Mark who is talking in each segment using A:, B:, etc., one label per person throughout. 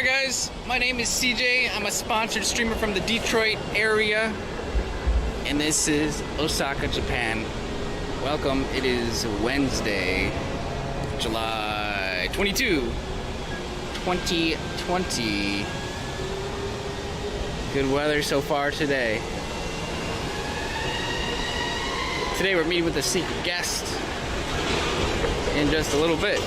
A: guys, my name is CJ. I'm a sponsored streamer from the Detroit area, and this is Osaka, Japan. Welcome. It is Wednesday, July 22, 2020. Good weather so far today. Today we're meeting with a secret guest in just a little bit.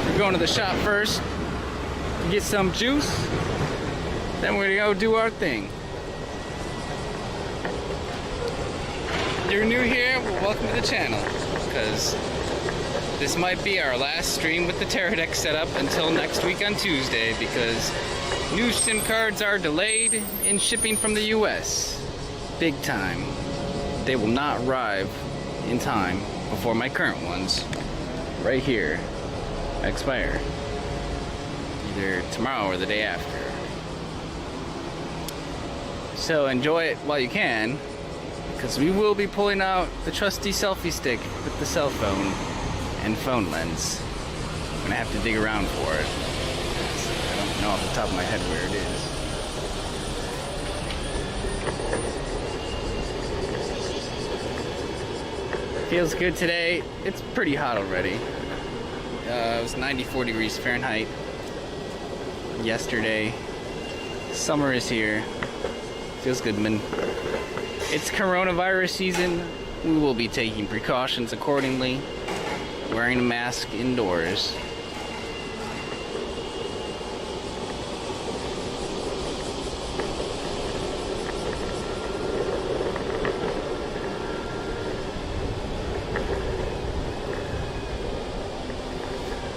A: We're going to the shop first to get some juice, then we're gonna go do our thing. If you're new here, well, welcome to the channel, because this might be our last stream with the Teradek setup until next week on Tuesday, because new SIM cards are delayed in shipping from the US. Big time. They will not arrive in time before my current ones, right here, expire. Either tomorrow or the day after. So enjoy it while you can, because we will be pulling out the trusty selfie stick with the cell phone and phone lens. I'm gonna have to dig around for it. I don't know off the top of my head where it is. Feels good today. It's pretty hot already. It was 94 degrees Fahrenheit yesterday. Summer is here. Feels good, man. It's coronavirus season. We will be taking precautions accordingly. Wearing a mask indoors.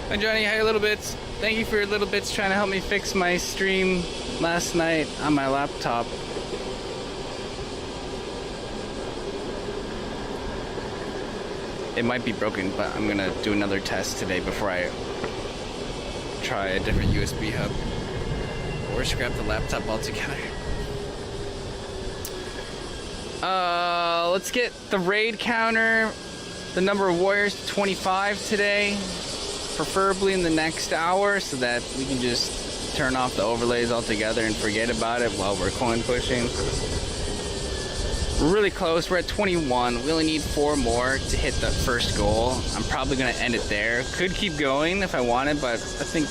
A: Hi Johnny, hi Little Bits. Thank you for your Little Bits trying to help me fix my stream last night on my laptop. It might be broken, but I'm gonna do another test today before I try a different USB hub or scrap the laptop altogether. Let's get the raid counter, the number of warriors to 25 today, preferably in the next hour, so that we can just turn off the overlays altogether and forget about it while we're coin pushing. We're really close. We're at 21. We only need 4 more to hit the first goal. I'm probably gonna end it there. Could keep going if I wanted, but I think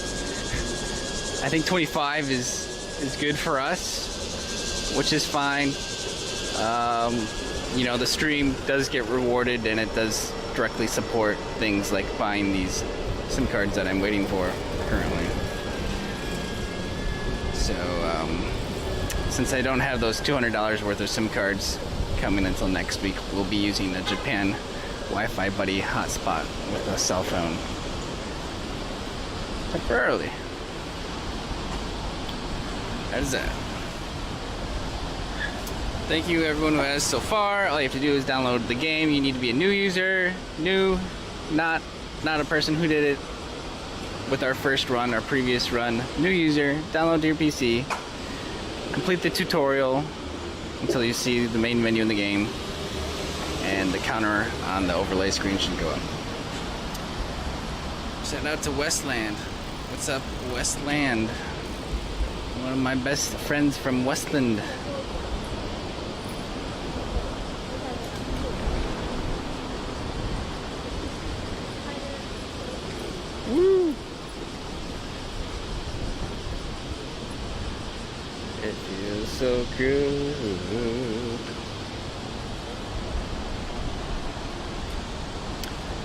A: 25 is good for us, which is fine. You know, the stream does get rewarded, and it does directly support things like buying these SIM cards that I'm waiting for currently. So, since I don't have those $200 worth of SIM cards coming until next week, we'll be using the Japan Wi-Fi Buddy hotspot with a cell phone. Temporarily. That is that. Thank you everyone who has so far. All you have to do is download the game. You need to be a new user. New, not a person who did it with our first run, our previous run. New user, download to your PC, complete the tutorial until you see the main menu in the game, and the counter on the overlay screen should go up. Shout out to Westland. What's up, Westland? One of my best friends from Westland. Woo! It feels so good.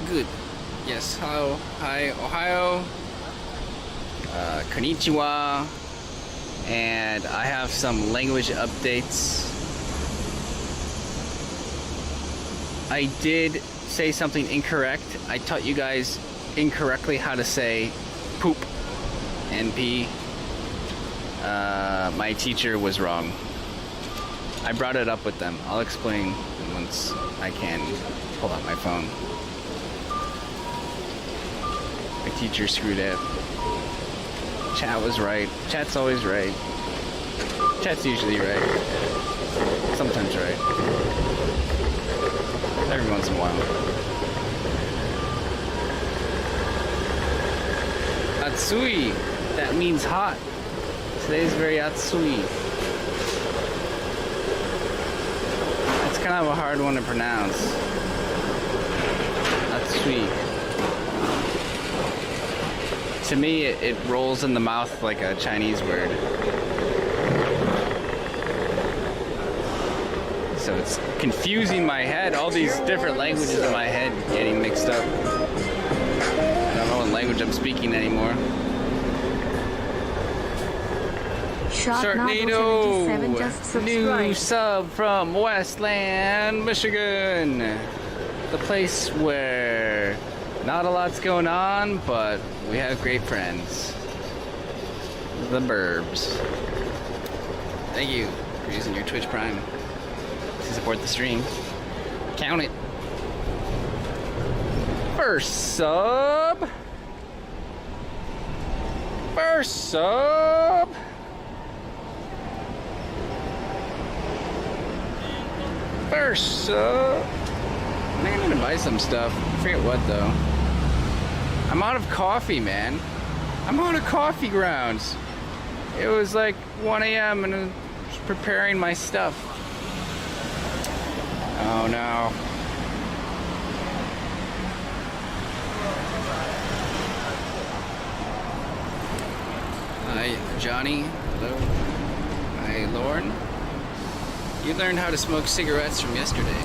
A: Good. Yes. Hello. Hi, Ohio. Konnichiwa. And I have some language updates. I did say something incorrect. I taught you guys incorrectly how to say poop and pee. My teacher was wrong. I brought it up with them. I'll explain once I can pull out my phone. My teacher screwed it. Chat was right. Chat's always right. Chat's usually right. Sometimes right. Every once in a while. Atsui. That means hot. Today's very atsui. It's kind of a hard one to pronounce. Atsui. To me, it rolls in the mouth like a Chinese word. So it's confusing my head. All these different languages in my head getting mixed up. I don't know what language I'm speaking anymore. Sharknado,
B: just
A: new sub from Westland, Michigan. The place where not a lot's going on, but we have great friends. The Burbs. Thank you for using your Twitch Prime to support the stream. Count it. First sub. First sub. First sub. I think I'm gonna buy some stuff. I forget what though. I'm out of coffee, man. I'm out of coffee grounds. It was like 1 a.m. and I was preparing my stuff. Oh no. Hi, Johnny. Hello. Hi, Lauren. You learned how to smoke cigarettes from yesterday.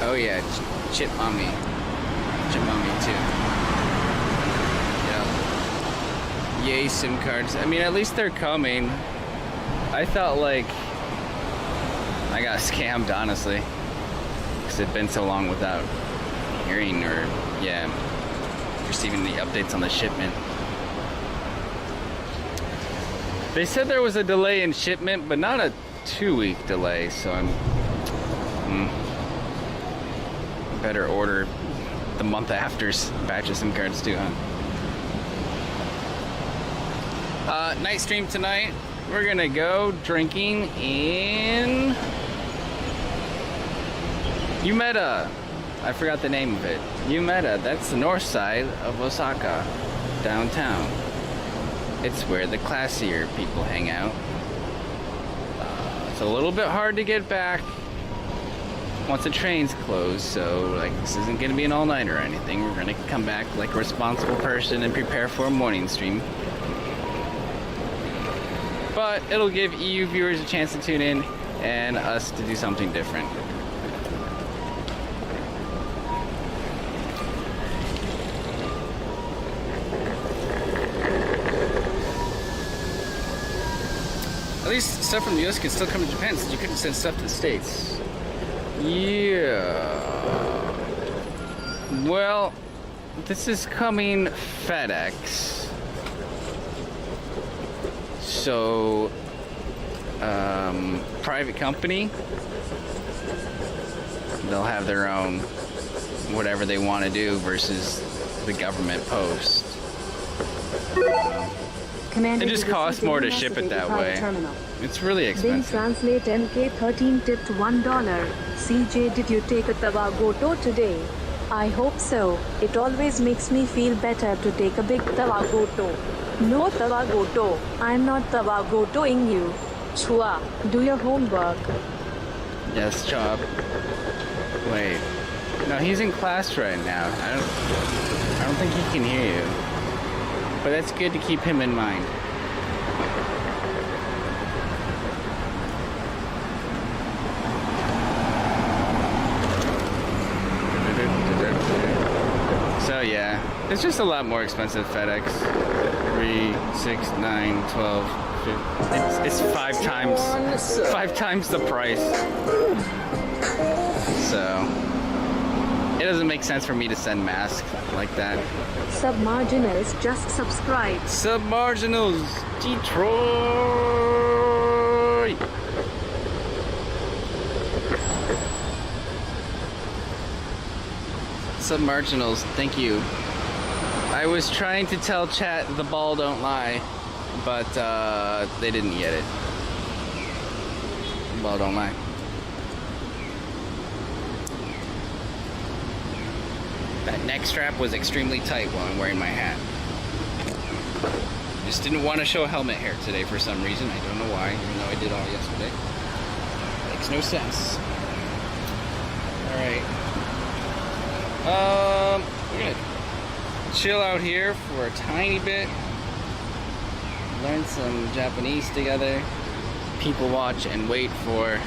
A: Oh yeah, Chip Mommy. Chip Mommy too. Yeah. Yay, SIM cards. I mean, at least they're coming. I felt like I got scammed, honestly. Because it'd been so long without hearing or, yeah, receiving the updates on the shipment. They said there was a delay in shipment, but not a 2-week delay, so I'm better order the month after's batch of SIM cards too, huh? Night stream tonight. We're gonna go drinking in Umeda. I forgot the name of it. Umeda. That's the north side of Osaka, downtown. It's where the classier people hang out. It's a little bit hard to get back once the train's closed, so like this isn't gonna be an all-nighter or anything. We're gonna come back like a responsible person and prepare for a morning stream. But it'll give EU viewers a chance to tune in and us to do something different. At least stuff from the US can still come to Japan since you couldn't send stuff to the States. Yeah. Well, this is coming FedEx. So, private company. They'll have their own whatever they want to do versus the government post. It just costs more to ship it that way. It's really expensive.
B: Then translate MK13 tipped $1. CJ, did you take a Tawagoto today? I hope so. It always makes me feel better to take a big Tawagoto. No Tawagoto. I'm not Tawagotoing you. Chua, do your homework.
A: Yes, Chop. Wait. No, he's in class right now. I don't think he can hear you. But that's good to keep him in mind. So yeah, it's just a lot more expensive. FedEx 3, 6, 9, 12, 15. It's 5 times the price. So it doesn't make sense for me to send masks like that.
B: Submarginals just subscribe.
A: Submarginals, Detroit. Submarginals, thank you. I was trying to tell chat the ball don't lie, but they didn't get it. The ball don't lie. That neck strap was extremely tight while I'm wearing my hat. Just didn't want to show helmet hair today for some reason. I don't know why, even though I did all yesterday. Makes no sense. Alright. We're gonna chill out here for a tiny bit. Learn some Japanese together. People watch and wait for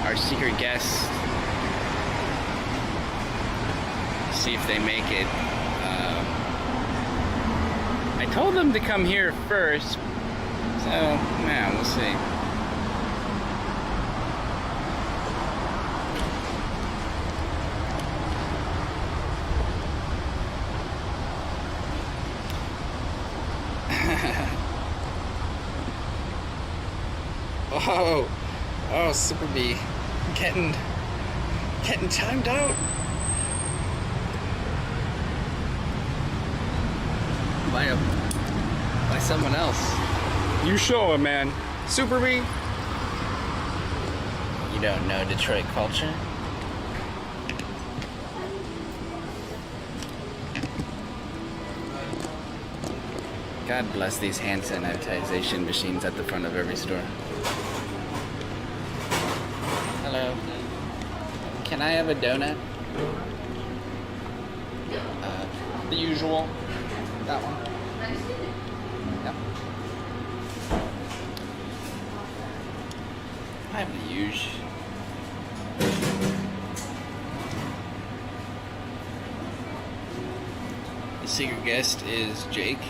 A: our secret guest. See if they make it. I told them to come here first, so yeah, we'll see. Oh, Super B, getting timed out. By someone else. You show him, man. Super B. You don't know Detroit culture? God bless these hand sanitization machines at the front of every store. Hello. Can I have a donut? The usual. That one. Yep. I have the usual. The secret guest is Jake.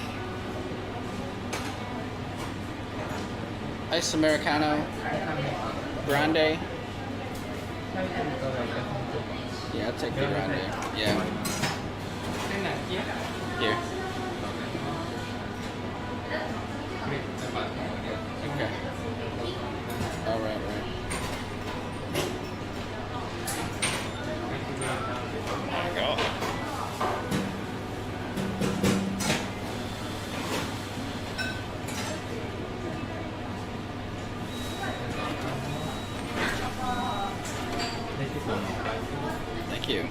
A: Ice Americano. Grande. Yeah, I'll take the grande. Yeah. Here. Okay. All right. There we go. Thank you.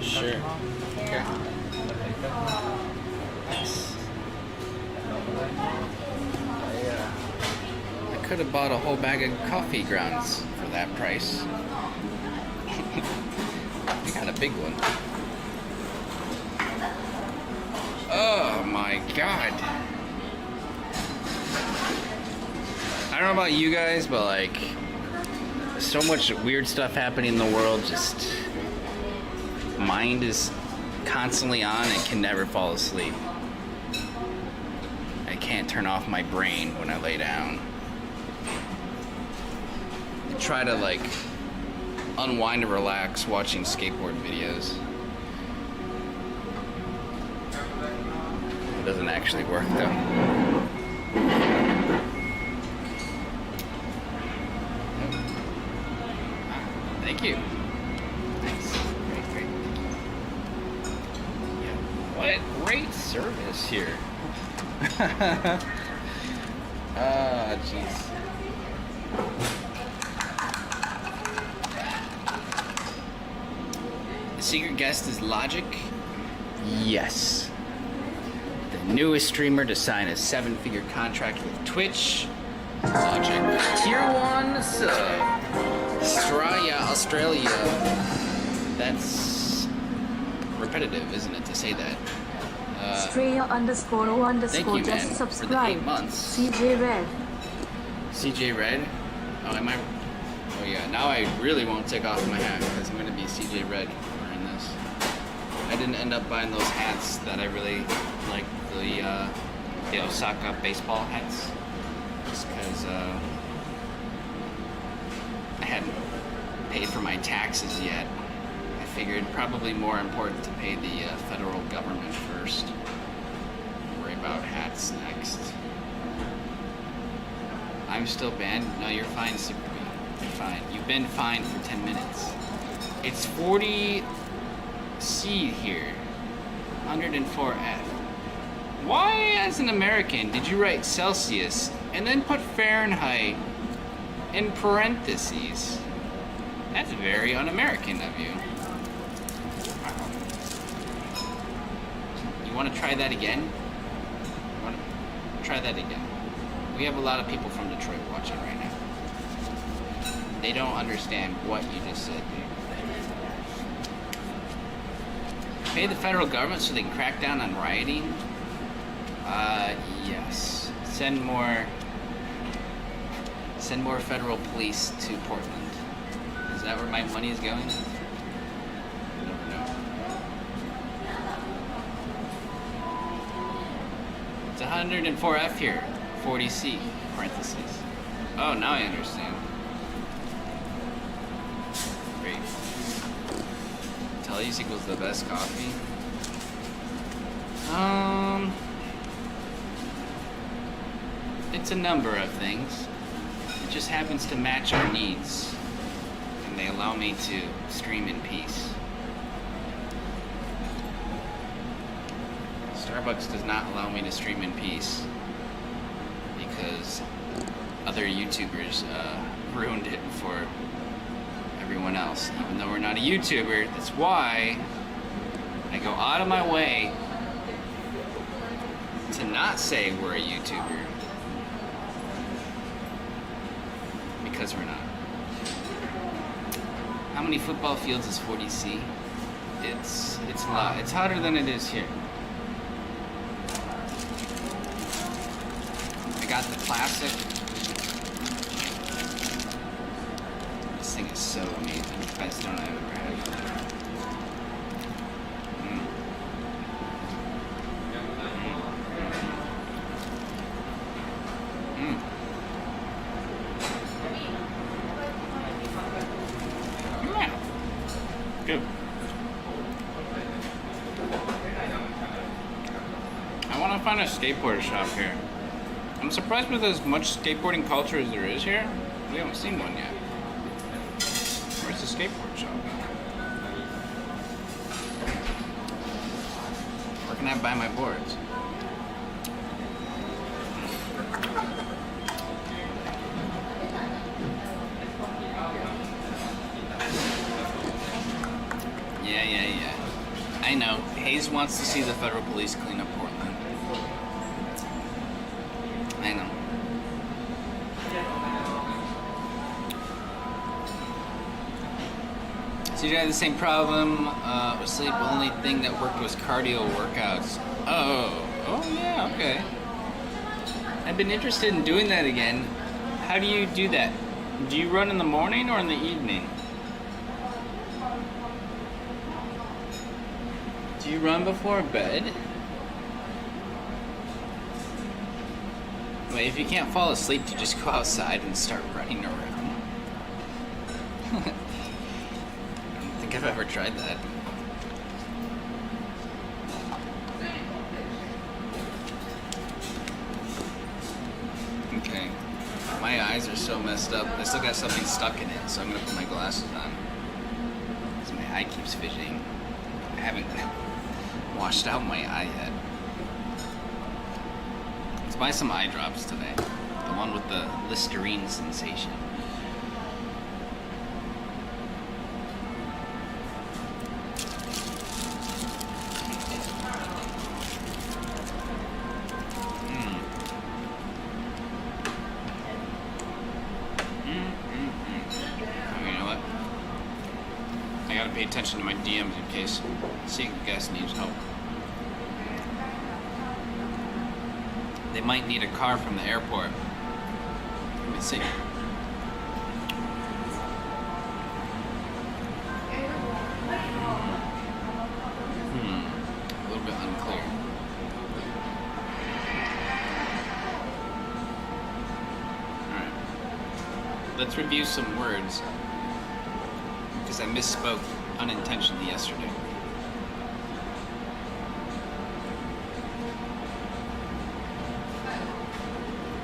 A: Sure. Okay. Nice. I could have bought a whole bag of coffee grounds for that price. I got a big one. Oh my god. I don't know about you guys, but like, so much weird stuff happening in the world, just mind is constantly on and can never fall asleep. I can't turn off my brain when I lay down. I try to like unwind and relax watching skateboard videos. It doesn't actually work though. Thank you. Nice. Great. Yeah. What great service here. Ah, jeez. The secret guest is Logic. Yes. The newest streamer to sign a 7-figure contract with Twitch. Logic. Tier 1 sub. Australia. That's repetitive, isn't it, to say that?
B: Straya ___ just subscribe. CJ Red.
A: CJ Red? Oh, am I? Oh yeah, now I really won't take off my hat because I'm gonna be CJ Red wearing this. I didn't end up buying those hats that I really like, the Osaka baseball hats, just because I hadn't paid for my taxes yet. I figured probably more important to pay the federal government first. Worry about hats next. I'm still banned? No, you're fine, Super B. You're fine. You've been fine for 10 minutes. It's 40 C here. 104 F. Why, as an American, did you write Celsius and then put Fahrenheit in parentheses? That's very un-American of you. You want to try that again? You want to try that again? We have a lot of people from Detroit watching right now. They don't understand what you just said. Pay the federal government so they can crack down on rioting? Yes. Send more federal police to Portland. Is that where my money is going? I don't know. It's 104F here. 40C, parentheses. Oh, now I understand. Great. Telus equals the best coffee. It's a number of things. It just happens to match our needs. And they allow me to stream in peace. Starbucks does not allow me to stream in peace because other YouTubers ruined it for everyone else. Even though we're not a YouTuber, that's why I go out of my way to not say we're a YouTuber. Because we're not. How many football fields is 40C? It's a lot. It's hotter than it is here. I got the classic. This thing is so amazing. Best donut I've ever had. Good. I want to find a skateboard shop here. I'm surprised with as much skateboarding culture as there is here. We haven't seen one yet. Where's the skateboard shop? Where can I buy my boards? Yeah. I know. Hayes wants to see the federal police clean up Portland. I know. So you had the same problem with sleep. The only thing that worked was cardio workouts. Oh yeah, okay. I've been interested in doing that again. How do you do that? Do you run in the morning or in the evening? Do you run before bed? Wait, if you can't fall asleep, do you just go outside and start running around? I don't think I've ever tried that. Okay. My eyes are so messed up. I still got something stuck in it, so I'm gonna put my glasses on. Because my eye keeps fidgeting. I haven't washed out my eye yet. Let's buy some eye drops today. The one with the Listerine sensation. You know what? I gotta pay attention to my DMs in case seeing guest needs help. They might need a car from the airport. Let me see. A little bit unclear. Alright. Let's review some words. Because I misspoke unintentionally yesterday.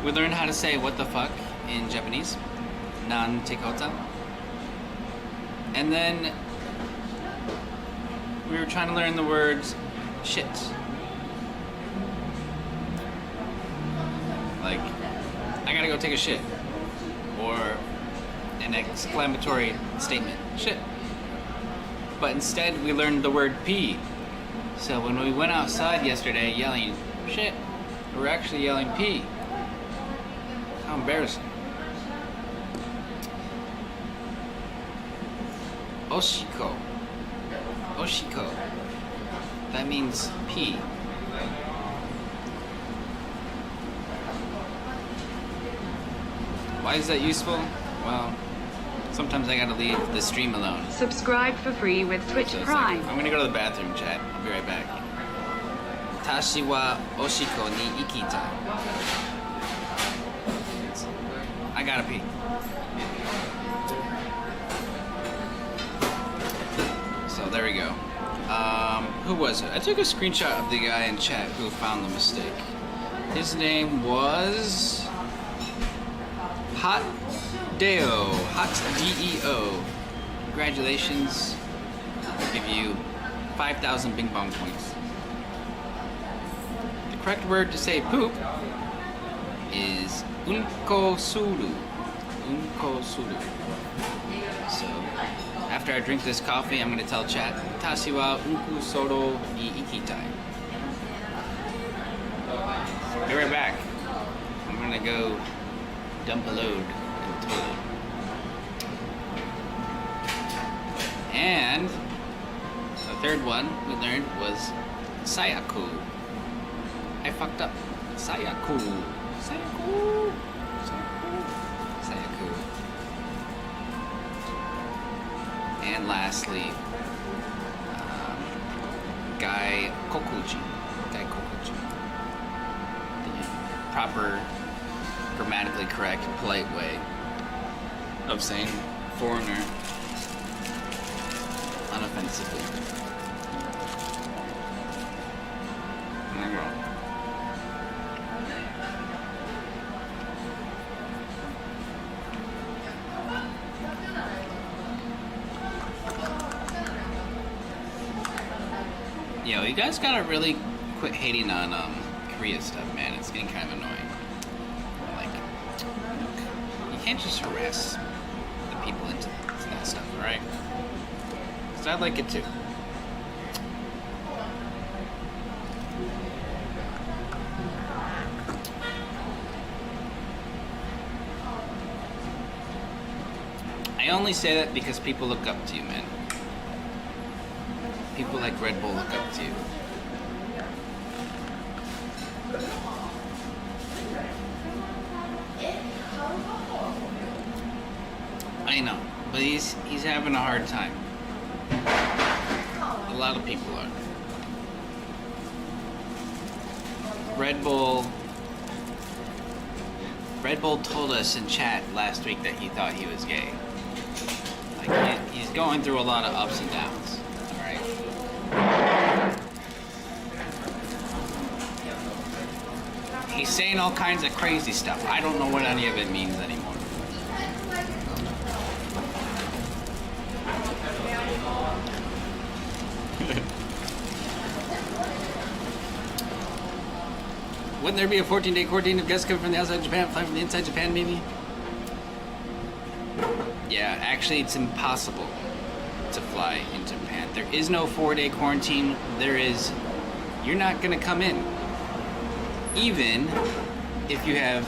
A: We learned how to say what the fuck in Japanese, nan-te-kota. And then we were trying to learn the words shit. Like, I gotta go take a shit. Or an exclamatory statement, shit. But instead we learned the word pee. So when we went outside yesterday yelling shit, we were actually yelling pee. How embarrassing. Oshiko. Oshiko. That means pee. Why is that useful? Well, sometimes I gotta leave the stream alone.
B: Subscribe for free with Twitch
A: So it's
B: Prime.
A: like, I'm gonna go to the bathroom, chat. I'll be right back. Tashi wa oshiko ni ikitai. I gotta pee. So there we go. Who was it? I took a screenshot of the guy in chat who found the mistake. His name was Hot Deo. Hot DEO. Congratulations. I'll give you 5,000 Bing Bong points. The correct word to say poop is unko suru. Unko suru. So, after I drink this coffee, I'm going to tell chat, Tashi wa unku soro ni ikitai. Be right back. I'm going to go dump a load in the toilet. And the third one we learned was sayaku. I fucked up. Sayaku. Sayaku. Sayaku. And lastly, Gai Kokuji. Gai Kokuji. The proper, grammatically correct, polite way of saying foreigner unoffensively. There you go. Yo, you guys gotta really quit hating on Korea stuff, man. It's getting kind of annoying. Like, you can't just harass the people into that stuff, alright? Because I like it too. I only say that because people look up to you, man. People like Red Bull look up to you. I know, but he's having a hard time. A lot of people are. Red Bull told us in chat last week that he thought he was gay. Like, he's going through a lot of ups and downs. Alright? He's saying all kinds of crazy stuff. I don't know what any of it means anymore. Wouldn't there be a 14-day quarantine if guests come from the outside Japan, fly from the inside Japan, maybe? Yeah, actually, it's impossible to fly into Japan. There is no 4-day quarantine. You're not gonna come in. Even if you have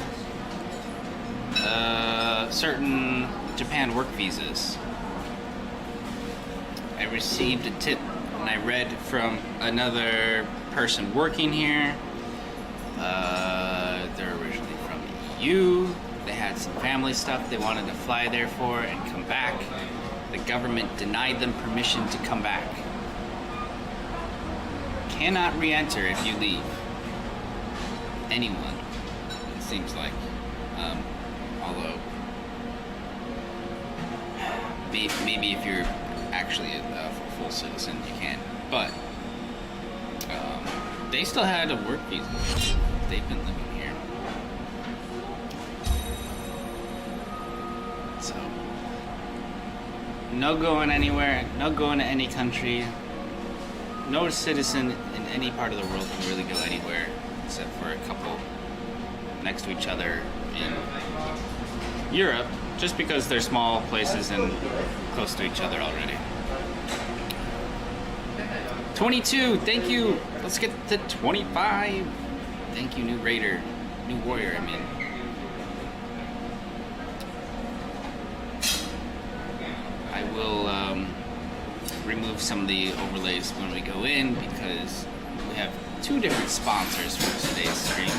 A: certain Japan work visas. I received a tip, and I read from another person working here. They're originally from the EU. They had some family stuff they wanted to fly there for and come back. The government denied them permission to come back. Cannot re-enter if you leave. Anyone, it seems like. Although, maybe if you're actually a full citizen, you can. But, they still had a work visa. They've been living here. So, no going anywhere, no going to any country. No citizen in any part of the world can really go anywhere except for a couple next to each other in Europe, just because they're small places and close to each other already. 22, thank you. Let's get to 25. Thank you, new raider, new warrior, I mean. I will remove some of the overlays when we go in because we have 2 different sponsors for today's stream.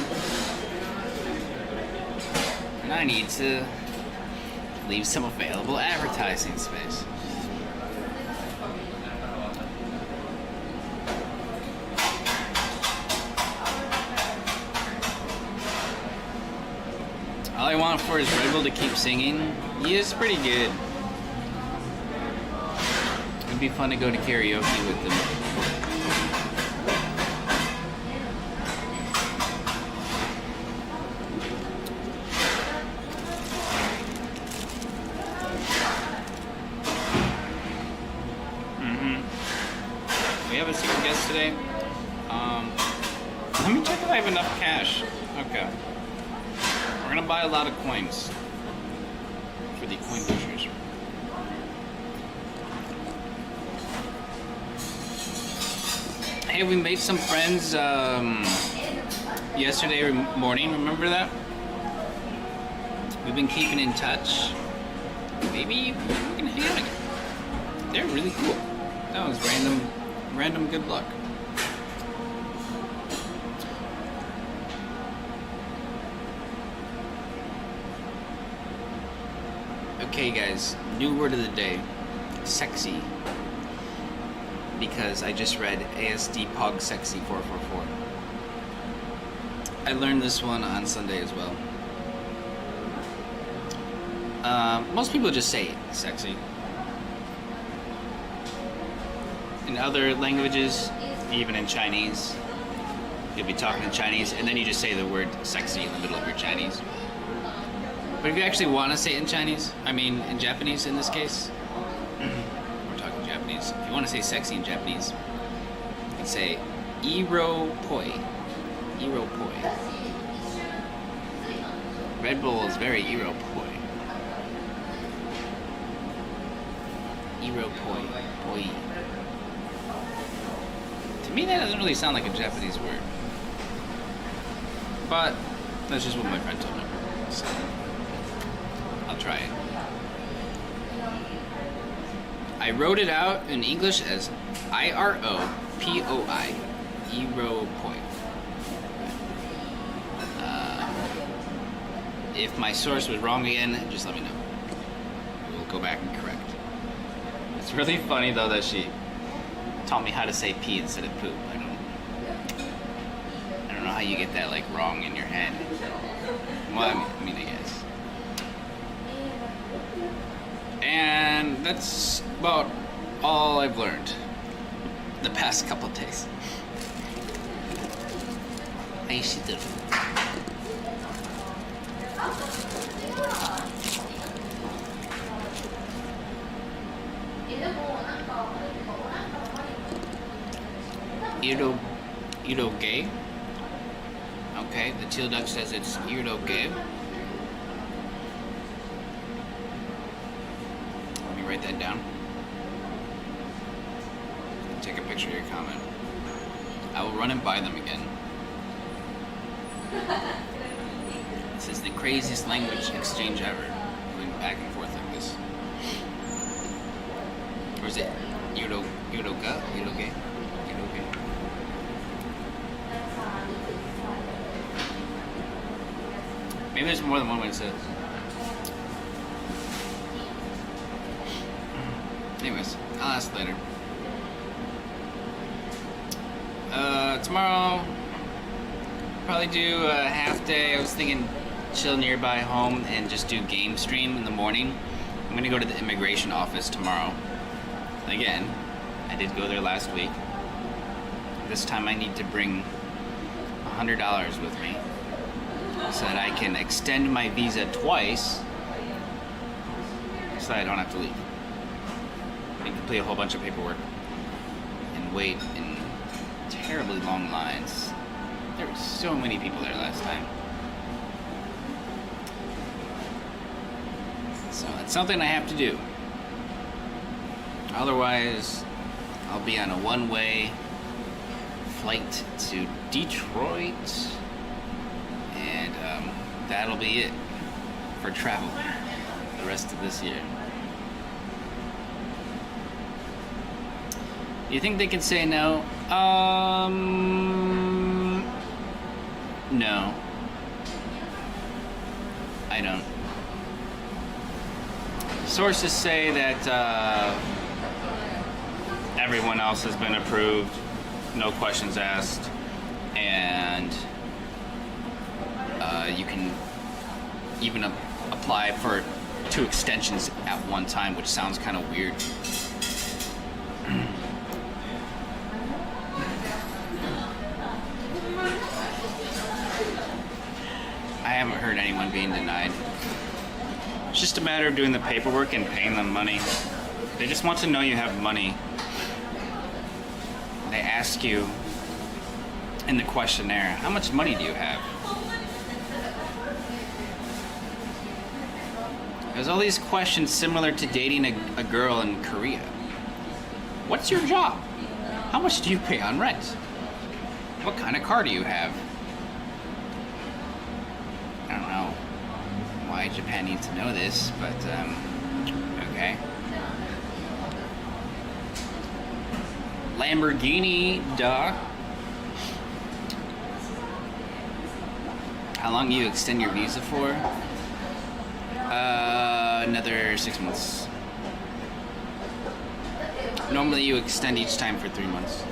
A: And I need to leave some available advertising space. All I want for is Red Bull to keep singing. He is pretty good. It'd be fun to go to karaoke with them. We have a secret guest today. Let me check if I have enough cash. Okay. We're gonna buy a lot of coins for the coin pushers. Hey, we made some friends yesterday morning. Remember that? We've been keeping in touch. Maybe we can hang out again. They're really cool. That was random good luck. Okay guys, new word of the day, sexy. Because I just read ASD Pog Sexy 444. I learned this one on Sunday as well. Most people just say sexy. In other languages, even in Chinese, you'll be talking in Chinese and then you just say the word sexy in the middle of your Chinese. But if you actually want to say it in Chinese, I mean in Japanese in this case, we're talking Japanese. If you want to say sexy in Japanese, you can say iro poi. Iro poi. Red Bull is very iro poi. Iro poi. Poi. To me, that doesn't really sound like a Japanese word. But that's just what my friend told me. So I'll try it. I wrote it out in English as I-R-O-P-O-I. Iro-poi. If my source was wrong again, just let me know. We'll go back and correct. It's really funny though that she taught me how to say pee instead of poop. I don't know how you get that like wrong in your head. Well, I mean, I guess. And that's about all I've learned the past couple of days. How you should do it. Euro gay. Okay, the teal duck says it's Euro gay. Let me write that down. Take a picture of your comment. I will run and buy them again. This is the craziest language exchange ever. Going back and forth like this. Or is it Euro gay? Maybe there's more than one way to say it. Anyways, I'll ask later. Tomorrow, probably do a half day. I was thinking chill nearby home and just do game stream in the morning. I'm gonna go to the immigration office tomorrow. Again, I did go there last week. This time I need to bring $100 with me so that I can extend my visa twice so that I don't have to leave. And complete a whole bunch of paperwork and wait in terribly long lines. There were so many people there last time. It's something I have to do. Otherwise, I'll be on a one-way flight to Detroit, and that'll be it for travel the rest of this year. You think they could say no? No. I don't. Sources say that everyone else has been approved, no questions asked, and you can even apply for 2 extensions at one time, which sounds kind of weird. I haven't heard anyone being denied. It's just a matter of doing the paperwork and paying them money. They just want to know you have money. They ask you in the questionnaire, how much money do you have? There's all these questions similar to dating a girl in Korea. What's your job? How much do you pay on rent? What kind of car do you have? I don't know why Japan needs to know this, but okay. Lamborghini, duh. How long do you extend your visa for? Another 6 months. Normally you extend each time for 3 months.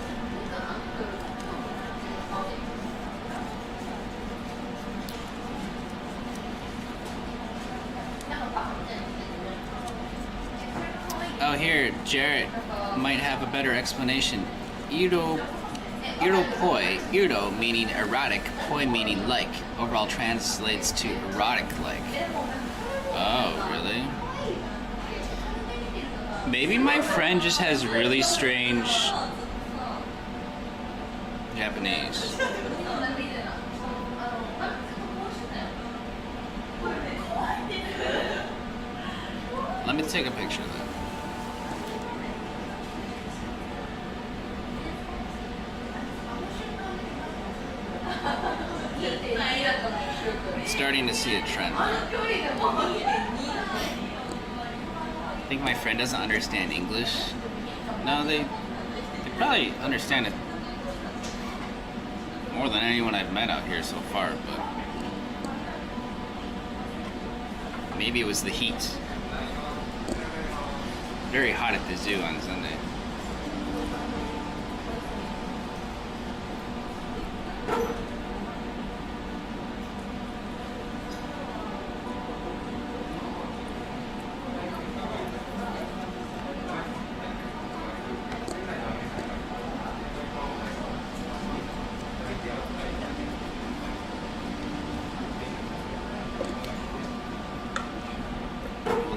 A: Oh, here, Jarrett might have a better explanation. Poi, Udo meaning erotic, poi meaning like, overall translates to erotic like. Oh, really? Maybe my friend just has really strange Japanese. Let me take a picture of that. I'm starting to see a trend. I think my friend doesn't understand English. No, they probably understand it more than anyone I've met out here so far, but maybe it was the heat. Very hot at the zoo on Sunday.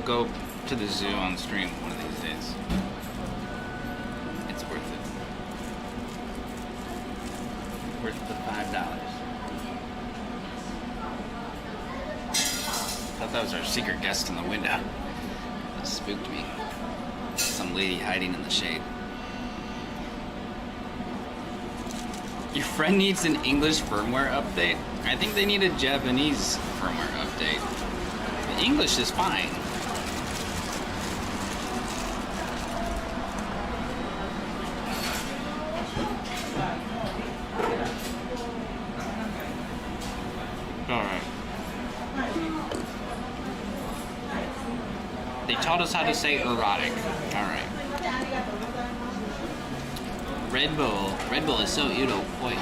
A: Go to the zoo on stream one of these days. It's worth it. Worth the $5. Thought that was our secret guest in the window. That spooked me. Some lady hiding in the shade. Your friend needs an English firmware update? I think they need a Japanese firmware update. The English is fine. Alright. They taught us how to say erotic. Alright. Red Bull. Red Bull is so Udo-poi.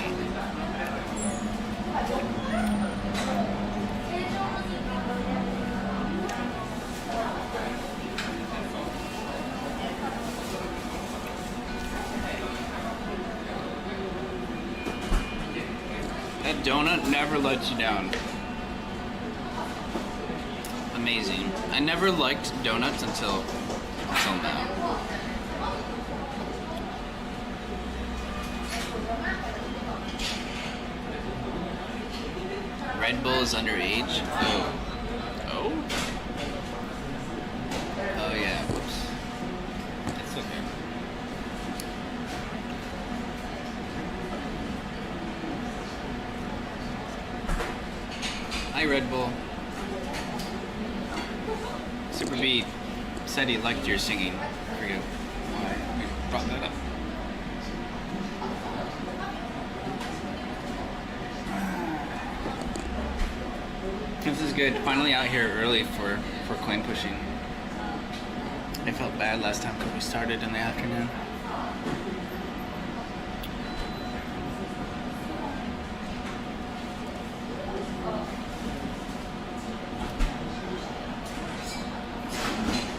A: That donut never lets you down. Amazing. I never liked donuts until now. Red Bull is underage? Oh. Oh? Hi, Red Bull. Super B said he liked your singing. I forget why we brought that up. This is good. Finally out here early for coin pushing. I felt bad last time because we started in the afternoon.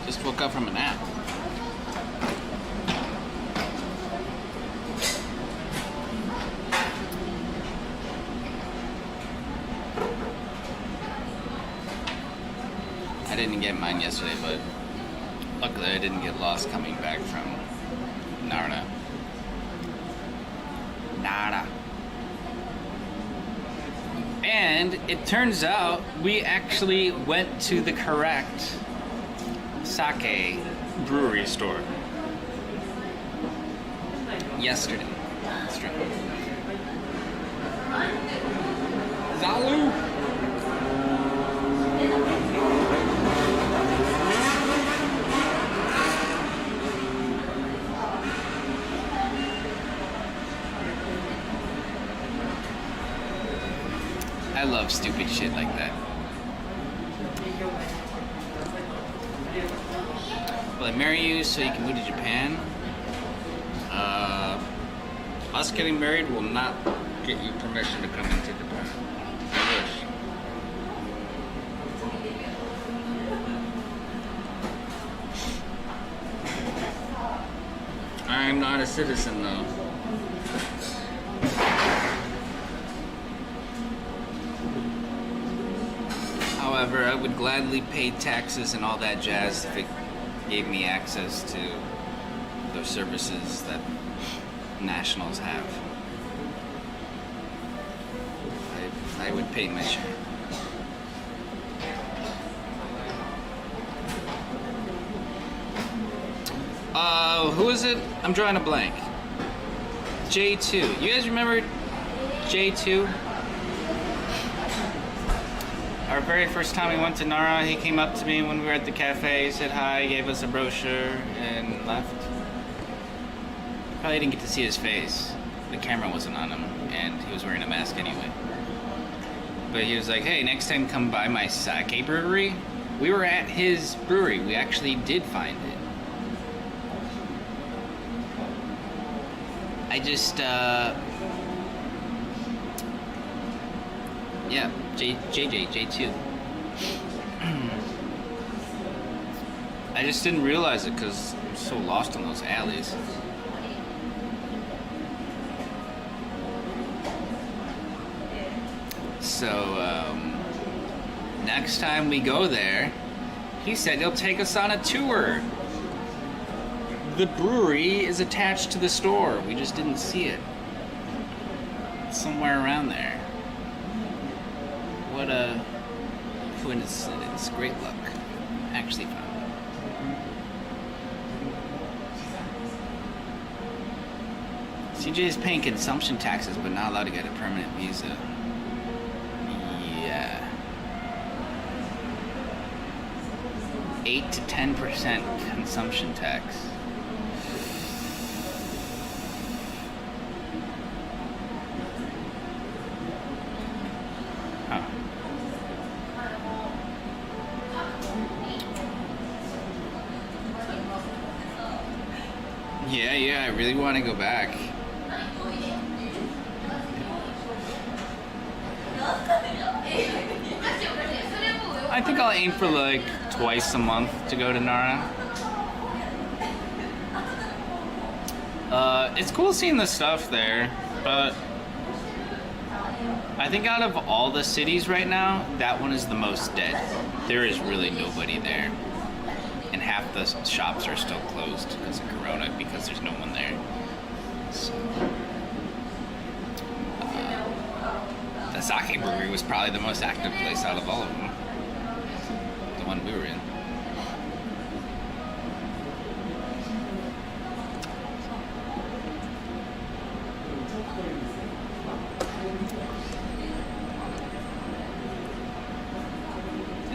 A: Just woke up from a nap. I didn't get mine yesterday, but luckily I didn't get lost coming back from Nara. And it turns out we actually went to the correct sake brewery store yesterday. That's right. Zalu! I love stupid shit like that. Will I marry you so you can move to Japan? Us getting married will not get you permission to come into Japan. I wish. I'm not a citizen though. However, I would gladly pay taxes and all that jazz if it gave me access to those services that nationals have. I would pay my share. Who is it? I'm drawing a blank. J2. You guys remember J2? Our very first time we went to Nara, he came up to me when we were at the cafe, said hi, gave us a brochure, and left. Probably didn't get to see his face. The camera wasn't on him, and he was wearing a mask anyway. But he was like, hey, next time come by my sake brewery. We were at his brewery. We actually did find it. I just, yeah, J2. I just didn't realize it because I'm so lost in those alleys. So, next time we go there, he said he'll take us on a tour. The brewery is attached to the store. We just didn't see it. It's somewhere around there. What a coincidence. Great luck. Actually found it. CJ is paying consumption taxes but not allowed to get a permanent visa. Yeah. 8 to 10% consumption tax. Huh. Yeah, I really want to go back. I think I'll aim for like twice a month to go to Nara. It's cool seeing the stuff there, but I think out of all the cities right now, that one is the most dead. There is really nobody there. And half the shops are still closed because of Corona, because there's no one there. So, the sake brewery was probably the most active place out of all of them. The one we were in.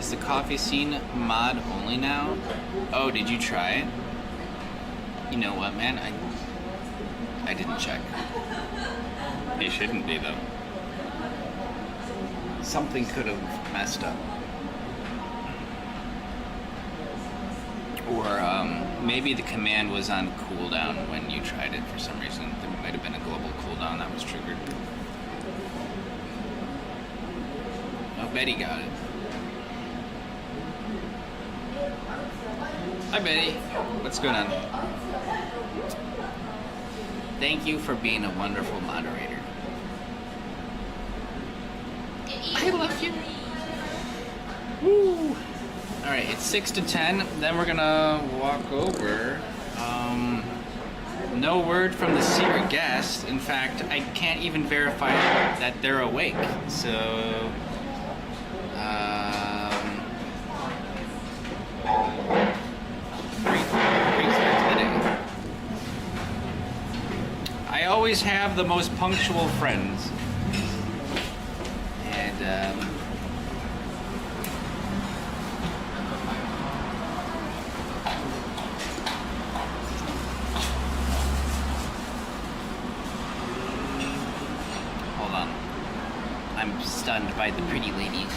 A: Is the coffee scene mod only now? Oh, did you try it? You know what, man? I didn't check. It shouldn't be, though. Something could have messed up. Or maybe the command was on cooldown when you tried it for some reason. There might have been a global cooldown that was triggered. Oh, Betty got it. Hi, Betty. What's going on? Thank you for being a wonderful moderator. I love you. Woo! Alright, it's 6 to 10. Then we're gonna walk over. No word from the seer guest. In fact, I can't even verify that they're awake. So, great start to the day. I always have the most punctual friends. And, hold on. I'm stunned by the pretty ladies.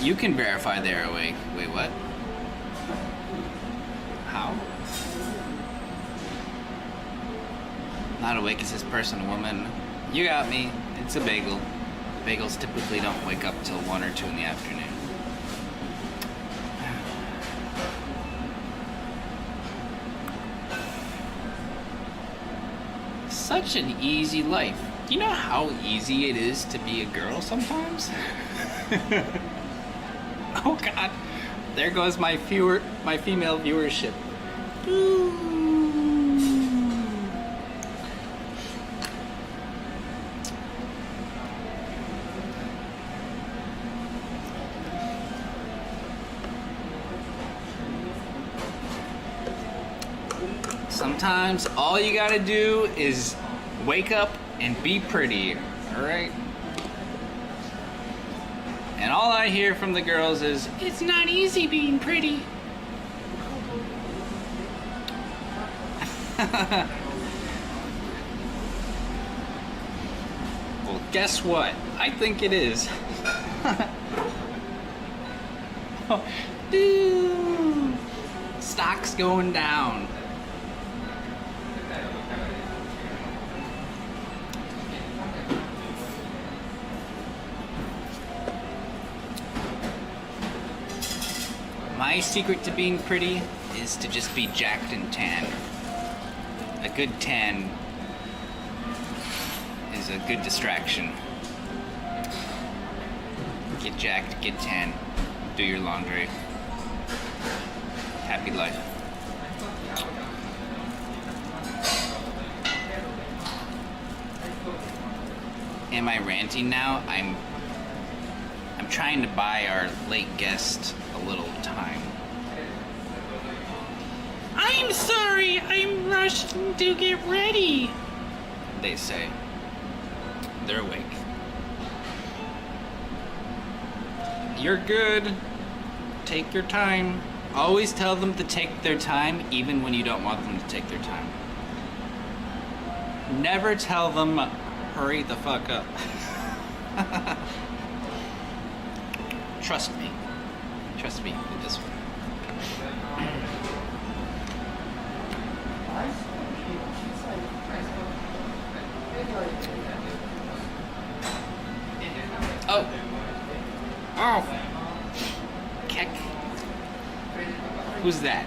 A: You can verify they're awake. Wait, what? How? Not awake is this person a woman? You got me. It's a bagel. Bagels typically don't wake up till 1 or 2 in the afternoon. Such an easy life. Do you know how easy it is to be a girl sometimes? Oh God, there goes my female viewership. Sometimes all you gotta do is wake up and be pretty, alright? And all I hear from the girls is, it's not easy being pretty. Well, guess what? I think it is. Oh, dude. Stock's going down. My secret to being pretty is to just be jacked and tan. A good tan is a good distraction. Get jacked, get tan, do your laundry. Happy life. Am I ranting now? I'm trying to buy our late guest a little time. I'm sorry, I'm rushing to get ready, they say. They're awake. You're good. Take your time. Always tell them to take their time, even when you don't want them to take their time. Never tell them, hurry the fuck up. Trust me. Trust me with this one. Oh. Oh. Keck. Who's that?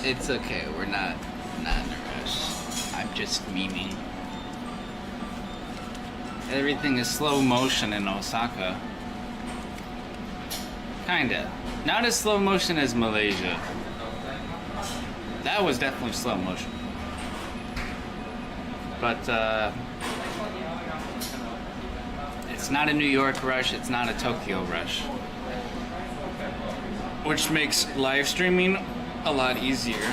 A: It's okay, we're not in a rush. I'm just memeing. Everything is slow motion in Osaka. Kinda. Not as slow motion as Malaysia. That was definitely slow motion. But, it's not a New York rush, it's not a Tokyo rush. which makes live streaming a lot easier.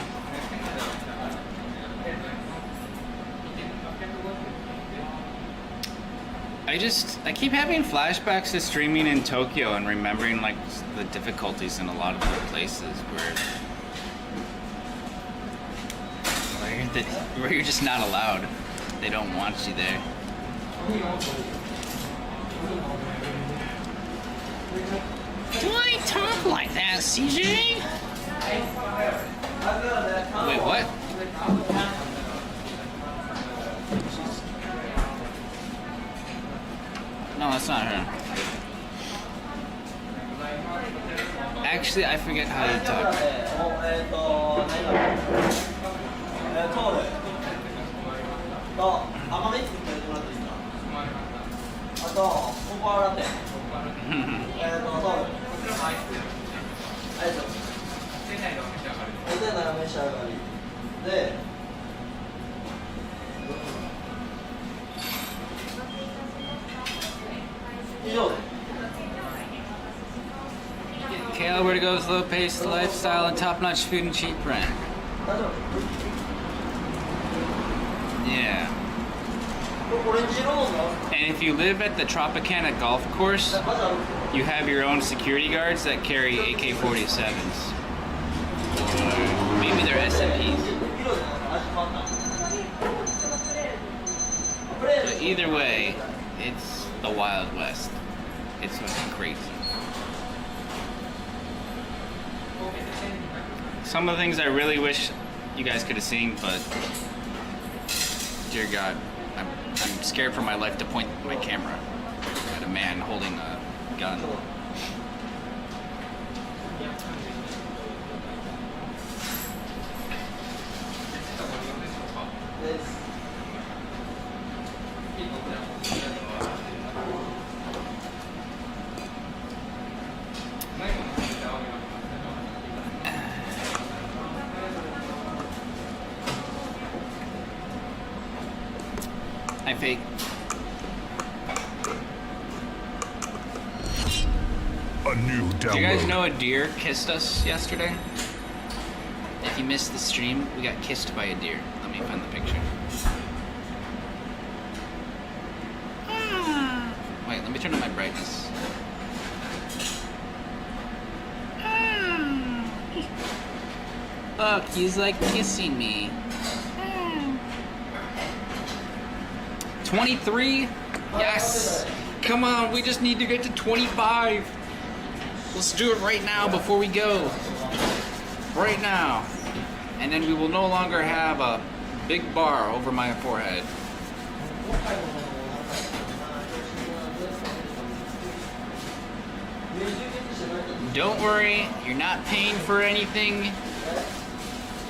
A: I keep having flashbacks to streaming in Tokyo and remembering like the difficulties in a lot of the places where you're just not allowed. They don't want you there. Do I talk like that, CJ? Wait, what? No, that's not her. Actually, I forget how to talk. Kale, where to go is low-paced lifestyle and top-notch food and cheap rent. Yeah. And if you live at the Tropicana golf course, you have your own security guards that carry AK-47s. Or maybe they're SMPs. But either way, it's the Wild West. It's fucking crazy. Some of the things I really wish you guys could have seen, but dear God, I'm scared for my life to point my camera at a man holding a gun. I fake.
C: A new download.
A: Do you guys know a deer kissed us yesterday? If you missed the stream, we got kissed by a deer. Let me find the picture. Wait, let me turn on my brightness. Look, he's like kissing me. 23? Yes! Come on, we just need to get to 25. Let's do it right now before we go. Right now. And then we will no longer have a big bar over my forehead. Don't worry, you're not paying for anything.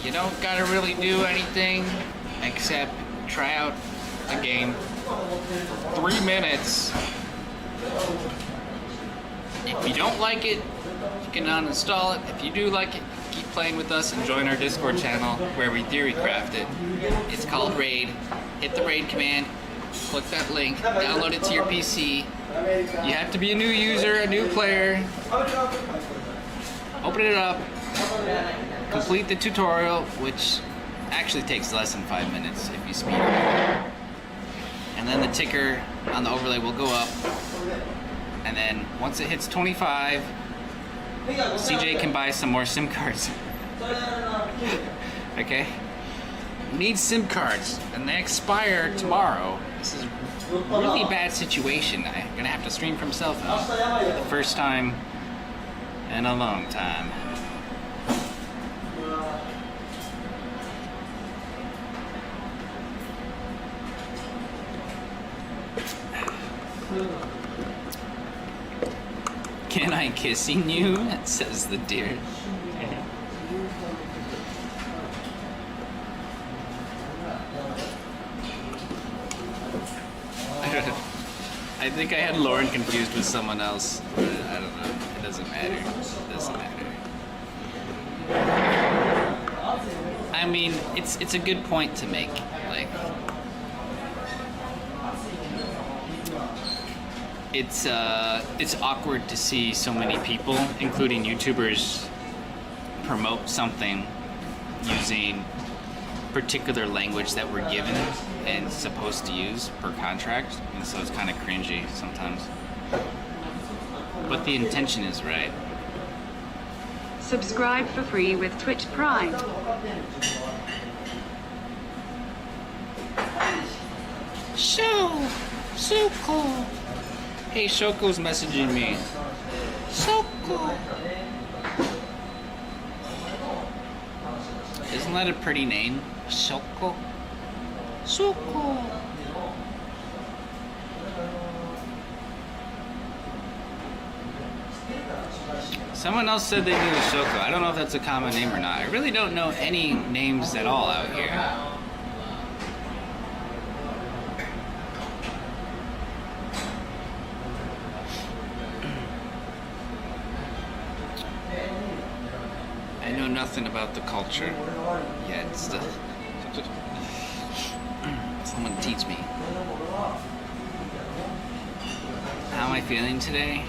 A: You don't gotta really do anything except try out a game. 3 minutes. If you don't like it, you can uninstall it. If you do like it, keep playing with us and join our Discord channel where we theory craft it. It's called Raid. Hit the Raid command, click that link, download it to your PC. You have to be a new user, a new player. Open it up, complete the tutorial, which actually takes less than 5 minutes if you speed it. And then the ticker on the overlay will go up. And then once it hits 25, CJ can buy some more SIM cards. Okay? We need SIM cards, and they expire tomorrow. This is a really bad situation. I'm gonna have to stream from cell phone for the first time in a long time. Can I kissing you? Says the deer. I think I had Lauren confused with someone else, but I don't know. It doesn't matter. It doesn't matter. I mean, it's a good point to make. Like, it's awkward to see so many people, including YouTubers, promote something using particular language that we're given and supposed to use per contract, and so it's kind of cringy sometimes. But the intention is right.
B: Subscribe for free with Twitch Prime.
A: Shoko. Hey, Shoko's messaging me. Shoko. Isn't that a pretty name? Shoko. Shoko. Someone else said they knew Shoko. I don't know if that's a common name or not. I really don't know any names at all out here. I know nothing about the culture yet. Someone teach me. How am I feeling today?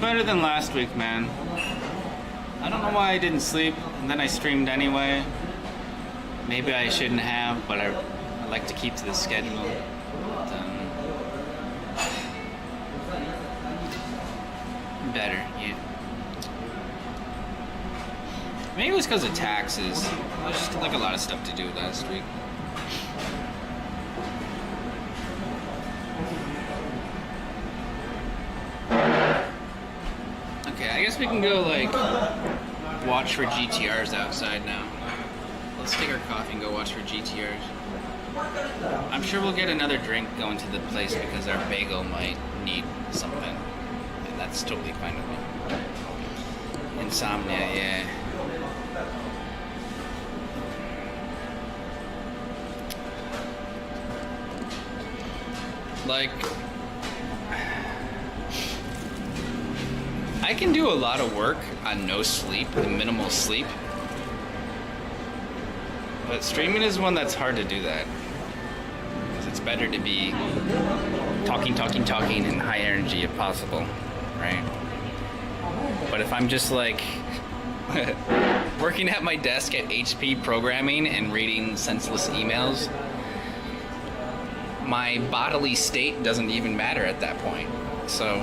A: Better than last week, man. I don't know why I didn't sleep, and then I streamed anyway. Maybe I shouldn't have, but I like to keep to the schedule. But, better, yeah. Maybe it was because of taxes. There's just like a lot of stuff to do last week. Okay, I guess we can go like watch for GTRs outside now. Let's take our coffee and go watch for GTRs. I'm sure we'll get another drink going to the place because our bagel might need something. And that's totally fine with me. Insomnia, yeah. Like, I can do a lot of work on no sleep and minimal sleep, but streaming is one that's hard to do that because it's better to be talking in high energy if possible, right? But if I'm just like working at my desk at HP programming and reading senseless emails, my bodily state doesn't even matter at that point. So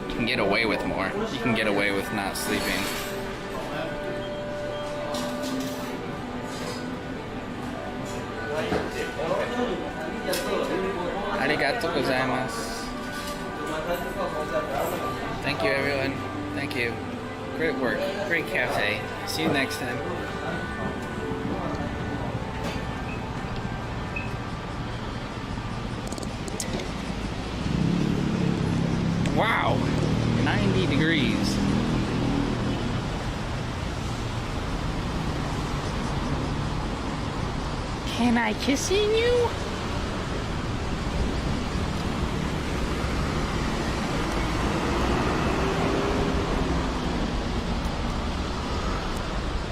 A: you can get away with more. You can get away with not sleeping. Arigatou gozaimasu. Thank you, everyone. Thank you. Great work. Great cafe. See you next time. Wow, 90 degrees. Can I kiss you?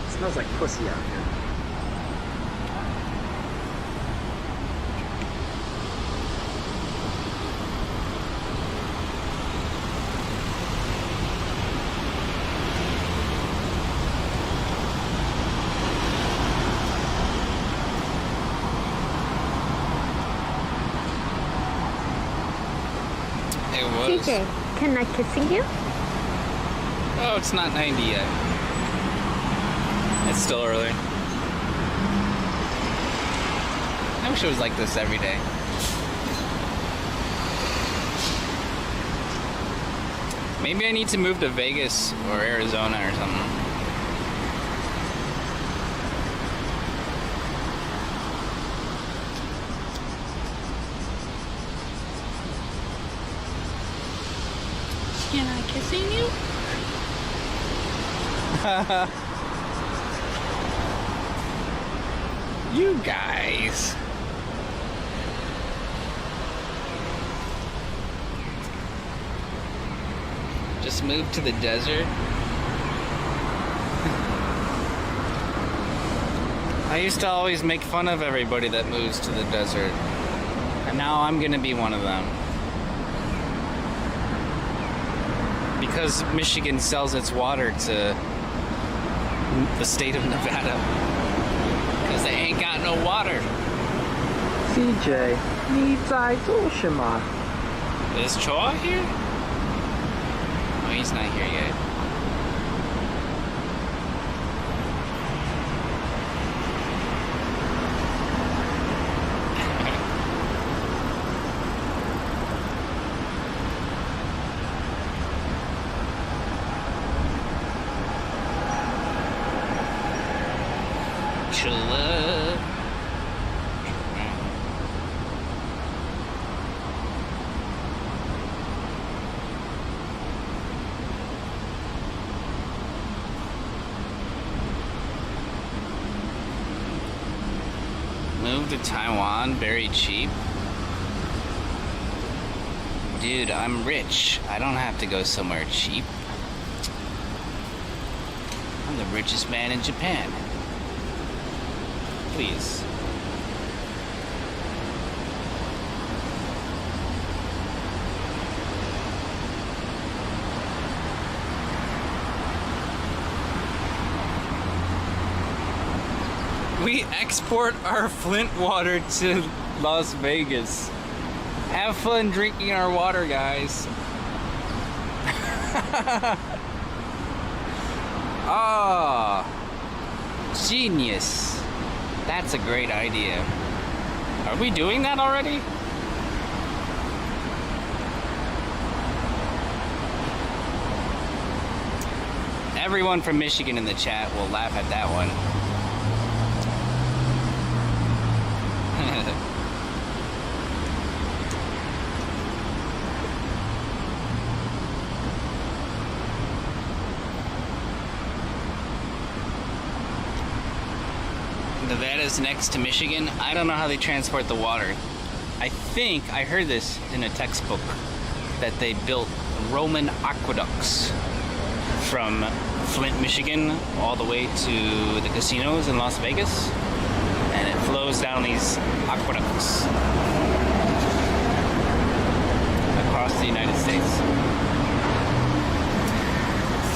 D: It smells like pussy out here.
E: CJ, can I kissing you?
A: Oh, it's not 90 yet. It's still early. I wish it was like this every day. Maybe I need to move to Vegas or Arizona or something.
E: Can I kissing you?
A: You guys. Just moved to the desert. I used to always make fun of everybody that moves to the desert. I Now I'm gonna be one of them. Because Michigan sells its water to the state of Nevada. Because they ain't got no water.
D: CJ, 你在做什么?
A: Is Choa here? Oh, he's not here yet. Choa. Move to Taiwan, very cheap. Dude, I'm rich. I don't have to go somewhere cheap. I'm the richest man in Japan. Please. We export our Flint water to Las Vegas. Have fun drinking our water, guys. Ah, genius. That's a great idea. Are we doing that already? Everyone from Michigan in the chat will laugh at that one. Nevada's next to Michigan. I don't know how they transport the water. I think I heard this in a textbook that they built Roman aqueducts from Flint, Michigan, all the way to the casinos in Las Vegas, and it flows down these aqueducts across the United States.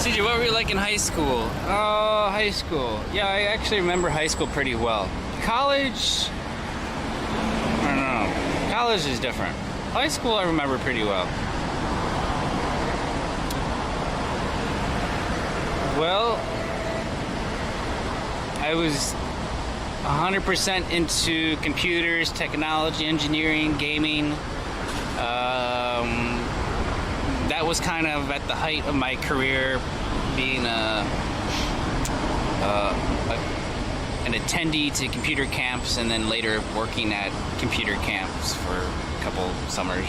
A: CJ, what were you like in high school? Oh, high school. Yeah, I actually remember high school pretty well. College, I don't know. College is different. High school I remember pretty well. Well, I was 100% into computers, technology, engineering, gaming. That was kind of at the height of my career, being an attendee to computer camps, and then later working at computer camps for a couple summers,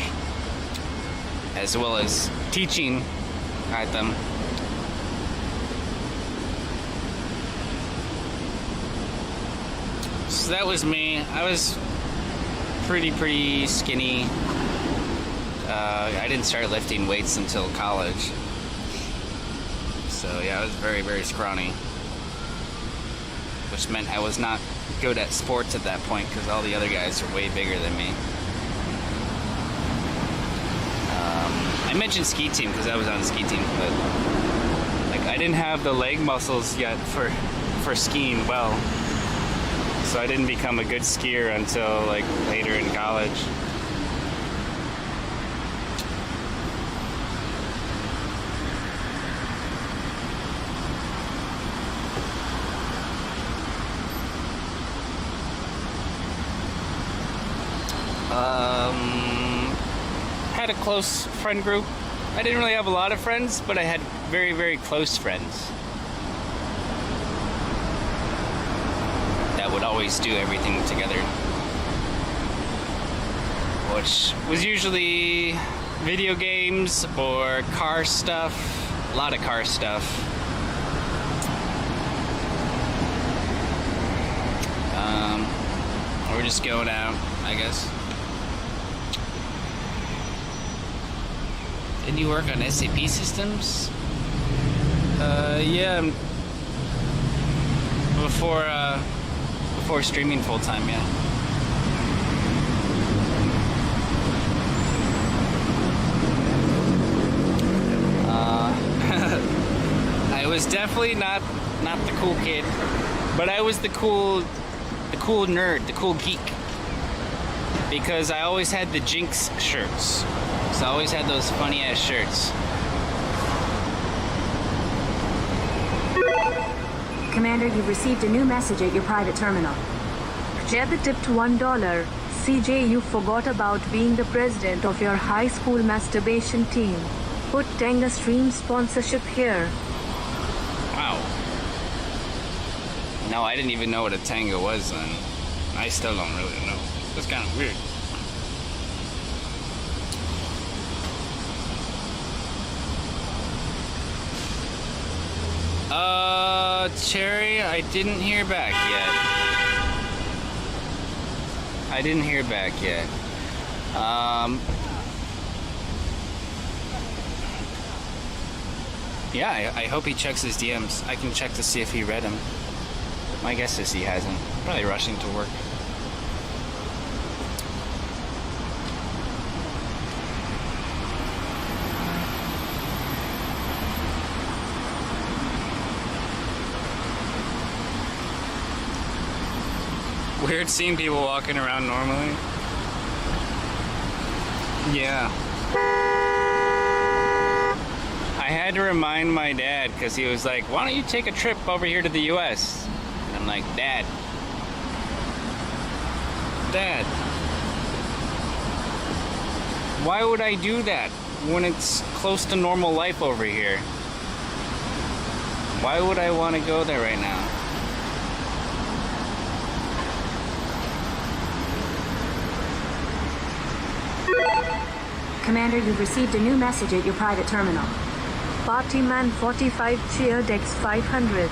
A: as well as teaching at them. So that was me. I was pretty skinny. I didn't start lifting weights until college. So yeah, I was very scrawny. Which meant I was not good at sports at that point because all the other guys are way bigger than me. I mentioned ski team because I was on the ski team, but like I didn't have the leg muscles yet for skiing well. So I didn't become a good skier until like later in college. Had a close friend group. I didn't really have a lot of friends, but I had very close friends that would always do everything together, which was usually video games or car stuff. A lot of car stuff. Or just going out, I guess. Did you work on SAP systems? Yeah. Before streaming full time, yeah. was definitely not the cool kid, but I was the cool nerd, the cool geek. Because I always had the Jinx shirts. So I always had those funny ass shirts.
B: Commander, you've received a new message at your private terminal. Jeb tipped $1. CJ, you forgot about being the president of your high school masturbation team. Put Tenga Stream sponsorship here.
A: Wow. No, I didn't even know what a Tenga was then. I still don't really know. It's kind of weird. Cherry, I didn't hear back yet. Yeah, I hope he checks his DMs. I can check to see if he read them. My guess is he hasn't. Probably rushing to work. Weird seeing people walking around normally. Yeah. I had to remind my dad because he was like, why don't you take a trip over here to the US? And I'm like, Dad, why would I do that when it's close to normal life over here? Why would I want to go there right now?
B: Commander, you've received a new message at your private terminal. Partyman 45 cheer Dex 500.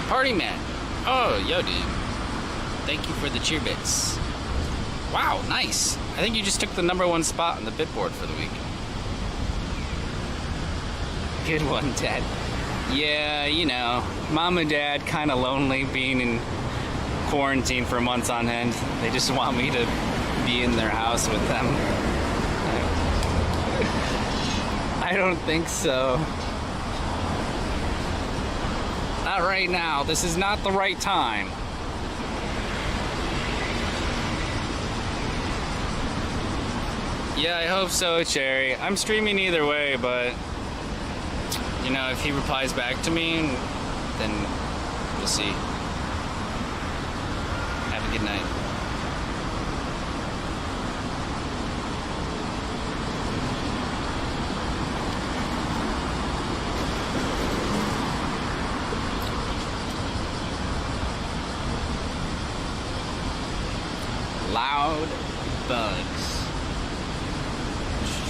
A: Party man. Oh, yo, dude. Thank you for the cheer bits. Wow, nice. I think you just took the #1 spot on the bit board for the week. Good one, Dad. Yeah, you know, Mom and Dad kind of lonely being in quarantine for months on end. They just want me to be in their house with them. I don't think so. Not right now. This is not the right time. Yeah, I hope so, Cherry. I'm streaming either way, but you know, if he replies back to me, then we'll see. Have a good night. Loud bugs.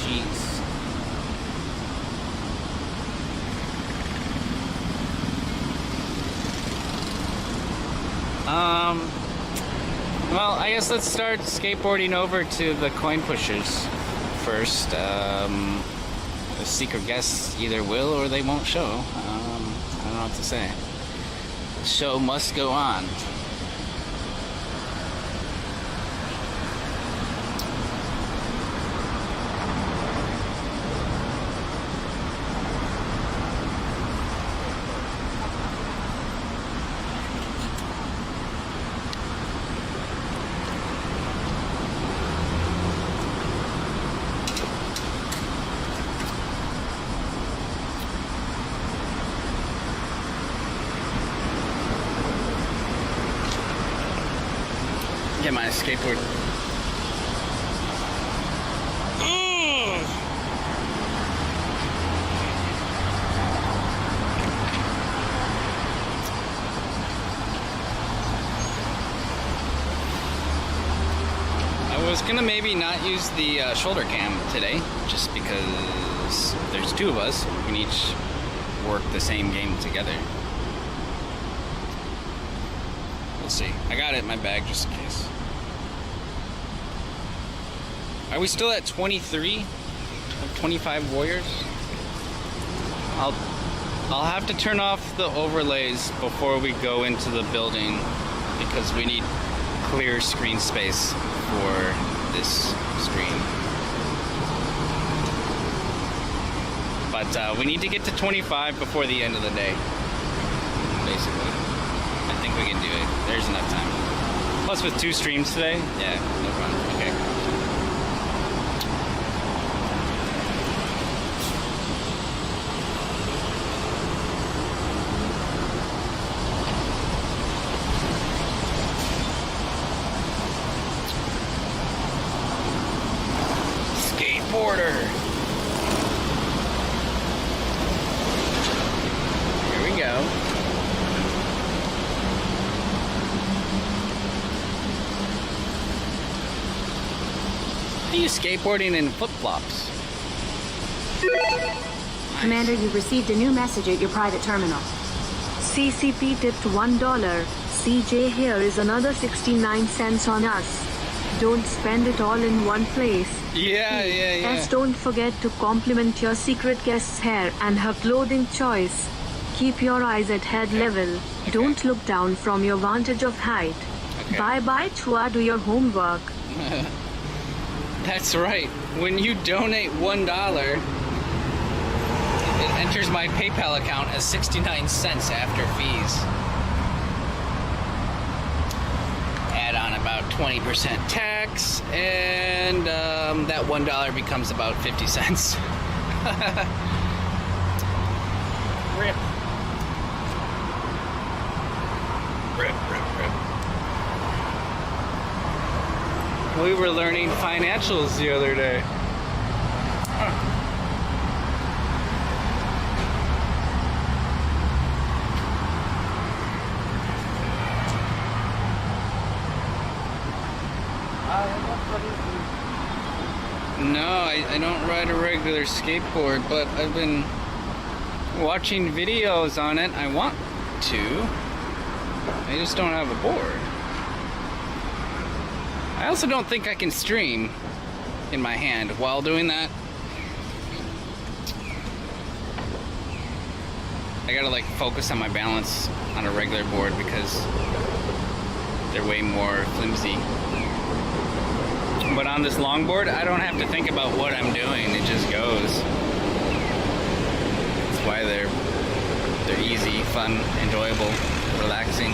A: Jeez. Well, I guess let's start skateboarding over to the coin pushers first. The secret guests either will or they won't show. I don't know what to say. The show must go on. Get my skateboard. I was gonna maybe not use the shoulder cam today, just because there's two of us. We can each work the same game together. We'll see. I got it in my bag just in case. Are we still at 23? 25 warriors? I'll have to turn off the overlays before we go into the building because we need clear screen space for this stream. But But we need to get to 25 before the end of the day. Basically. I think we can do it. There's enough time. Plus with 2 streams today, yeah, no problem. Okay. Skateboarder. Here we go. Are you skateboarding in flip-flops?
F: Commander, you've received a new message at your private terminal.
B: CCP tipped $1. CJ, here is another 69 cents on us. Don't spend it all in one place.
A: Yeah.
B: Yes, don't forget to compliment your secret guest's hair and her clothing choice. Keep your eyes at head level. Don't look down from your vantage of height.
A: Okay.
B: Bye-bye, Chua, do your homework.
A: That's right. When you donate $1, it enters my PayPal account as 69 cents after fees. Add on about 20% tax, and that $1 becomes about 50 cents. Rip. Rip. We were learning financials the other day. No, I don't ride a regular skateboard, but I've been watching videos on it. I want to. I just don't have a board. I also don't think I can stream in my hand while doing that. I gotta like focus on my balance on a regular board because they're way more flimsy. But on this longboard, I don't have to think about what I'm doing. It just goes. That's why they're easy, fun, enjoyable, relaxing.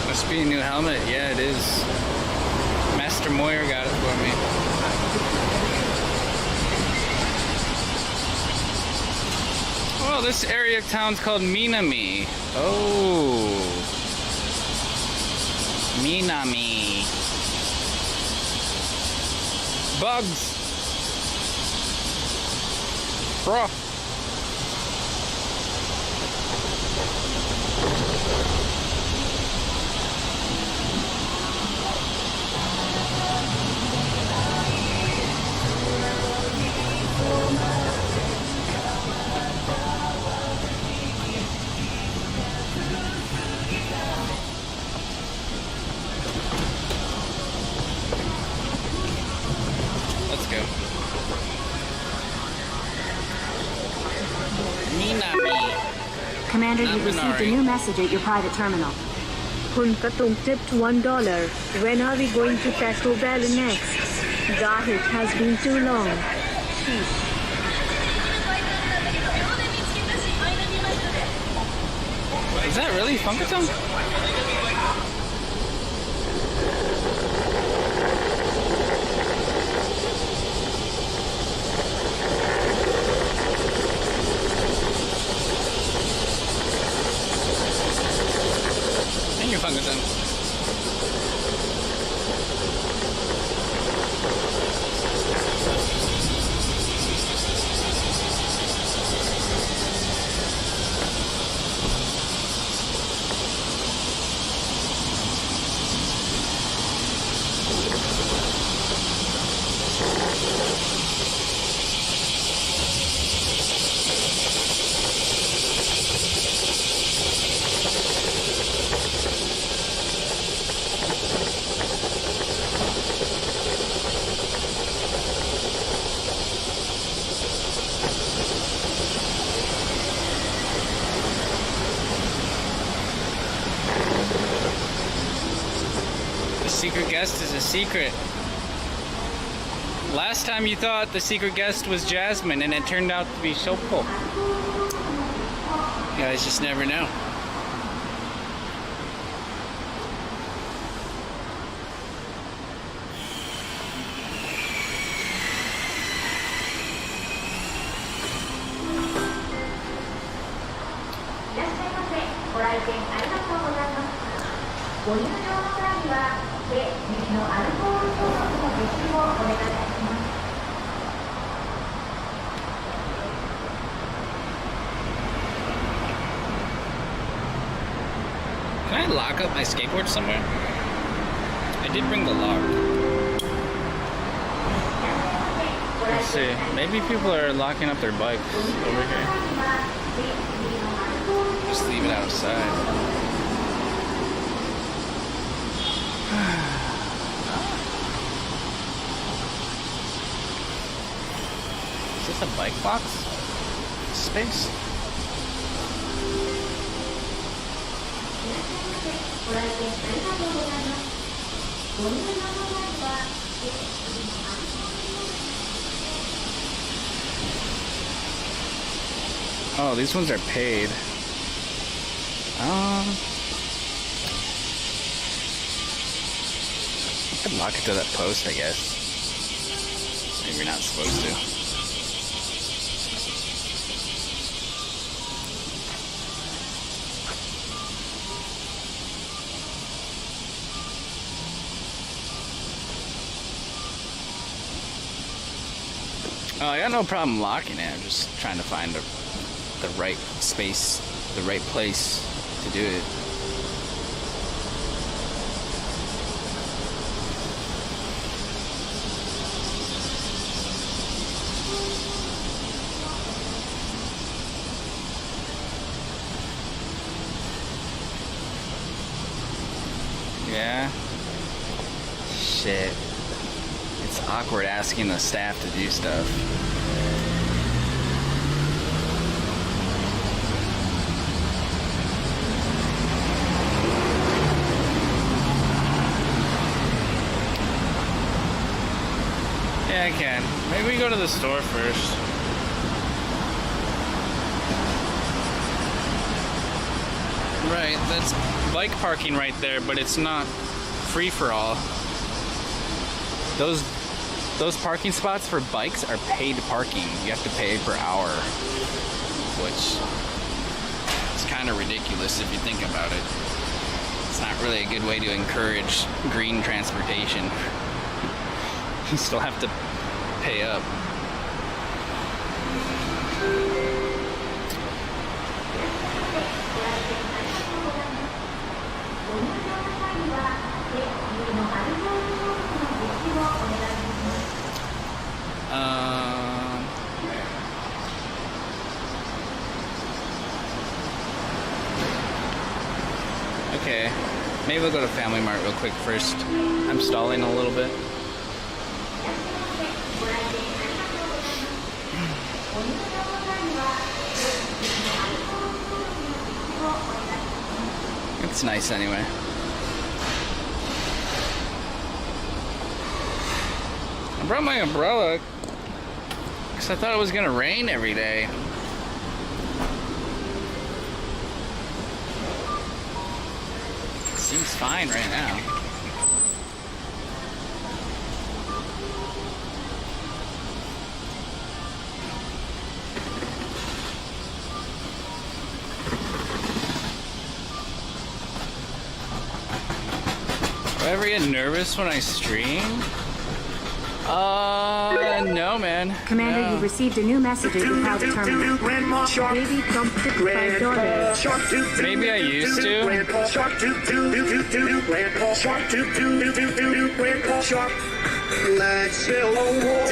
A: Must be a new helmet. Yeah, it is. Master Moyer got it for me. Oh, this area of town's called Minami. Oh. Minami. Bugs. Bro. Let's go. Minami.
F: Commander, you've received a new message at your private terminal.
B: Hunkatung tipped $1. When are we going to Taco Bell next? God, it has been too long.
A: Is that really Funkatone? Thank you, Funkatone. secret guest is a secret. Last time you thought the secret guest was Jasmine and it turned out to be Shoko. You guys just never know. Can I lock up my skateboard somewhere? I did bring the lock. Let's see. Maybe people are locking up their bikes over here. Just leave it outside. Is this a bike box? Space? Oh, these ones are paid. I could lock it to that post, I guess. Maybe you're not supposed to. Oh, I got no problem locking it. I'm just trying to find the right space, the right place to do it. Yeah. Shit. It's awkward asking the staff to do stuff. Yeah, I can. Maybe we go to the store first. Right, that's bike parking right there, but it's not free for all. Those parking spots for bikes are paid parking. You have to pay per hour, which is kind of ridiculous if you think about it. It's not really a good way to encourage green transportation. You still have to pay up. Okay, maybe we'll go to Family Mart real quick first. I'm stalling a little bit. It's nice anyway. I brought my umbrella because I thought it was gonna rain every day. Seems fine right now. Do I ever get nervous when I stream? No, man.
F: Commander,
A: No.
F: you've received a new message at your private terminal. Baby Trump $55.
A: Maybe I used to.
G: Let's build a wall.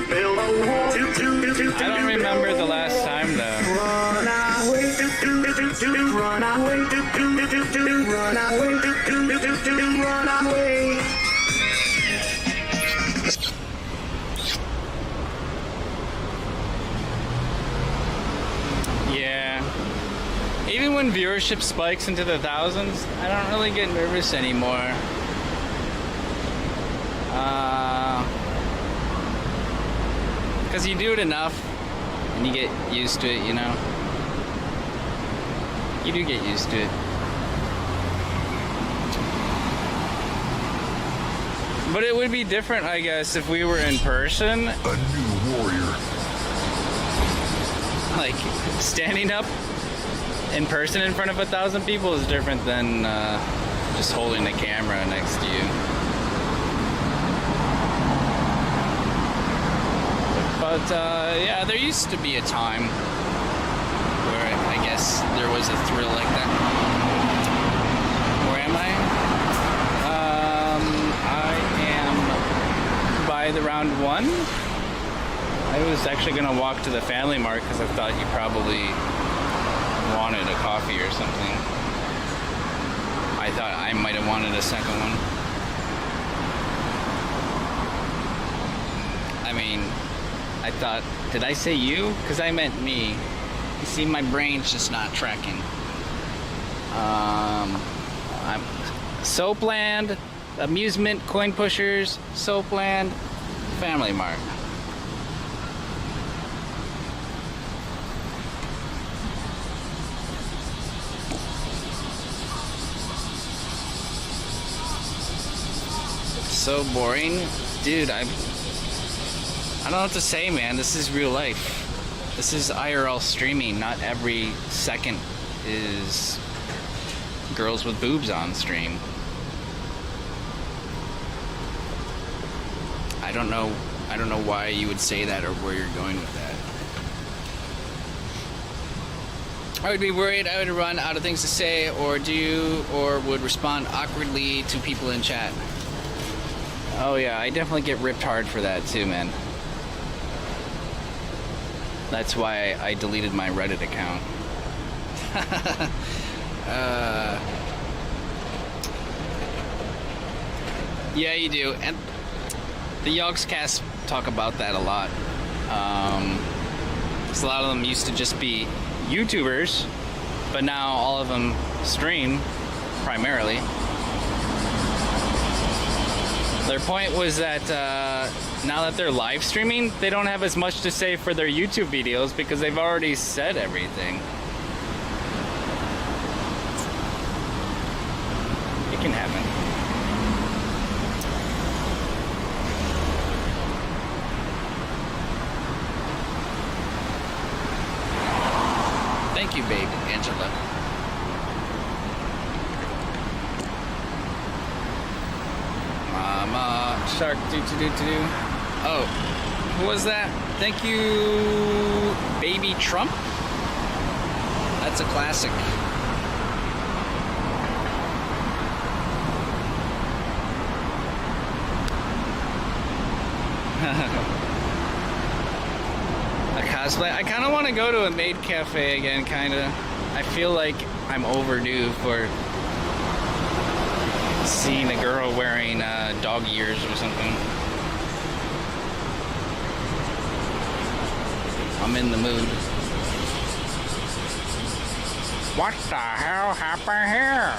G: Build a wall.
A: I don't remember the last time though.
G: Run away. Run away. Run away.
A: Yeah. Even when when viewership spikes into the thousands, I don't really get nervous anymore. Because you do it enough and you get used to it, you know? You do get used to it. But it would be different, I guess, if we were in person.
C: A new warrior.
A: Like, standing up in person in front of 1,000 people is different than just holding a camera next to you. But yeah, there used to be a time where I guess there was a thrill like that. Where am I? I am by the round 1. I was actually gonna walk to the Family Mart because I thought you probably wanted a coffee or something. I thought I might have wanted a second one. I mean, I thought, did I say you? Because I meant me. You see, my brain's just not tracking. I'm Soapland, Amusement, Coin Pushers, Soapland, Family Mart. So boring. Dude, I don't know what to say, man. This is real life. This is IRL streaming. Not every second is girls with boobs on stream. I don't know why you would say that or where you're going with that. I would be worried I would run out of things to say or do, or would respond awkwardly to people in chat. Oh yeah, I definitely get ripped hard for that too, man. That's why I deleted my Reddit account. Yeah, you do. And the Yogscast talk about that a lot. 'Cause a lot of them used to just be YouTubers, but now all of them stream primarily. Their point was that now that they're live streaming, they don't have as much to say for their YouTube videos because they've already said everything. It can happen. Thank you, babe, Angela. Shark do. Oh, who was that? Thank you, Baby Trump. That's a classic. A cosplay. I kind of want to go to a maid cafe again. Kind of. I feel like I'm overdue for seeing a girl wearing dog ears or something. I'm in the mood. What the hell happened here?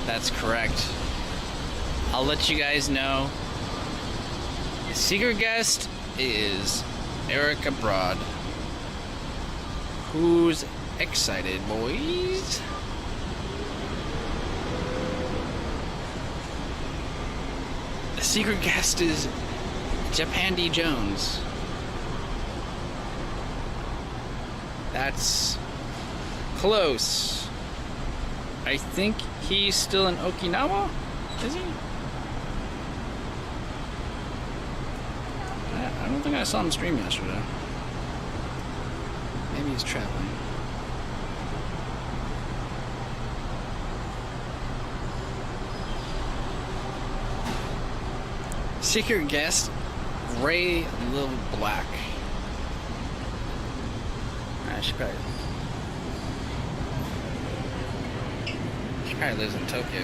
A: That's correct. I'll let you guys know. Secret guest is Eric Abroad. Who's excited, boys? The secret guest is Japandi Jones. That's close. I think he's still in Okinawa? Is he? I don't think I saw him stream yesterday. Maybe he's traveling. Secret guest, Ray Lil Black. She probably lives in Tokyo.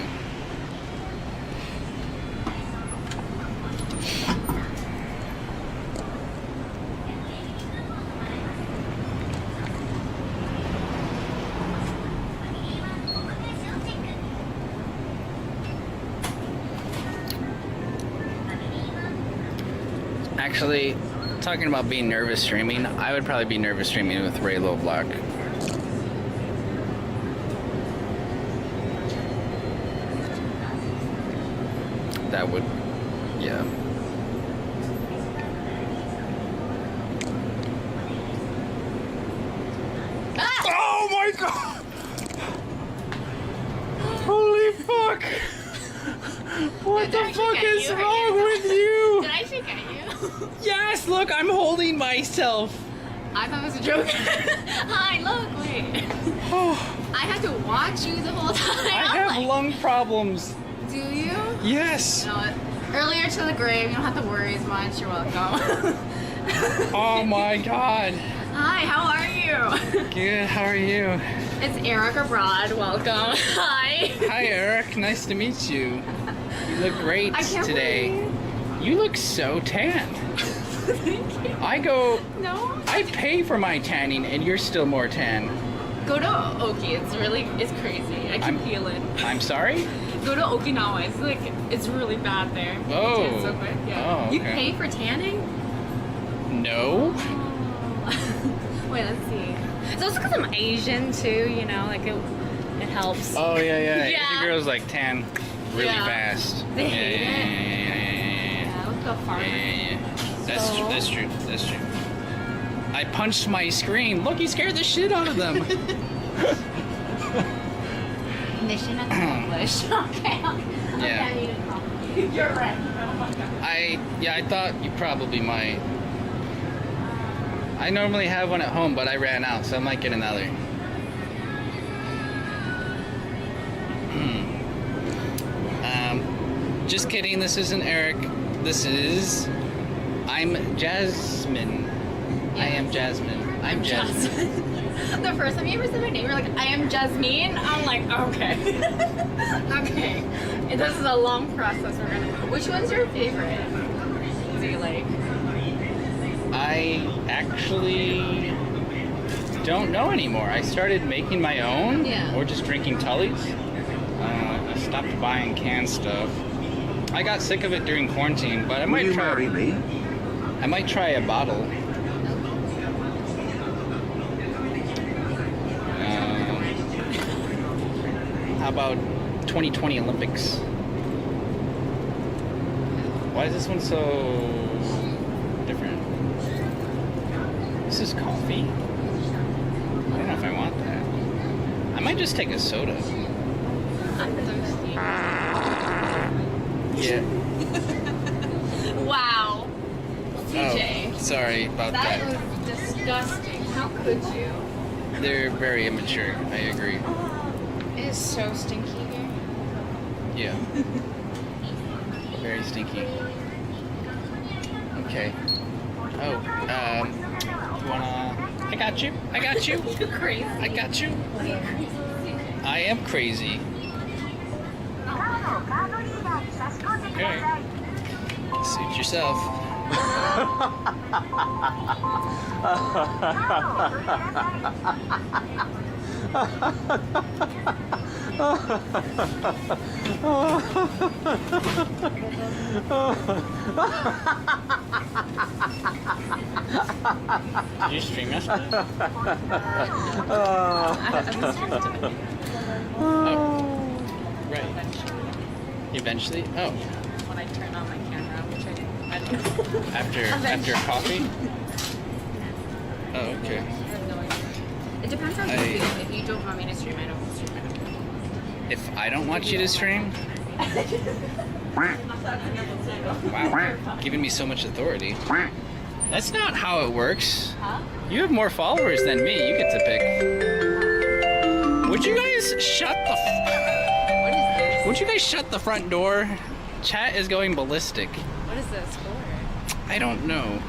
A: Actually, talking about being nervous streaming, I would probably be nervous streaming with Ray Loblock. That would, yeah. Oh my god! Holy fuck! What the fuck is wrong with you?
E: Did I shake at you?
A: Yes, look, I'm holding myself.
E: I thought it was a joke. Hi, look, wait. I have to watch you the whole time.
A: I have lung problems.
E: Do you?
A: Yes.
E: You know what? Earlier to the grave, you don't have to worry as much. You're welcome.
A: Oh my god.
E: Hi, how are you?
A: Good, how are you?
E: It's Eric abroad. Welcome. Hi.
A: Hi, Eric. Nice to meet you. You look great
E: I can't
A: today.
E: believe-
A: You look so tan.
E: Thank you. No.
A: I pay for my tanning and you're still more tan.
E: Go to Oki. It's crazy. I can feel it.
A: I'm sorry?
E: Go to Okinawa. It's really bad there. You
A: Oh.
E: tan so quick. Yeah.
A: Oh,
E: You
A: okay.
E: pay for tanning?
A: No.
E: Wait, let's see. So it's because I'm Asian too, you know, like it helps.
A: Oh, yeah.
E: Yeah.
A: Asian girls like tan really
E: Yeah.
A: fast.
E: They
A: Yeah,
E: hate
A: yeah,
E: it.
A: yeah.
E: Yeah, look how far.
A: Yeah. That's
E: So-
A: true. That's true. I punched my screen. Look, he scared the shit out of them.
E: Mission accomplished. Okay.
A: Yeah.
E: I need a coffee. You're right.
A: I thought you probably might. I normally have one at home, but I ran out, so I might get another. Just kidding. This isn't Eric. This is ImJasmine. I am Jasmine. I'm Jasmine.
E: The first time you ever said my name, you're like, I am Jasmine. I'm like, okay. Okay. And this is a long process. Which one's your favorite? Do you like?
A: I actually don't know anymore. I started making my own,
E: Yeah.
A: or just drinking Tully's. I stopped buying canned stuff. I got sick of it during quarantine, but I
C: Will
A: might
C: you
A: try.
C: marry me?
A: I might try a bottle. How about 2020 Olympics? Why is this one so different? This is coffee. I don't know if I want that. I might just take a soda.
E: I'm thirsty.
A: Yeah.
E: Wow. CJ.
A: Oh, sorry about
E: That
A: that.
E: was disgusting. How could you?
A: They're very immature. I agree.
E: It is so stinky here.
A: Yeah. Very stinky. Okay. Oh, you wanna... I got you.
E: You're crazy.
A: I got you. I am crazy. Okay. Suit yourself. Did you stream yesterday? Oh. Right. Eventually? Oh.
E: When I turn on my camera, which I don't know.
A: After coffee? Oh, okay.
E: I have no idea. It depends on you. If you don't want me to stream, I don't stream it.
A: If I don't want you to stream? Wow. Giving me so much authority. That's not how it works.
E: Huh?
A: You have more followers than me. You get to pick. Would you guys shut the...
E: What is this?
A: Would you guys shut the front door? Chat is going ballistic.
E: What is this for?
A: I don't know.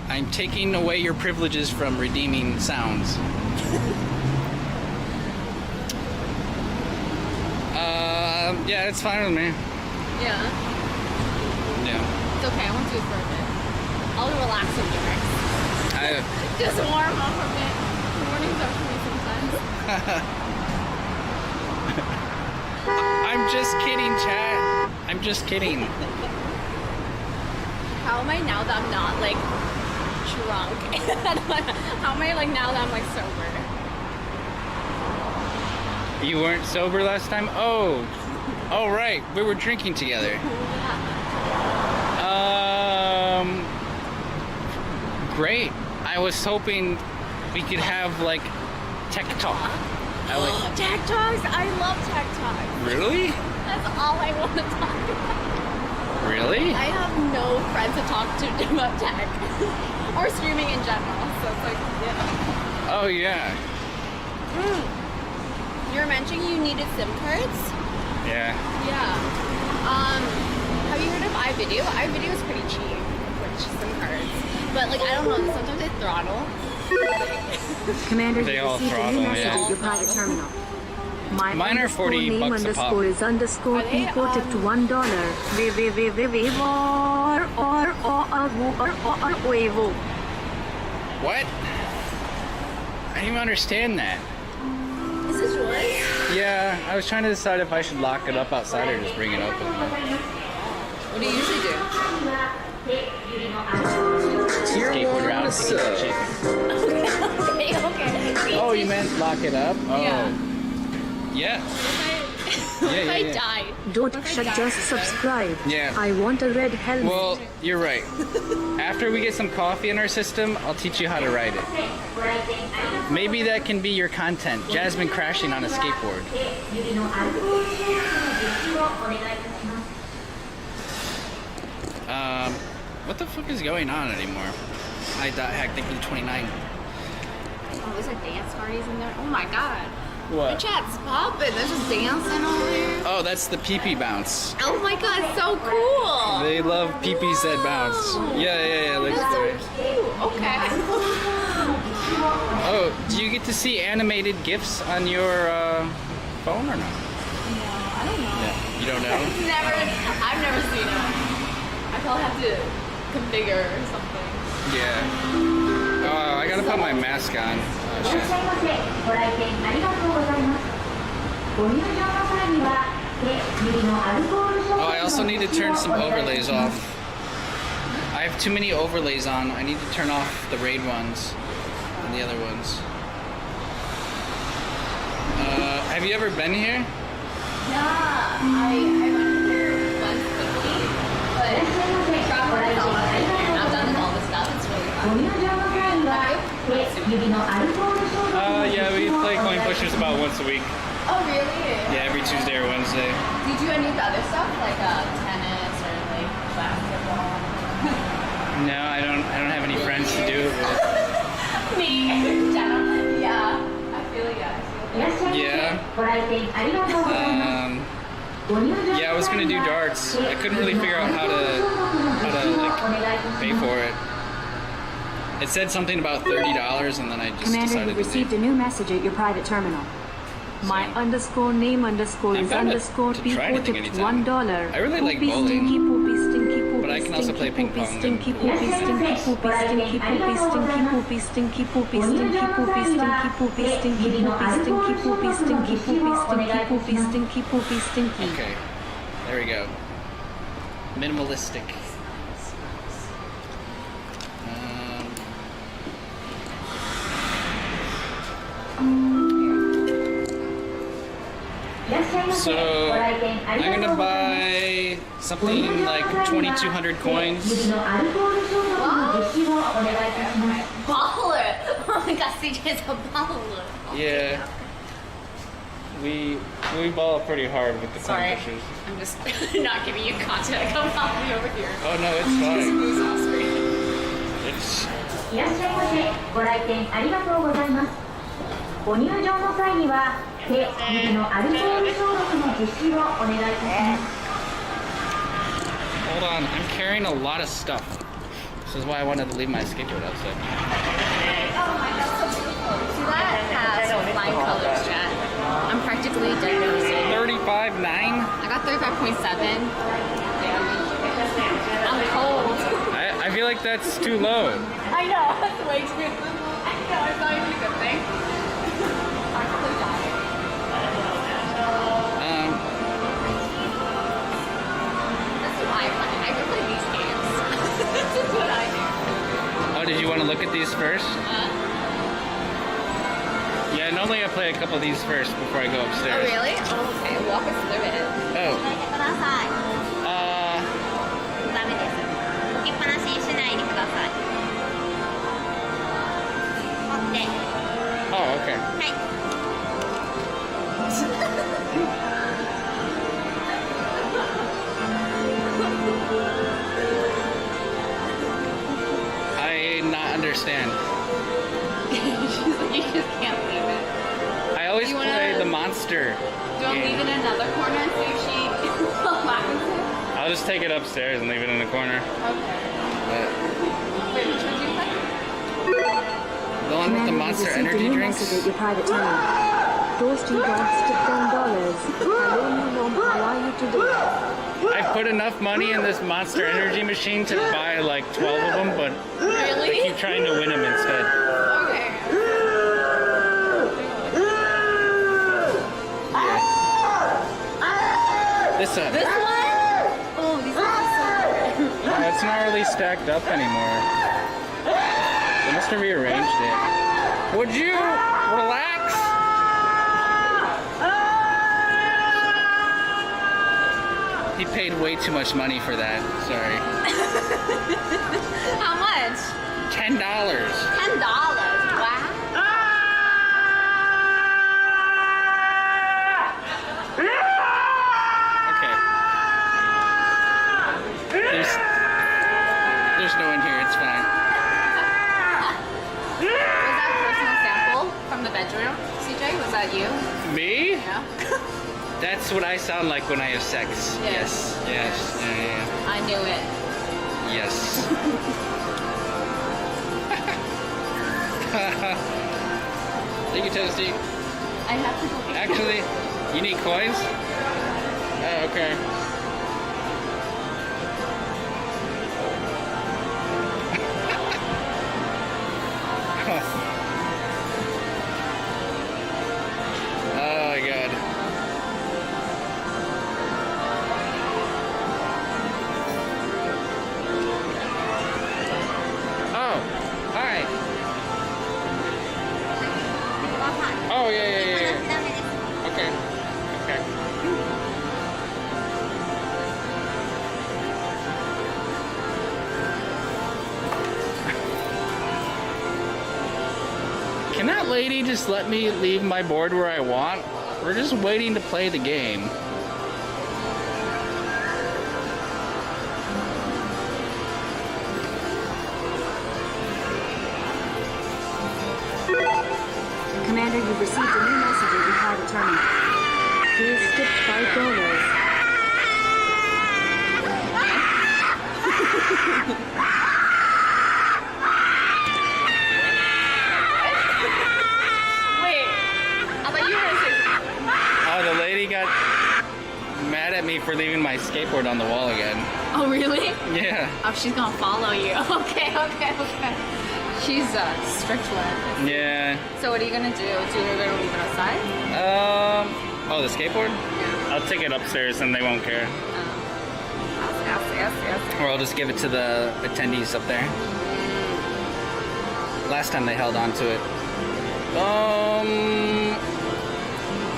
A: I'm taking away your privileges from redeeming sounds. Yeah, it's fine with me.
E: Yeah. It's okay. I won't do it for a bit. I'll relax some drinks. Just warm up a bit. Mornings are for me sometimes.
A: I'm just kidding, chat. I'm just kidding.
E: How am I now that I'm not like drunk? How am I like now that I'm like sober?
A: You weren't sober last time? Oh, right. We were drinking together. Great. I was hoping we could have like tech talk.
E: Tech talks? I love tech talks.
A: Really?
E: That's all I want to talk about.
A: Really?
E: I have no friends to talk to about tech or streaming in general. So it's like, yeah.
A: Oh yeah.
E: You were mentioning you needed SIM cards?
A: Yeah.
E: Yeah. Have you heard of iVideo? iVideo is pretty cheap with SIM cards. But like, I don't know, sometimes they throttle.
B: Commander,
A: They
B: you
A: all
B: received a
A: throttle,
B: new message
A: yeah.
B: at your private terminal. My
A: Mine are
B: underscore
A: 40
B: name
A: bucks a pop.
B: underscore is underscore
E: Are they,
B: equal tipped $1. Waivo.
A: What? I didn't even understand that.
E: Is this yours?
A: Yeah, I was trying to decide if I should lock it up outside or just bring it open.
E: What do you usually do?
A: Skateboard route.
E: Okay.
A: Oh, you meant lock it up? Oh. Yeah.
E: What if I
A: Yeah.
E: die?
B: Don't just subscribe.
A: Yeah.
B: I want a red helmet.
A: Well, you're right. After we get some coffee in our system, I'll teach you how to ride it. Maybe that can be your content. Jasmine crashing on a skateboard. What the fuck is going on anymore? Technically 29.
E: Oh, there's like dance parties in there. Oh my god. The
A: What?
E: chat's popping. There's just dancing over there.
A: Oh, that's the pee-pee bounce.
E: Oh my god, so cool.
A: They love pee-pees that bounce. Yeah. Like,
E: That's so cute. Okay.
A: oh, do you get to see animated GIFs on your phone or not?
E: I don't know.
A: Yeah. You don't know?
E: I've never seen it. I probably have to configure or something.
A: Yeah. Oh, I gotta put my mask on. Oh, shit. Oh, I also need to turn some overlays off. I have too many overlays on. I need to turn off the raid ones and the other ones. Have you ever been here?
E: Yeah, I went here once quickly, but traveling is all right here. And I've done all this stuff. It's really fun.
A: Yeah, we play coin pushers about once a week.
E: Oh, really?
A: Yeah, every Tuesday or Wednesday.
E: Do you do any of the other stuff, like tennis or like basketball?
A: No, I don't have any friends to do it with.
E: Me, Jenna. Yeah, I feel ya.
A: Yeah. Yeah, I was gonna do darts. I couldn't really figure out how to like pay for it. It said something about $30, and then I just
B: Commander,
A: decided
B: you
A: to
B: received a new message at your private terminal. My underscore name underscore
A: I'm
B: is
A: down to
B: underscore
A: try
B: people
A: anything
B: tipped
A: anytime.
B: $1.
A: I really like
B: Poopy,
A: bowling,
B: stinky, poopy, stinky, poopy,
A: but I can also play ping pong and-
B: stinky, poopy, stinky, poopy, stinky, poopy, stinky, poopy, stinky, poopy, stinky, poopy, stinky, poopy, stinky, poopy, stinky, poopy, stinky, poopy, stinky, poopy, stinky, poopy, stinky.
A: Okay, there we go. Minimalistic. So I'm gonna buy something like 2,200 coins.
E: Baller! Oh my god, CJ's a baller.
A: Yeah. We ball pretty hard with the
E: Sorry,
A: coin pushers.
E: I'm just not giving you content. Come follow me over here.
A: Oh no, it's fine.
E: Who's off screen?
A: It's
F: いらっしゃいませ。ご来店ありがとうございます。ご入場の際には手指のアルコール消毒の実施をお願いいたします。
A: hold on, I'm carrying a lot of stuff. This is why I wanted to leave my skateboard outside.
E: Oh my god, so beautiful. See that has flying colors, Jet. I'm practically diagnosing.
A: 35.9.
E: I got 35.7. I'm cold.
A: I feel like that's too low.
E: I know, that's way too. I know, it's not even a good thing. I'm really dying. This is why I play. I can play these games. This is what I do.
A: Oh, did you want to look at these first? Yeah, normally I play a couple of these first before I go
E: Oh,
A: upstairs.
E: really? Oh, okay. Walk us through it.
A: Oh.
F: ください。 ダメです。置きっぱなしにしないでください。持って。
A: Oh, okay.
F: はい。
A: I not understand.
E: You just can't leave it.
A: I always
E: You wanna-
A: play the monster.
E: Do you want to leave it in another corner and see if she allows it?
A: I'll just take it upstairs and leave it in the corner.
E: Okay.
A: But
E: Wait, which one do you play?
A: the one with the
B: Commander,
A: Monster
B: you received a
A: Energy
B: new
A: drinks.
B: message at your private tunnel. Toasty dogs tip $10. Hello, new mom. How are you today?
A: I put enough money in this Monster Energy machine to buy like 12 of them, but I
E: Really?
A: keep trying to win them instead.
E: Okay.
A: This one.
E: This one? Oh, these are so
A: It's not really stacked up anymore. They must have rearranged it. Would you relax? He paid way too much money for that. Sorry.
E: How much?
A: $10.
E: $10. Wow.
A: Okay. There's no one here. It's fine.
E: Was that a personal sample from the bedroom, CJ? Was that you?
A: Me?
E: Yeah.
A: That's what I sound like when I have sex.
E: Yes.
A: Yes. Yeah.
E: I knew it.
A: Yes. Thank you, Toasty.
E: I have to go.
A: Actually, you need coins? Oh, okay. Oh my god. Oh, hi. Oh, yeah. Okay. Can that lady just let me leave my board where I want? We're just waiting to play the game.
B: Commander, you've received a new message at your private tunnel. Here's tipped $5.
E: Wait. I thought you were going to say something.
A: Oh, the lady got mad at me for leaving my skateboard on the wall again.
E: Oh, really?
A: Yeah.
E: Oh, she's going to follow you. Okay. She's a strict one.
A: Yeah.
E: So what are you going to do? Do you going to leave it outside?
A: Oh, the skateboard? I'll take it upstairs and they won't care.
E: Yes.
A: Or I'll just give it to the attendees up there. Last time they held on to it.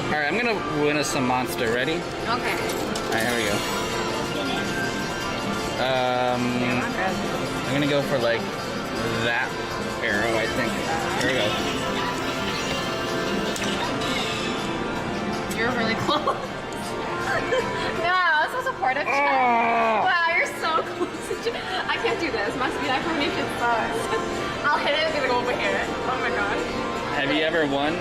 A: Alright, I'm gonna win us some monster. Ready?
E: Okay.
A: Alright, here we go. I'm gonna go for like that arrow, I think. Here we go.
E: You're really close. No, so supportive. Wow, you're so close. I can't do this. My speed affirmation sucks. I'll hit it. It's gonna go over here. Oh my god.
A: Have you ever won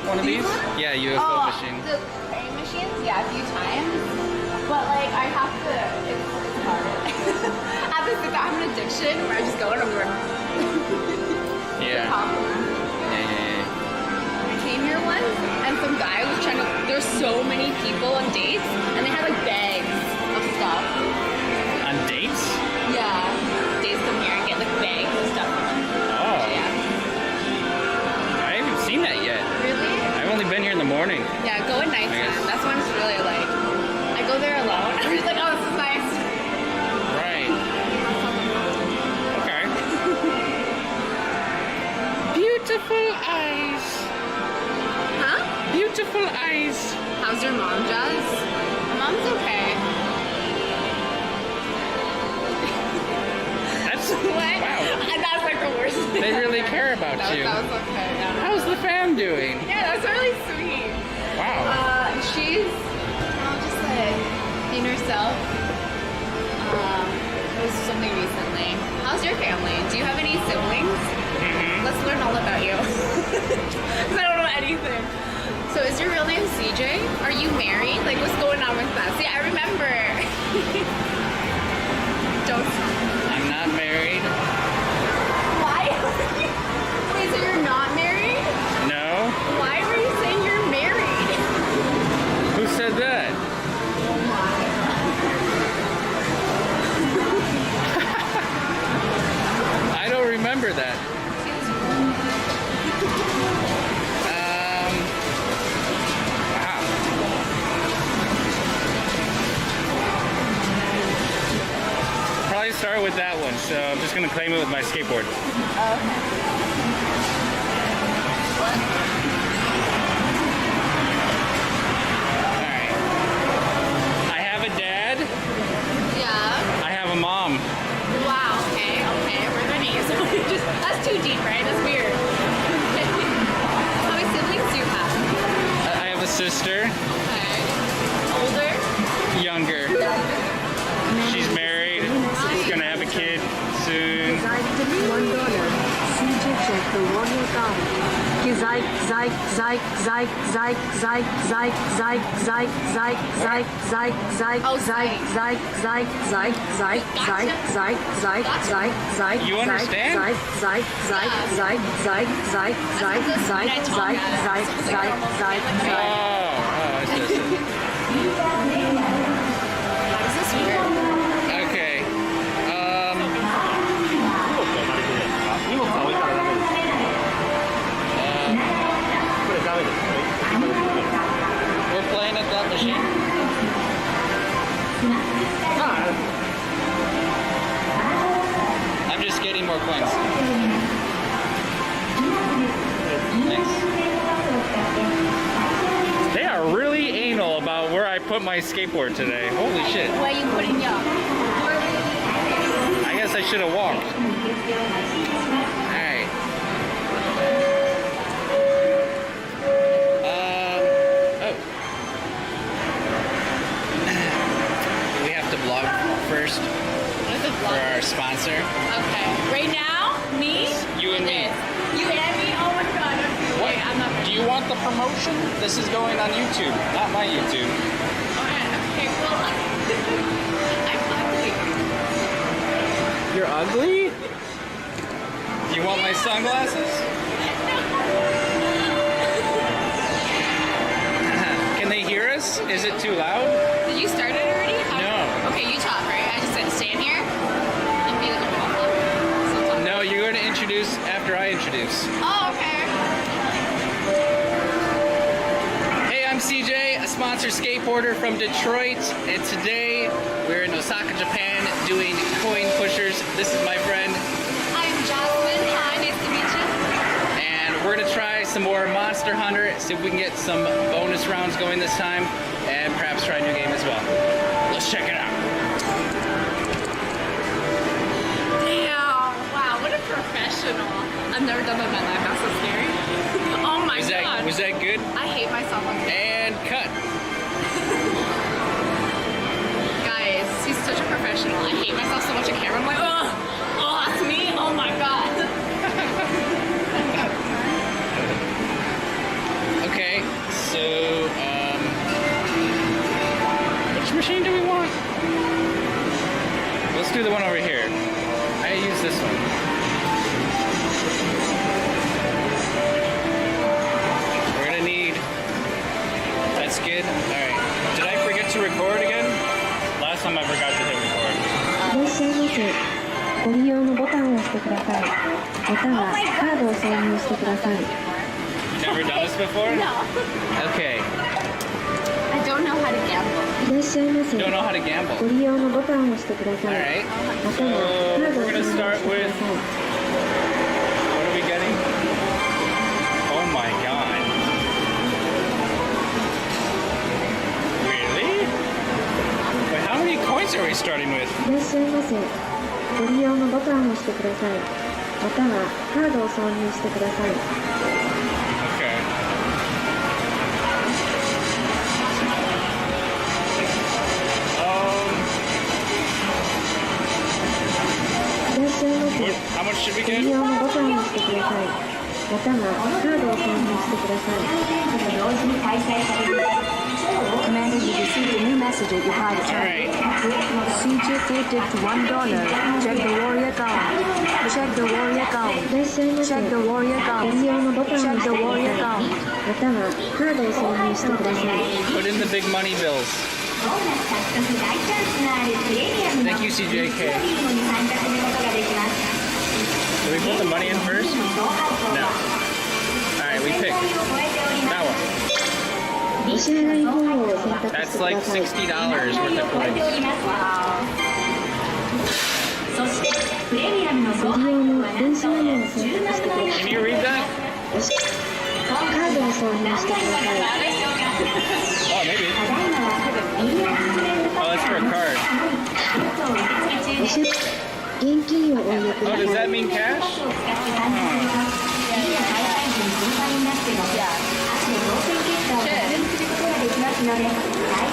A: one of these? Yeah, UFO machine.
E: The praying machines? Yeah, a few times. But like, I have to. It's hard. I have to think that I have an addiction where I just go and I'm like.
A: Yeah.
E: I came here once and some guy was trying to. There's so many people on dates and they had like bags of stuff.
A: On dates?
E: Yeah.
A: morning.
E: Yeah, go at nighttime.
A: guess.
E: That's when it's really like, I go there alone. I'm just like, oh, this is nice.
A: Right. Okay. Beautiful eyes.
E: Huh?
A: Beautiful eyes.
E: How's your mom, Jazz? My mom's okay.
A: That's
E: What?
A: wow.
E: And that's like the worst thing.
A: They really care about you.
E: That was okay, yeah.
A: How's the fam doing?
E: Yeah, that's really sweet.
A: Wow.
E: She's, I'll just say, being herself. It was something recently. How's your family? Do you have any siblings? Let's learn all about you. 'Cause I don't know anything. So is your real name CJ? Are you married? Like, what's going on with that? See, I remember. Don't.
A: I'm not married.
E: Why? Wait, so you're not married?
A: No.
E: Why were you saying you're married?
A: Who said that? I don't remember that. Wow. Probably start with that one, so I'm just gonna claim it with my skateboard. Alright. I have a dad,
E: Yeah.
A: I have a mom.
E: Wow. Okay. We're the knees. That's too deep, right? That's weird. How many siblings do you have?
A: I have a sister,
E: Okay. Older?
A: younger. She's married, she's gonna have a kid soon.
B: Zyke tipped $1. CJ check the warrior card. Zyke, Zyke, Zyke, Zyke, Zyke, Zyke, Zyke, Zyke, Zyke, Zyke, Zyke, Zyke, Zyke,
E: Oh,
B: Zyke, Zyke, Zyke, Zyke, Zyke, Zyke, Zyke, Zyke, Zyke, Zyke,
A: You understand?
B: Zyke, Zyke, Zyke, Zyke, Zyke, Zyke, Zyke, Zyke, Zyke, Zyke, Zyke, Zyke,
A: Oh,
B: Zyke.
A: it's just
E: How does this work?
A: okay. We're playing at that machine. I'm just getting more coins. Thanks. They are really anal about where I put my skateboard today. Holy shit.
E: Where are you putting your?
A: I guess I should have walked. Alright. Oh. We have to vlog first
E: What is it?
A: for our sponsor.
E: Okay. Right now, me.
A: You and me.
E: You and me. Oh my god. Okay.
A: What?
E: I'm not.
A: Do you want the promotion? This is going on YouTube, not my YouTube.
E: Okay. Well, I'm ugly.
A: You're ugly? Do you want my sunglasses? Can they hear us? Is it too loud?
E: Did you start it already?
A: No.
E: Okay, you talk, right? I just said stand here and be like a wallflower. So talk.
A: No, you're going to introduce after I introduce.
E: Oh, okay.
A: Hey, I'm CJ, a sponsored skateboarder from Detroit, and today we're in Osaka, Japan, doing coin pushers. This is my friend,
E: ImJasmine. Hi, nice to meet you.
A: and we're gonna try some more Monster Hunter, see if we can get some bonus rounds going this time, and perhaps try a new game as well. Let's check it out.
E: Damn. Wow, what a professional. I've never done that in my life. That's so scary. Oh my god.
A: Was that good?
E: I hate myself on camera.
A: And cut.
E: Guys, he's such a professional. I hate myself so much on camera. I'm like, ugh. Oh, that's me? Oh my god.
A: Okay, so, which machine do we want? Let's do the one over here. I use this one. We're gonna need, that's good. Alright, did I forget to record again? Last time I forgot to hit record.
H: いらっしゃいませ。ご利用のボタンを押してください。またはカードを挿入してください。
A: Now Never done this before?
E: No.
A: Okay.
E: I don't know how to gamble.
H: いらっしゃいませ。
A: Don't know how to gamble.
H: ご利用のボタンを押してください。
A: Alright.
H: またはカードを
A: We're
H: 購
A: gonna
H: 入してくだ
A: start
H: さ
A: with.
H: い。
A: What are we getting? Oh my god. Really? Wait, how many coins are we starting with?
H: いらっしゃいませ。ご利用のボタンを押してください。またはカードを挿入してください。
A: Okay. Um,
H: いらっしゃいま
A: what,
H: せ。
A: how much should we
H: ご利
A: get?
H: 用のボタンを押してください。またはカードを挿入してください。
F: 同時に開催される
B: Commander, you received a new message at your private
A: Alright.
B: CJK tipped $1. Check the warrior count. Check the warrior count.
H: いらっしゃいませ。
B: Check the warrior
H: ご
B: count.
H: 利用のボタンを押して
B: Check
H: く
B: the
H: ださい。
B: warrior count.
H: またはカードを挿入してください。
A: Put in the big money bills.
F: ボーナス獲得大チャンスのあるプレミアムの
A: Thank you, CJK.
F: ビームに参加することができます
A: Do we put the money in first?
F: 総配当
A: No.
F: は
A: Alright, we
F: 1000
A: picked
F: 回を超えておりま
A: that
F: す
A: one.
H: お支払い方法を選択して
A: That's
H: く
A: like
H: ださい。
A: $60 worth of coins.
F: そしてプレミアムの総
H: ご利用
F: 配当
H: の
F: はなんと
H: 電子マネーを選択してください。
A: Can you read that?
H: カードを挿入してください。
A: Oh, maybe.
F: ただいまはビーナスフレンド
A: Oh, that's for a card.
H: お支現金をお入れく
A: Oh,
H: だ
A: does
H: さ
A: that
H: い。
A: mean cash?
F: を使って参加するとビーナ開催時に分配になっても足で当選結果を確認することができますので大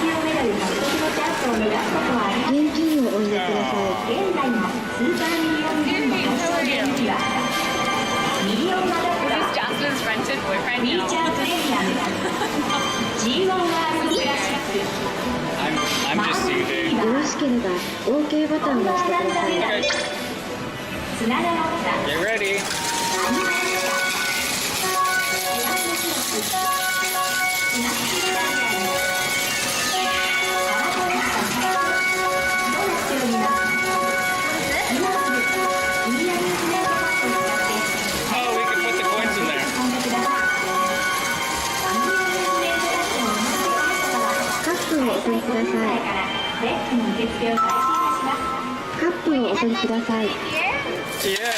F: 量メダル獲得のチャンスを逃すことはありません
H: 現金をお入れください。
F: 現在もスーパーミリオンゲームの発送時はミリオンアダプター
E: Jasmine's rented
F: フ
E: boyfriend
F: ィー
E: now.
F: チャープレミアム G1R クラシック
A: I'm just CJ.
H: よろしければ OK ボタンを押してください。
A: Okay,
F: つながった
A: get ready.
F: 今
A: Oh, we can put the coins in there.
H: カップをお取りください。
F: レッスン受付を開始いたします
H: カップをお取りください。
A: Yeah.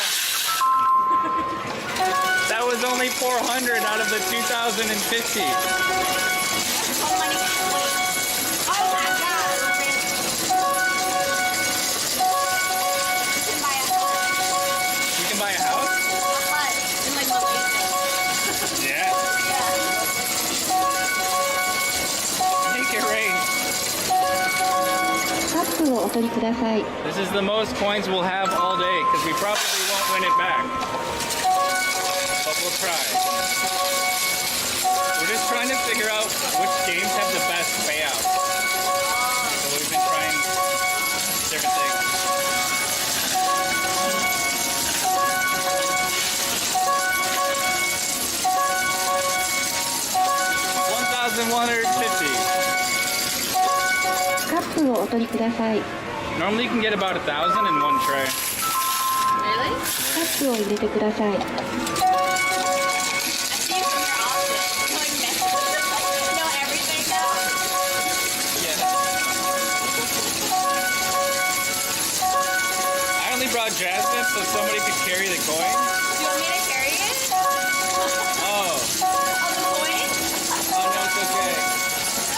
A: That was only 400 out of the 2,050. You can buy a house? Yeah. Make it rain.
H: カップをお取りください。
A: This is the most coins we'll have all day because we probably won't win it back. But we'll try. We're just trying to figure out which games have the best payout. So we've been trying different things. $1,150.
H: カップをお取りください。
A: Normally you can get about 1,000 in one tray.
E: Really?
H: カップを入れてください。
E: I see you from your office. You like know everything now.
A: Yeah. I only brought Jasmine so somebody could carry the coin.
E: Do you want me to carry it?
A: Oh.
E: On the coin?
A: Oh no, it's okay.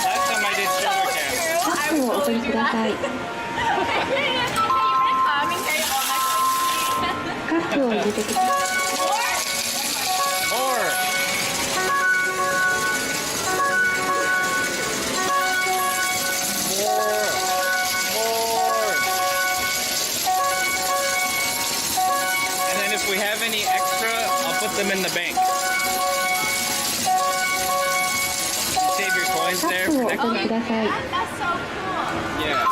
A: Last time I did sugar camp.
H: カップをお取りください。
E: Hey, you wanna come and carry all my coins?
H: カップを入れてください。
A: More. More. And then if we have any extra, I'll put them in the bank. Save your coins
H: カ
A: there
H: ップ
A: for
H: をお
A: next
H: 取りく
A: time.
H: ださい。
E: That's so cool.
A: Yeah.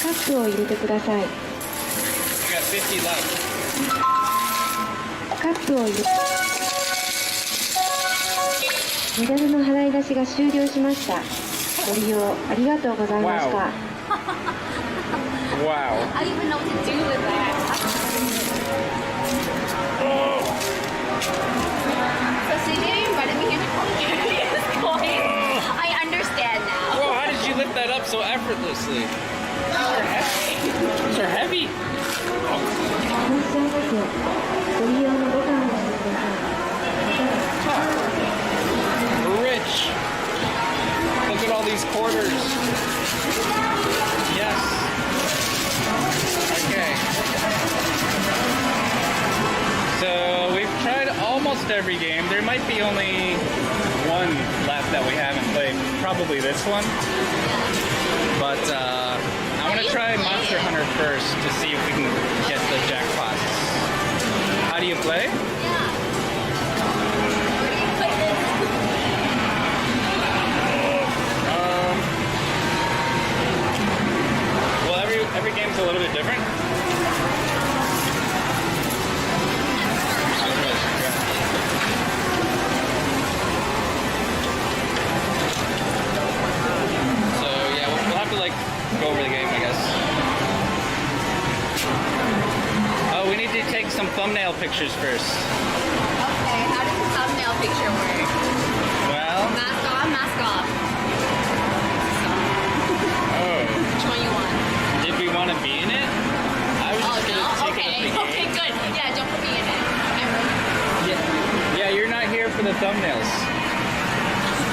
H: カップを入れてください。
A: We got 50 left.
H: カップを入れメダルの払い出しが終了しました。ご利用ありがとうございました。
A: Wow. Wow.
E: I don't even know what to do with that.
A: almost every game. There might be only one left that we haven't played. Probably this one. But I want to try Monster Hunter first to see if we can get the jackpots. How do you play? Well, every game's a little bit different. So yeah, we'll have to like go over the game, I guess. Oh, we need to take some thumbnail pictures first.
E: Okay, how does the thumbnail picture work?
A: Well,
E: Mask on, mask off.
A: oh,
E: Which one you want?
A: did we want to be in it? I was
E: Oh
A: just
E: no?
A: gonna take
E: Okay,
A: it up the
E: okay,
A: game.
E: good. Yeah, don't put me in it.
A: Yeah, you're not here for the thumbnails.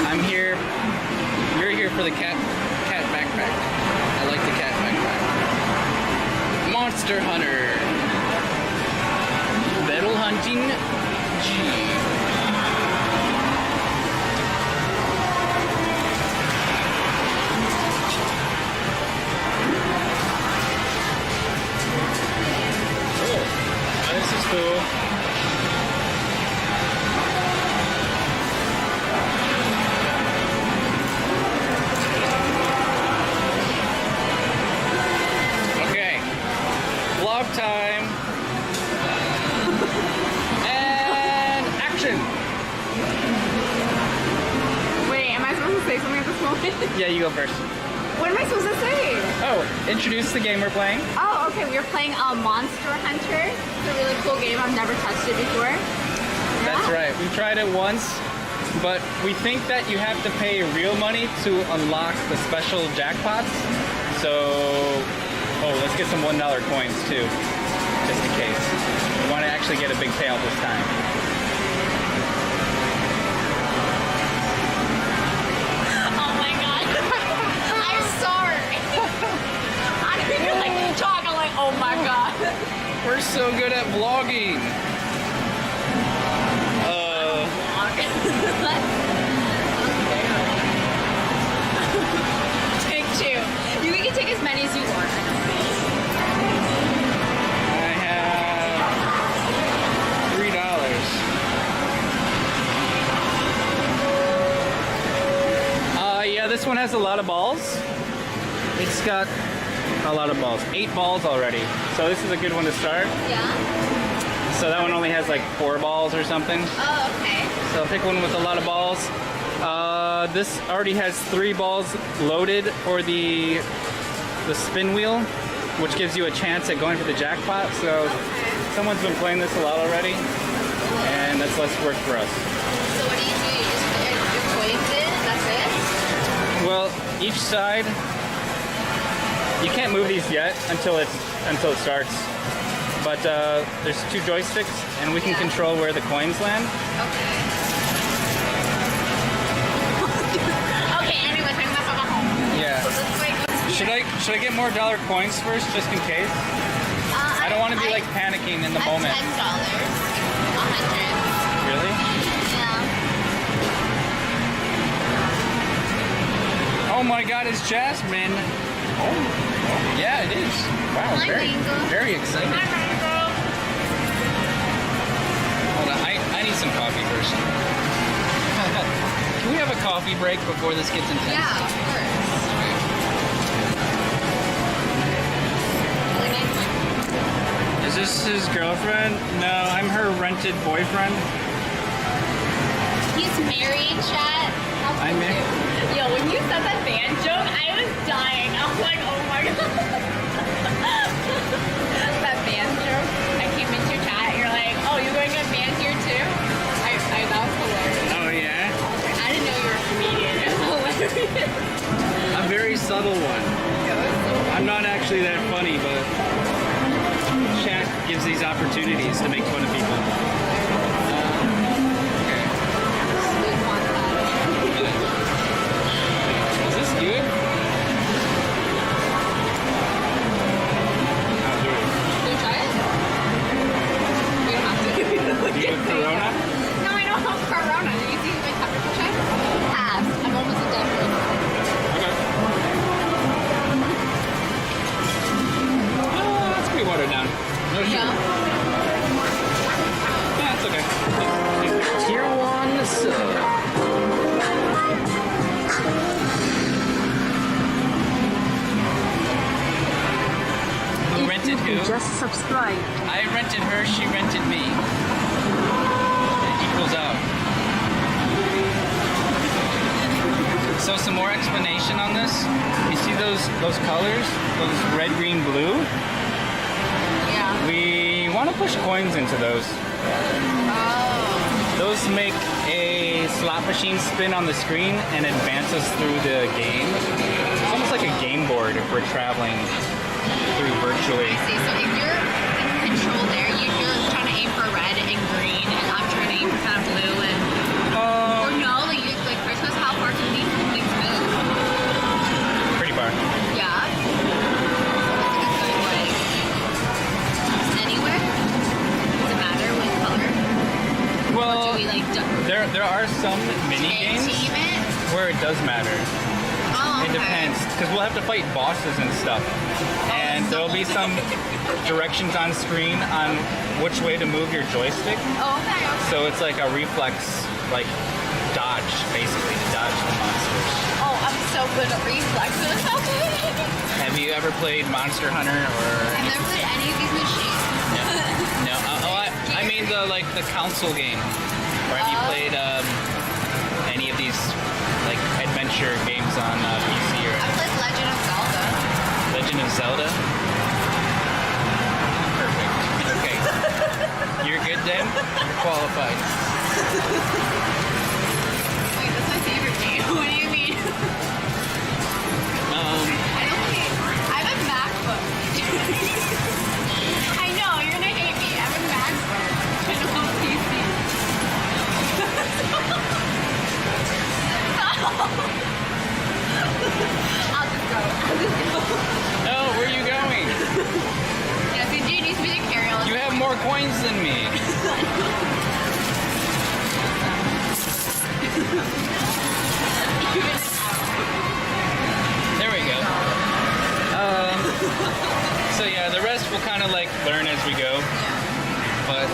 A: I'm here. You're here for the cat backpack. I like the cat backpack. Monster Hunter. Battle hunting. G. Oh, this is cool. Okay, vlog time. And action.
E: Wait, am I supposed to say something at this moment?
A: Yeah, you go first.
E: What am I supposed to say?
A: Oh, introduce the game we're playing.
E: Oh, okay, we're playing Monster Hunter. It's a really cool game. I've never touched it before.
A: That's
E: Yeah.
A: right. We tried it once, but we think that you have to pay real money to unlock the special jackpots. So, oh, let's get some $1 coins too, just in case. We want to actually get a big payout this time.
E: Oh my god. I'm sorry. I didn't even like talk. I'm like, oh my god.
A: We're so good at vlogging.
E: Take two. You can take as many as you want.
A: I have $3. Yeah, this one has a lot of balls. It's got a lot of balls. 8 balls already. So this is a good one to start.
E: Yeah?
A: So that one only has like 4 balls or something.
E: Oh, okay.
A: So I'll pick one with a lot of balls. This already has 3 balls loaded for the spin wheel, which gives you a chance at going for the jackpot. So someone's been playing this a lot already, and that's less work for us.
E: So what do? You just put your coins in? That's it?
A: Well, each side, you can't move these yet until it starts. But there's 2 joysticks, and we can control where the coins land.
E: Okay. Okay, anyways, I'm gonna go home.
A: Yeah. Should I get more dollar coins first, just in case? I don't want to be like panicking in the moment.
E: $10. 100.
A: Really?
E: Yeah.
A: Oh my God, it's Jasmine. Oh, yeah, it is. Wow,
E: Hi, Mango.
A: very exciting.
E: Hi, Mango.
A: Hold on, I need some coffee first. Can we have a coffee break before this gets intense?
E: Yeah, of course. Really nice one.
A: Is this his girlfriend? No, I'm her rented boyfriend.
E: He's married, chat. How
A: I'm married.
E: cute. Yo, when you said that band joke, I was dying. I was like, oh my god. That band joke. I came into your chat. You're like, oh, you're going to get band here too? That was hilarious.
A: Oh yeah?
E: I didn't know you were a comedian. It was hilarious.
A: A very subtle one. I'm not actually that funny, but chat gives these opportunities to make fun of people. Okay.
E: Smooth montage.
A: Is this good? I'll do it.
E: Can you try it? You don't have to.
A: Do you have Corona?
E: No,
A: rented
B: who
A: who?
B: just subscribed.
A: I rented her, she rented me. It equals out. So some more explanation on this. You see those colors? Those red, green, blue?
E: Yeah.
A: We want to push coins into those.
E: Oh.
A: Those make a slot machine spin on the screen and advance us through the game. It's almost like a game board if we're traveling through virtually.
E: I see. So if you're in control there, you're trying to aim for red and green, and I'm trying to aim for kind of blue and. Or no, like first goes how far can these things move?
A: Pretty far.
E: Yeah. Like anywhere? Does it matter what color?
A: Well,
E: Or do we like
A: there are some mini games
E: team it?
A: where it does matter.
E: Oh,
A: It
E: okay.
A: depends, because we'll have to fight bosses and stuff. And there'll be some directions on screen on which way to move your joystick.
E: Oh, okay.
A: So it's like a reflex, like dodge, basically, to dodge the monsters.
E: Oh, I'm so good at reflexes.
A: Have you ever played Monster Hunter or?
E: I've never played any of these machines.
A: No. I mean the console game. Or have you played any of these like adventure games on PC or
E: I played Legend of Zelda.
A: Legend of Zelda? Perfect. Okay. You're good then? You're qualified.
E: Wait, that's my favorite game. What do you mean? I don't play. I have a MacBook. I know, you're gonna hate me. I have a MacBook. I don't have a PC. I'll just go.
A: No, where are you going?
E: Yeah, CJ needs me to carry all
A: You have more coins than me. There we go. So yeah, the rest we'll kind of like learn as we go. But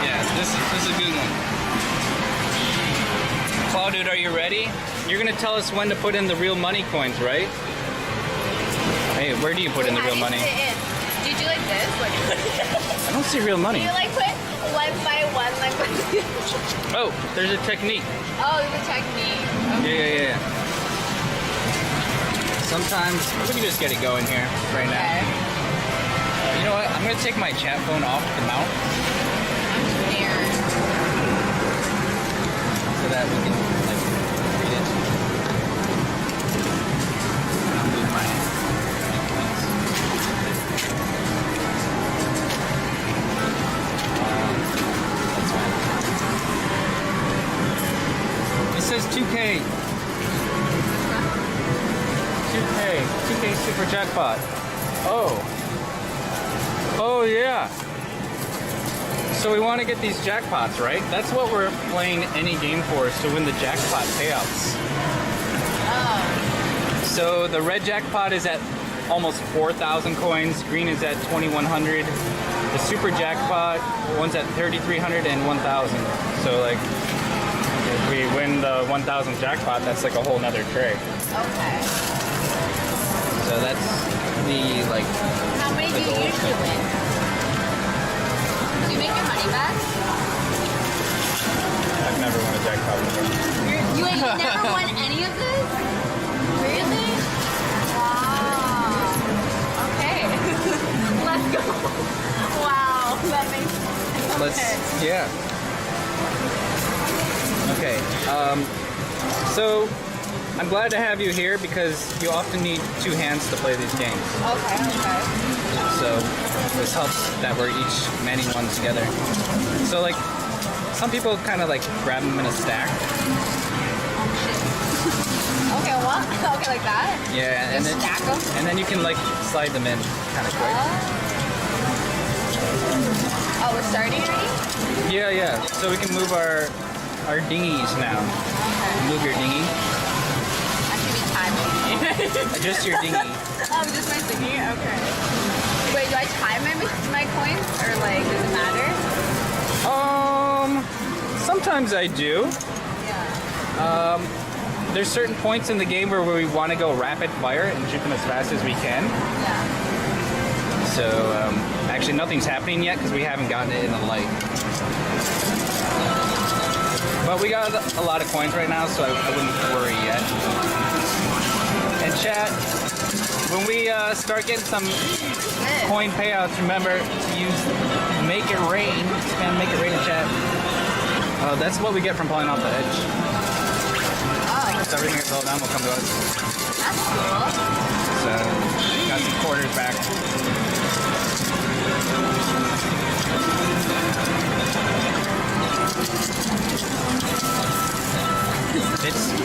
A: yeah, this is a good one. Claude, are you ready? You're gonna tell us when to put in the real money coins, right? Hey, where do you put in the real money?
E: Do you do like this? Like,
A: I don't see real money.
E: do you like put one by one, like?
A: Oh, there's a technique.
E: Oh, there's a technique. Okay.
A: Yeah. Sometimes we can just get it going here right now. You know what? I'm gonna take my chat phone off the mount
E: I'm scared.
A: so that we can like read it. I'll move my that's fine. It says 2K. 2K Super Jackpot. Oh yeah. So we want to get these jackpots, right? That's what we're playing any game for, is to win the jackpot payouts.
E: Oh.
A: So the red jackpot is at almost 4,000 coins. Green is at 2,100. The super jackpot, one's at 3,300 and 1,000. So like, if we win the 1,000 jackpot, that's like a whole nother tray.
E: Okay.
A: So that's the like.
E: How many do you usually win? Do you make your money back?
A: I've never won a jackpot before.
E: You ain't never won any of this? Really? Wow. Okay. Let's go. Wow, that makes sense.
A: Let's, yeah. Okay, so I'm glad to have you here because you often need two hands to play these games.
E: Okay.
A: So this helps that we're each manning one together. So like, some people kind of like grab them in a stack.
E: Okay, what? Okay, like that?
A: Yeah, and then
E: stack them?
A: and then you can like slide them in kind of quick.
E: Oh, we're starting already?
A: Yeah. So we can move our dinghies now.
E: Okay.
A: Move your dinghy.
E: I should be timing.
A: Just your dinghy.
E: Oh, just my thingy? Okay. Wait, do I time my coins? Or like, does it matter?
A: Sometimes I do.
E: Yeah.
A: There's certain points in the game where we want to go rapid fire and shoot them as fast as we can.
E: Yeah.
A: So actually nothing's happening yet because we haven't gotten it in the light. But we got a lot of coins right now, so I wouldn't worry yet. And chat, when we start getting some coin payouts, remember to use Make It Rain. Spam Make It Rain in chat. That's what we get from pulling off the edge.
E: Oh,
A: So everything that's all down will come to us.
E: that's cool.
A: So got some quarters back.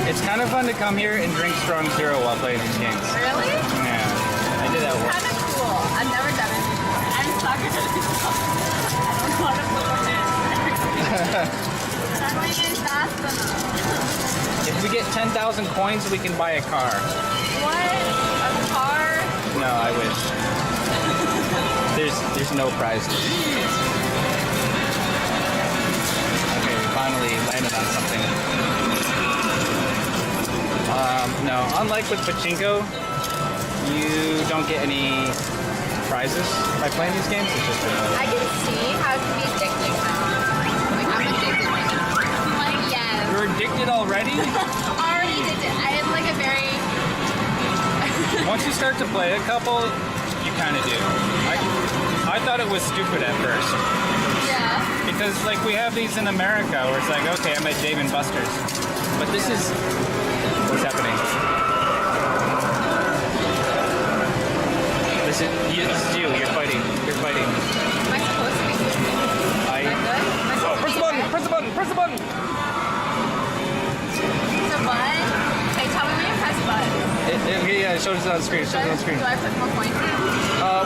A: It's kind of fun to come here and drink strong zero while playing these games.
E: Really?
A: Yeah, I did that once.
E: Kind of cool. I've never done it before. I'm sucker for this stuff. I don't know how to put them in. I'm going in fast enough.
A: If we get 10,000 coins, we can buy a car.
E: What? A car?
A: No, I wish. There's no prize. Okay, we finally landed on something. No, unlike with pachinko, you don't get any prizes by playing these games. It's just
E: I can see how it can be addicting now. Like, I'm addicted right now. I'm like, yes.
A: You're addicted already?
E: Already addicted. I am like a very...
A: Once you start to play a couple, you kind of do. I thought it was stupid at first.
E: Yeah.
A: Because, like, we have these in America where it's like, okay, I'm at Dave & Buster's. But this is... What's happening? This is you. You're fighting. You're fighting.
E: Am I supposed to be switching? Am I good? Am I supposed to
A: Press
E: be
A: the button!
E: good?
A: Press the button! Press the button!
E: It's a button? Okay, tell me when you press button.
A: Yeah, it shows it on the screen. It shows it on the screen.
E: Do I put more points in?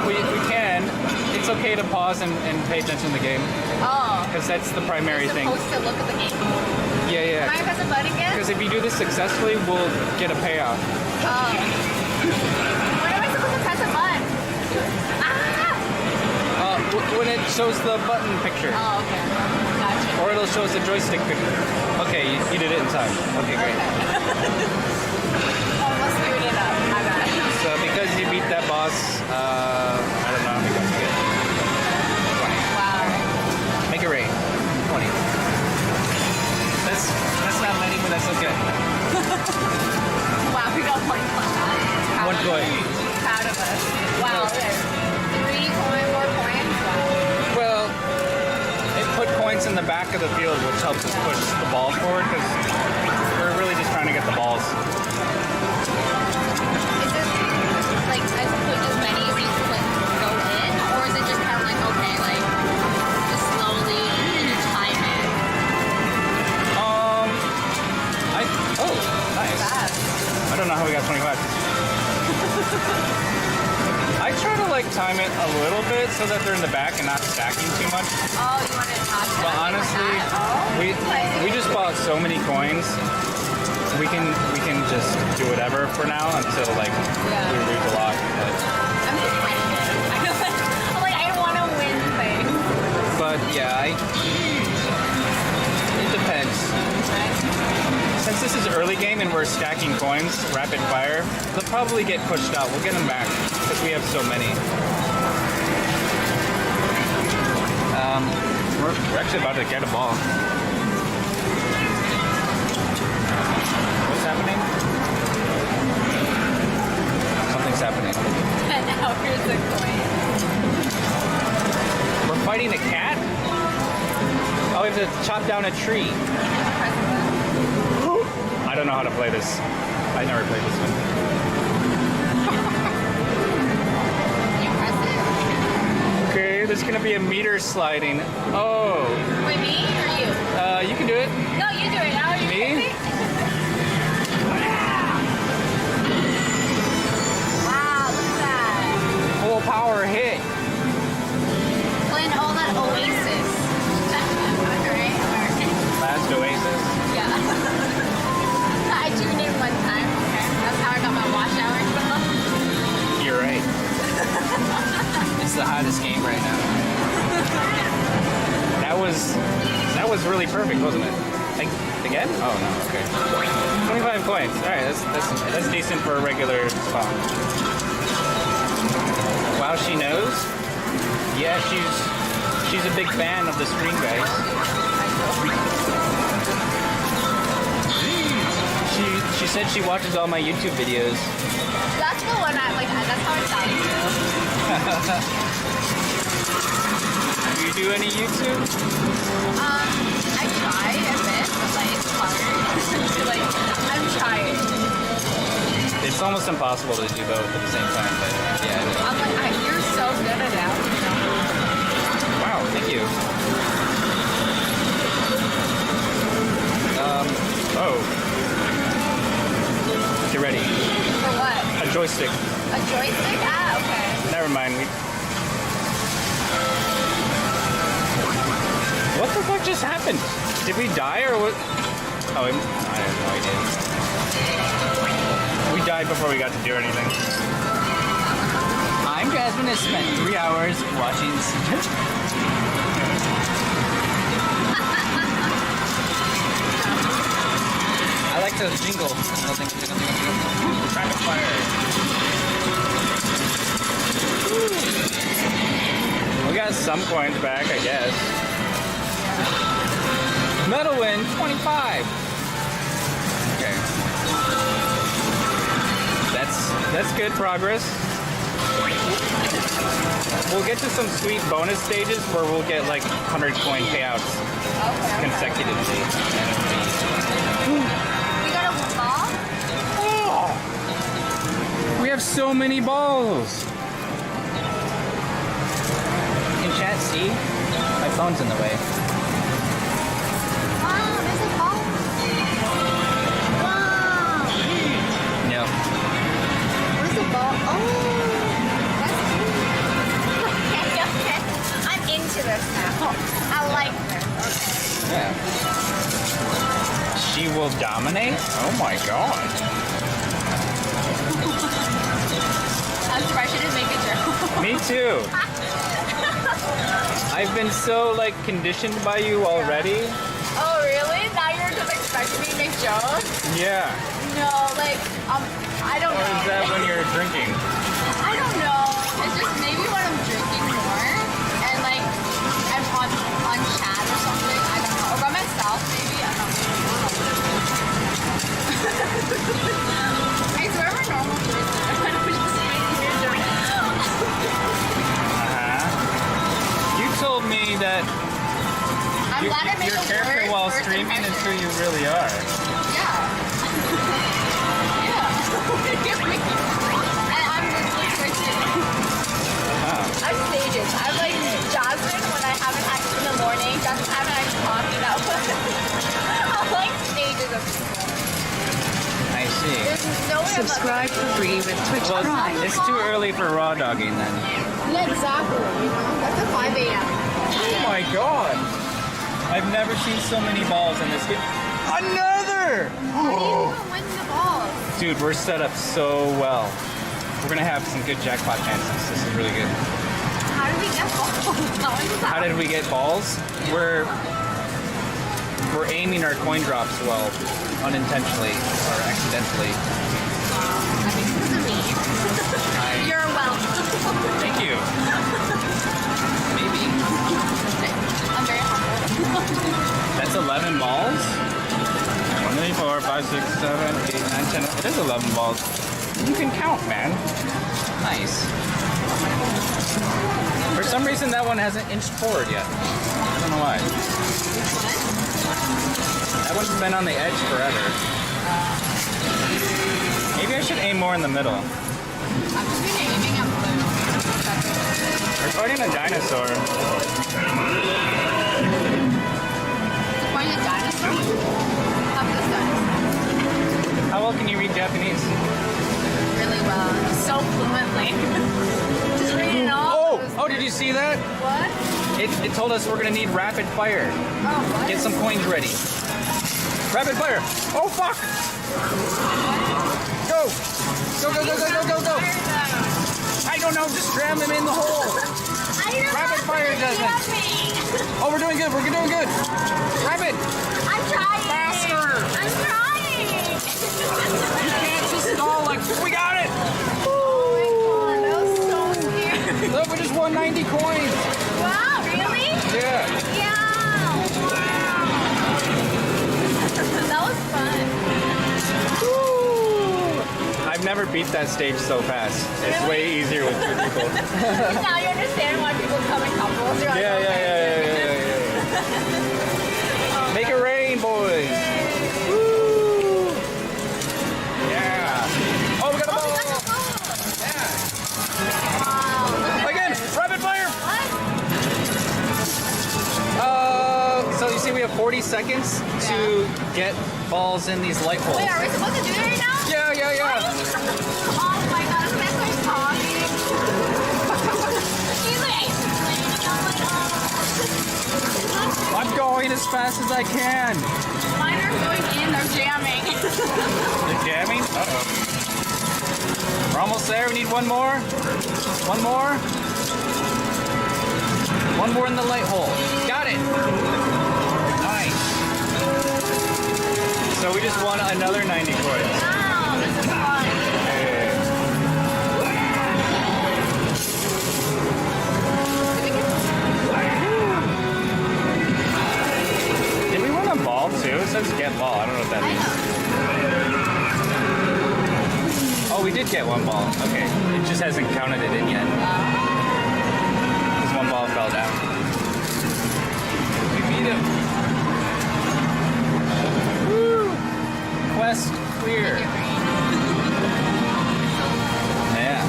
A: We can. It's okay to pause and pay attention to the game.
E: Oh.
A: Because that's the primary
E: You're
A: thing.
E: supposed to look at the game.
A: Yeah,
E: Am I
A: yeah.
E: press a button again?
A: Because if you do this successfully, we'll get a payout.
E: Oh. When am I supposed to press a button? Ah!
A: When it shows the button picture.
E: Oh, okay. Gotcha.
A: Or it'll show us the joystick picture. Okay, you did it in time. Okay, great.
E: Almost screwed it up. My bad.
A: So because you beat that boss, I don't know how many coins you get. 20.
E: Wow.
A: Make it rain. 20. That's not many, but that's okay.
E: Wow, we got points on that. Proud
A: One
E: of
A: coin.
E: us. Proud of us. Wow, there's 3 more points.
A: Well, it put points in the back of the field, which helps us push the ball forward, because we're really just trying to get the balls.
E: Is it like as quick as many as you can go in, or is it just kind of like okay, like just slowly time it?
A: Oh, nice.
E: Fast.
A: I don't know how we got 25. I try to like time it a little bit so that they're in the back and not stacking too much.
E: Oh, you want to attach
A: But
E: that?
A: honestly,
E: Oh,
A: we just bought so many coins. We can just do whatever for now until like we lose a lot.
E: I'm just winning it. I'm like, I want to win things.
A: But yeah, it depends. Since this is early game and we're stacking coins, rapid fire, they'll probably get pushed out. We'll get them back because we have so many. We're actually about to get a ball. What's happening? Something's happening.
E: And now here's the coin.
A: We're fighting a cat? Oh, we have to chop down a tree. I don't know how to play this. I never played this one.
E: You press it?
A: Okay, there's gonna be a meter sliding. Oh.
E: Wait, me or you?
A: You can do it.
E: No, you do it. Now you
A: Me?
E: Wow, look at that.
A: Full power hit.
E: Playing all that Oasis. Right?
A: Last Oasis.
E: Yeah. I tuned in one time. Okay. That's how I got my watch hour stuff.
A: You're right. It's the hottest game right now. That was really perfect, wasn't it? Like, again? Oh no, okay. 25 coins. Alright, that's decent for a regular spawn. Wow, she knows. Yeah, she's a big fan of the stream, guys. She said she watches all my YouTube videos.
E: That's the one I like. That's how it sounds.
A: Do you do any YouTube?
E: I try a bit, but like it's hard. Like I'm trying.
A: It's almost impossible to do both at the same time, but yeah.
E: I'm like, you're so good at it. You know?
A: Wow, thank you. Oh. Get ready.
E: For what?
A: A joystick.
E: A joystick? Ah, okay.
A: Never mind. What the fuck just happened? Did we die or what? Oh, I have no idea. We died before we got to do anything. ImJasmine has spent 3 hours watching. I like to jingle. Traffic fire. We got some coins back, I guess. Medal win, 25. Okay. That's good progress. We'll get to some sweet bonus stages where we'll get like 100 coin payouts consecutively.
E: We got a ball?
A: Oh, we have so many balls. Can chat see? My phone's in the way.
E: Wow, there's a ball. Wow.
A: Yeah.
E: Where's the ball? Oh, that's cool. Okay. I'm into this now. I like this.
A: Yeah. She will dominate? Oh my god.
E: I'm surprised she didn't make a joke.
A: Me too. I've been so like conditioned by you already.
E: Oh, really? Now you're just expecting me to make jokes?
A: Yeah.
E: No, like, I don't
A: Or
E: know.
A: is that when you're drinking?
E: I don't know. It's just maybe when I'm drinking more and like I'm on chat or something. I don't know. Or by myself, maybe. I don't know. I swear we're normal person. I'm just making a joke.
A: You told me that
E: I'm glad I made
A: you're
E: the
A: careful
E: word
A: while
E: first
A: streaming
E: impression.
A: until you really are.
E: Yeah. And I'm literally switching.
A: Oh.
E: I'm stages. I'm like Jasmine when I haven't had in the morning. Jasmine haven't had coffee that way. I'm like stages of people.
A: I see.
E: There's no way
B: Subscribe for free with Twitch
A: Well,
B: Prime.
A: it's too early for raw dogging then.
E: Yeah, exactly. You know, that's at 5 a.m.
A: Oh my god! I've never seen so many balls in this game. Another!
E: How do you even win the balls?
A: Dude, we're set up so well. We're gonna have some good jackpot chances. This is really good.
E: How did we get balls?
A: How did we get balls? We're aiming our coin drops well, unintentionally or accidentally.
E: I think this is me. You're welcome.
A: Thank you. Maybe.
E: I'm very humble.
A: That's 11 balls? 1, 2, 3, 4, 5, 6, 7, 8, 9, 10. It is 11 balls. You can count, man. Nice. For some reason, that one hasn't inched forward yet. I don't know why. That one's been on the edge forever. Maybe I should aim more in the middle.
E: I've just been aiming at blue.
A: We're fighting a dinosaur.
E: Find a dinosaur? How this dinosaur?
A: How well can you read Japanese?
E: Really well. So fluently. Just reading all.
A: Oh, did you see that?
E: What?
A: It told us we're gonna need rapid fire.
E: Oh, what?
A: Get some coins ready. Rapid fire! Oh fuck! Go! Go, go, go, go, go, go, go! I don't know, just jam him in the hole! Rapid fire doesn't! Oh, we're doing good, we're doing good! Rapid!
E: I'm trying!
A: Faster!
E: I'm trying!
A: You can't just stall like, we got it!
E: Oh my god, that was so scary.
A: Look, we just won won 90 coins.
E: Wow, really?
A: Yeah.
E: Yeah. Wow. That was fun.
A: I've never beat that stage so fast. It's
E: Really?
A: way easier with two people.
E: Now you understand why people come in couples. You're like,
A: Yeah. Make it rain, boys. Woo. Yeah. Oh, we got a ball. Yeah.
E: Wow. Look at
A: Again,
E: this.
A: rapid fire.
E: What?
A: So you see we have 40 seconds to get balls in these light holes.
E: Wait, are we supposed to do it right now?
A: Yeah.
E: Oh my god, this man starts talking. He's like, oh
A: I'm going as fast as I can.
E: my god. Mine are going in, they're jamming.
A: They're jamming? Uh-oh. We're almost there. We need one more. One more. One more in the light hole. Got it. Nice. So we just won another 90 coins.
E: Wow, this is fun.
A: Did we win a ball too? It says get ball. I don't know what that means. Oh, we did get one ball. Okay. It just hasn't counted it in yet. Because one ball fell down. We beat him. Woo! Quest clear. Yeah.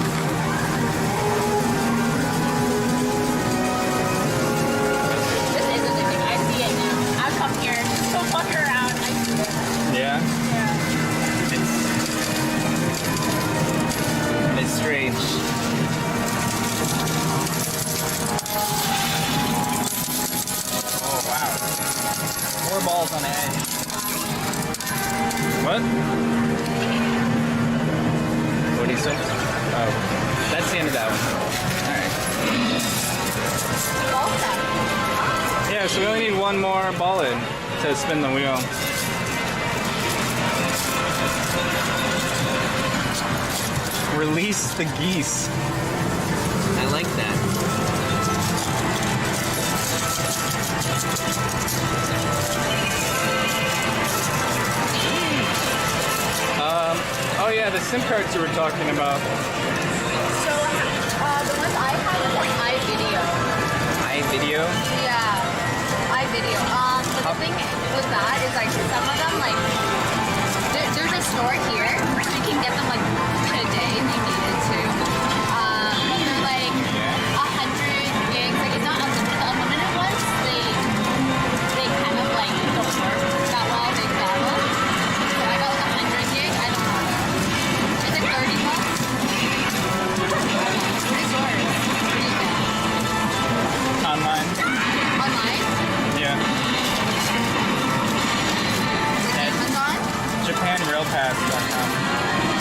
E: This is addicting. I see it now. I've come here to fuck around. I see it.
A: Yeah? It's strange. Oh, wow. 4 balls on edge. What? What do you say? Oh, that's the end of that one. Alright. Yeah, so we only need one more ball in to spin the wheel. Release the geese. I like that. Oh yeah, the SIM cards you were talking about.
E: So, the ones I have is like iVideo.
A: iVideo?
E: Yeah, iVideo. But the thing with that is like some of them like there's a store here. You can get them like today if you needed to. But they're like 100 gigs. Like it's not unlimited. The unlimited ones they kind of like don't work that well. They travel. So I got like 100 gig. I don't know. It's like 30 bucks. What is yours? What do you get?
A: Online.
E: Online?
A: Yeah.
E: Amazon?
A: JapanRailPass.com.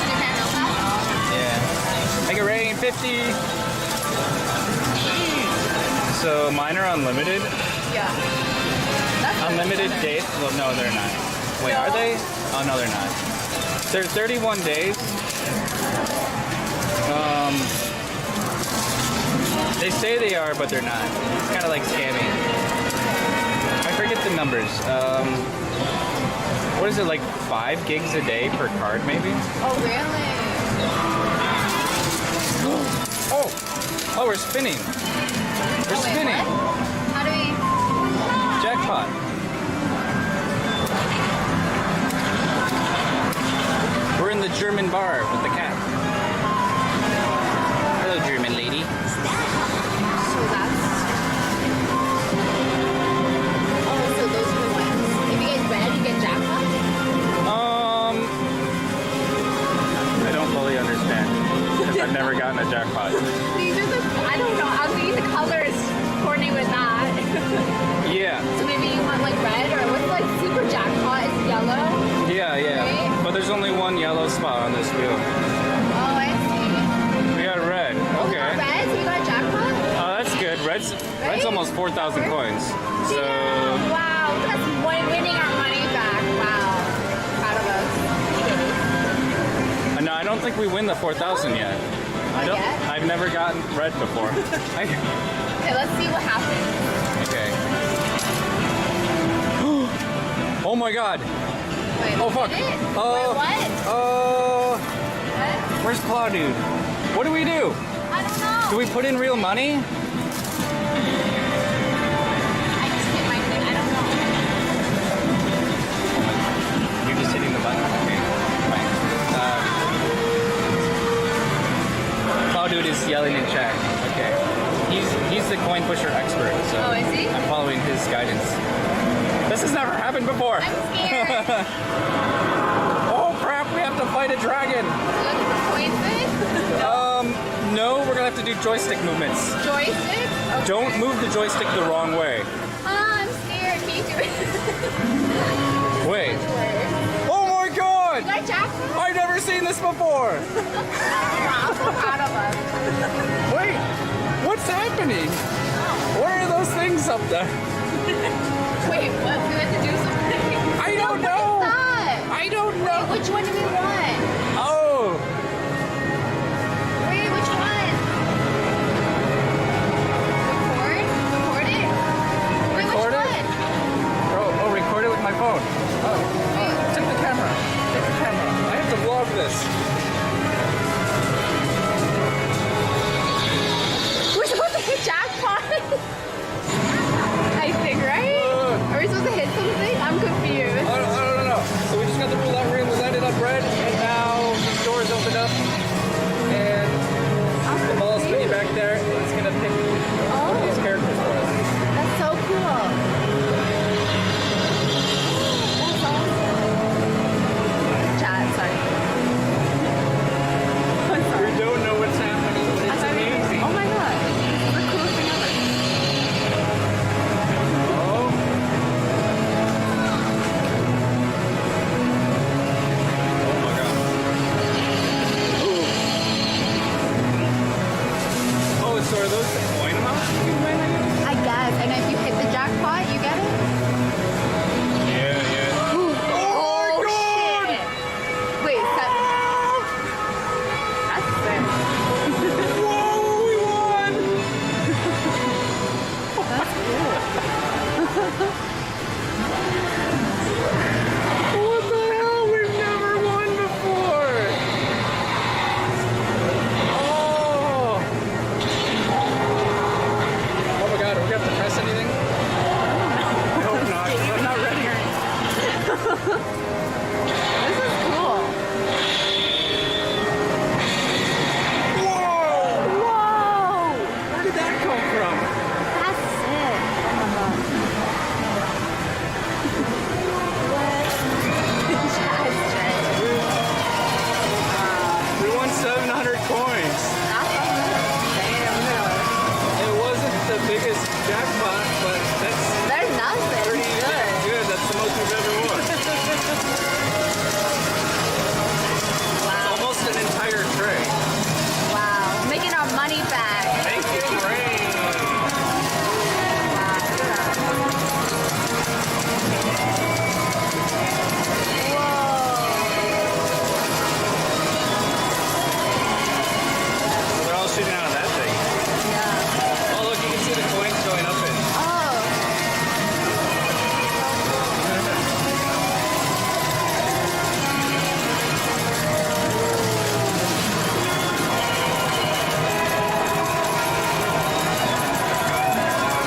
E: Japan Real Pass?
A: Yeah. Make it rain, 50. So mine are unlimited.
E: Yeah. That's
A: Unlimited days? Well, no, they're not. Wait, are they? Oh, no, they're not. They're 31 days. They say they are, but they're not. It's kind of like scamming. I forget the numbers. What is it, like 5 gigs a day per card, maybe?
E: Oh, really?
A: Oh, we're spinning. We're
E: Wait,
A: spinning.
E: what? How do we...
A: Jackpot. We're in the German bar with the cat. Hello, German lady.
E: So that's... Oh, so those are the ones. If you get red, you get jackpot?
A: I don't fully understand because I've never gotten a jackpot.
E: These are the... I don't know. I was thinking the colors coordinate with that.
A: Yeah.
E: So maybe you want like red or what's like super jackpot is yellow.
A: Yeah.
E: Right?
A: But there's only one yellow spot on this wheel.
E: Oh, I see.
A: We got red.
E: Oh,
A: Okay.
E: you got red? So you got a jackpot?
A: Oh, that's good. Red's
E: Right?
A: almost 4,000 coins. So
E: Yeah. Wow, that's winning our money back. Wow. Proud of us.
A: no, I don't think we win the 4,000 yet. I don't.
E: get?
A: I've never gotten red before.
E: Okay, let's see what happens.
A: Okay. Oh my God.
E: Wait,
A: Oh fuck.
E: did it?
A: Uh,
E: Wait, what?
A: What? Where's Claw Dude? What do we do?
E: I don't know.
A: Do we put in real money?
E: I just hit my thing. I don't know.
A: You're just hitting the button. Okay. Fine. Claw Dude is yelling in chat. Okay. He's the coin pusher expert. So
E: Oh, is he?
A: I'm following his guidance. This has never happened before.
E: I'm scared.
A: Oh crap! We have to fight a dragon.
E: Look at the coin thing.
A: No, we're gonna have to do joystick movements.
E: Joystick? Okay.
A: Don't move the joystick the wrong way.
E: I'm scared. Can you do it?
A: Wait. Oh my God!
E: You got jackpot?
A: I've never seen this before.
E: I'm so proud of us.
A: Wait, what's happening? What are those things up there?
E: Wait, what? We have to do something?
A: I don't know.
E: What is that?
A: I don't know.
E: Wait, which one do we want?
A: Oh,
E: Wait, which one? Record? Record it? Wait,
A: Record
E: which
A: it?
E: one?
A: oh, record it with my phone. Oh, take the camera. Take the camera. I have to vlog this.
E: We're supposed to hit jackpot. I think, right? Are we supposed to hit something? I'm confused.
A: I don't know. So we just got the roulette ring. We landed on red, and now the doors opened up, and the ball's spinning back there. And it's gonna pick one of these characters for us.
E: That's so cool. That's awesome. Chat, sorry. I'm sorry.
A: We don't know what's happening. It's amazing.
E: Oh my god. This is the coolest thing ever.
A: Oh. Oh my God. Ooh. Oh, so are those the coin amounts you can win?
E: I guess. And if you hit the jackpot, you get it?
A: Yeah, yeah.
E: Oh,
A: God!
E: shit. Wait, that's sick.
A: Whoa, we won!
E: That's cool.
A: What the hell? We've never won before! Oh! Oh my God, are we gonna have to press anything? I hope not. I'm not ready.
E: This is cool.
A: Whoa!
E: Whoa!
A: Where did that come from?
E: That's sick. Oh my god.
A: We won 700 coins. It wasn't the biggest jackpot, but that's
E: There's nothing.
A: pretty good. That's the most we've ever won.
E: Wow.
A: Almost an entire tray.
E: Wow. Making our money back.
A: Thank you, Ray.
E: Wow. Look at that.
A: They're all shooting out of that thing.
E: Yeah.
A: Oh, look, you can see the coins going up it.
E: Oh.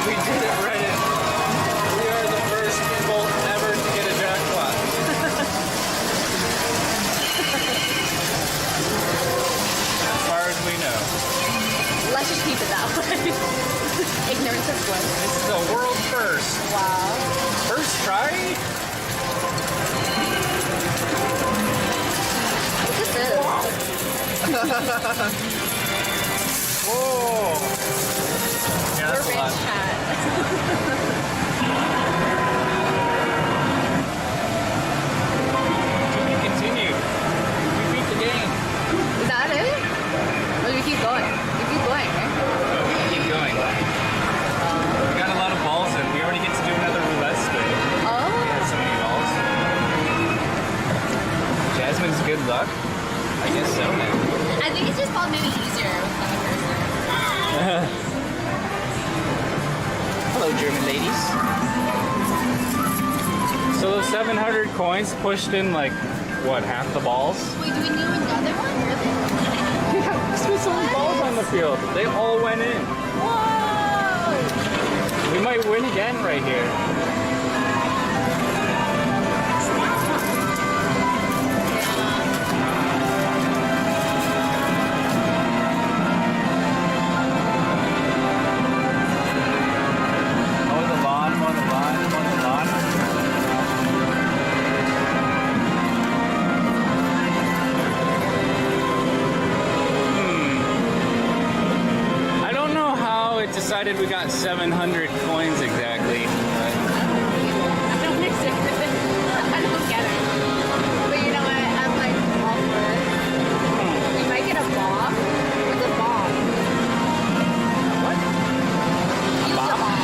A: We did it, Reddit. We are the first people ever to get a jackpot. As far as we know.
E: Let's just keep it that way. Ignorance is bliss.
A: This is a world first.
E: Wow.
A: First try?
E: This is.
A: Whoa. Yeah, that's a
E: We're
A: lot.
E: rich cat.
A: To be continued. We beat the game.
E: Is that it? Or do we keep going? We keep going, right?
A: We keep going. We got a lot of balls in. We already get to do another roulette spin.
E: Oh.
A: We had so many balls. Jasmine's good luck? I guess so, man.
E: I think it's just called maybe easier.
A: ladies. So those 700 coins pushed in like, what, half the balls?
E: Wait, do we do another one? Really?
A: Yeah, there's so many balls on the field. They all went in.
E: Whoa!
A: We might win again right here. Mow the lawn, mow the lawn, mow the lawn. I don't know how it decided we got 700 coins exactly. But
E: I don't get it. But you know what? I'm like all for it. We might get a bomb. What's a bomb?
A: what?
E: Use a bomb.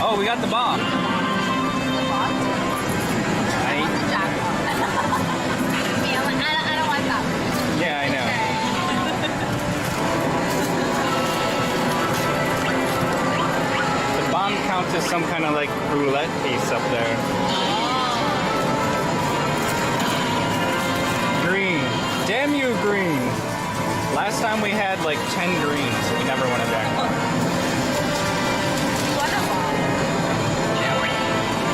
A: Oh, we got the bomb.
E: The bomb?
A: I,
E: The jackpot. Yeah, I don't like that.
A: yeah, I know. The bomb counts as some kind of like roulette piece up there. Green. Damn you, green. Last time we had like 10 greens. We never won a jackpot.
E: What a bomb.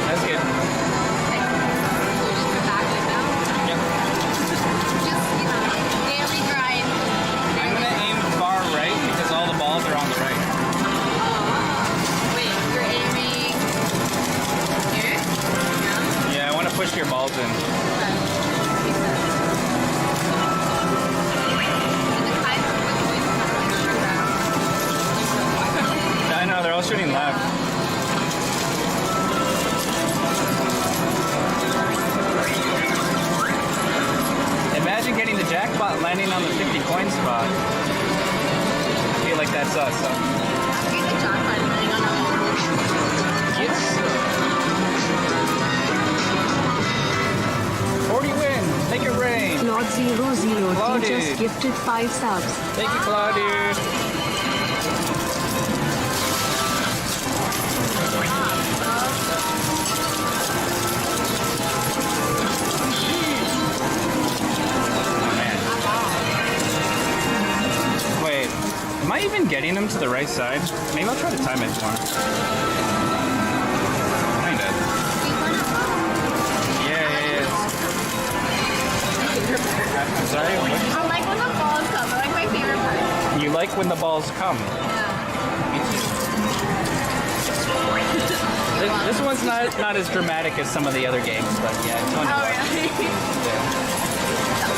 A: That's good.
E: So just go back like that.
A: Yep.
E: Just, you know, daily grind.
A: I'm gonna aim far right because all the balls are on the right.
E: Wait, you're aiming here? Yeah.
A: Yeah, I want to push your balls in.
E: Okay. Makes sense. And the kind of like way to kind of like shoot around.
A: I know, they're all shooting left. Imagine getting the jackpot and landing on the 50 coin spot. I feel like that's us. Huh?
E: Get the jackpot and then on
A: Yes. 40 win. Make it rain.
B: Claude 00
A: Claude.
B: teachers gifted 5 subs.
A: Thank you, Claudia. Wait, am I even getting them to the right side? Maybe I'll try to time it more. Kinda. Yeah. I'm sorry. What?
E: I like when the balls come. I like my favorite part.
A: You like when the balls come.
E: Yeah.
A: Me too. This one's not as dramatic as some of the other games, but yeah, it's fun to
E: Oh,
A: watch.
E: really?
A: Yeah.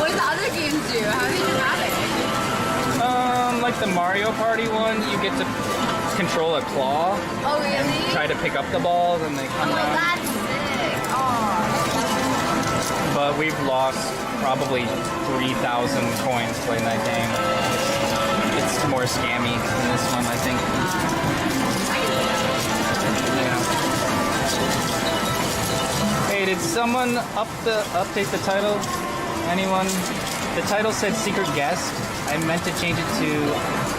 E: What do the other games do? How do you dramatic?
A: Like the Mario Party one, you get to control a claw
E: Oh, really?
A: try to pick up the balls and they come
E: Oh,
A: down.
E: that's sick. Oh.
A: But we've lost probably 3,000 coins playing that game. It's more scammy than this one, I think. Yeah. Hey, did someone update the title? Anyone? The title said secret guest. I meant to change it to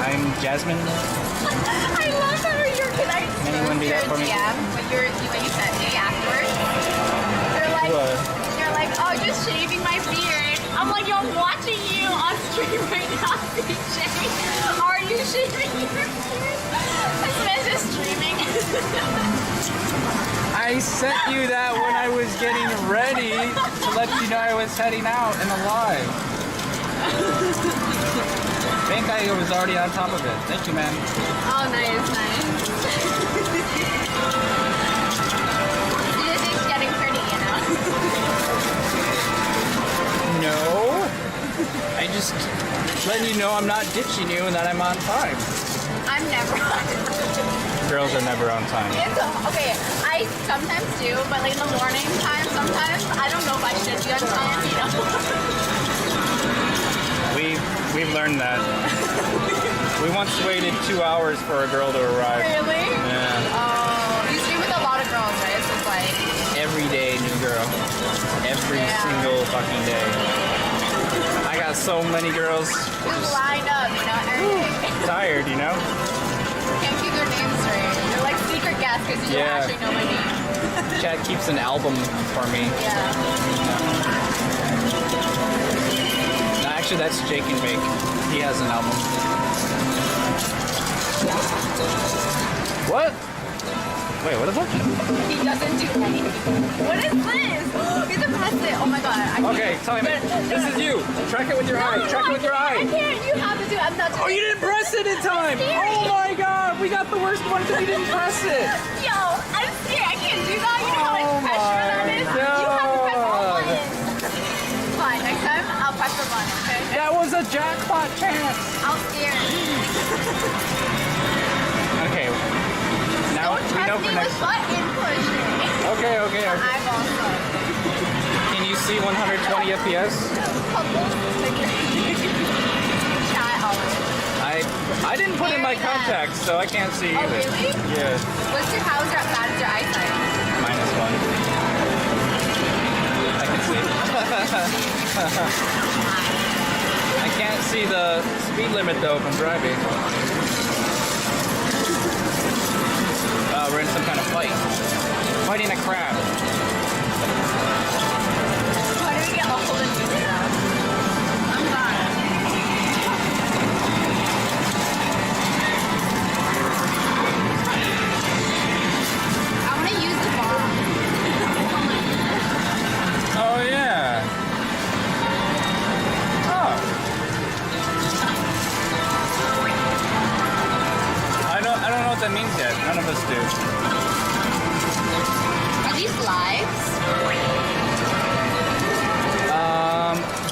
A: ImJasmine.
E: I love how you're connected.
A: Anyone do that for me?
E: Yeah, when you sent me afterwards.
A: What?
E: You're like, oh, just shaving my beard. I'm like, yo, I'm watching you on stream right now, DJ. Are you shaving your beard? This man's just streaming.
A: I sent you that when I was getting ready to let you know I was heading out and alive. I think I was already on top of it. Thank you, man.
E: Oh, nice. Music's getting pretty, you know?
A: No. I just letting you know I'm not ditching you and that I'm on time.
E: I'm never on.
A: Girls are never on time.
E: Okay, I sometimes do, but like in the morning time, sometimes I don't know if I should be on time, you know?
A: We've learned that. We once waited 2 hours for a girl to arrive.
E: Really?
A: Yeah.
E: Oh, you stream with a lot of girls, right? So it's like,
A: Every day, new girl. Every
E: Yeah.
A: single fucking day. I got so many girls.
E: just line up, you know, every day.
A: Tired, you know?
E: Can't keep their names straight. because you
A: Yeah.
E: actually know my name.
A: Chad keeps an album for me.
E: Yeah.
A: No, actually, that's Jake and Bake. He has an album. What? Wait, what is that?
E: He doesn't do anything. What is this? You have to press it. Oh my god. I can't.
A: Okay, time it. This is you. Track it with your eye. Track it with your
E: I
A: eye.
E: can't. You have to do it. I'm not
A: Oh, you didn't press it in time. Oh my god, we got the worst one because you didn't press it.
E: Yo, I'm scared. I can't do that. You know how much pressure that is?
A: God.
E: You have to press all buttons. Fine. Next time, I'll press the button, okay?
A: That was a jackpot chance.
E: I'll steer.
A: Okay. Now
E: Don't
A: we
E: trust
A: know
E: me
A: for
E: with
A: next.
E: button pushing.
A: Okay.
E: I'm also.
A: Can you see 120 FPS?
E: Chat always.
A: I didn't put in my
E: Very bad.
A: contacts, so I can't see
E: Oh,
A: either.
E: really?
A: Yeah.
E: How's your bad is your eyesight?
A: -1. I can see. I can't see the speed limit though if I'm driving. We're in some kind of fight. Fighting a crab.
E: Why do we get all the music now? I'm fine. I want to use the bomb.
A: Oh yeah. Oh. I don't know what that means yet. None of us do.
E: Are these lives?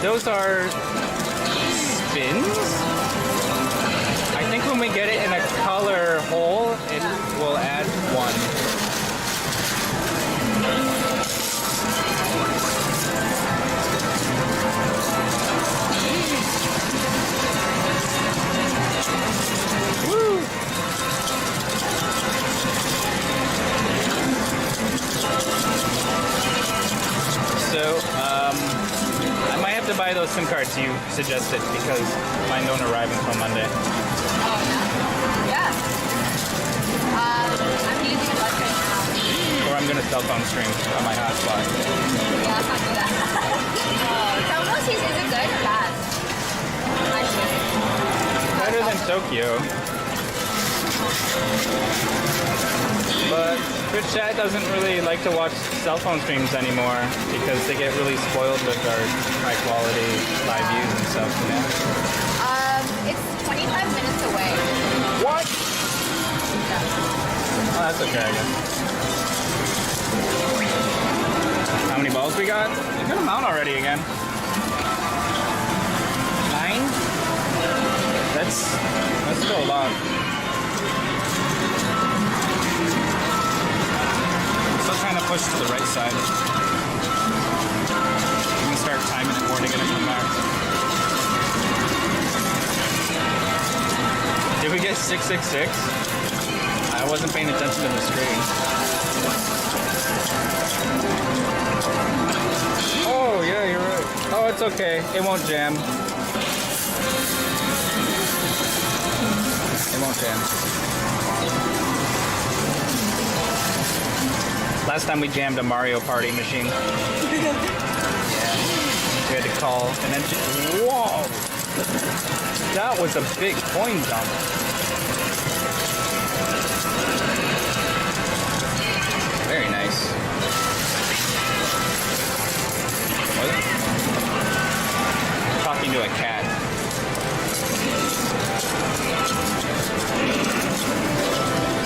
A: Those are spins. I think when we get it in a color hole, it will add one. Woo! So, I might have to buy those SIM cards you suggested because mine don't arrive until Monday.
E: Oh, yeah. I'm using a bus right now.
A: Or I'm gonna cell phone stream on my hotspot.
E: Yeah, let's not do that. Download is it good or bad? I should.
A: Better than Tokyo. But Twitch chat doesn't really like to watch cell phone streams anymore because they get really spoiled with our high quality live views and stuff, you know?
E: It's 25 minutes away.
A: What?
E: Yeah.
A: Oh, that's okay, I guess. How many balls we got? A good amount already again. 9? That's still a lot. Still trying to push to the right side. You can start timing and warning it and come back. Did we get 666? I wasn't paying attention to the screen. Oh, yeah, you're right. Oh, it's okay. It won't jam. It won't jam. Last time we jammed a Mario Party machine. Yeah. We had to call and then whoa! That was a big coin dump. Very nice. What? Talking to a cat.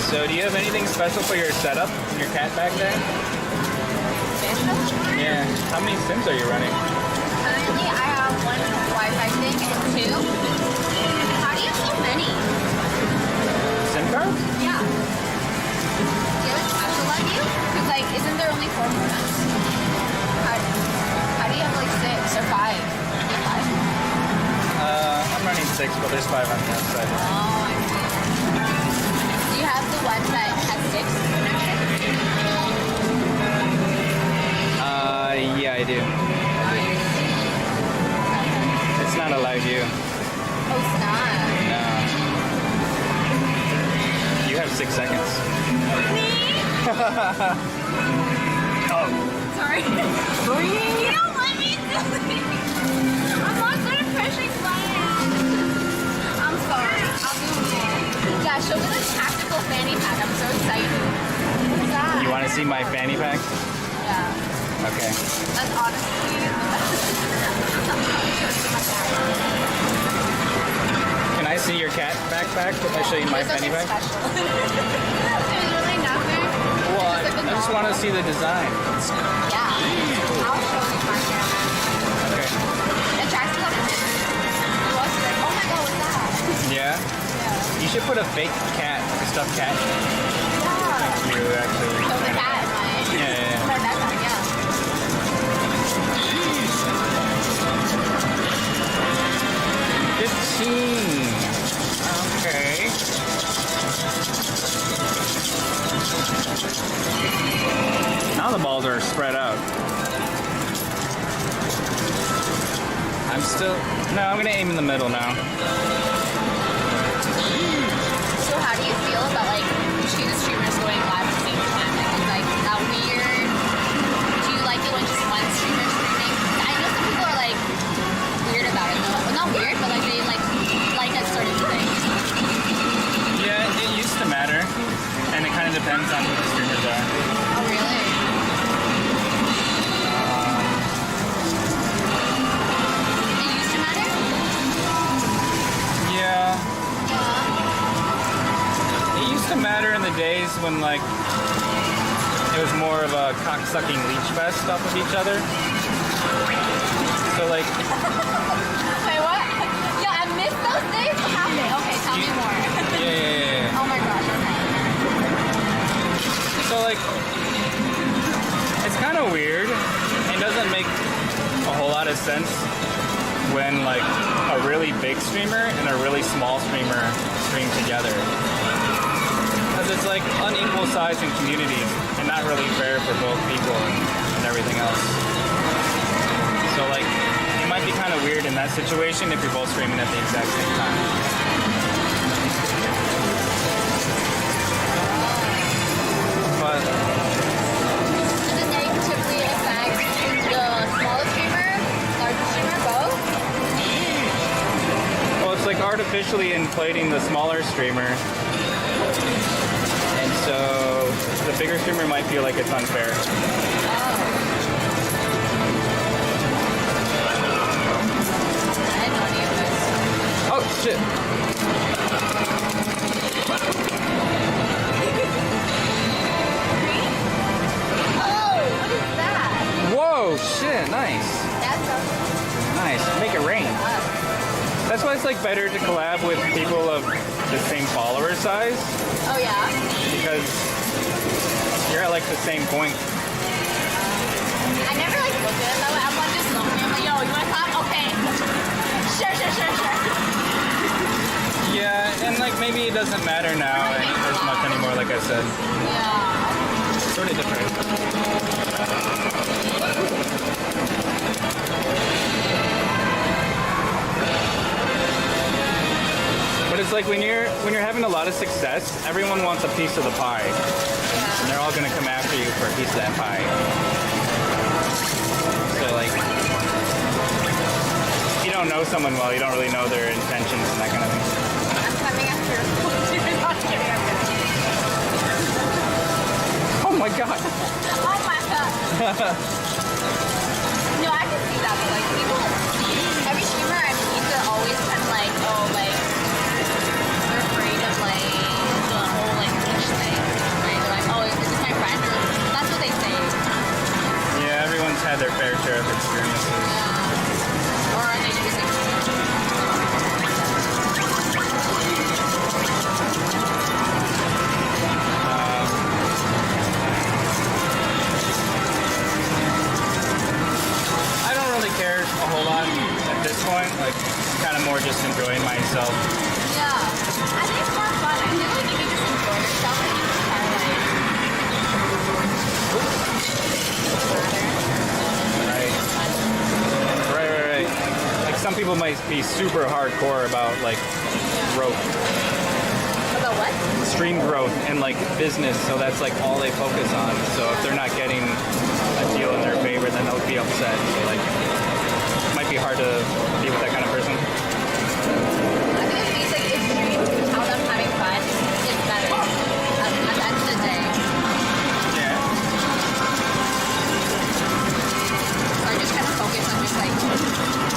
A: So do you have anything special for your setup? Your cat back there? Yeah. How many Sims are you running?
E: Currently, I have one Wi-Fi thing and two. How do you have so many?
A: Sim cards?
E: Yeah. Do you have a special on you? Because, like, isn't there only 4 modems? How do you have, like, 6 or 5? You have 5?
A: I'm running 6, but there's 5 on the outside.
E: Oh, I see. Do you have the one that has 6 connection?
A: Yeah, I do. It's not a live view.
E: Oh, it's not.
A: No. You have 6 seconds.
E: Me? Sorry. You don't let me do it. I'm not good at pushing buttons. I'm sorry. I'll do it. Yeah, show me the tactical fanny pack. I'm so excited. What's that?
A: You want to see my fanny pack?
E: Yeah.
A: Okay.
E: That's honestly the
A: Can I see your cat backpack if I show you my fanny pack?
E: There's really nothing.
A: Well,
E: It's just like
A: I just want to see the design.
E: Yeah. I'll show you my camera.
A: Okay.
E: And Jackson got it. He was like, oh my god, what's that?
A: Yeah?
E: Yeah.
A: You should put a fake cat, a stuffed cat.
E: Yeah.
A: You actually.
E: So the cat in my,
A: Yeah.
E: my backpack, yeah.
A: 15. Okay. Now the balls are spread out. I'm still. No, I'm gonna aim in the middle now.
E: So how do you feel about like two streamers going live at the same time? Like, is that weird? Do you like it when just one streamer is streaming? I know some people are like weird about it though. Well, not weird, but like they like a certain thing.
A: Yeah, it used to matter, and it kind of depends on who the streamers are.
E: Oh really? It used to matter?
A: Yeah. It used to matter in the days when like it was more of a cock-sucking leech fest off of each other. So like,
E: Wait, what? Yo, I missed those days. What happened? Okay, tell me more.
A: yeah.
E: Oh my gosh, okay.
A: So like, it's kind of weird. It doesn't make a whole lot of sense when like a really big streamer and a really small streamer stream together. Because it's like unequal size in communities and not really fair for both people and everything else. So like, it might be kind of weird in that situation if you're both streaming at the exact same time. But
E: Does it negatively affect the smallest streamer, largest streamer, both?
A: well, it's like artificially inflating the smaller streamer. And so the bigger streamer might feel like it's unfair.
E: I didn't know any of this.
A: Oh shit!
E: Oh, what is that?
A: Whoa, shit, nice.
E: That's
A: Nice. Make it rain. That's why it's like better to collab with people of the same follower size,
E: oh yeah?
A: because you're at like the same point.
E: I never like looked at it that way. I'm like just lonely. I'm like, yo, you want to talk? Okay. Sure.
A: Yeah, and like maybe it doesn't matter now as much anymore, like I said.
E: Yeah.
A: Sort of different. But it's like when you're having a lot of success, everyone wants a piece of the pie. And they're all gonna come after you for a piece of that pie. So like, if you don't know someone well, you don't really know their intentions and that kind of thing.
E: I'm coming after your phone. Not kidding. I'm kidding.
A: Oh my god.
E: Oh my god. No, I can see that, but like people, every streamer I meet, they're always kind of like, oh, like they're afraid of like the whole like niche thing, right? They're like, oh, is this my friend? That's what they say.
A: Yeah, everyone's had their fair share of experiences.
E: Or are they using?
A: I don't really care a whole lot at this point. Like, kind of more just enjoying myself.
E: Yeah, I think it's more fun. I feel like if you just enjoy yourself, then you can kind of like
A: Right. Like some people might be super hardcore about like rope.
E: about what?
A: extreme growth in like business, so that's like all they focus on. So if they're not getting a deal in their favor, then they'll be upset. So like, it might be hard to be with that kind of person.
E: I feel like these like extremes to tell them having fun is better at the end of the day.
A: Yeah.
E: So I just kind of focus on just like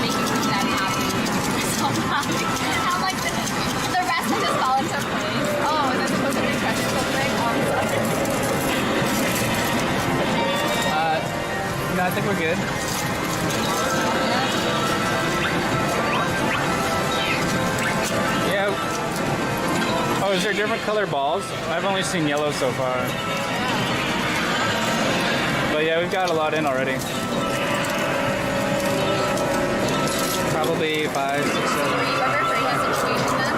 E: making them happy, making myself happy. And like the rest of this fall into place. Oh, is that supposed to be pressure something? Oh, I'm sorry.
A: No, I think we're good. Yeah. Oh, is there different color balls? I've only seen yellow so far. But yeah, we've got a lot in already. Probably 5, 6, 7.
E: Have you ever been in a situation then?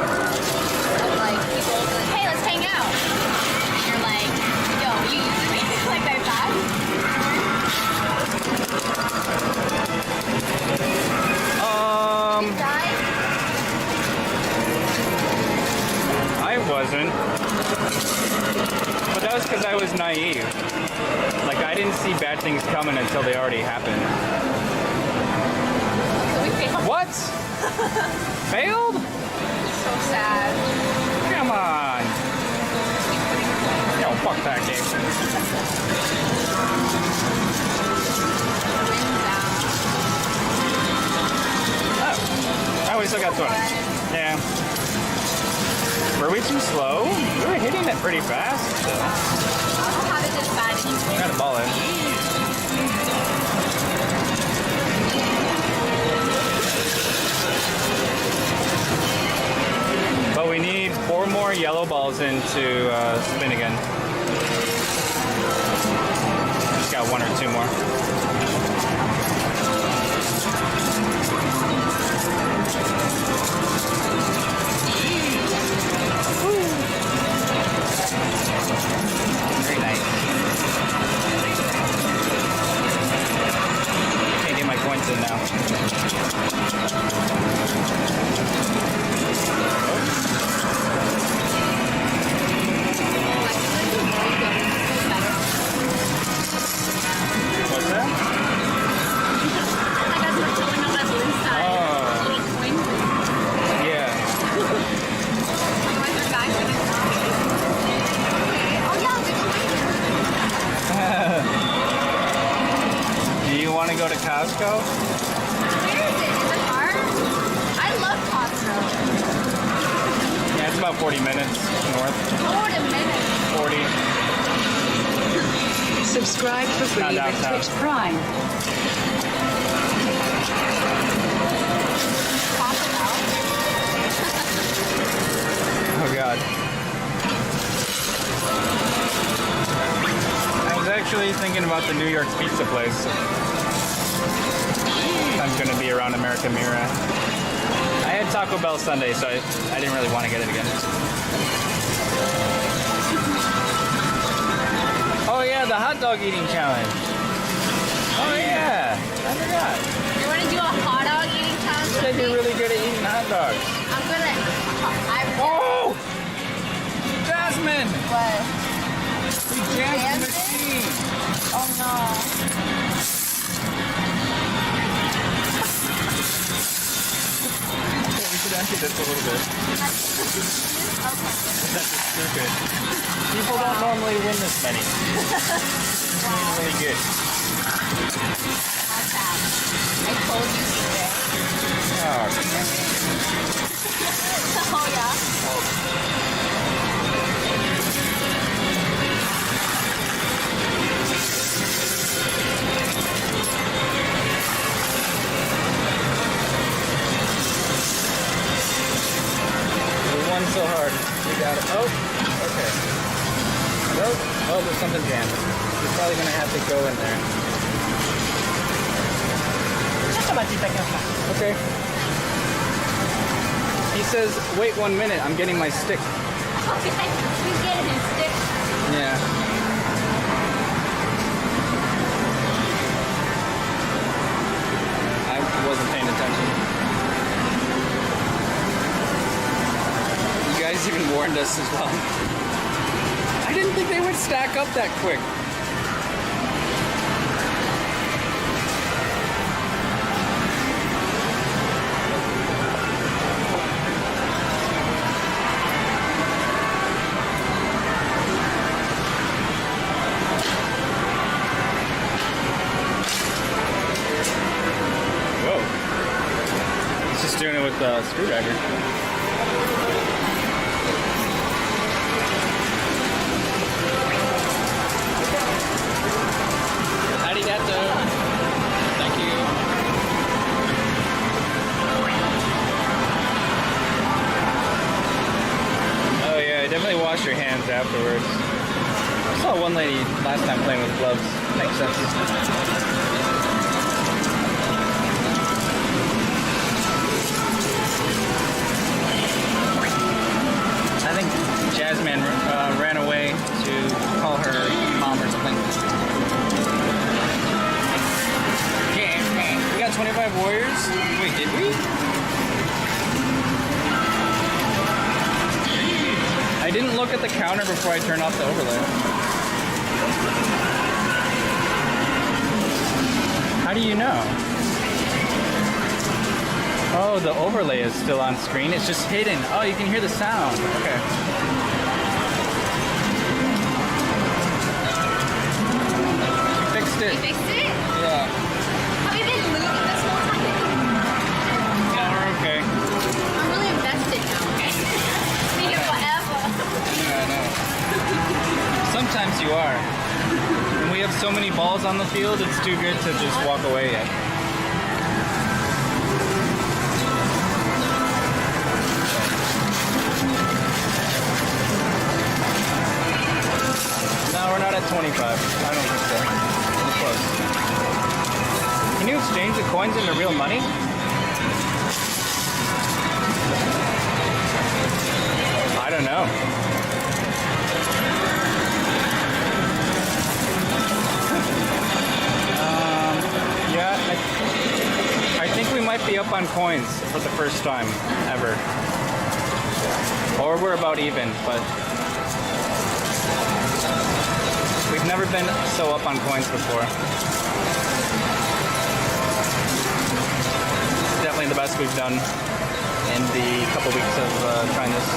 E: Of like people be like, hey, let's hang out. And you're like, yo, you use me like that. Guys?
A: I wasn't. But that was because I was naive. Like, I didn't see bad things coming until they already happened.
E: So we failed.
A: What? Failed?
E: So sad.
A: Come on. Yo, fuck that game. Oh, we still got 20. Yeah. Were we too slow? We were hitting it pretty fast. So.
E: I don't have it this bad anymore.
A: Got a ball in. But we need 4 more yellow balls in to spin again. Just got 1 or 2 more. Very nice. Can't get my coins in now. What's that?
E: I guess we're filling up that blue side.
A: Oh.
E: Little coin.
A: Yeah.
E: Otherwise, our bags are gonna come. Okay. Oh yeah, good coin.
A: Do you want to go to Costco?
E: Where is it? Is it far? I love Costco.
A: Yeah, it's about 40 minutes north.
E: 40 minutes.
A: 40.
B: Subscribe for free
A: Not
B: with
A: downtown.
B: Twitch Prime.
A: Oh god. I was actually thinking about the New York pizza place. I'm gonna be around America Mira. I had Taco Bell Sunday, so I didn't really want to get it again. Oh yeah, the hot dog eating challenge. Oh yeah, I forgot.
E: You want to do a hot dog eating challenge?
A: You said you're really good at eating hot dogs.
E: I'm gonna.
A: Oh! Jasmine!
E: What?
A: We jammed the
E: Jammed it?
A: machine!
E: Oh no.
A: Okay, we should empty this a little bit.
E: Okay.
A: That's just stupid. People don't normally win this many. It's really good.
E: How's that? I told you today.
A: Oh,
E: Oh yeah.
A: we won so hard. We got it. Oh, okay. Nope. Oh, there's something jammed. We're probably gonna have to go in there. Okay. He says, wait 1 minute, I'm getting my stick.
E: Okay. He's getting his stick.
A: Yeah. I wasn't paying attention. You guys even warned us as well. think they would stack up that quick. Whoa. He's just doing it with the screwdriver. Thank you. Oh yeah, definitely wash your hands afterwards. I saw one lady last time playing with gloves. Makes sense. I think Jasmine ran away to call her mom or something. We got 25 warriors? Wait, did we? I didn't look at the counter before I turned off the overlay. How do you know? Oh, the overlay is still on screen. It's just hidden. Oh, you can hear the sound. Okay. You fixed it.
E: You fixed it?
A: Yeah.
E: Have you been moving this whole time?
A: Yeah, we're okay.
E: I'm really invested now, okay? Been here forever.
A: Yeah, I know. Sometimes you are. When we have so many balls on the field, it's too good to just walk away yet. No, we're not at 25. I don't think so. We're close. Can you exchange the coins into real money? I don't know. Yeah, I think we might be up on coins for the first time ever. Or we're about even, but we've never been so up on coins before. Definitely the best we've done in the couple weeks of trying this.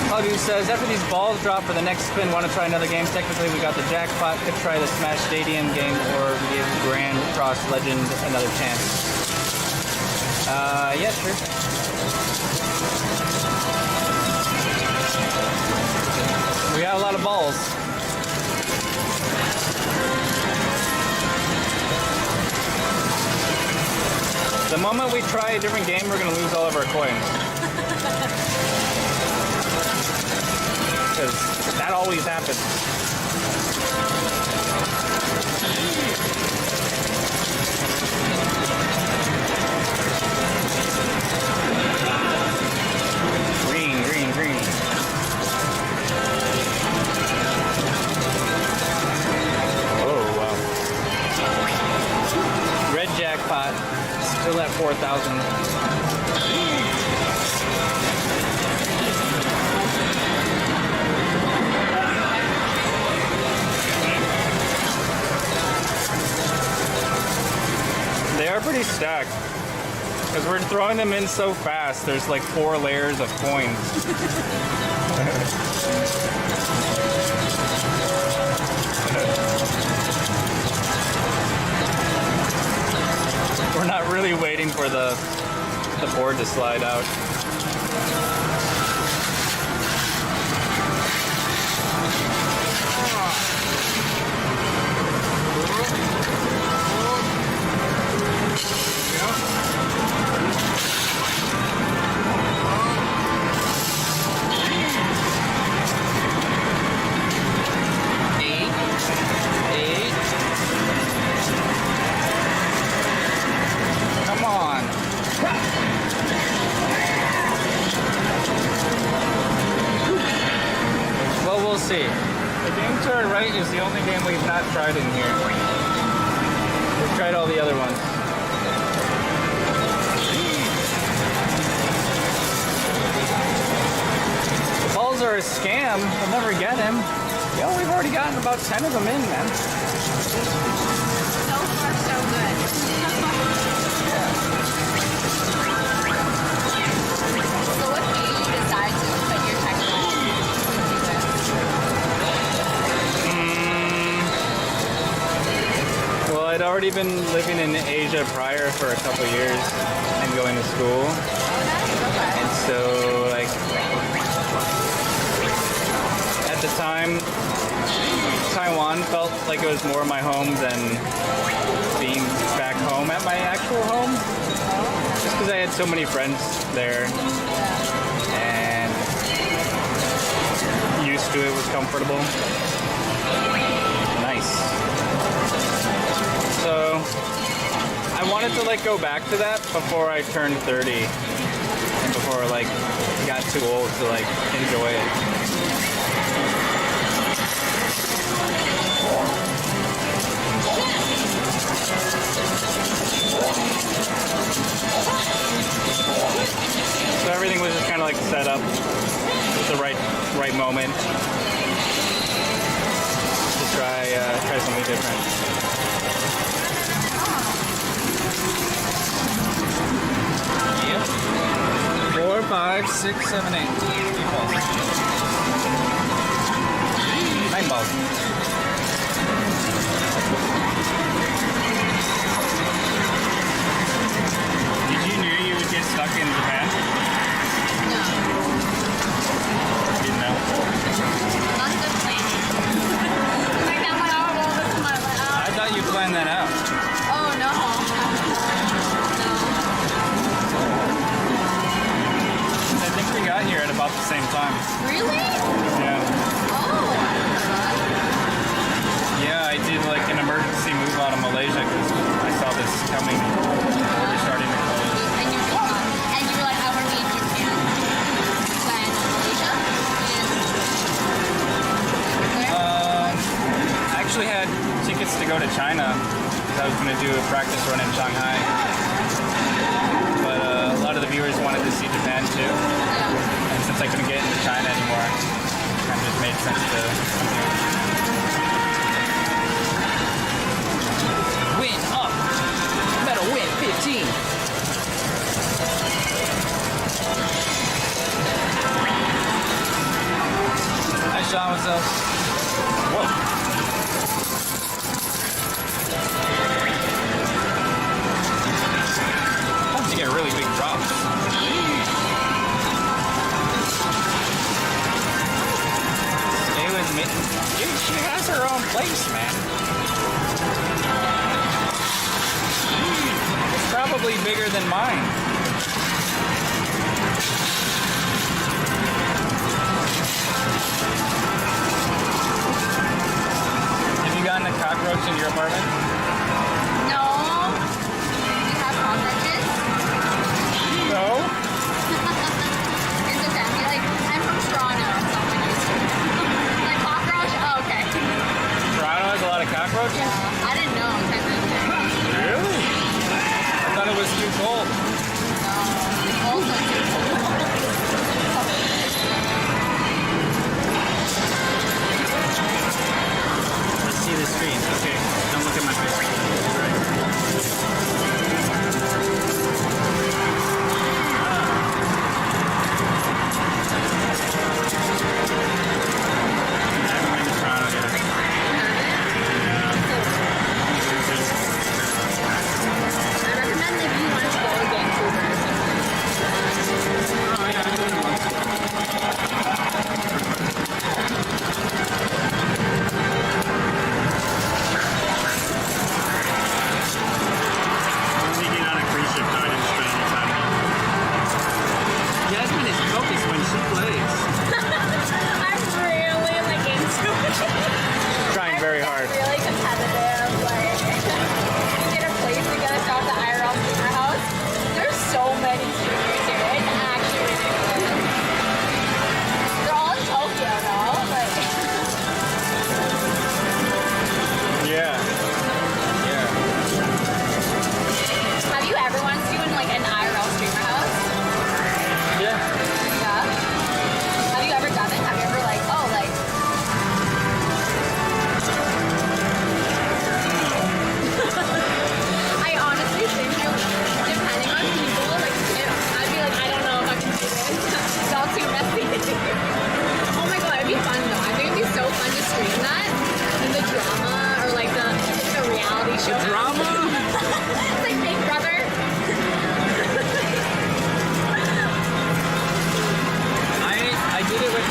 A: Huggy says, after these balls drop for the next spin, want to try another game? Technically, we got the jackpot. Could try the Smash Stadium game or give Grand Cross Legend another chance. Yeah, sure. We got a lot of balls. The moment we try a different game, we're going to lose all of our coins. Because that always happens. Green, green, green. Oh, wow. Red jackpot, still at 4,000. They are pretty stacked because we're throwing them in so fast. There's like 4 layers of coins. We're not really waiting for the board to slide out. See. The game to our right is the only game we've not tried in here. We've tried all the other ones. scam. They'll never get him. Yo, we've already gotten about 10 of them in, man.
E: So far, so good. So what made you decide to put your tech
A: Well, I'd already been living in Asia prior for a couple years and going to school. And so, like, at the time, Taiwan felt like it was more my home than being back home at my actual home. Just because I had so many friends there and used to it, was comfortable. Nice. So I wanted to like go back to that before I turned 30 and before like got too old to like enjoy it. So everything was just kind of like set up at the right moment to try something different. Yep. 4, 5, 6, 7, 8. 8 balls. 9 balls. Did you know you would get stuck in Japan?
E: No.
A: Didn't know.
E: Not good planning. Like that went all over to my
A: I thought you planned that out.
E: Oh no.
A: I think we got here at about the same time.
E: Really?
A: Yeah.
E: Oh.
A: Yeah, I did like an emergency move out of Malaysia because I saw this coming. We're starting to close.
E: And you were like, I want to be in Japan. When Malaysia?
A: I actually had tickets to go to China because I was going to do a practice run in Shanghai. But a lot of the viewers wanted to see Japan too.
E: Yeah.
A: And since I couldn't get into China anymore, it kind of just made sense to come here. Win up! Metal win 15! Hi Sean, what's up? Whoa! Sometimes you get really big drops. Stay with me. Dude, she has her own place, man. It's probably bigger than mine. Have you gotten a cockroach in your apartment?
E: No. You have cockroaches?
A: No.
E: It's okay. I feel like I'm from Toronto, so I'm used to it. Like cockroach? Oh, okay.
A: Toronto has a lot of cockroaches?
E: Yeah. I didn't know technically.
A: Really? I thought it was too cold.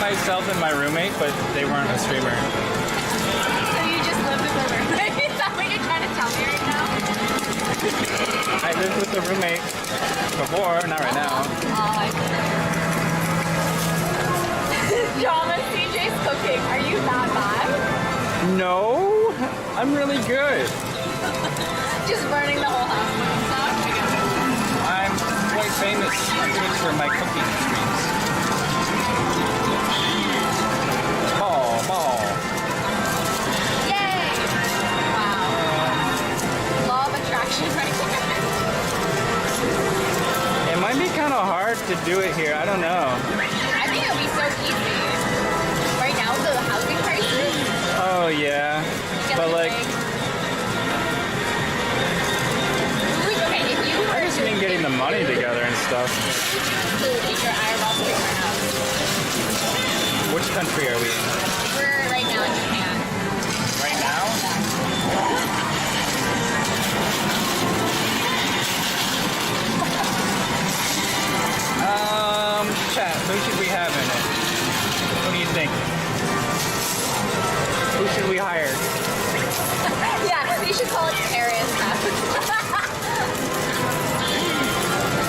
A: myself and my roommate, but they weren't a streamer.
E: So you just lived with a roommate? Is that what you're trying to tell me right now?
A: I lived with a roommate before, not right now.
E: I see. Drama CJ's cooking. Are you that bad?
A: No, I'm really good.
E: Just burning the whole house with stuff? I guess.
A: I'm quite famous, I think, for my cooking streams. Ball.
E: Yay! Wow. Law of attraction right there.
A: It might be kind of hard to do it here. I don't know.
E: I think it'll be so easy. Right now, with the housing crisis.
A: Oh yeah, but like,
E: Okay, if you were
A: I just mean getting the money together and stuff.
E: to take your eyeballs to our house,
A: Which country are we in?
E: we're right now in Japan.
A: Right now? Chat, who should we have in it? What do you think? Who should we hire?
E: Yeah, we should call it Terrace House.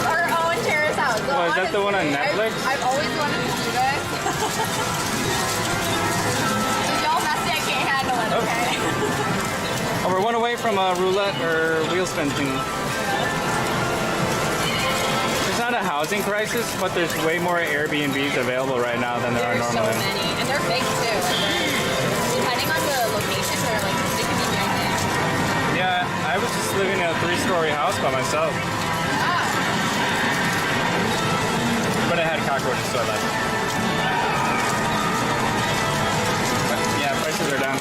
E: Our own Terrace House. So
A: Oh, is that the one on
E: honestly,
A: Netflix?
E: I've always wanted to do this. If y'all messy, I can't handle it, okay?
A: Oh, we're one away from a roulette or wheel spin thing. It's not a housing crisis, but there's way more Airbnbs available right now than there are
E: There's so
A: normally.
E: many, and they're big too. Depending on the location, they're like they can be gigantic.
A: Yeah, I was just living in a 3-story house by myself,
E: Ah,
A: but it had cockroaches, so I left. But yeah, prices are down.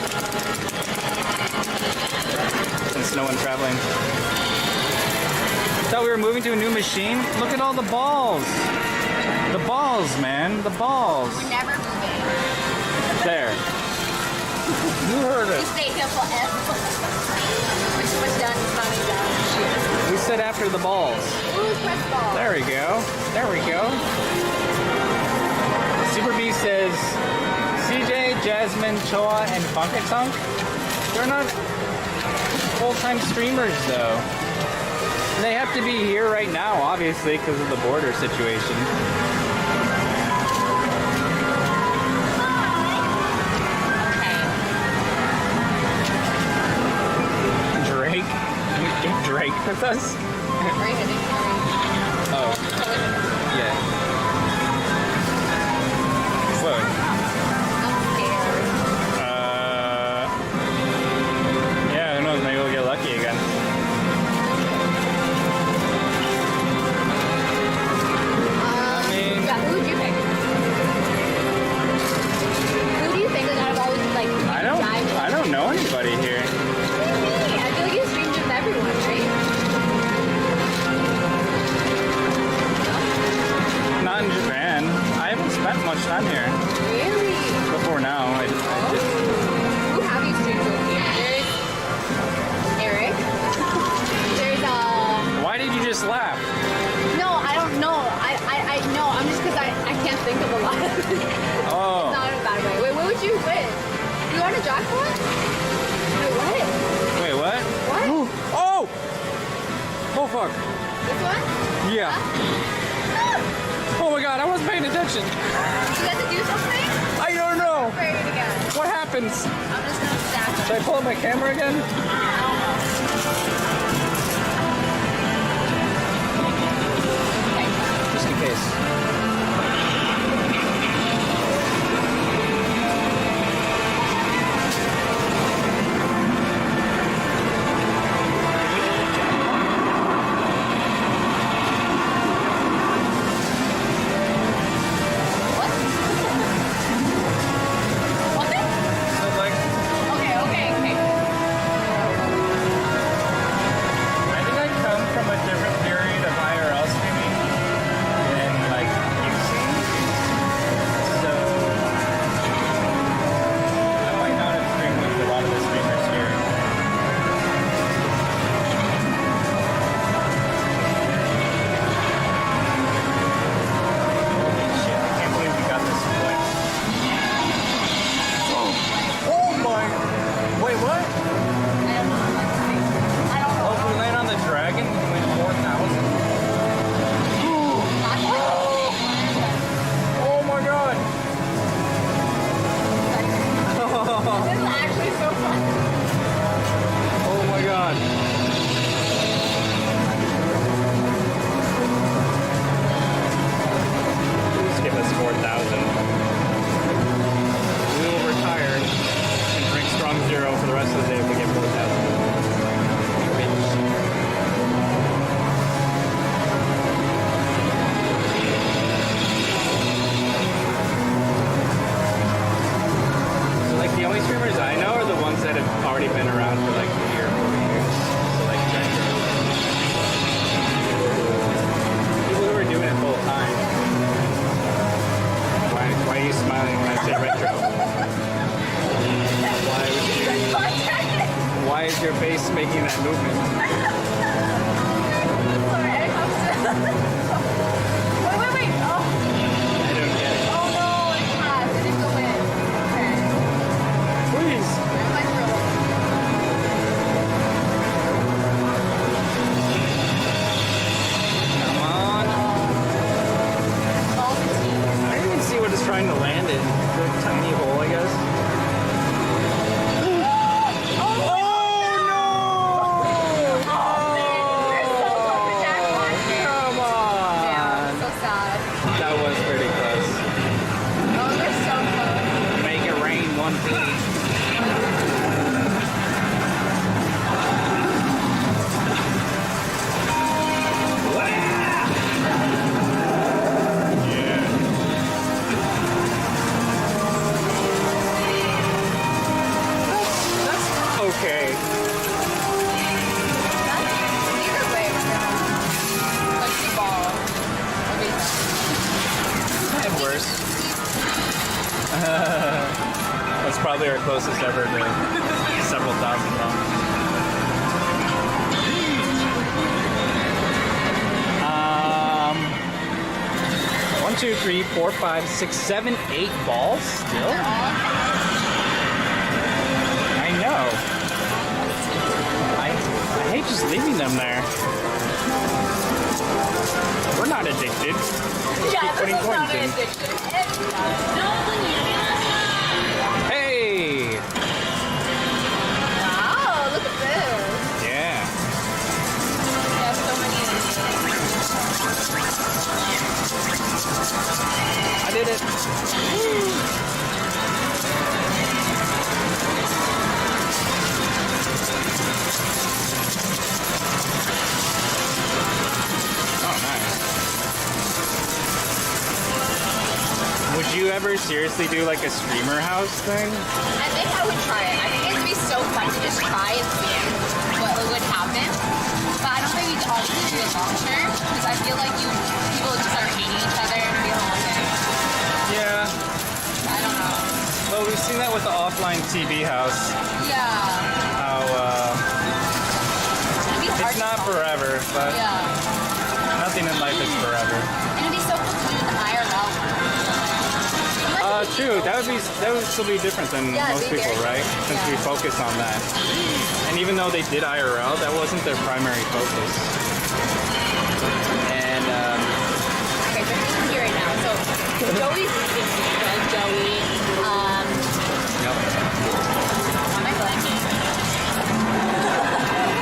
A: Since no one's traveling. Thought we were moving to a new machine. Look at all the balls. The balls, man. The balls.
E: we're never moving.
A: There. You heard
E: We
A: it.
E: stay here forever. We're too much done, money done.
A: We said after the balls.
E: Ooh, press ball.
A: There we go. There we go. Super B says, CJ, Jasmine, Choa, and Funkatunk. They're not full-time streamers, though. They have to be here right now, obviously, because of the border situation.
E: Okay.
A: Drake? Get Drake with us?
E: Are you hitting
A: Oh, yeah. What?
E: I'm scared.
A: Yeah, who knows? Maybe we'll get lucky again.
E: Yeah, who would you pick? Who do you think is out of all these, like,
A: I don't know anybody here.
E: Really? I feel like you streamed with everyone, right?
A: Not in Japan. I haven't spent much time here.
E: Really?
A: Before now. I just,
E: Who have you streamed with here? There's Eric. There's
A: why did you just laugh?
E: no, I don't know. I know. I'm just because I can't think of a lot.
A: Oh.
E: Not in a bad way. Wait, what would you win? You want a jackpot? Wait, what?
A: Wait, what?
E: What?
A: Oh! Oh, fuck.
E: This one?
A: Yeah. Oh my god, I wasn't paying attention.
E: You have to do something?
A: I don't know.
E: Pray it again.
A: What happens?
E: I'm just gonna stack them.
A: Should I pull up my camera again? Just in case.
E: What? What?
A: So like,
E: Okay.
A: I think I come from a different period of IRL streaming than like rest of the day if we get 4,000. So like the only streamers I know are the ones that have already been around for like 3 or 4 years. So like people who are doing it full time. Why are you smiling when I say retro? Why is your face making that movement?
E: Sorry, wait. Oh.
A: I don't get it.
E: Oh no, it passed. It didn't go in. Okay.
A: Please.
E: I'm like really.
A: Come on.
E: All the teams.
A: I didn't even see what it's trying to land in. The tiny hole, I guess. Come on.
E: So sad.
A: That was pretty close.
E: Oh, they're so close.
A: Make it rain 150. That's okay.
E: Either way, we're gonna punch the ball.
A: And worse. That's probably our closest ever to several thousand dollars. 1, 2, 3, 4, 5, 6, 7, 8 balls still? I know. I hate just leaving them there. We're not addicted. Just
E: Yeah,
A: keep
E: this
A: putting
E: is
A: coins
E: not an
A: in.
E: addiction. It's not.
A: Hey!
E: Wow, look at this.
A: Yeah.
E: Yeah, so many.
A: I did it. Oh, nice. Would you ever seriously do like a streamer house thing?
E: I think I would try it. I think it'd be so fun to just try and see what would happen. But I don't think we'd obviously do it long term because I feel like people would start hating each other and be like,
A: Yeah.
E: I don't know.
A: Well, we've seen that with the offline TV house.
E: Yeah.
A: How
E: It'd be hard
A: it's
E: to
A: not
E: follow.
A: forever, but
E: Yeah.
A: nothing in life is forever.
E: And it'd be so cool to do the IRL one.
A: True. That would still be different than
E: Yeah,
A: most
E: it'd be
A: people,
E: very
A: right?
E: different,
A: Since we
E: yeah.
A: focus on that. And even though they did IRL, that wasn't their primary focus. And
E: Okay, so he's here right now. So Joey's Joey.
A: yep.
E: Am I blanking?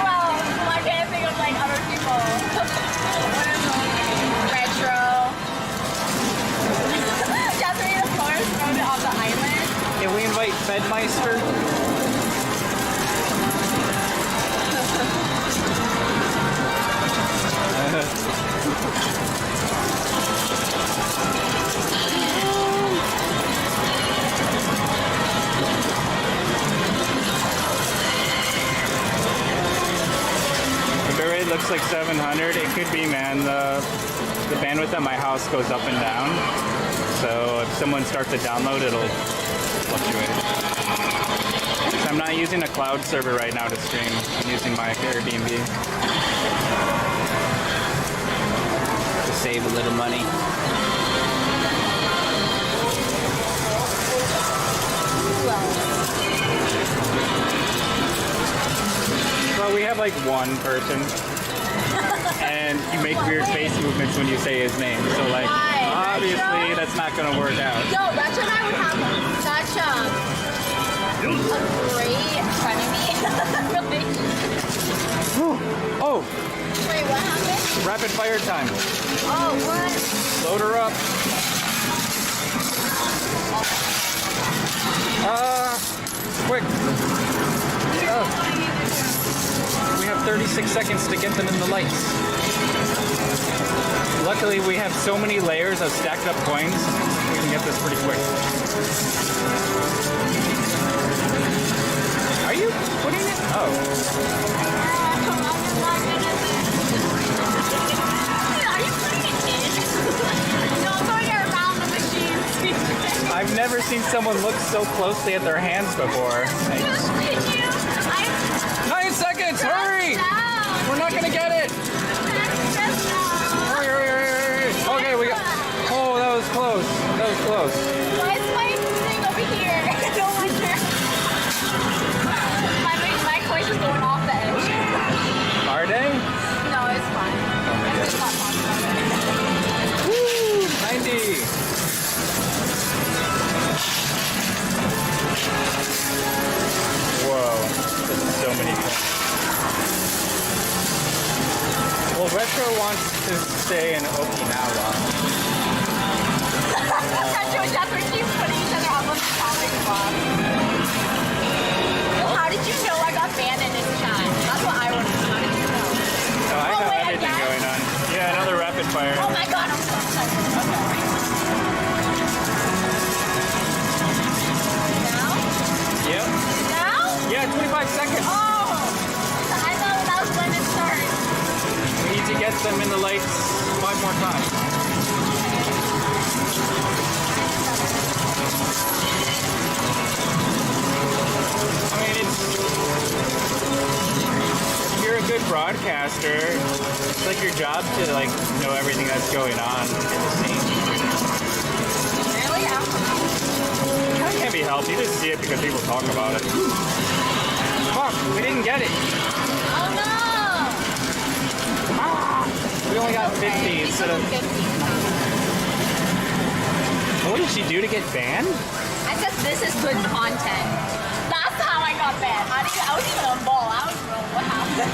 E: Well, I can't think of like other people. What is it? Retro. Jasmine, of course, wrote it on the island.
A: Can we invite Fedmeister? The bill rate looks like 700. It could be, man. The bandwidth at my house goes up and down. So if someone starts to download, it'll fluctuate. So I'm not using a cloud server right now to stream. I'm using my Airbnb to save a little money. Well, we have like one person, and you make weird face movements when you say his name. So like,
E: Why?
A: obviously
E: Retro?
A: that's not gonna work out.
E: Yo, Retro and I would have such a great frenemy relationship.
A: Oh,
E: Wait, what happened?
A: rapid fire time.
E: Oh, what?
A: Load her up. Quick. Oh. We have 36 seconds to get them in the lights. Luckily, we have so many layers of stacked up coins, we can get this pretty quick. Are you putting it? Oh.
E: Are you putting it in? No, I'm going around the machine.
A: I've never seen someone look so closely at their hands before. Thanks. 9 seconds, hurry! We're not gonna get it! Hurry, hurry, hurry, hurry! Okay, we got. Oh, that was close. That was close.
E: Why is my thing over here? No wonder. My coins is going off the edge.
A: Are they?
E: No, it's fine. It's not possible.
A: Woo! 90! Whoa, this is so many coins. Well, Retro wants to stay in Okinawa.
E: Retro and Jasmine keep putting each other up on the comic box. Well, how did you know I got banned in this chat? That's what I want to know. How did you know?
A: Oh, I have
E: wait,
A: everything
E: again?
A: going on. Yeah, another rapid fire.
E: Oh my god, I'm so excited. Okay. Now?
A: Yep.
E: Now?
A: Yeah, 25 seconds.
E: Oh! I thought that was when it started.
A: We need to get them in the lights 5 more times. I mean, you're a good broadcaster. It's like your job to like know everything that's going on in the scene.
E: Really?
A: It can't be helped. You just see it because people talk about it. Fuck, we didn't get it.
E: Oh no!
A: We only got 50 instead of.
E: 50.
A: What did she do to get banned?
E: I said this is good content. That's how I got banned. I was even on ball. I was wrong. What happened?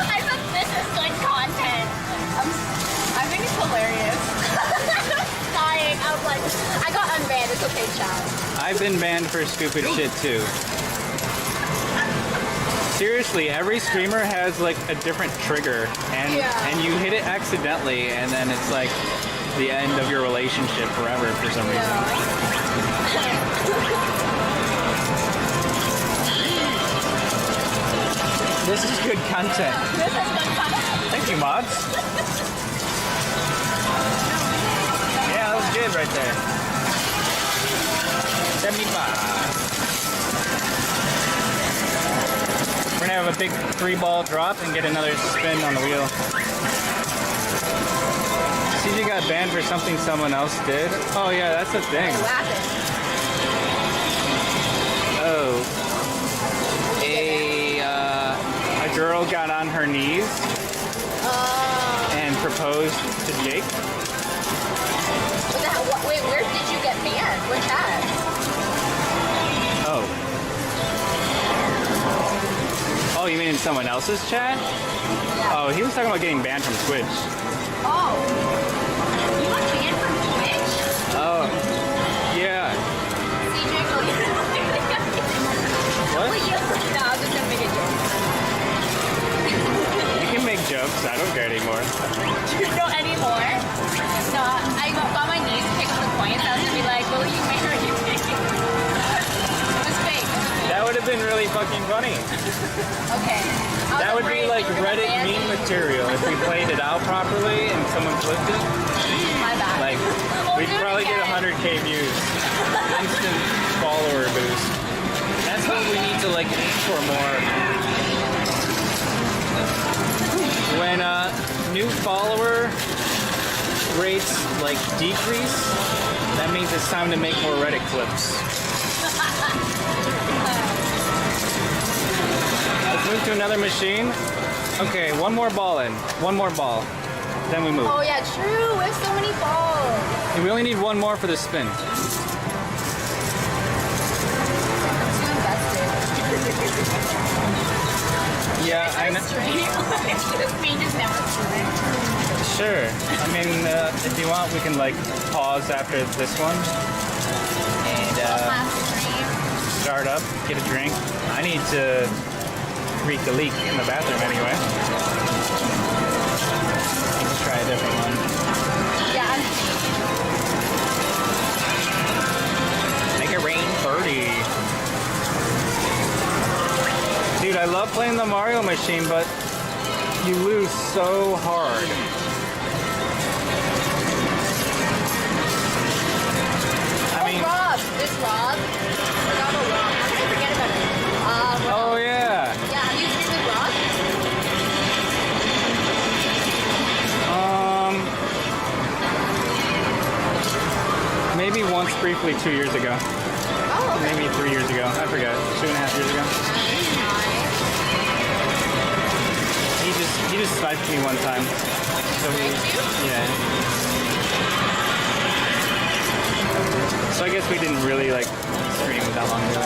E: I said this is good content. I think it's hilarious. Dying. I was like, I got unbanned. It's okay, chat.
A: I've been banned for stupid shit too. Seriously, every streamer has like a different trigger, and you hit it accidentally, and then it's like the end of your relationship forever for some reason. This is good content.
E: This is good content.
A: Thank you, mods. Yeah, that was good right there. 75. We're gonna have a big 3-ball drop and get another spin on the wheel. CJ got banned for something someone else did. Oh yeah, that's the thing. Oh, a girl got on her knees and proposed to Jake.
E: Wait, where did you get banned? What chat?
A: Oh. Oh, you mean in someone else's chat?
E: Yeah.
A: Oh, he was talking about getting banned from Twitch.
E: Oh. You got banned from Twitch?
A: Oh. Yeah.
E: CJ, go get it.
A: What?
E: Wait, no, I was just gonna make a joke.
A: You can make jokes. I don't care anymore.
E: No, anymore? No, I got my niece to pick up the coins. I was gonna be like, will you make her anything? It was fake.
A: That would have been really fucking funny.
E: Okay.
A: That would be like Reddit meme material if we played it out properly and someone flipped it.
E: My bad.
A: Like, we'd probably get 100k views. Instant follower boost. That's what we need to like aim for more. When new follower rates like decrease, that means it's time to make more Reddit clips. Let's move to another machine. Okay, one more ball in. One more ball. Then we move.
E: Oh yeah, true. We have so many balls.
A: We only need one more for the spin. Yeah, I know.
E: This mean just never stream.
A: Sure. I mean, if you want, we can like pause after this one and
E: Last stream.
A: start up, get a drink. I need to wreak a leak in the bathroom anyway. Let's try a different one.
E: Yeah.
A: Make it rain 30. Dude, I love playing the Mario machine, but you lose so hard.
E: Rob. This Rob. Forgot about Rob. How did I forget about it? Rob.
A: Oh yeah.
E: Yeah, have you streamed with Rob?
A: Maybe once briefly 2 years ago.
E: Oh, okay.
A: Maybe 3 years ago. I forget. 2.5 years ago. He just sniped me one time. So yeah. So I guess we didn't really like stream that long ago.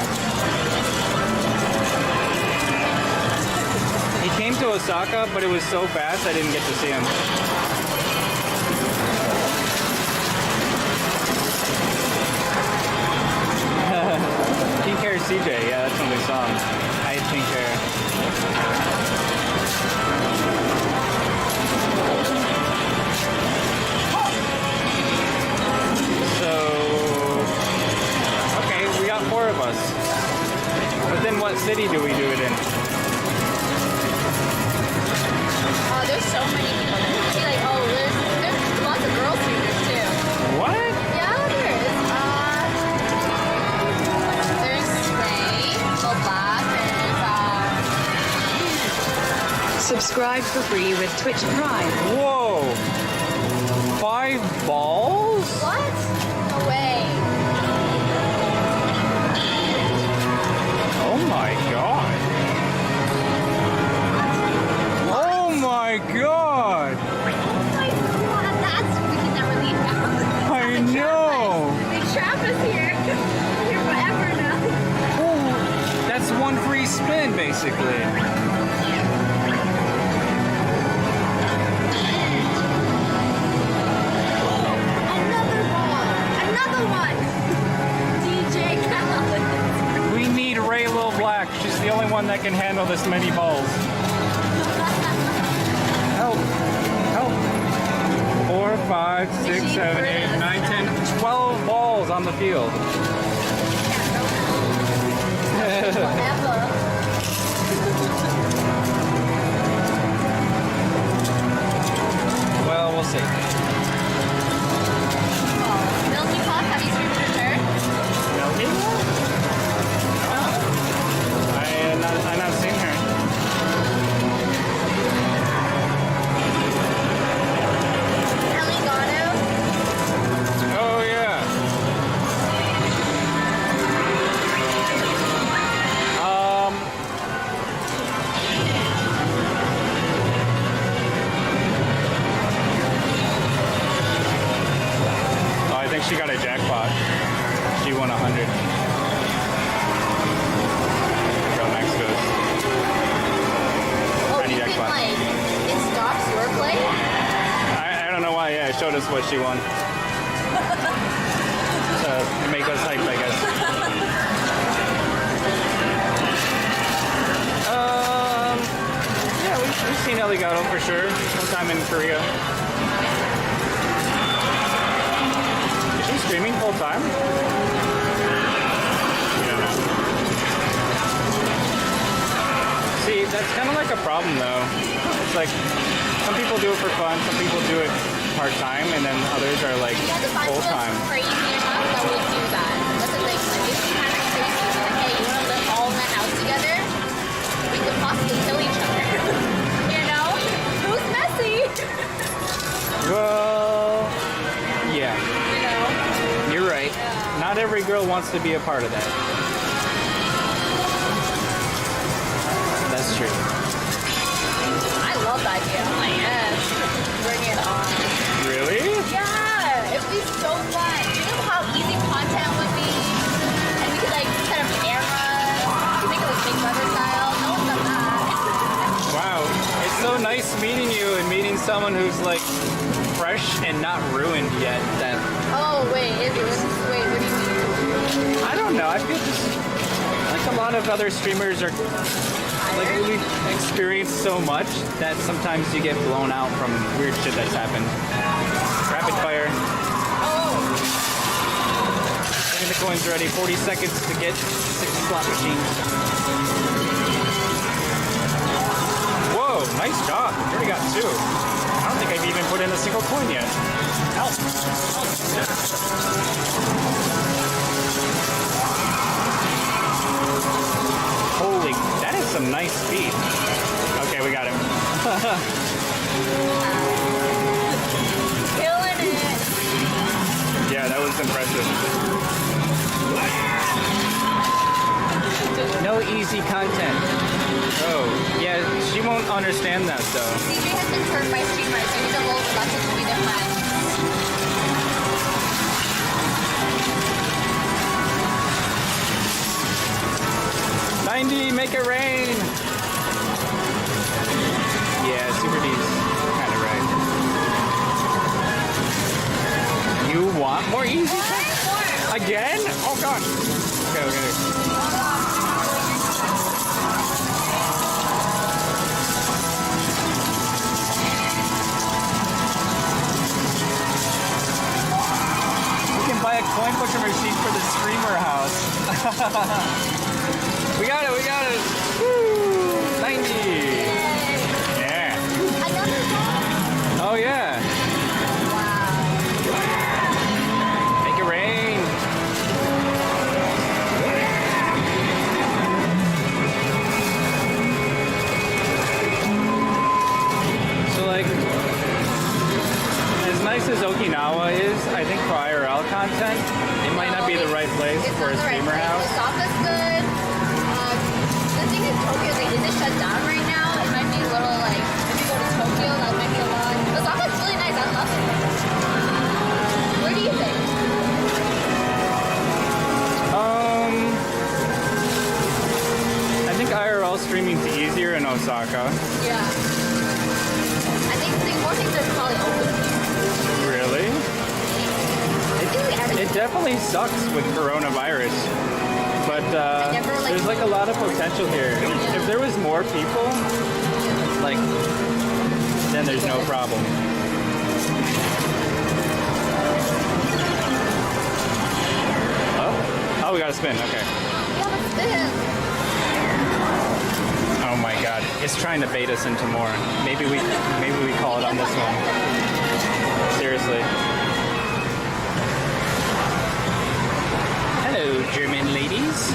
A: He came to Osaka, but it was so fast I didn't get to see him. Pink Hair CJ, yeah, that's one of his songs. I had pink hair. So, okay, we got 4 of us. But then what city do we do it in?
E: Oh, there's so many people there. I feel like, oh, there's lots of girl streamers too.
A: What?
E: Yeah, there is. There's Ray, Full Black, there's
B: Subscribe for free with Twitch Prime.
A: Whoa! 5 balls?
E: what? No way.
A: Oh my god. Oh my god.
E: Oh my god, that's we can never leave now.
A: I know.
E: They trap us here. We're here forever now.
A: Oh, that's 1 free spin basically.
E: Another ball. Another one. DJ Khaled.
A: We need Ray Lil Black. She's the only one that can handle this many balls. Help. Help. 4, 5, 6, 7, 8, 9, 10, 12 balls on the field.
E: Forever.
A: Well, we'll see.
E: Milky Pop, have you streamed with her?
A: I've not seen her.
E: Ellie Gatto?
A: Oh yeah. Oh, I think she got a jackpot. She won 100. Girl next to us.
E: Oh,
A: Tiny
E: you can
A: jackpot.
E: like, it stops your play?
A: I don't know why. Yeah, it showed us what she won. To make us hype, I guess. Yeah, we've seen Eligato for sure. Sometime in Korea. Is she streaming full time? You don't know. See, that's kind of like a problem though. It's like some people do it for fun, some people do it part time, and then others are like
E: You have to find
A: full
E: someone
A: time.
E: crazy enough that would do that. That's the thing. Like, if you kind of crazy, like, hey, you want to live all in the house together? We could possibly kill each other. You know? Who's messy?
A: Well, yeah,
E: You know?
A: you're right. Not every girl wants to be a part of that. That's true.
E: I love that idea. I'm like, yes. Bring it on.
A: Really?
E: Yeah, it'd be so fun. You know how easy content would be? And we could like set up cameras. We could make it like Big Brother style. No one's done that.
A: Wow. It's so nice meeting you and meeting someone who's like fresh and not ruined yet. That
E: Oh, wait, is it? Wait, what do you mean?
A: I don't know. I feel just like a lot of other streamers are like really experienced so much that sometimes you get blown out from weird shit that's happened. Rapid fire. Getting the coins ready. 40 seconds to get 6 slot machines. Whoa, nice job. You already got 2. I don't think I've even put in a single coin yet. Help. Holy, that is some nice speed. Okay, we got him.
E: Killing it.
A: Yeah, that was impressive. No easy content. Oh, yeah, she won't understand that though.
E: CJ has been turned by streamers. You need to roll the lessons to be different.
A: 90, make it rain! Yeah, Super D's kind of right. You want more easy? Again? Oh god! Okay. We can buy a coin pusher machine for the streamer house. We got it! Woo! 90! Yeah.
E: Another one.
A: Oh yeah. Wow. Make it rain. So like, as nice as Okinawa is, I think for IRL content, it might not be the right place for a streamer house.
E: Osaka's good. The thing is, Tokyo, is it shut down right now? It might be a little like, if you go to Tokyo, that might be a lot. Osaka's really nice. I love it. Where do you think?
A: I think IRL streaming's easier in Osaka.
E: Yeah. I think the more things are probably open.
A: Really?
E: I think we added.
A: It definitely sucks with coronavirus. But there's like a lot of potential here. If there was more people, like, then there's no problem. Oh, we got to spin. Okay. Oh my God, it's trying to bait us into more. Maybe we call it on this one. Seriously. Hello, German ladies.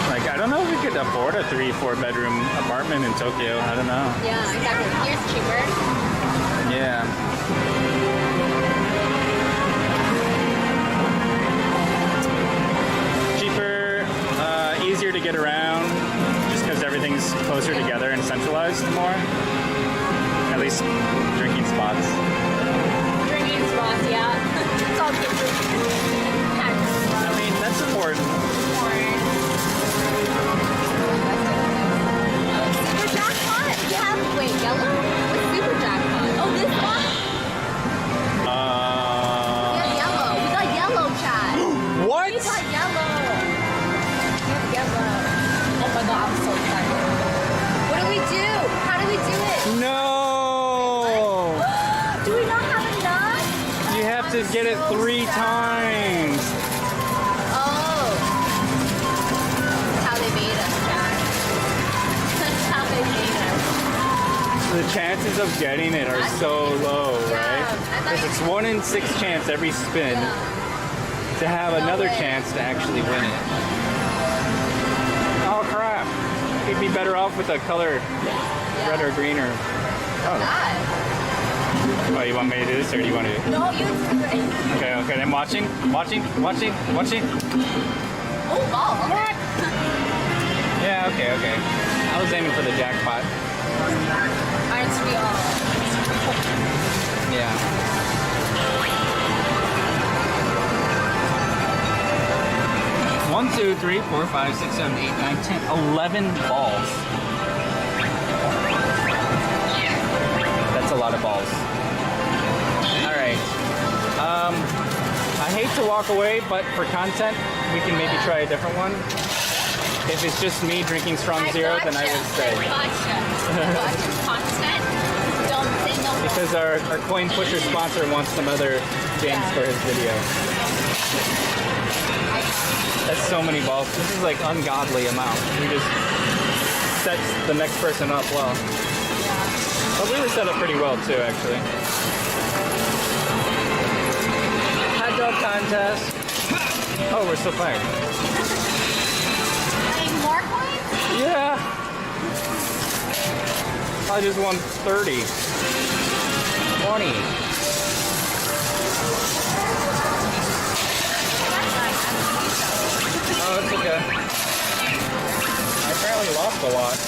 A: Like, I don't know if we could afford a 3-4 bedroom apartment in Tokyo. I don't know.
E: Yeah, exactly. Here's cheaper.
A: Yeah. Cheaper, easier to get around, just because everything's closer together and centralized more. At least drinking spots.
E: Drinking spots, yeah. It's all good.
A: I mean, that's important.
E: Super jackpot? You have, wait, yellow? What's super jackpot? Oh, this one? Yeah, yellow. We got yellow, Chad.
A: What?
E: We got yellow. We have yellow. Oh my god, I'm so excited. What do we do? How do we do it?
A: No!
E: Do we not have enough?
A: You have to get it 3 times.
E: Oh. That's how they made us, Chad. That's how they made us.
A: The chances of getting it are so low, right? Because it's 1 in 6 chance every spin to have another chance to actually win it. Oh crap! You'd be better off with a color red or green or. Oh. Oh, you want me to do this or do you want to?
E: No, you do it.
A: Okay, I'm watching.
E: Oh, ball.
A: What? Yeah, okay. I was aiming for the jackpot.
E: Aren't we all?
A: Yeah. One, 2, 3, 4, 5, 6, 7, 8, 9, 10, 11 balls. lot of balls. All right. I hate to walk away, but for content, we can maybe try a different one. If it's just me drinking strong zero, then I would say.
E: Content. Don't say no.
A: Because our coin pusher sponsor wants some other games for his video. That's so many balls. This is like ungodly amount. We just set the next person up well. But we were set up pretty well too, actually. Hot dog contest. Oh, we're still playing.
E: Playing more coins?
A: Yeah. I just won 30. 20. Oh, it's okay. I apparently lost a lot.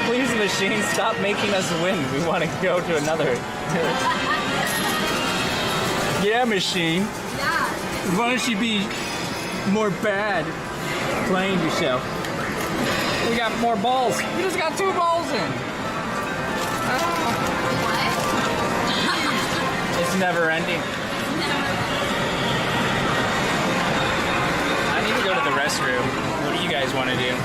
A: Please, machine, stop making us win. We want to go to another. Yeah, machine.
E: Yeah.
A: Why don't you be more bad playing yourself? We got more balls. You just got 2 balls in. It's never ending. I need to go to the restroom. What do you guys want to do?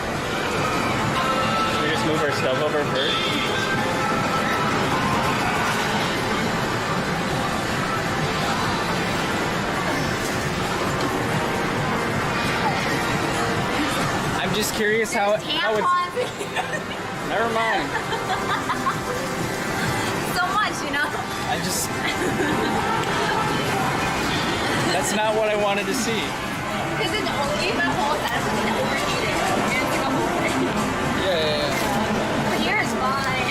A: Should we just move our stuff over first? I'm just curious how it's... Never mind.
E: So much, you know?
A: I just... That's not what I wanted to see.
E: Because it's only the whole set of overheating.
A: Yeah.
E: But here is fine.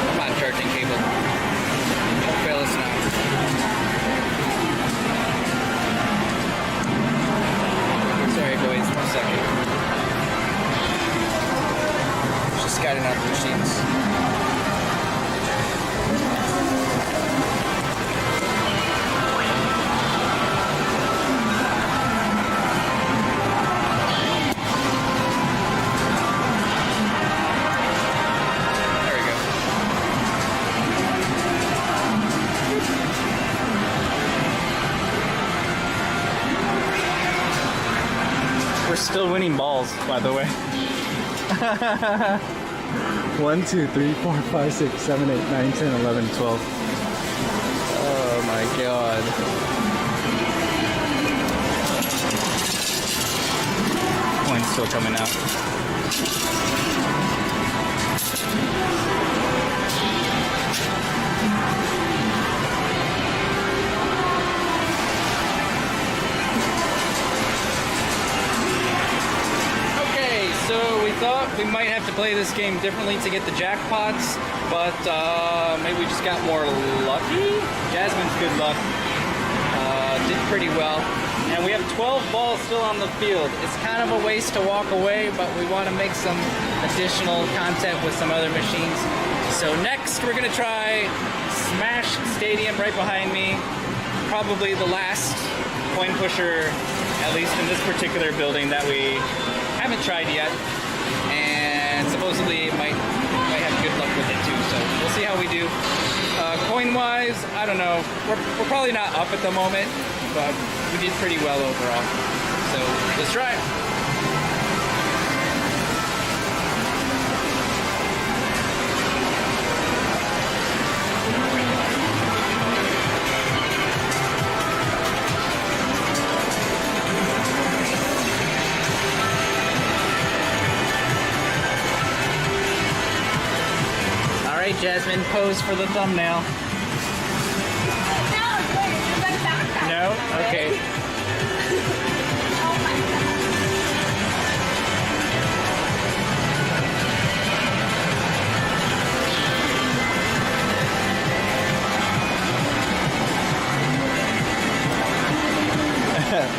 A: Come on, charging cable. Don't fail us now. Sorry, boys. 1 second. Just scatting out the machines. There we go. We're still winning balls, by the way. 1, 2, 3, 4, 5, 6, 7, 8, 9, 10, 11, 12. Oh my god. Coin's still coming out. Okay, so we thought we might have to play this game differently to get the jackpots, but maybe we just got more lucky. Jasmine's good luck. Did pretty well. And we have 12 balls still on the field. It's kind of a waste to walk away, but we want to make some additional content with some other machines. So next we're going to try Smash Stadium right behind me. Probably the last coin pusher, at least in this particular building, that we haven't tried yet. And supposedly it might have good luck with it too. So we'll see how we do. Coin-wise, I don't know. We're probably not up at the moment, but we did pretty well overall. So let's try it. All right, Jasmine, pose for the thumbnail. No? Okay.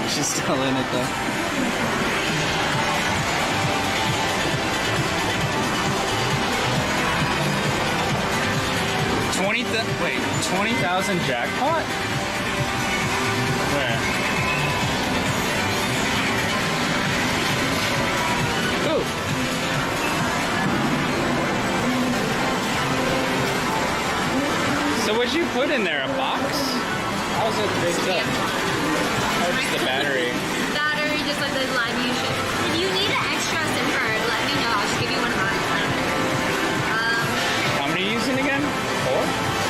A: She's still in it though. Wait, 20,000 jackpot? Where? Ooh. So what'd you put in there? A box? How's it rigged up? Or just the battery?
E: Battery, just like the live you should. If you need an extra SIM card, let me know. I'll just give you one of mine.
A: How many are you using again? 4?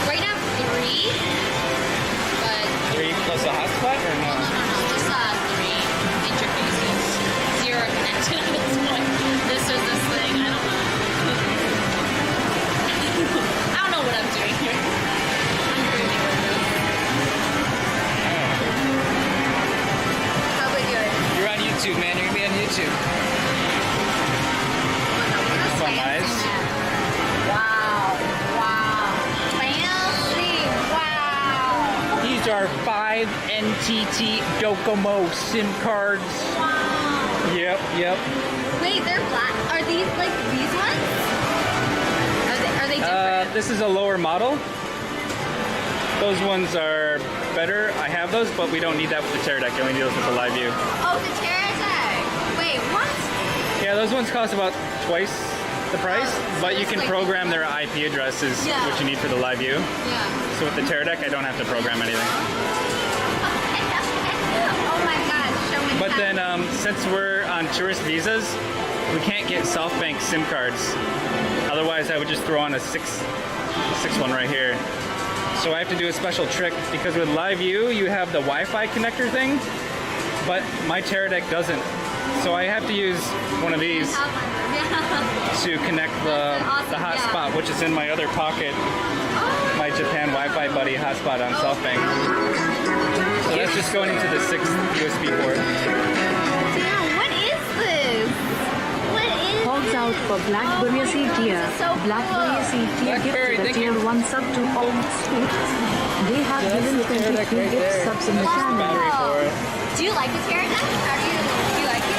E: Right now, 3. But
A: 3 plus a hotspot or no?
E: no, just 3 interfaces. 0 connection at this point. This is this thing. I don't know. I don't know what I'm doing here. I'm dreaming with this. How about yours?
A: You're on YouTube, man. You're gonna be on YouTube.
E: What's
A: Fun
E: fancy,
A: eyes.
E: man? Wow. Fancy. Wow.
D: These are 5 NTT Docomo SIM cards.
E: Wow.
D: Yep.
E: Wait, they're black. Are these like these ones? Are they different?
A: This is a lower model. Those ones are better. I have those, but we don't need that with the Teradek. You only need those with the live view.
E: Oh, the Teradek. Wait, what?
A: Yeah, those ones cost about twice the price,
E: Oh, so
A: but you
E: it's
A: can
E: like-
A: program their IP addresses,
E: Yeah.
A: which you need for the live view.
E: Yeah.
A: So with the Teradek, I don't have to program anything.
E: Oh my God, show me.
A: But
E: how-
A: then, since we're on tourist visas, we can't get SoftBank SIM cards. Otherwise, I would just throw on a six one right here. So I have to do a special trick because with live view, you have the Wi-Fi connector thing, but my Teradek doesn't. So I have to use one of these
E: Yeah.
A: to connect the
E: Awesome,
A: hotspot,
E: yeah.
A: which is in my other pocket. My Japan Wi-Fi buddy hotspot on SoftBank. So that's just going into the 6th USB port.
E: Damn, what is this? What is
B: Hogs out for Blackberry dear.
E: This is so
B: Blackberry
E: cool.
B: dear
A: Blackberry,
B: gift
A: thank
B: the
A: you.
B: tier 1 sub to all sweets. They have
A: Yeah, that's
B: given
A: the Teradek
B: 23
A: right
B: gift
A: there.
B: subs in the
A: That's the
B: channel.
A: battery for it.
E: Do you like the Teradek? Do you like it?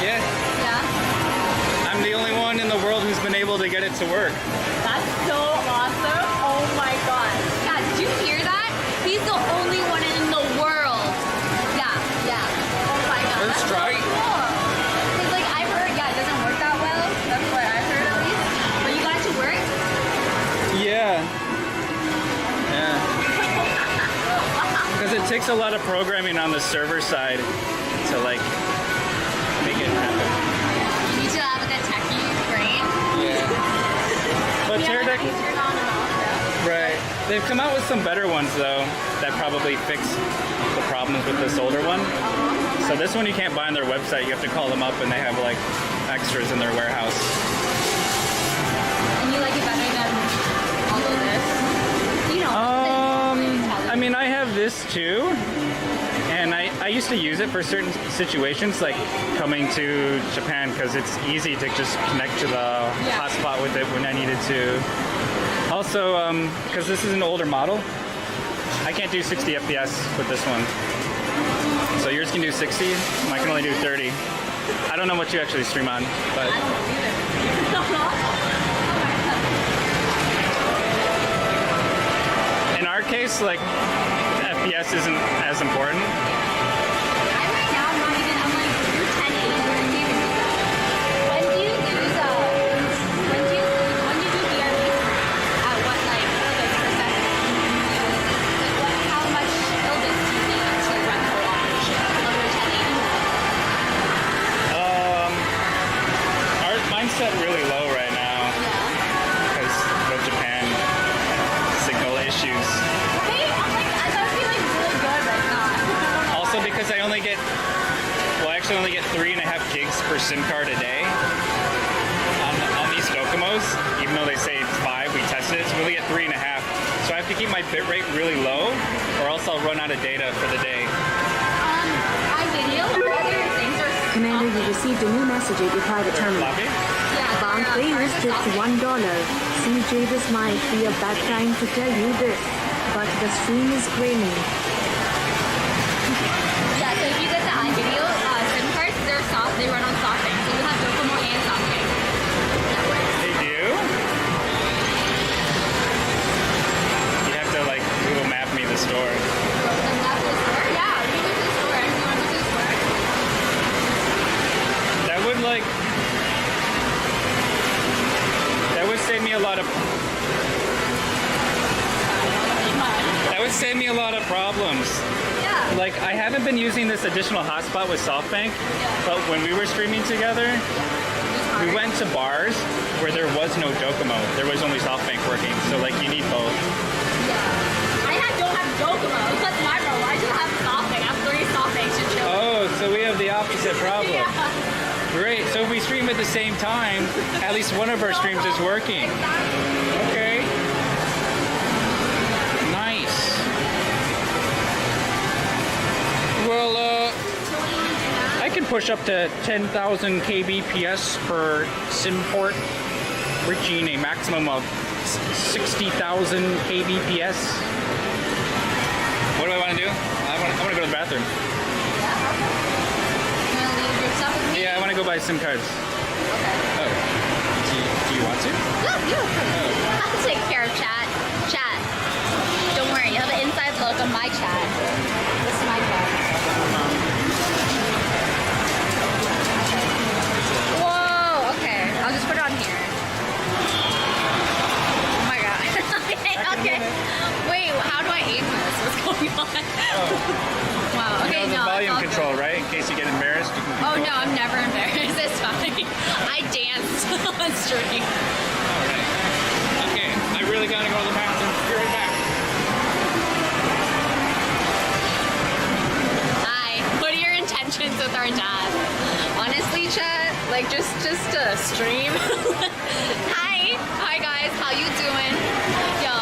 A: Yeah,
E: Yeah.
A: I'm the only one in the world who's been able to get it to work.
E: That's so awesome. Oh my God. Yeah, did you hear that? He's the only one in the world. Yeah. Oh my God.
A: First
E: That's
A: try.
E: So cool. Cause like I've heard, yeah, it doesn't work that well. That's what I've heard at least. But you got it to work?
A: Yeah. Because it takes a lot of programming on the server side to like make it happen.
E: You need to have like a techie brain.
A: Yeah. But
E: Yeah,
A: Teradek,
E: you turn on and off, yeah.
A: right? They've come out with some better ones though that probably fix the problems with this older one. So this one you can't buy on their website. You have to call them up and they have like extras in their warehouse.
E: And you like it better than all of this? You know.
A: I mean, I have this too, and I used to use it for certain situations, like coming to Japan, because it's easy to just connect to the hotspot with it when I needed to. Also, because this is an older model, I can't do 60 FPS with this one. So yours can do 60, mine can only do 30. I don't know what you actually stream on, but in our case, like, FPS isn't as important.
E: I'm right now, I'm not even, I'm like, you're 1080, where do you even do that? When do you use, when do you do DRBs? At what, like per second? Like, how much illness do you need to run the whole operation? Under 1080?
A: Mine's set really low right now because of Japan signal issues.
E: Right? I'm like, I thought it'd be like really good, but it's not.
A: Also because I only get 3.5 gigs per SIM card a day on these Docomos, even though they say it's 5, we tested it, so we only get 3.5. So I have to keep my bit rate really low or else I'll run out of data for the day.
E: iVideo, what other things are
B: Commander, you received a new message at your private channel.
A: Floppy?
B: Bankway was just $1. CJ, this might be a bad time to tell you this, but the stream is raining.
E: Yeah, so
A: like I haven't been using this additional hotspot with SoftBank, but when we were streaming together, we went to bars where there was no Docomo. There was only SoftBank working, so like you need both.
E: Yeah. don't have Docomo. That's my problem. I just have SoftBank. I have 3 SoftBanks to chill.
A: Oh, so we have the opposite problem.
E: Yeah.
A: Great. So if we stream at the same time, at least one of our streams is working. Okay. Nice. Well, I can push up to 10,000 kbps per sim port, reaching a maximum of 60,000 kbps. What do I want to do? I want to go to the bathroom.
E: You want to leave your stuff with me?
A: Yeah, I want to go buy SIM cards.
E: Okay.
A: Oh. Do you want to?
E: Yeah. I'll take care of chat. Chat. Don't worry, you have an inside look on my chat. This is my chat. Whoa, okay. I'll just put it on here. Oh my god. okay. Wait, how do I aim this? What's going on? Wow, okay,
A: You know, the
E: no.
A: volume
E: it's all
A: control,
E: good.
A: right? In case you get embarrassed, you can
E: Oh
A: control.
E: no, I'm never embarrassed. It's fine. I danced on stream.
A: Alright. Okay, I really gotta go to the bathroom. Be right back.
E: Hi. What are your intentions with our dad? Honestly, chat, like just stream. Hi guys, how you doing? Yo,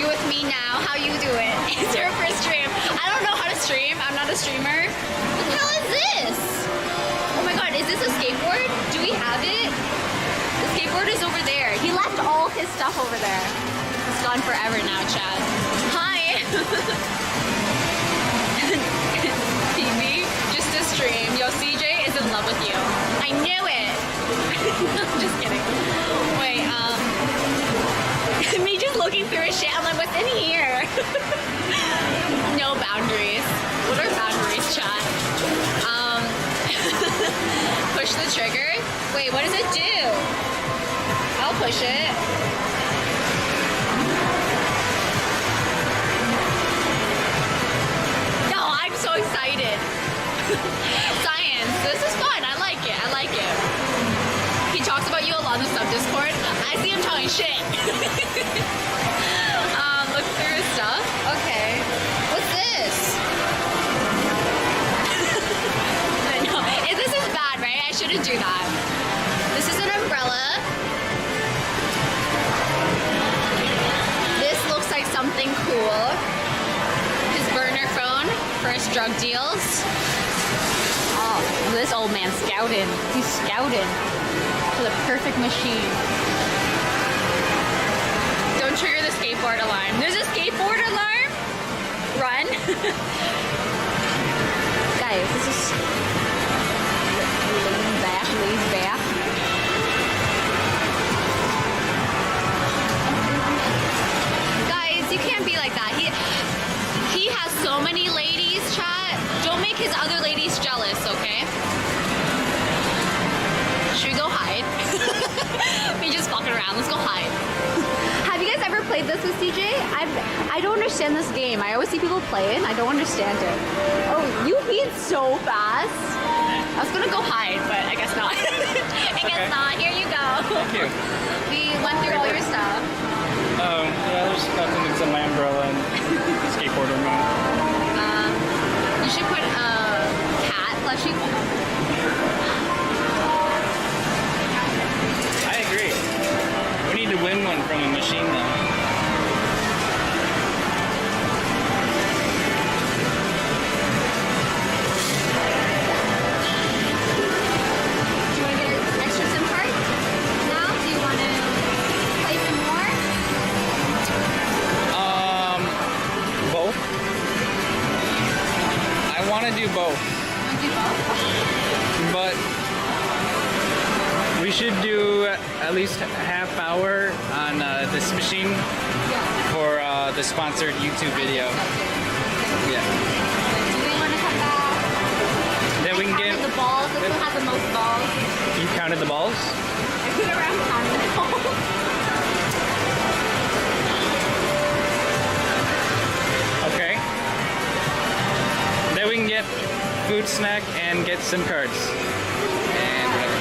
E: you with me now? How you doing? It's your first stream. I don't know how to stream. I'm not a streamer. What the hell is this? Oh my god, is this a skateboard? Do we have it? The skateboard is over there. He left all his stuff over there. It's gone forever now, Chad. Hi. TV, just a stream. Yo, CJ is in love with you. I knew it. Just kidding. Wait, me just looking through his shit. I'm like, what's in here? No boundaries. What are boundaries, chat? Push the trigger. Wait, what does it do? I'll push it. No, I'm so excited. Science. This is fun. I like it. I like it. He talks about you a lot in the sub-Discord. I see him talking shit. Look through his stuff. Okay. What's this? No, this is bad, right? I shouldn't do that. This is an umbrella. This looks like something cool. His burner phone for his drug deals. Oh, this old man's scouting. He's scouting for the perfect machine. Don't trigger the skateboard alarm. There's a skateboard alarm? Run. Guys, this is... Lean back. Guys, you can't be like that. He has so many ladies, chat. Don't make his other ladies jealous, okay? Should we go hide? We just fucking around. Let's go hide. Have you guys ever played this with CJ? I don't understand this game. I always see people play it and I don't understand it. Oh, you beat so fast. I was gonna go hide, but I guess not. I guess not. Here you go.
A: Thank you.
E: We went through all your stuff.
A: Yeah, there's nothing except my umbrella and skateboard remote.
E: You should put a cat plushie.
A: I agree. We need to win one from a machine though.
E: Do you want to get an extra SIM card now? Do you want to play some more?
A: Both. I want to do both,
E: Want to do both?
A: but we should do at least a half hour on this machine
E: Yeah.
A: for the sponsored YouTube video. Yeah.
E: Do we want to come back?
A: Then we can
E: I
A: get.
E: counted the balls. This one has the most balls.
A: You counted the balls?
E: I put around counting the balls.
A: Okay. Then get food, snack, and get SIM cards. And whatever.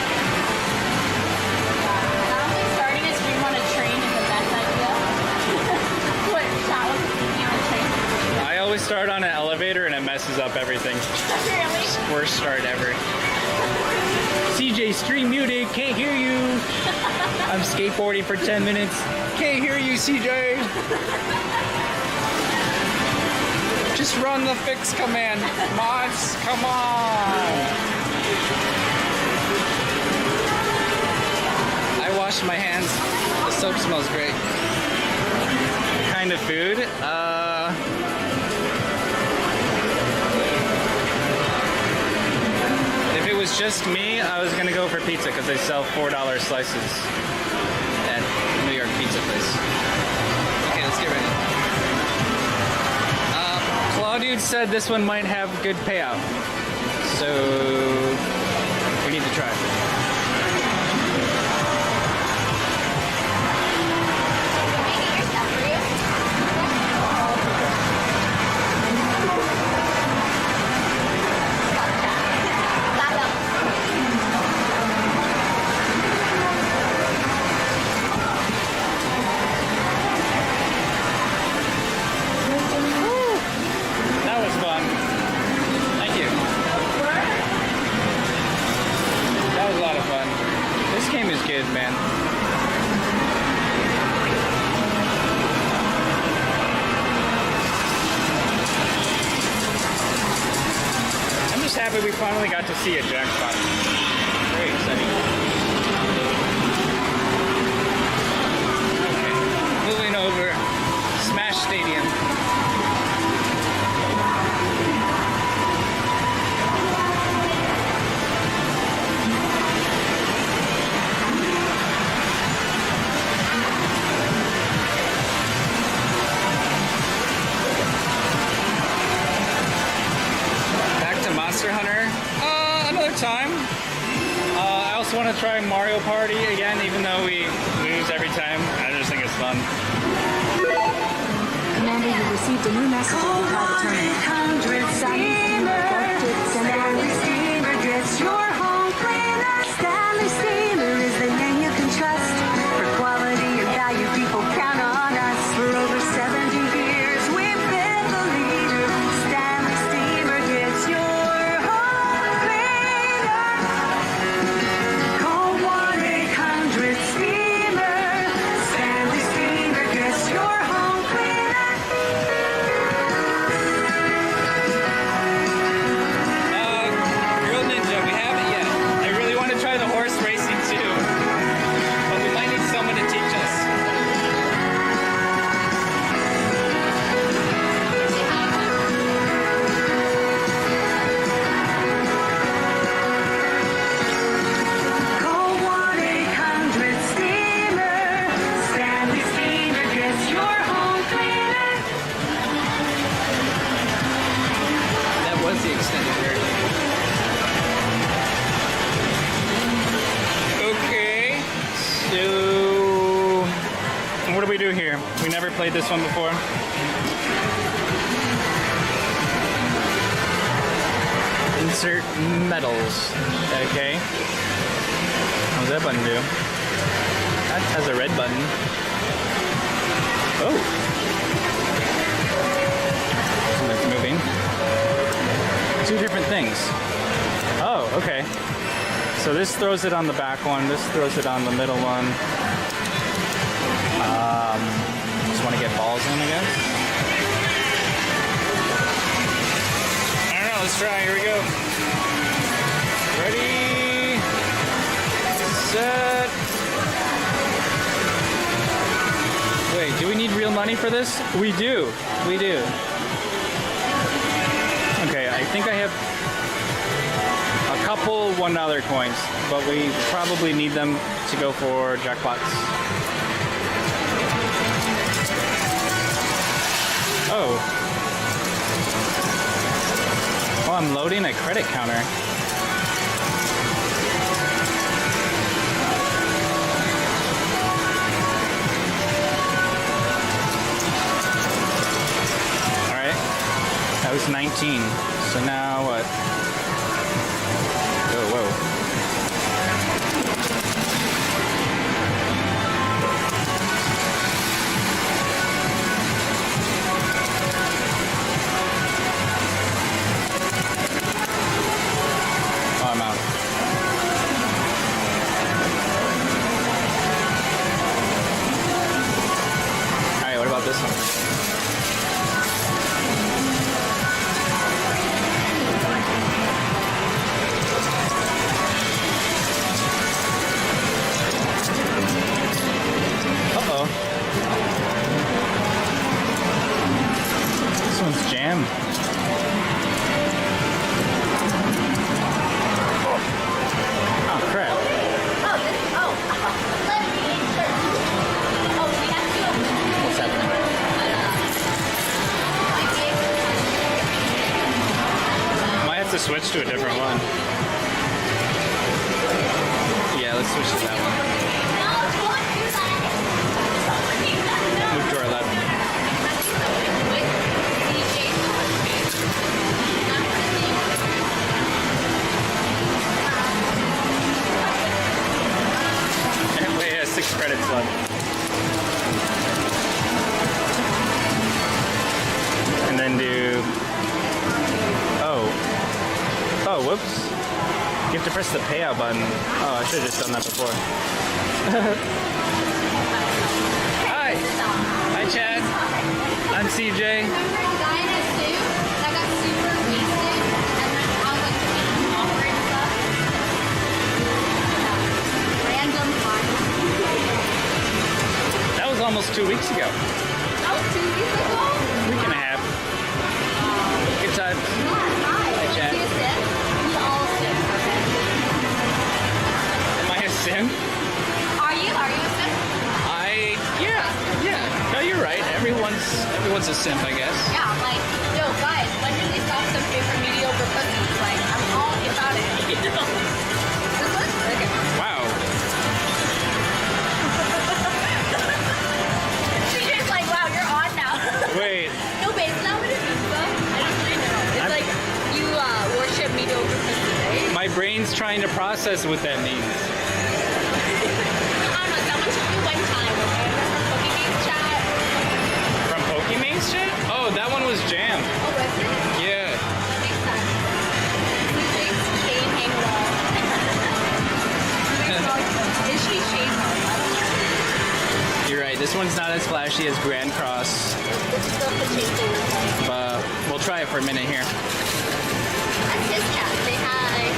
E: I don't think starting a stream on a train is the best idea. What, that was thinking on a train?
A: I always start on an elevator and it messes up everything.
E: Really?
A: Worst start ever. CJ, stream muted, can't hear you. I'm skateboarding for 10 minutes. Can't hear you, CJ. Just run the fix command. Mods, come on. I washed my hands. The soap smells great. Kind of food? If it was just me, I was gonna go for pizza because they sell $4 slices at New York pizza place. Okay, let's get ready. Claude said this one might have good payout, so we need to try. That was fun. Thank you. That was a lot of fun. This game is good, man. I'm just happy we finally got to see a jackpot. Very exciting. Okay, moving over. Smash Stadium. Monster Hunter, another time. I also want to try Mario Party again, even though we lose every time. I just think it's fun.
B: Commander, you received a new message on the private terminal. Stanley Steamer gets Stanley Steamer gets your home cleaner. Stanley Steamer is the name you can trust. For quality and value, people count on us. For over 70 years, we've been the leader. Stanley Steamer gets your home cleaner. Call 1-800-STEAMER. Stanley Steamer gets your home cleaner.
A: Girl Ninja, we haven't yet. I really want to try the horse racing too, but we might need someone to teach us.
B: Call 1-800-STEAMER. Stanley Steamer gets your home cleaner.
A: That was the extended version. Okay, so what do we do here? We never played this one before. Insert medals. Okay. What does that button do? That has a red button. Oh. And it's moving. Two different things. Oh, okay. So this throws it on the back one. This throws it on the middle one. Just want to get balls in, I guess. I don't know. Let's try. Here we go. Ready, set. Wait, do we need real money for this? We do. We do. Okay, I think I have a couple $1 coins, but we probably need them to go for jackpots. Oh. Oh, I'm loading a credit counter. That was 19. So now what? Whoa, whoa. Oh, I'm out. Alright, what about this one? Uh-oh. This one's jam. Oh, crap. What's happening? Might have to switch to a different one. Yeah, let's switch to that one. Move to our left. Wait, yeah, 6 credits left. And then do... Oh, whoops. You have to press the payout button. Oh, I should have just done that before. Hi! Hi, Chad. I'm CJ.
E: Remember the guy in a suit that got super wasted and then I was like speaking awkward and stuff? Yeah. Random time.
A: That was almost 2 weeks ago.
E: That was 2 weeks ago?
A: Week and a half. Good times.
E: Hi,
A: Chad.
E: Is he a sim? We all sim, okay?
A: Am I a sim?
E: Are you? Are you a sim?
A: Yeah. No, you're right. Everyone's a simp, I guess.
E: Yeah, like, yo, guys, when did they stop simping for mediocre pussies? Like, I'm all about it. You know? This one? Okay.
A: Wow.
E: She's like, wow, you're on now.
A: Wait.
E: No, babe, it's not what it means, though. I don't really know. It's like, you worship mediocre pussies, right?
A: My brain's trying to process what that means.
E: I don't know, someone told me one time, okay? Remember Cookie Games chat?
A: From Pokemane's chat? Oh, that one was Jam.
E: Oh, was it?
A: Yeah.
E: That makes sense. Who thinks Shane hang well? Is she Shane well?
A: You're right. This one's not as flashy as Grand Cross. But we'll try it for a minute here.
E: That's his chat. Say hi.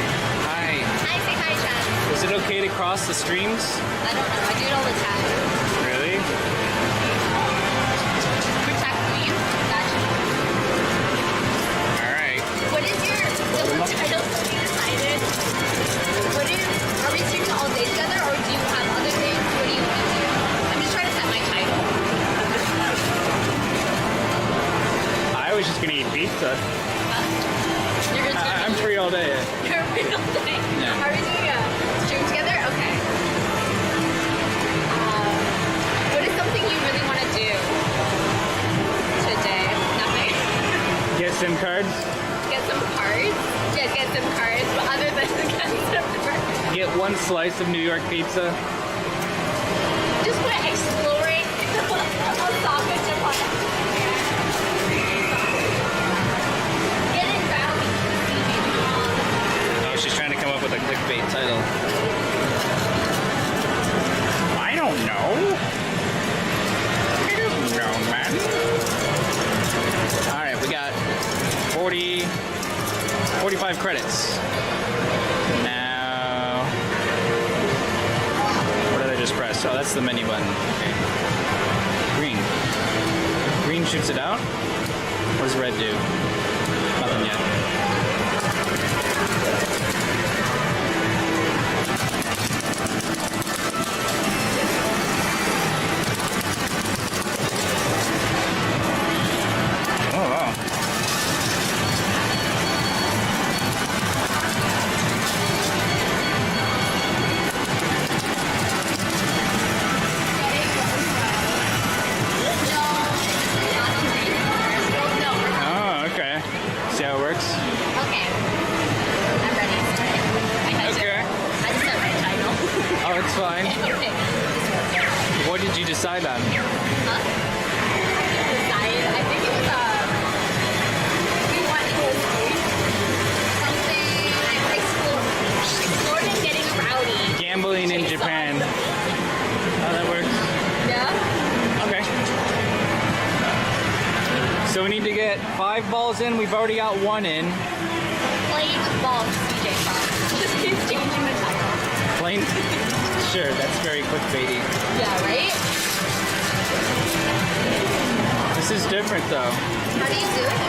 A: Hi.
E: Hi, say hi, chat.
A: Is it okay to cross the streams?
E: I don't know. I do it all the time.
A: Really?
E: Protect me. Gotcha.
A: Alright.
E: What is your title? Have you decided? Are we streaming all day together, or do you have other days? What do you want to do? I'm just trying to set my title.
A: I was just gonna eat pizza.
E: You're just gonna
A: I'm free all day.
E: You're free all day.
A: Yeah.
E: Are we doing a stream together? Okay. What is something you really want to do today? Nothing.
A: Get SIM cards.
E: Get some cards. Yeah, get some cards. But other than get some cards,
A: Get 1 slice of New York pizza.
E: just put exploring Osaka, Japan. Get in Valley.
A: Oh, she's trying to come up with a clickbait title. I don't know. I don't know, man. Alright, we got 45 credits. Now, what did I just press? Oh, that's the menu button. Okay. Green. Green shoots it out. What does red do? Nothing yet. Oh, wow. Oh, okay. decide on?
E: Huh? Decided. I think it was we went to something explored in getting rowdy.
A: Gambling in Japan. How that works?
E: Yeah.
A: Okay. So we need to get 5 balls in. We've already got 1 in.
E: Playing with balls, CJ thought. Just keeps changing the title.
A: Plain? Sure, that's very clickbaity.
E: Yeah, right?
A: This is different though.
E: How do you do it?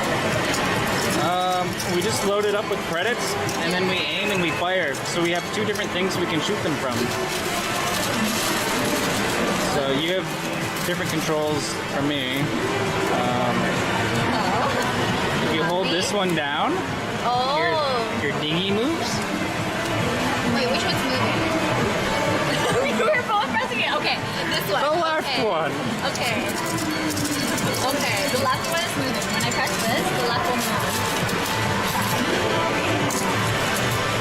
A: We just load it up with credits and then we aim and we fire. So we have 2 different things we can shoot them from. So you have different controls from me. If you hold this one down, your dinghy moves.
E: Wait, which one's moving? We were both pressing it. Okay, this one.
A: The left one.
E: Okay. Okay, the left one is moving. When I press this, the left one moves.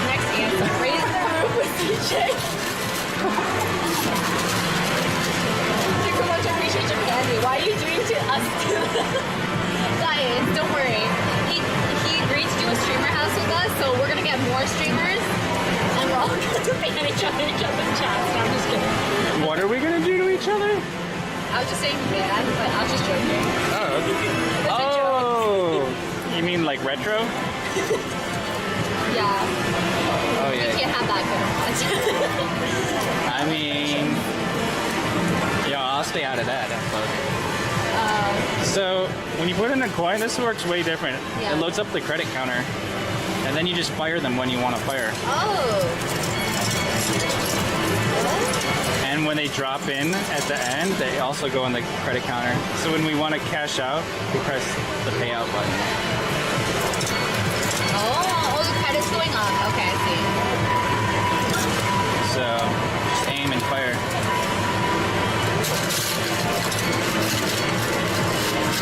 E: Next answer. Raise the roof with CJ. Too much appreciate your candy. Why are you doing to us too? Guys, don't worry. He agreed to do a streamer house with us, so we're gonna get more streamers, and we're all gonna ban each other's chats. No, I'm just kidding.
A: What are we gonna do to each other?
E: I was just saying bad, but I was just joking.
A: Oh, you mean like retro?
E: Yeah.
A: Oh
E: You
A: yeah.
E: can't have that good.
A: I mean, yeah, I'll stay out of that. So when you put in a coin, this works way different.
E: Yeah.
A: It loads up the credit counter, and then you just fire them when you want to fire.
E: Oh.
A: And when they drop in at the end, they also go on the credit counter. So when we want to cash out, we press the payout button.
E: Oh, the credit's going up. Okay, I see.
A: So just aim and fire.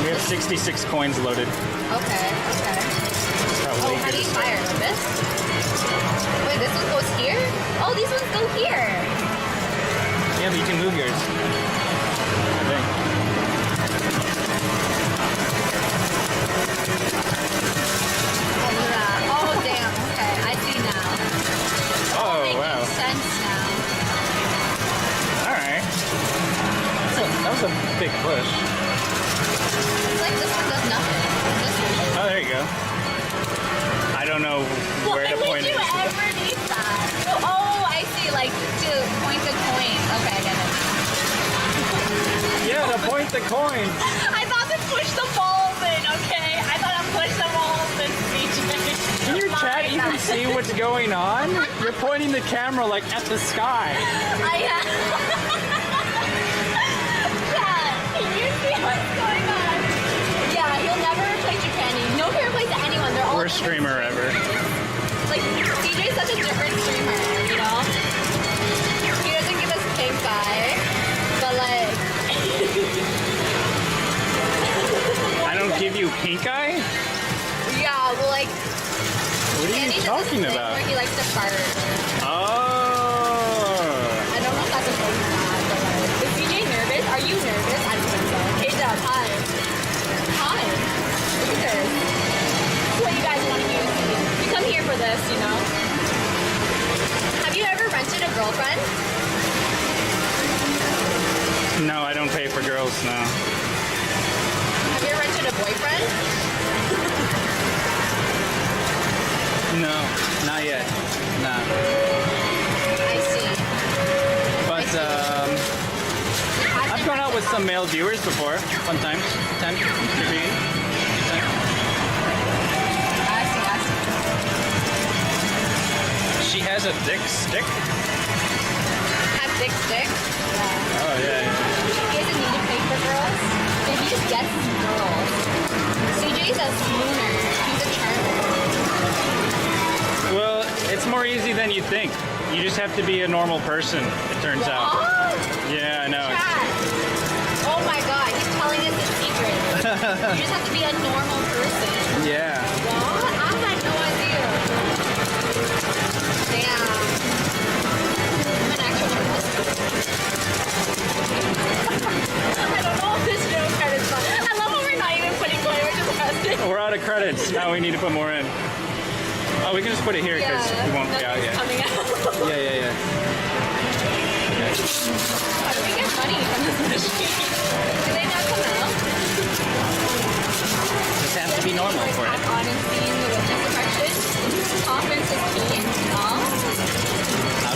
A: We have 66 coins loaded.
E: Okay.
A: Probably
E: How do you
A: good.
E: fire? Like this? Wait, this one goes here? Oh, these ones go here.
A: Yeah, but you can move yours. I think.
E: Oh, look at that. Oh, damn. Okay, I see now.
A: Oh,
E: Making
A: wow.
E: sense now.
A: Alright. That was a big push.
E: It's like this one does nothing. This one.
A: Oh, there you go. I don't know where to
E: Why
A: point
E: would
A: it.
E: you ever need that? Oh, I see. Like to point the coin. Okay, I get it.
A: Yeah, to point the coin.
E: I thought to push the balls in. Okay, I thought to push the balls in. CJ.
A: Can your chat
E: My
A: even
E: bad.
A: see what's going on? You're pointing the camera like at the sky.
E: Yeah, can you see what's going on? Yeah, he'll never replace Japan. No can replace anyone. They're all
A: Worst
E: different
A: streamer ever.
E: Like, CJ's such a different streamer, you know? He doesn't give us pink eye, but like...
A: I don't give you pink eye?
E: Yeah, well, like...
A: What are
E: Andy
A: you
E: does this
A: talking
E: thing
A: about?
E: Where he likes to fart.
A: Oh.
E: I don't know if that's a thing or not, but like... Is CJ nervous? Are you nervous? I don't think so. K-Dub, hi. Hi. Look at this. This is what you guys want to use. You come here for this, you know? Have you ever rented a girlfriend?
A: No, I don't pay for girls, no.
E: Have you ever rented a boyfriend?
A: No, not yet. Nah.
E: I see.
A: But I've gone out with some male viewers before. Fun times. Could be good time.
E: I see.
A: She has a thick stick.
E: Have thick stick?
A: Oh yeah.
E: He doesn't need to pay for girls. So he just gets girls. CJ's a swooner. He's a charmer.
A: Well, it's more easy than you think. You just have to be a normal person, it turns out.
E: Oh,
A: Yeah, I know.
E: Chad. Oh my god, he's telling us his secret. You just have to be a normal person.
A: Yeah.
E: What? I had no idea. Damn. I'm an actual
A: need to put more in. Oh, we can just put it here because we won't.
E: nothing's coming out.
A: Yeah.
E: How do we get money from this machine? Do they not come out?
A: Just have to be normal for it.
E: On and seeing the witness suppression. Confidence is key.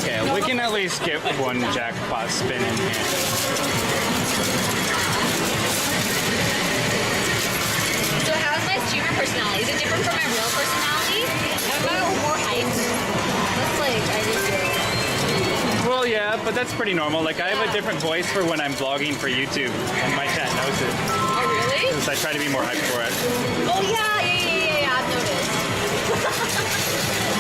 A: Okay, we can at least get one jackpot spin in here.
E: So how's my streamer personality? Is it different from my real personality? Am I more hyped? That's like, I just do.
A: Well, yeah, but that's pretty normal. Like, I have a different voice for when I'm vlogging for YouTube, and my chat knows it.
E: Oh, really?
A: Because I try to be more hyped for it.
E: Oh, yeah, I've noticed.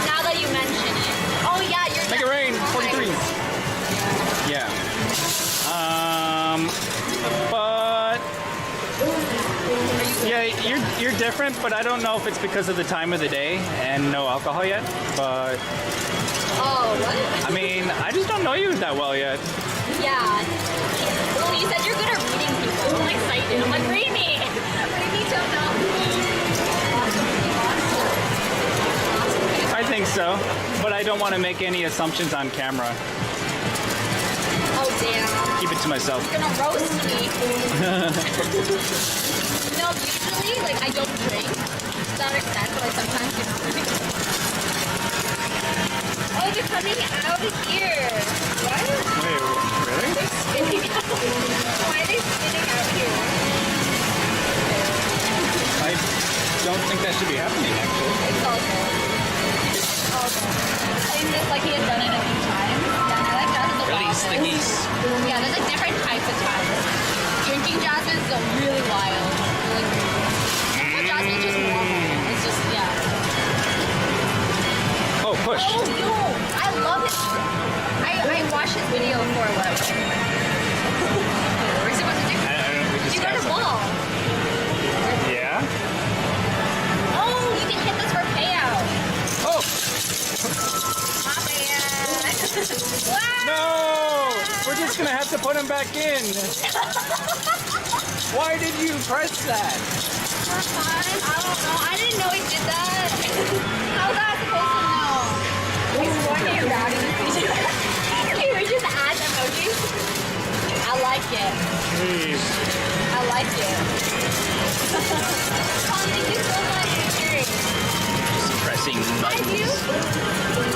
E: Now that you mention it. Oh, yeah, you're
A: Make it rain,
E: more
A: 43.
E: hyped.
A: Yeah. But yeah, you're different, but I don't know if it's because of the time of the day and no alcohol yet. But
E: Oh, what?
A: I mean, I just don't know you that well yet.
E: Yeah. Well, you said you're good at reading people. I'm excited. I'm like, read me. Read me don't know me.
A: I think so, but I don't want to make any assumptions on camera.
E: Oh, damn.
A: Keep it to myself.
E: You're gonna roast me. No, usually, like, I don't drink to that extent, but like, sometimes you know. Oh, they're coming out of here. What?
A: Wait, really?
E: They're spinning out. Why are they spinning out here?
A: I don't think that should be happening, actually.
E: It's all good. All good. Playing this like he has done it a few times. Yeah, I like that. It's a
A: Release the geese.
E: Yeah, there's like different types of Jasmine. Drinking Jasmine is really wild. Really crazy. Normal Jasmine is just normal. It's just, yeah.
A: Oh, push.
E: Oh, yo! I love it. I watched his video for what? We're supposed to do.
A: I don't know, we just
E: You got a
A: something.
E: ball.
A: Yeah?
E: Oh, you can hit this for payout.
A: Oh!
E: My bad. Wow!
A: No! We're just gonna have to put him back in. Why did you press that?
E: For fun? I don't know. I didn't know he did that. How was I supposed to know? He's going around in this video. Can we just add emojis? I like it.
A: Jeez.
E: I like it. Colin, thank you so much for sharing.
A: Just pressing
E: Thank you.
A: buttons.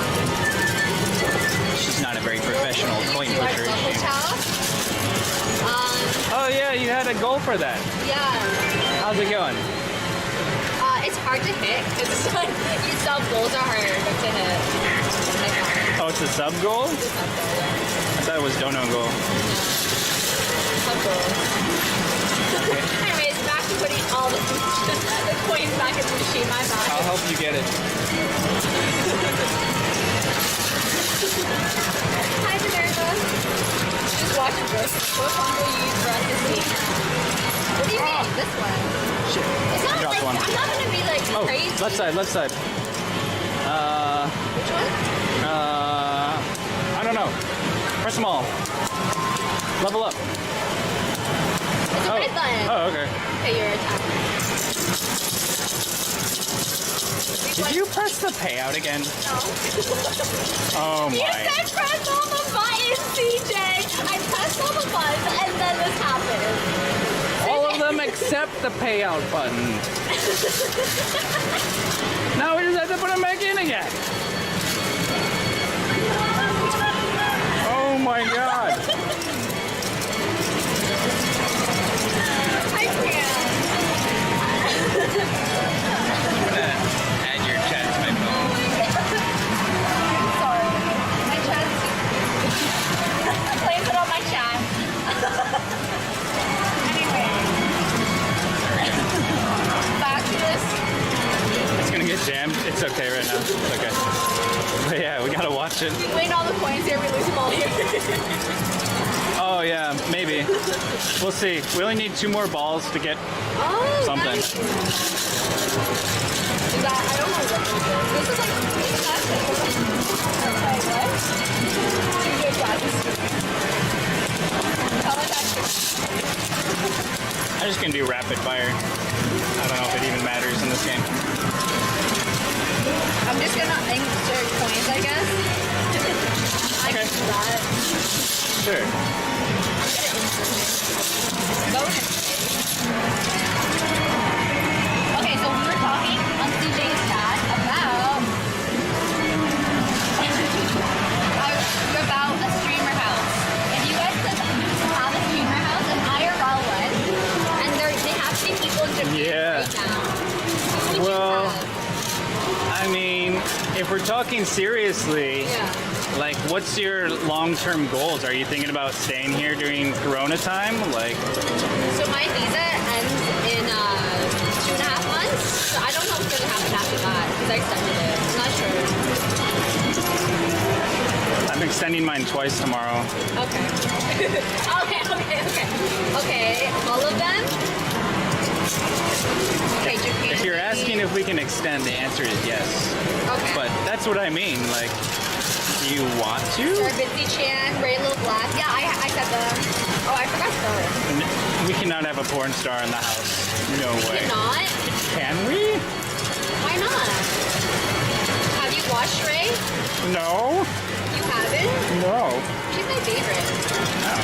A: She's not a very professional coin
E: You like
A: pusher,
E: Local
A: is she?
E: Chow?
A: Oh yeah, you had a goal for that.
E: Yeah.
A: How's it going?
E: It's hard to hit because it's like you sub goals are harder to hit. Like,
A: Oh, it's a sub goal?
E: it's a sub goal, yeah.
A: I thought it was dono goal.
E: Sub goals. Anyways, back to putting all the coins back in the machine. My bad.
A: I'll help you get it.
E: Hi, America. Just watching this. What one will you use for us to see? What do you mean? This one.
A: Shit.
E: It's not
A: Dropped
E: like
A: one.
E: I'm not gonna be like
A: Oh,
E: crazy.
A: left side, left side.
E: Which one?
A: I don't know. Press them all. Level up.
E: It's a red button.
A: Oh, okay.
E: Okay, you're attacking.
A: Did you press the payout again?
E: No.
A: Oh
E: You
A: my.
E: said press all the buttons, CJ. I pressed all the buttons and then this happened.
A: All of them except the payout button. Now we just have to put them back in again. Oh my god.
E: I can't.
A: I'm gonna add your chat to my phone.
E: Sorry. My chat's blames it on my chat. Anyway. Back to this.
A: It's gonna get jammed. It's okay right now. It's okay. But yeah, we gotta watch it.
E: We win all the coins here, we lose them all here.
A: Oh yeah, maybe. We'll see. We only need 2 more balls to get
E: Oh,
A: something.
E: nice. Is that, I don't know what this is. This is like fantastic. Like, what? Too good glasses. Tell us that.
A: I'm just gonna do rapid fire. I don't know if it even matters in this game.
E: I'm just gonna insert coins, I guess. I can do that.
A: Sure.
E: Bonus. Okay, so we were talking on CJ's chat about a streamer house. If you guys could have a streamer house, an IRL one, and they have to be people in Japan
A: Yeah.
E: right now. Who would
A: Well,
E: you have?
A: I mean, if we're talking seriously,
E: Yeah.
A: like, what's your long-term goals? Are you thinking about staying here during Corona time? Like,
E: So my visa ends in 2.5 months. So I don't know what's gonna happen after that because I extended it. I'm not sure.
A: I'm extending mine twice tomorrow.
E: Okay. Okay. All of them? Okay, Japan.
A: If you're asking if we can extend, the answer is yes.
E: Okay.
A: But that's what I mean. Like, do you want to?
E: Bitsy Chan, Raylo Black. Yeah, I said them. Oh, I forgot her.
A: We cannot have a porn star in the house. No way.
E: Cannot?
A: Can we?
E: Why not? Have you watched Ray?
A: No.
E: You haven't?
A: No.
E: She's my favorite.
A: Oh.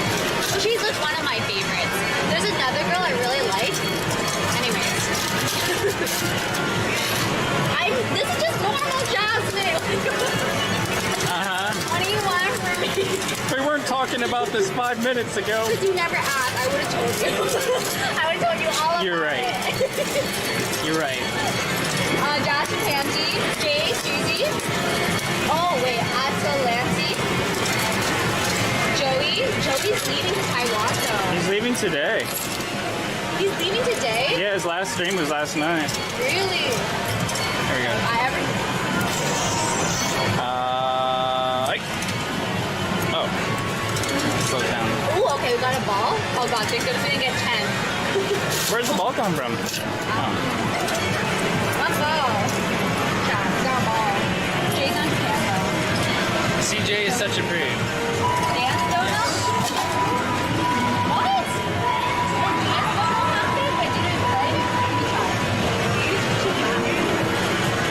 E: She's just one of my favorites. There's another girl I really like. Anyways. This is just normal Jasmine.
A: Uh-huh.
E: What do you want from me?
A: We weren't talking about this 5 minutes ago.
E: Because you never asked, I would have told you. I would have told you all about
A: You're right.
E: it.
A: You're right.
E: Jasmine Pansy, Jay, Suzy. Oh, wait, Asa Lancy. Joey's leaving to Taiwan, though.
A: He's leaving today.
E: He's leaving today?
A: Yeah, his last stream was last night.
E: Really?
A: There we go. Oh. Slow down.
E: Oh, okay, we got a ball. Oh god, they're gonna get 10.
A: Where's the ball come from?
E: One ball. Yeah, we got a ball. Jay's on Japan
A: CJ is such a prude.
E: though. Dance dono? What? Dance dono happened? But didn't play?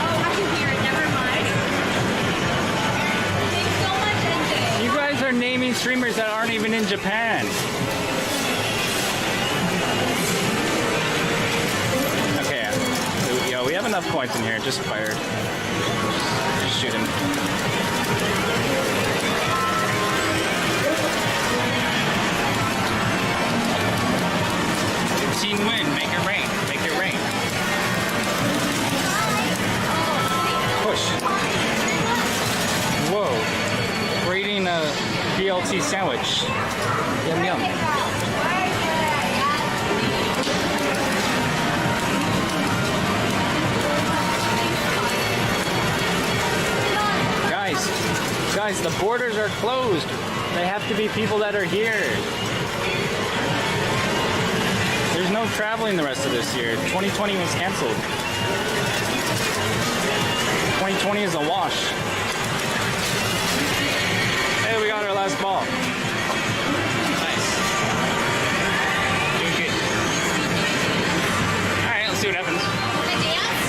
E: Oh, I can hear it. Never mind. Thanks so much, NJ.
A: You guys are naming streamers that aren't even in Japan. Okay, yo, we have enough points in here. Just fire. Just shoot him. 15 win. Make it rain. Make it rain. Push. Whoa. We're eating a BLT sandwich. Yum yum. Guys, the borders are closed. They have to be people that are here. There's no traveling the rest of this year. 2020 was canceled. 2020 is a wash. Hey, we got our last ball. Nice. Doing good. All right, let's see what happens.
E: Can I dance?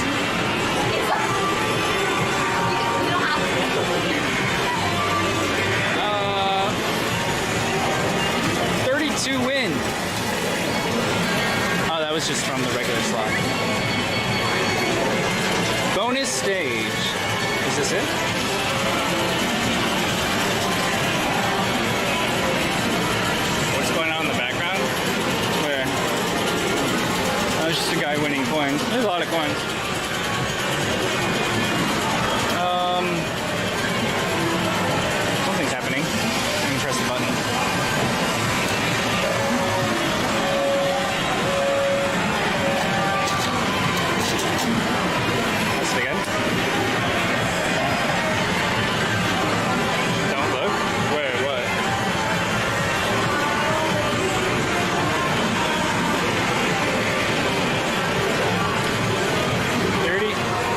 E: We don't have to.
A: 32 win. Oh, that was just from the regular slot. Bonus stage. Is this it? What's going on in the background? Where? Oh, it's just a guy winning coins. There's a lot of coins. Something's happening. I can press the button. That's it again. Don't look. Wait, what?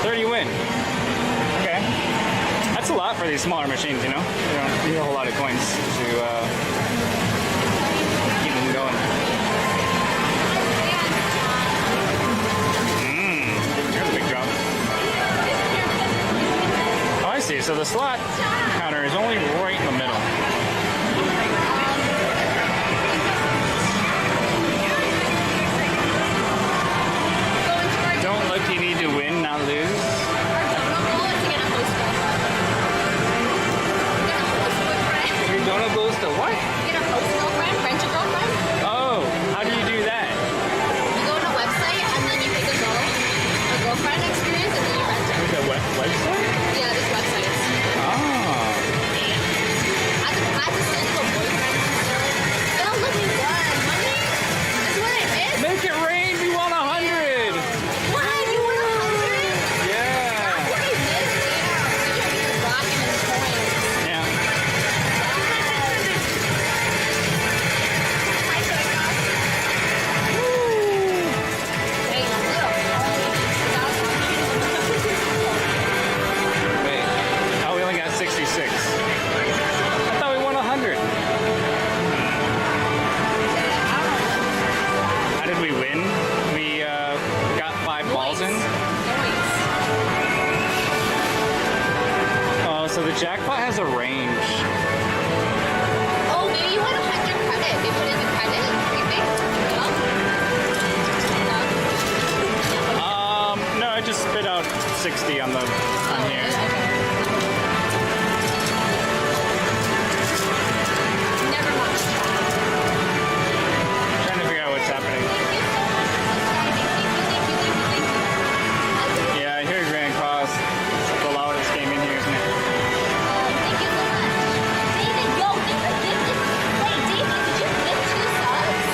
A: $30 win. Okay. That's a lot for these smaller machines, you know? You don't need a whole lot of coins to keep them going. Here's a big drop. so the slot counter is only right in the middle. Don't look, you need to win, not lose. Your donut goes to what?
E: Get a host girlfriend, rent a girlfriend.
A: Oh, how do you do that?
E: You go on a website and then you pick a girlfriend experience and then you rent it.
A: The website?
E: Yeah, there's websites.
A: Oh.
E: I have to send you a boyfriend. Don't look me good. Money is what it is.
A: Make it rain, we want 100!
E: What? You want 100?
A: Yeah.
E: That's what I missed. Yeah. You should be rocking in the coins.
A: Yeah.
E: Hi, soy sauce. Hey, little.
A: Wait. Oh, we only got 66. I thought we won 100. How did we win? We got 5 balls in. Oh, so the jackpot has a range.
E: Oh, maybe you want 100 credit. They put in the credit. You think? No?
A: No, I just spit out 60 on here.
E: Never mind.
A: Trying to figure out what's happening. Yeah, I hear Grand Cross. It's the loudest game in here, isn't it?
E: Thank you so much. David, yo, thanks for gifting. Wait, David, did you gift 2 subs?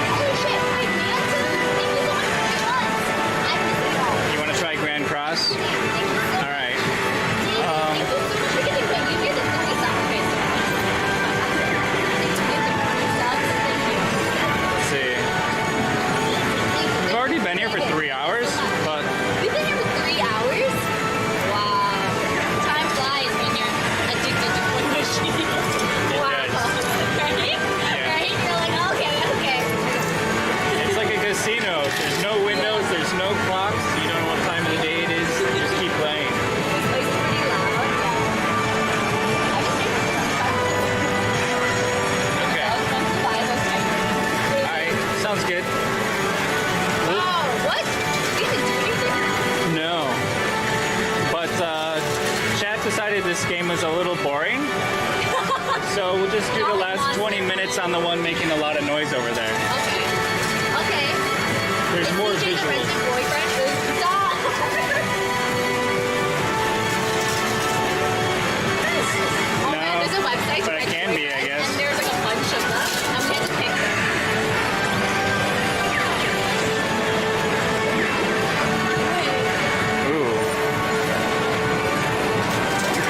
E: Holy shit, I Manson. Thank you so much for 3 months. I missed it all.
A: You want to try Grand Cross?
E: Thank you so much.
A: All right.
E: David, thank you so much for gifting. Wait, you gifted 3 subs. Okay, so you gifted 3 subs. Thank you.
A: Let's see. We've already been here for 3 hours, but
E: We've been here for 3 hours? Wow. Time flies when you're addicted to one machine. Wow.
A: does.
E: Right?
A: Yeah.
E: Right? You're like, okay.
A: it's like a casino. There's no windows, there's no clocks. You don't know what time of the day it is. You just keep playing.
E: This place is pretty loud. Yeah. I just think
A: Okay. All right. Sounds good.
E: Oh, what? We didn't do anything?
A: No. But chat decided this game was a little boring. So we'll just do the last 20 minutes on the one making a lot of noise over there.
E: Okay.
A: There's more
E: CJ the
A: visuals.
E: rented boyfriend? Stop! Oh
A: No,
E: man, there's a website to
A: but it
E: rent
A: can be, I
E: boyfriends,
A: guess.
E: And there's like a bunch of them. And we had to pick them.
A: Ooh.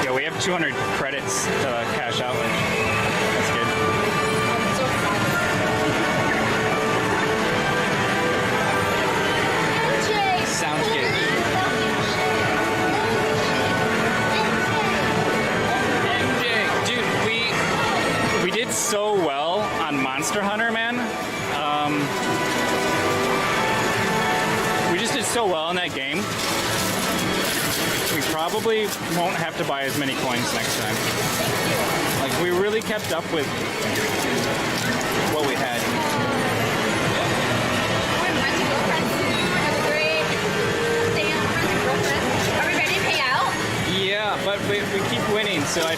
A: Yeah, we have 200 credits to cash out with. That's good.
E: I'm so excited. MJ!
A: Sounds good. MJ, dude, we did so well on Monster Hunter, man. We just did so well in that game. We probably won't have to buy as many coins next time. Like, we really kept up with what we had.
E: Are we ready to pay out?
A: Yeah, but we keep winning, so I'm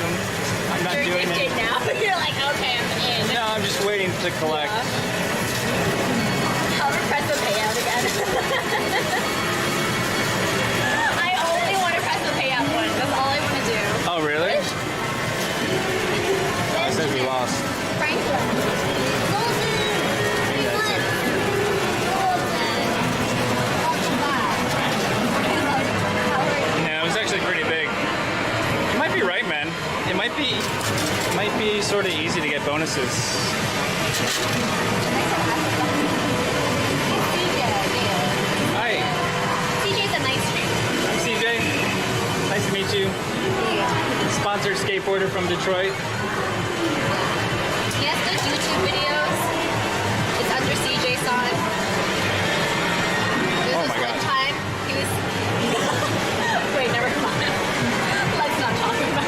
A: not
E: You're
A: doing
E: gifted
A: it.
E: now. You're like, okay, I'm in.
A: No, I'm just waiting to collect.
E: I'll press the payout again. I only want to press the payout one. That's all I want to do.
A: Oh, really? Oh, it says we lost.
E: Franklin.
A: Maybe that's it. No, it was actually pretty big. You might be right, man. It might be sort of easy to get bonuses. Hi,
E: CJ's a nice dude.
A: I'm CJ. Nice to meet you. Sponsored skateboarder from Detroit.
E: He has good YouTube videos. It's under CJ Son. There's
A: Oh
E: this
A: my
E: one
A: God.
E: time he was. Wait, never mind. Let's not talk about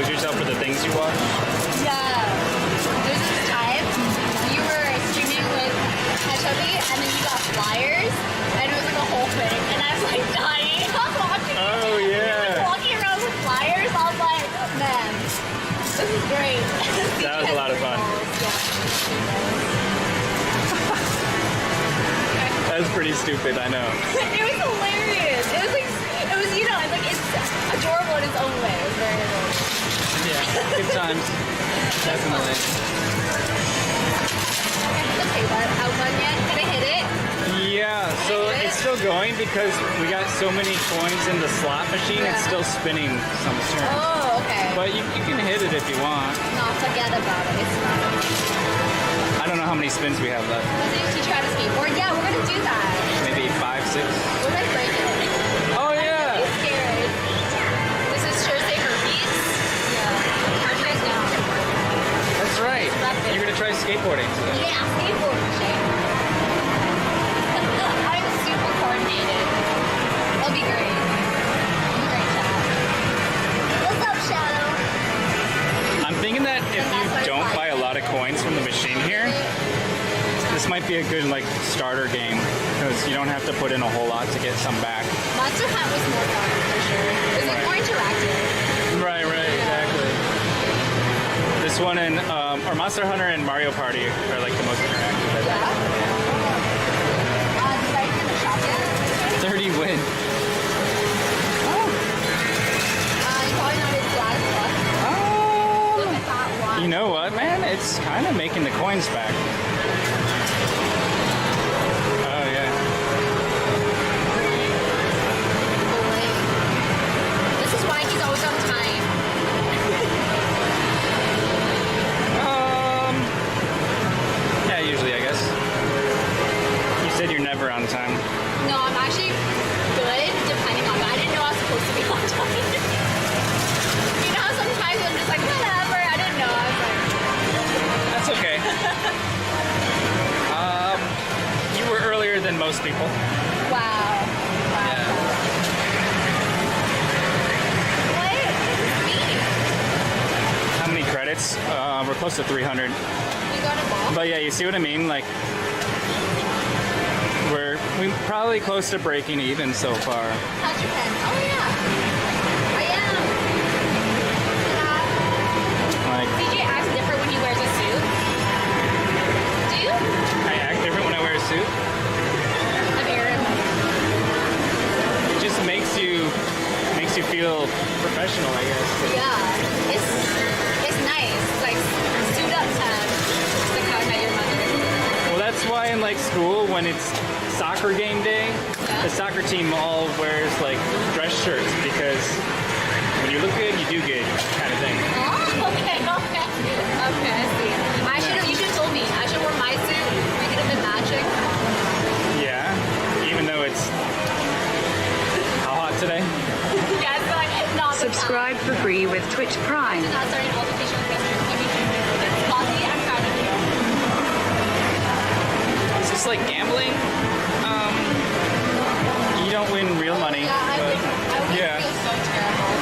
A: expose yourself for the things you watch?
E: Yeah. There's this time you were streaming with Hachubby and then you got flyers and it was like a whole thing and I was like dying. I was watching it.
A: Oh, yeah.
E: Walking around with flyers, I was like, man, this is great.
A: That was a lot of fun. That was pretty stupid, I know.
E: It was hilarious. It was like, it was, you know, like it's adorable in its own way. It was very adorable.
A: Yeah, good times. Definitely.
E: Okay, but out one yet? Can I hit it?
A: Yeah, so it's still going because we got so many coins in the slot machine, it's still spinning some turns.
E: Oh, okay.
A: But you can hit it if you want.
E: No, forget about it. It's not.
A: I don't know how many spins we have left.
E: Let's teach you how to skateboard. Yeah, we're gonna do that.
A: Maybe 5, 6.
E: What if I break it?
A: Oh, yeah.
E: I'm scared. This is Thursday herpes. Yeah. Herpes now.
A: That's right. You're going to try skateboarding today.
E: Yeah, skateboarding, Shane. I'm super coordinated. It'll be great. Great job. What's up, Shadow?
A: I'm thinking that if you don't buy a lot of coins from the machine here, this might be a good like starter game because you don't have to put in a whole lot to get some back.
E: Monster Hunt was more fun for sure. It was like more interactive.
A: Right, exactly. This one and or Monster Hunter and Mario Party are like the most interactive. I think.
E: Did I get the shop yet?
A: 30 win.
E: You probably not as glad as luck. Look at that one.
A: You know what, man? It's kind of making the coins back. Oh, yeah.
E: This is why he's always on time.
A: Yeah, usually, I guess. You said you're never on time.
E: No, I'm actually good depending on that. I didn't know I was supposed to be on time. You know how sometimes I'm just like, whatever, I didn't know. I was like,
A: That's okay. You were earlier than most people.
E: wow.
A: Yeah.
E: What does this mean?
A: How many credits? We're close to 300.
E: We got a ball?
A: But yeah, you see what I mean? Like, we're probably close to breaking even so far.
E: How's your pen? Oh, yeah. I am.
A: Like,
E: CJ acts different when he wears a suit. Do you?
A: I act different when I wear a suit.
E: I'm Aaron.
A: It just makes you feel professional, I guess.
E: Yeah. It's nice. Like, suit up time. Like how I met your mother.
A: Well, that's why in like school when it's soccer game day, the soccer team all wears like dress shirts because when you look good, you do good, kind of thing.
E: Oh, okay. Okay, I see. You should have told me. I should have worn my suit. We could have been matching.
A: Yeah, even though it's how hot today.
E: Yeah, it's like not the
B: Subscribe for free with Twitch Prime.
E: Not starting an altercation with Mr. It's Bossy, I'm proud of you.
A: Is this like gambling? You don't win real money.
E: Yeah, I
A: But
E: would
A: yeah.
E: feel so terrible.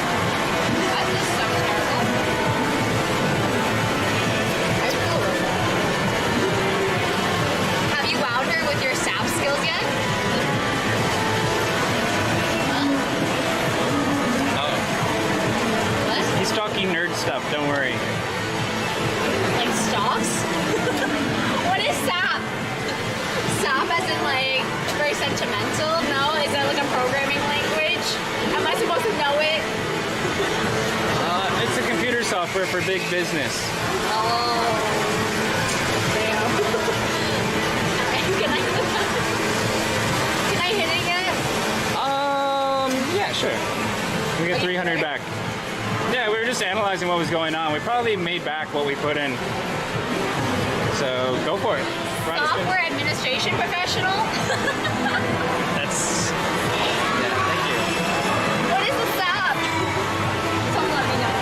E: I feel so terrible. I feel really bad. Have you wowed her with your sap skills yet?
A: Oh,
E: What?
A: he's talking nerd stuff. Don't worry.
E: Like stocks? What is sap? Sap as in like very sentimental? No? Is that like a programming language? Am I supposed to know it?
A: It's a computer software for big business.
E: Oh. Damn. Can I hit it yet?
A: Yeah, sure. We get 300 back. Yeah, we were just analyzing what was going on. We probably made back what we put in. So go for it.
E: Software administration professional?
A: That's. Yeah, thank you.
E: What is the SAP? Someone let me know.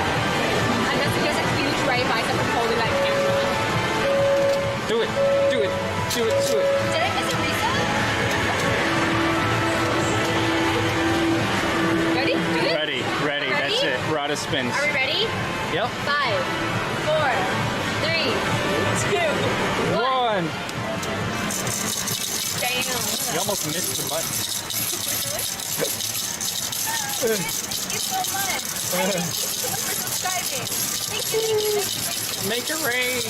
E: I guess there's a huge right bicep for holding that camera.
A: Do it.
E: Did I miss a reset? Ready? Good?
A: Ready. That's it. We're out of spins.
E: Are we ready?
A: Yep.
E: 5, 4, 3, 2, 1.
A: 1.
E: Damn.
A: You almost missed the button.
E: Thank you so much. Thank you so much for subscribing. Thank you, thank you, thank you.
A: Make it rain.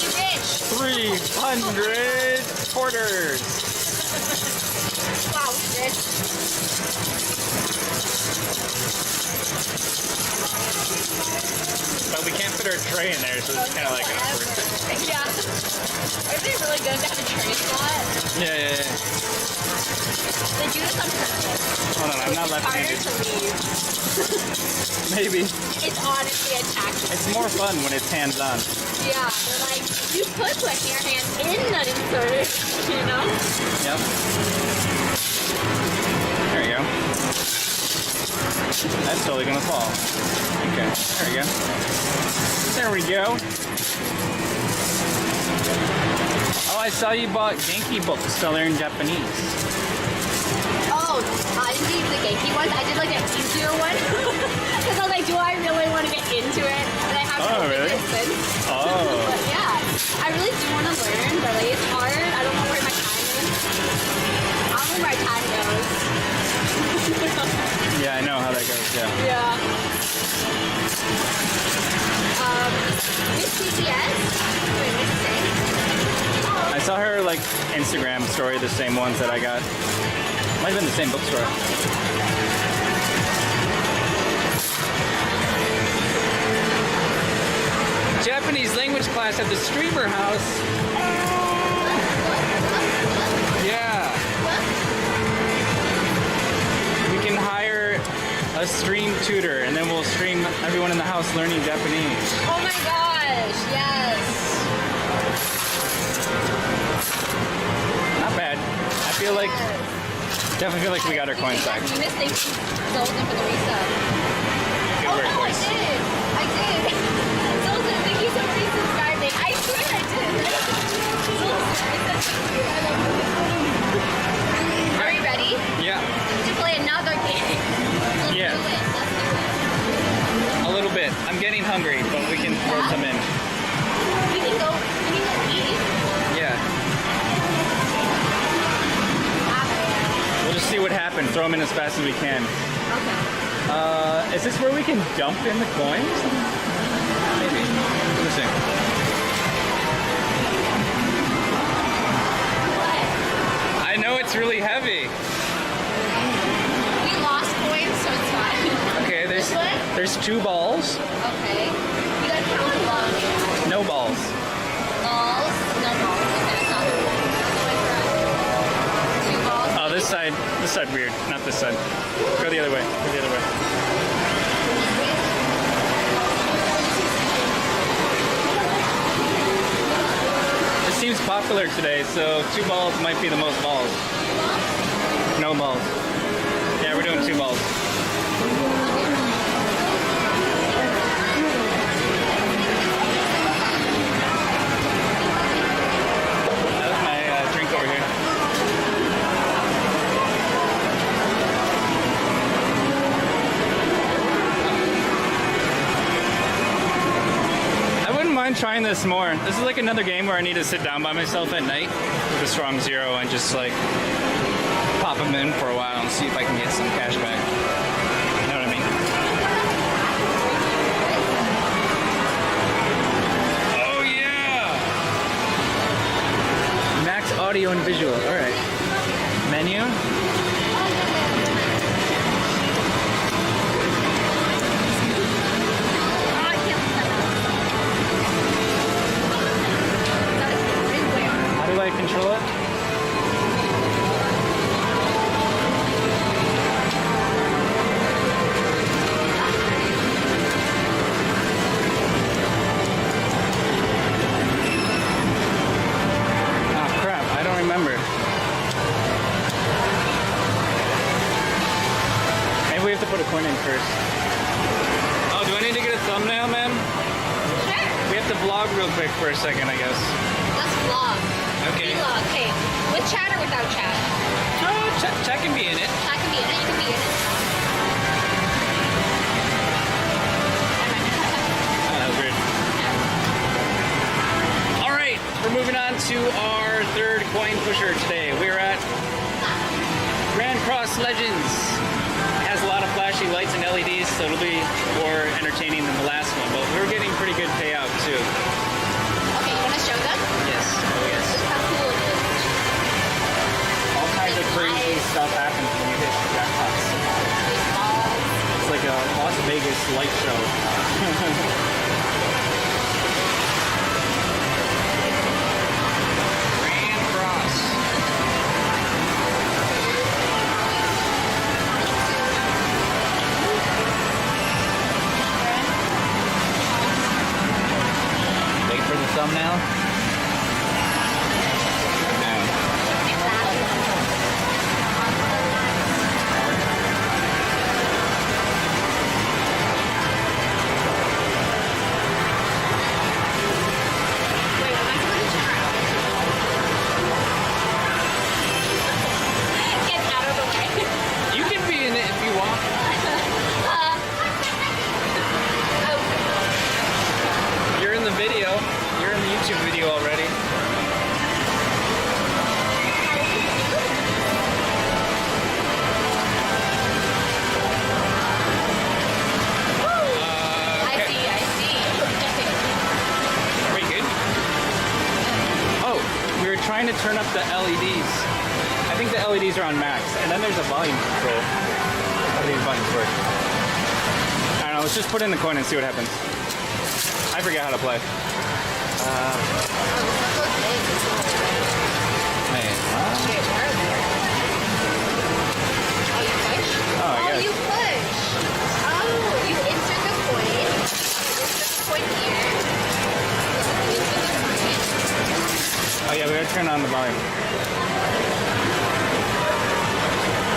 E: You rich.
A: 300 quarters.
E: Wow, we rich.
A: But we can't put our tray in there, so it's kind of like awkward.
E: Yeah. Are they really good to have a tray spot?
A: Yeah.
E: They do this on purpose.
A: Hold on, I'm not
E: Harder
A: left-handed.
E: to leave.
A: Maybe.
E: It's honestly a tactic.
A: It's more fun when it's hands-on.
E: Yeah, they're like, you could put your hand in the insert, you know?
A: Yep. There you go. That's totally gonna fall. Okay, there we go. There we go. Oh, I saw you bought Genki books to learn Japanese.
E: Oh, I didn't do the Genki ones. I did like an easier one. Because I was like, do I really want to get into it? And I haven't
A: really?
E: since.
A: Oh.
E: But yeah, I really do want to learn, but like it's hard. I don't know where my time is. I don't know where my time goes.
A: Yeah, I know how that goes, yeah.
E: Yeah. Miss TTS? Wait, what's it say?
A: I saw her like Instagram story, the same ones that I got. Might have been the same bookstore. Japanese language class at the Streamer House. Yeah. We can hire a stream tutor and then we'll stream everyone in the house learning Japanese.
E: Oh my gosh, yes.
A: Not bad. I feel like, definitely feel like we got our coins back.
E: You missed thank you, Zoltan, for the resub.
A: Good
E: Oh
A: work,
E: no,
A: boys.
E: I did. Zoltan, thank you so much for subscribing. I swear I did. Zoltan, I said thank you. I love you. Are you ready
A: Yeah,
E: to play another game? Let's
A: Yeah.
E: do it. Let's do it.
A: a little bit. I'm getting hungry, but we can throw some in.
E: We can go eat.
A: Yeah. We'll just see what happens. Throw them in as fast as we can.
E: Okay.
A: Is this where we can dump in the coins? Maybe. Let me see. I know it's really heavy.
E: We lost coins, so it's fine.
A: Okay,
E: This one?
A: there's 2 balls.
E: Okay. You gotta count the balls.
A: No balls.
E: Balls? No balls. Okay, that's not the way for us. 2 balls.
A: Oh, this side weird. Not this side. Go the other way. Go the other way. It seems popular today, so 2 balls might be the most balls. No balls. Yeah, we're doing 2 balls. That's my drink over here. I wouldn't mind trying this more. This is like another game where I need to sit down by myself at night with a strong zero and just like pop them in for a while and see if I can get some cash back. You know what I mean? Oh yeah! Max audio and visual. All right. Menu.
E: I can't put that out. That is where?
A: How do I control it? Oh crap, I don't remember. Maybe we have to put a coin in first. Oh, do I need to get a thumbnail, man?
E: Sure.
A: We have to to vlog real quick for a second, I guess.
E: Let's vlog.
A: Okay.
E: Vlog. Okay. With chat or without chat?
A: Chat can be in it.
E: Chat can be in it. You can be in it.
A: That was weird. All right, we're moving on to our third coin pusher today. We're at Grand Cross Legends. It has a lot of flashy lights and LEDs, so it'll be more entertaining than the last one, but we're getting pretty good payout too.
E: Okay, you want to show them?
A: Yes, oh yes.
E: Look how cool it is.
A: All kinds of crazy stuff happens when you hit jackpots. It's like a Las Vegas light show. Grand Cross. Wait for the thumbnail.
E: Wait, am I supposed to turn around? Get out of the way.
A: You can be in it if you want. You're in the video. You're in the YouTube video already.
E: I see.
A: Pretty good. Oh, we were trying to turn up the LEDs. I think the LEDs are on max, and then there's a volume control. How do these buttons work? I don't know. Let's just put in the coin and see what happens. I forget how to play. Wait, what? Oh, I guess.
E: You push. Oh, you insert the coin. Insert the coin here. Insert the coin.
A: Oh yeah, we gotta turn on the volume.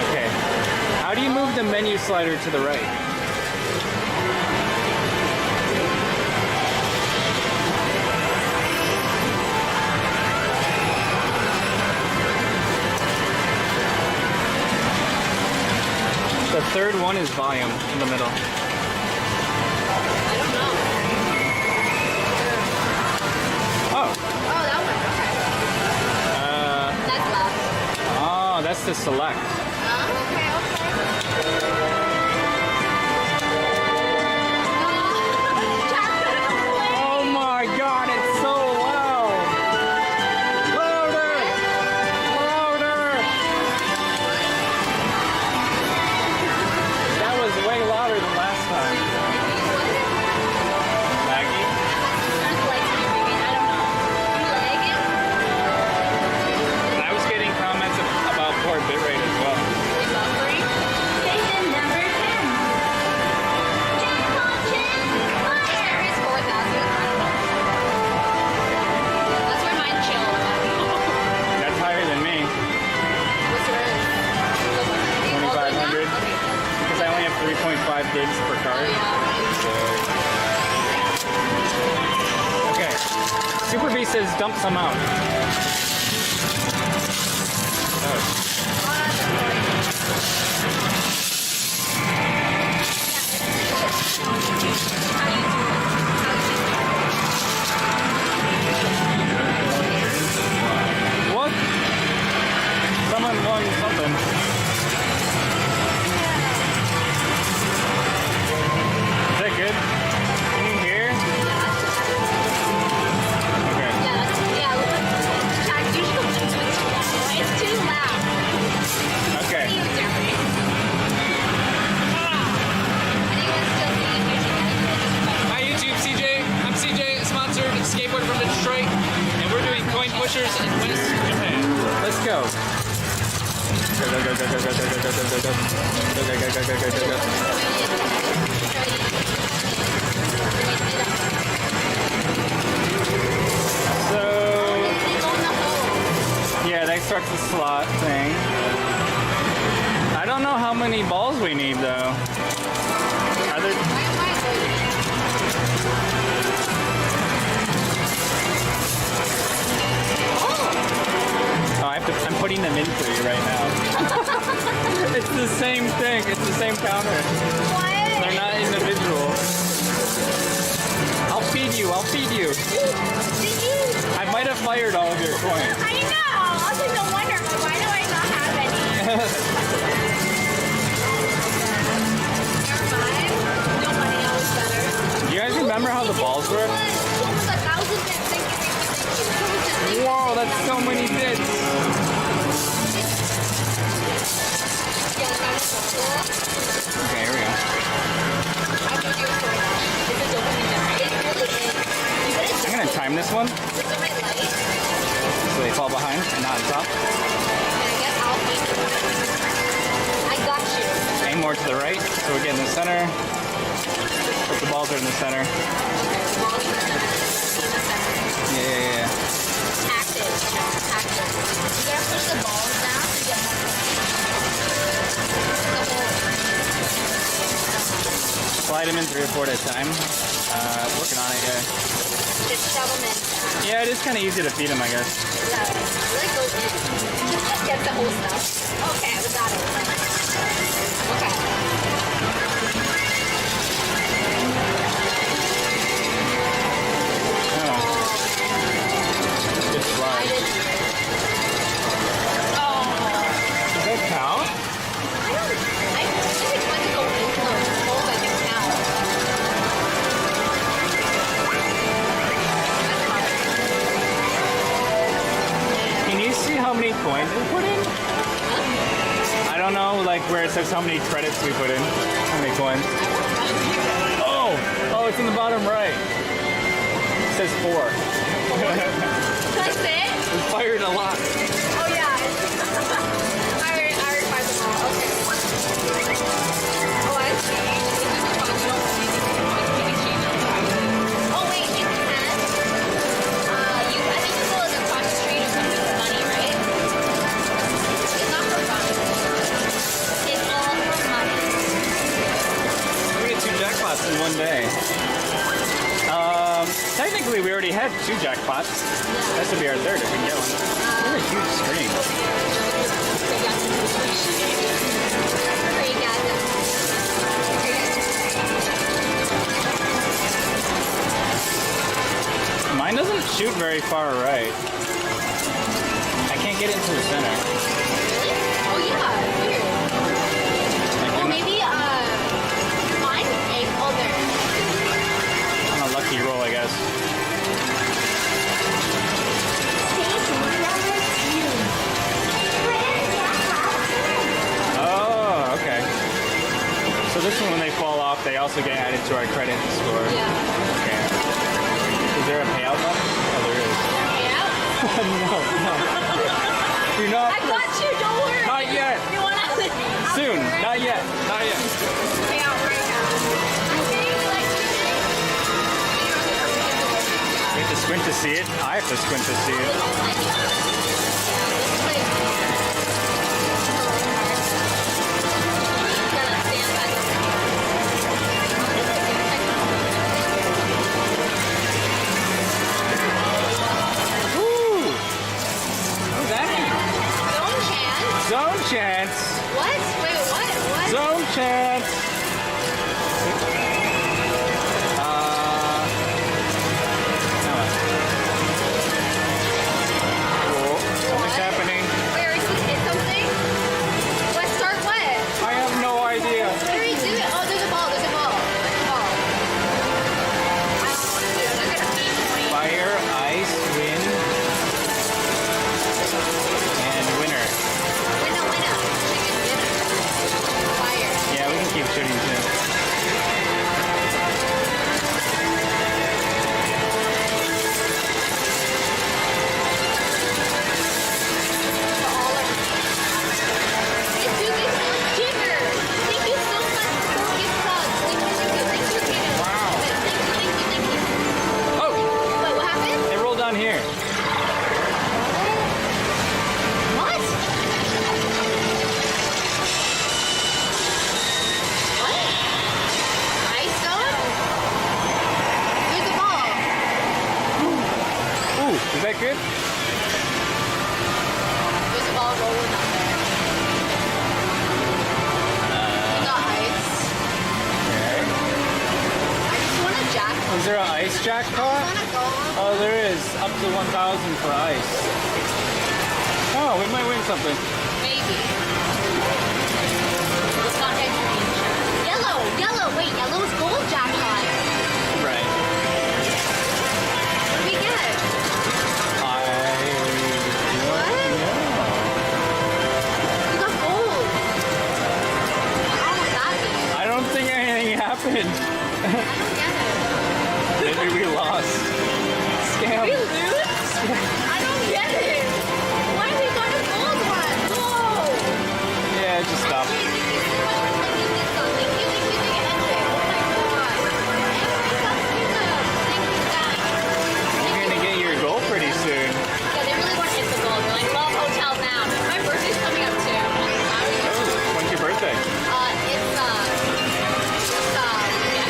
A: Okay. How do you move the menu slider to the right? The third one is volume in the middle.
E: I don't know.
A: Oh.
E: Oh, that one. Okay. That's left.
A: Oh, that's the select. Oh my god, it's so loud! Louder! Louder! That was way louder than last time. Maggie? I was getting comments about poor bitrate as well.
F: Station number 10. Jackpot 10.
E: That's where mine chilled.
A: That's higher than me.
E: What's yours?
A: 2,500. Because I only have 3.5 gigs per card. Okay. Super B says dump some out. What? Someone won something. Is that good? Can you hear? Okay.
E: Jack, you should listen to it. It's too loud.
A: Okay.
E: You, Jeremy. Anyone still singing music?
A: Hi YouTube, CJ. I'm CJ, sponsored skateboarder from Detroit, and we're doing coin pushers in West Japan. Let's go. Go, go, go, go, go, go, go, go, go, go, go. Go, go, go, go, go, go, go, go. So, yeah, that starts the slot thing. I don't know how many balls we need though. Are there... putting them in for you right now. It's the same thing. It's the same counter.
E: What?
A: They're not individual. I'll feed you. I'll feed you.
E: Did you?
A: I might have fired all of your coins.
E: I know. I was like, no wonder, but why do I not have any? Never mind. No money, always better.
A: Do you guys remember how the balls work?
E: Almost 1,000 bits. Thank you, thank you.
A: Whoa, that's so many bits. Okay, here we go. I'm gonna time this one so they fall behind and not on top.
E: I got you.
A: Aim more to the right so we get in the center. But the balls are in the center. Yeah.
E: Active. You gotta push the balls down to get more.
A: Slide them in 3 or 4 at a time. Working on it, yeah.
E: Just shove them in.
A: Yeah, it is kind of easy to feed them, I guess.
E: Yeah, really goes in. Get the whole stuff. Okay, we got it. Okay.
A: Oh. Good slide. Does that count?
E: I think when you go into the holes, I think now.
A: Can you see how many coins we put in? I don't know, like where it says how many credits we put in. How many coins? Oh, it's in the bottom right. It says 4.
E: That's it?
A: We fired a lot.
E: Oh yeah. I already fired them all. Okay. Oh, I see. Oh wait, you can. I think this was across the street or something with money, right? It's not for fun. It's all for money.
A: We get 2 jackpots in one day. Technically, we already had 2 jackpots. This will be our 3rd if we can get one. What a huge screen. Mine doesn't shoot very far right. I can't get into the center.
E: Oh yeah, weird. Well, maybe mine egg. Oh, there.
A: On a lucky roll, I guess. Oh, okay. So this one, when they fall off, they also get added to our credit score.
E: Yeah.
A: Okay. Is there a payout button? Oh, there is.
E: Yeah.
A: No. Do not.
E: I got you. Don't worry.
A: Not yet.
E: You wanna?
A: Soon. Not yet. Not yet.
E: Pay out right now. I think like.
A: You have to squint to see it. I have to squint to see it. Woo! What does that mean? Zone chance.
E: What? Wait, what? What?
A: Zone chance. Cool. Something's happening.
E: Wait, are you supposed to hit something? What? Start what?
A: I have no idea.
E: What are we doing? Oh, there's a ball. There's a ball. Oh. I don't know what to do. I'm not gonna beat 20.
A: Fire, ice, wind, and winner.
E: Winner. Chicken dinner. Fire.
A: Yeah, we can keep shooting too.
E: It's too big for a jigger. Thank you so much for gift subs. Thank you, Kaden.
A: Wow.
E: Thank you.
A: Oh,
E: Wait, what happened?
A: they rolled down here.
E: What? What? Ice stone? There's a ball.
A: Ooh, is that good?
E: There's a ball rolling.
A: ice jackpot? Oh, there is. Up to 1,000 for ice. Oh, we might win something.
E: Maybe. It's not a green shirt. Yellow! Yellow! Wait, yellow's gold jackpot.
A: Right.
E: What did we get?
A: What?
E: We got gold. How would that be?
A: I don't think anything happened.
E: I don't get it.
A: Maybe we lost. Scam.
E: We lose? I don't get it. Why we got a gold one? Whoa!
A: Yeah, just stop.
E: Thank you so much for clicking this up. Thank you, Andrew. Oh my god. Andrew, that's good. Thank you, guys.
A: You're gonna get your goal pretty soon.
E: Yeah, they really want to hit the goal. They're like, love hotels now. My birthday's coming up too.
A: When's your birthday?
E: Yeah.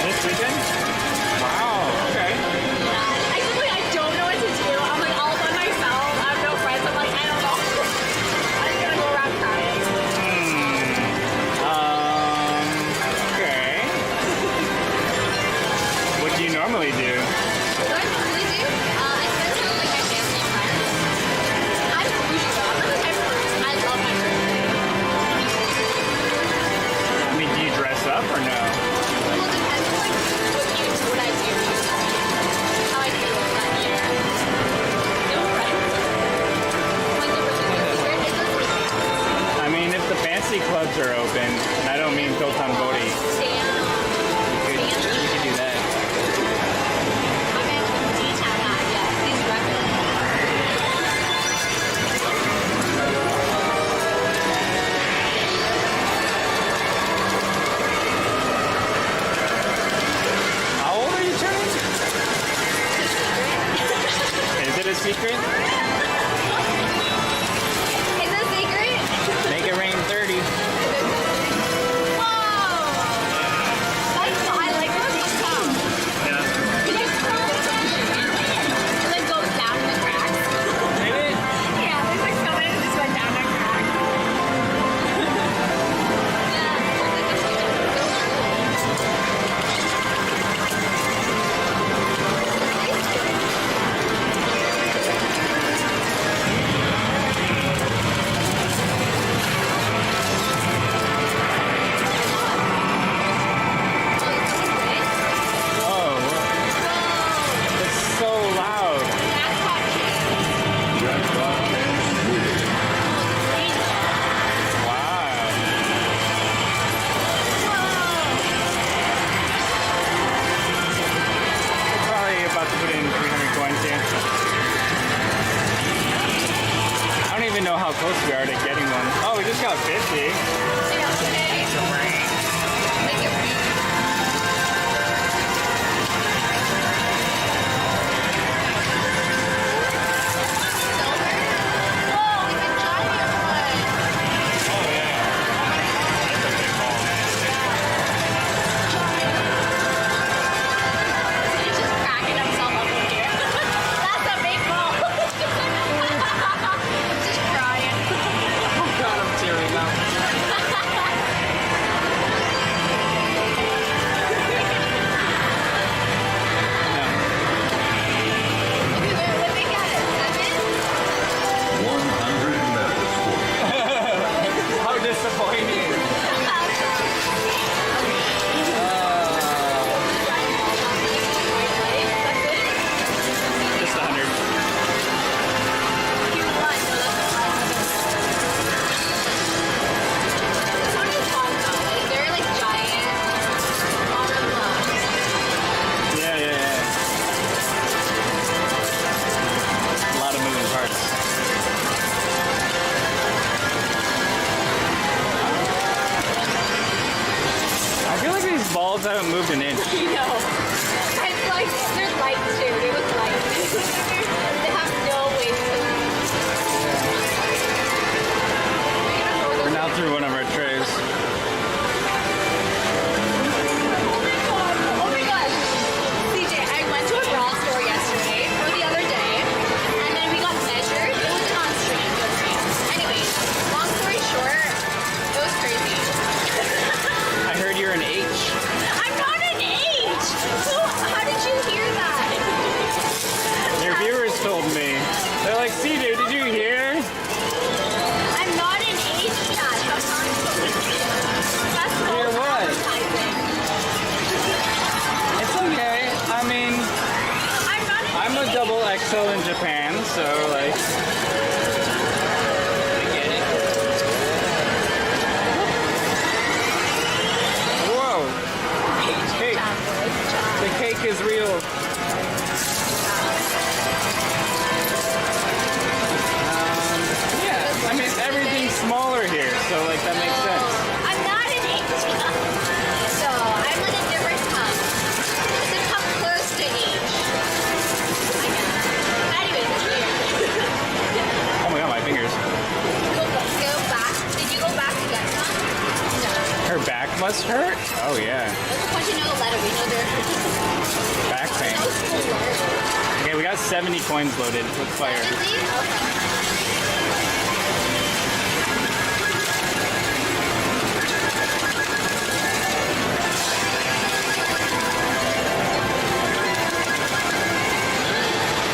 A: This weekend? Wow, okay.
E: I feel like I don't know what to do. I'm like all by myself. I have no friends. I'm like, I don't know. I'm just gonna go around crying.
A: Okay. What do you normally do?
E: What do I normally do? I spend time with like my family and friends. I'm bougie though. I'm not the type of person. I love my birthday.
A: I mean, do you dress up or no?
E: Well, it depends on like what I do. How I feel that year. No friends. When's your birthday? Where is this?
A: I mean, if the fancy clubs are open, and I don't mean Totan Bori,
E: Damn.
A: you could do that.
E: I meant D-Town not yet. These records.
A: How old are you turning? Is it a secret?
E: Is it a secret?
A: Make it rain 30.
E: Whoa! I like where this comes.
A: Yeah.
E: It like goes down in the cracks.
A: Did it?
E: Yeah, there's like someone who just went down the crack.
A: Oh, it's so loud. Wow. Probably about to put in 300 coins here. I don't even know how close we are to getting one. Oh, we just got 50. Oh yeah. That's a big ball, man.
E: He's just cracking himself up over here. That's a big ball. Just crying.
A: Oh god, I'm tearing up. I'm a double XL in Japan, so like I get it. Whoa! Cake. The cake is real. Yeah, I mean everything's smaller here, so like that makes sense.
E: I'm not an H. So I'm like a different cup. It's a cup close to H. Anyways, it's weird.
A: Oh my god, my fingers.
E: Go back. Did you go back to get some? No.
A: Her back must hurt? Oh yeah.
E: There's a bunch of no letter. We know they're
A: Back pain.
E: no school letters.
A: Okay, we got 70 coins loaded. Let's fire.
E: Okay.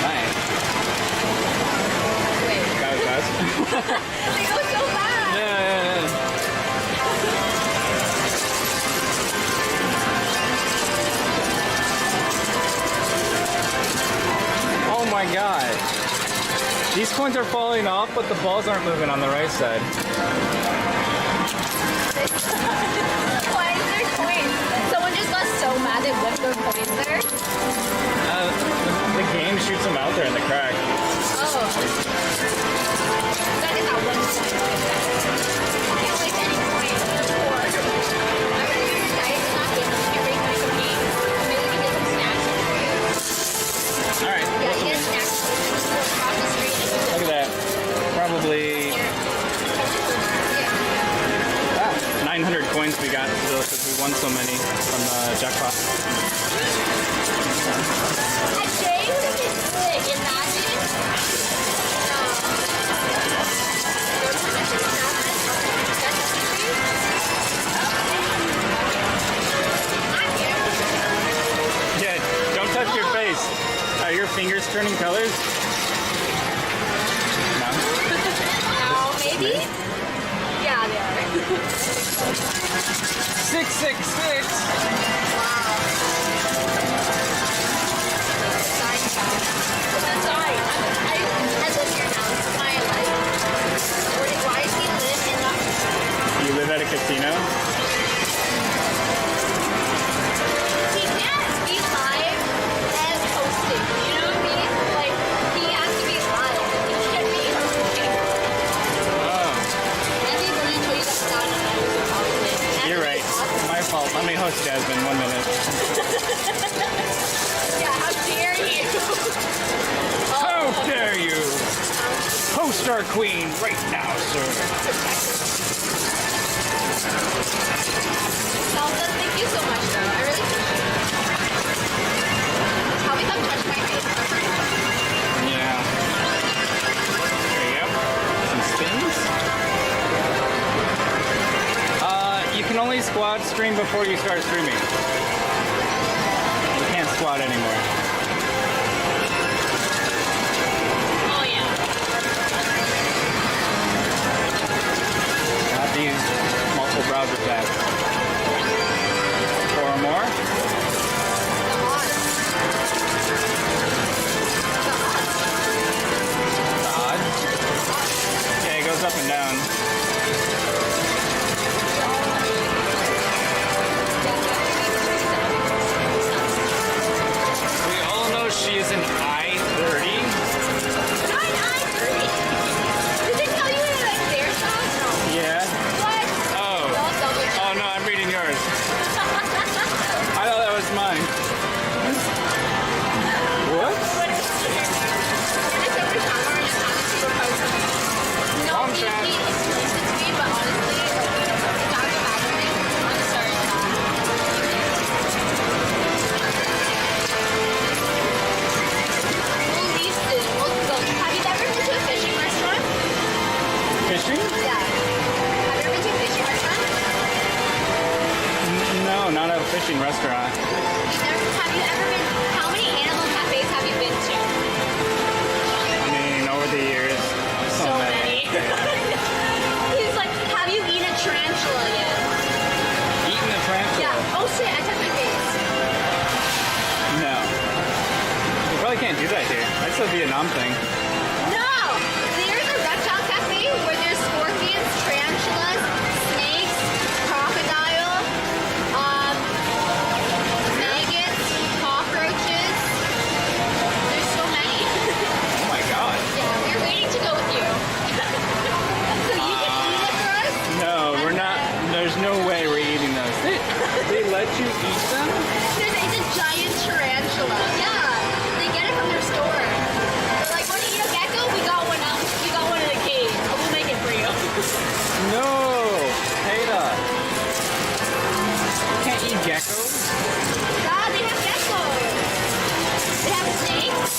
A: Nice.
E: Wait.
A: That was fast.
E: They go so fast.
A: Yeah. Oh my god. These coins are falling off, but the balls aren't moving on the right side.
E: Why is there coins? Someone just got so mad they left their coins there.
A: The game shoots them out there in the crack.
E: Oh. That is not one coin. I can't waste any coins. Or I'm gonna use dice and not get every kind of game. Maybe we can get some snacks for you.
A: Alright.
E: Yeah, you get snacks across the street.
A: Look at that. Probably 900 coins we got still because we won so many from the jackpot.
E: A day would be good. Imagine.
A: Yeah, don't touch your face. Are your fingers turning colors? No.
E: No, maybe? Yeah, they are.
A: 666.
E: Wow. Sorry, guys. Sorry. I live here now. This is my life. Why does he live in the...
A: You live at a casino?
E: He can't be live and hosting. You know what I mean? Like, he has to be live. He can't be hosting.
A: Oh,
E: And he's going to tell you that sound and I was probably.
A: you're right. My fault. Let me host Jasmine 1 minute.
E: Yeah, how dare you?
A: How dare you? Host our queen right now, sir.
E: Salsa, thank you so much, though. I really appreciate it. Probably come touch my face.
A: Yeah. There you go. Some spins. You can only squad stream before you start streaming. You can't squad anymore.
E: Oh, yeah.
A: You have to use multiple browser tabs. 4 or more. Odd. Yeah, it goes up and down. that here. That's a Vietnam thing.
E: No! There's a reptile cafe where there's scorpions, tarantulas, snakes, crocodile, maggots, cockroaches. There's so many.
A: Oh my god.
E: Yeah, we're waiting to go with you. So you can eat it for us?
A: No, we're not. There's no way we're eating those. They let you eat them?
E: It's a giant tarantula. Yeah, they get it from their store. They're like, want to eat a gecko? We got one out. We got one in a cage. We'll make it for you.
A: No! Taylor. You can't eat geckos?
E: God, they have geckos. They have snakes.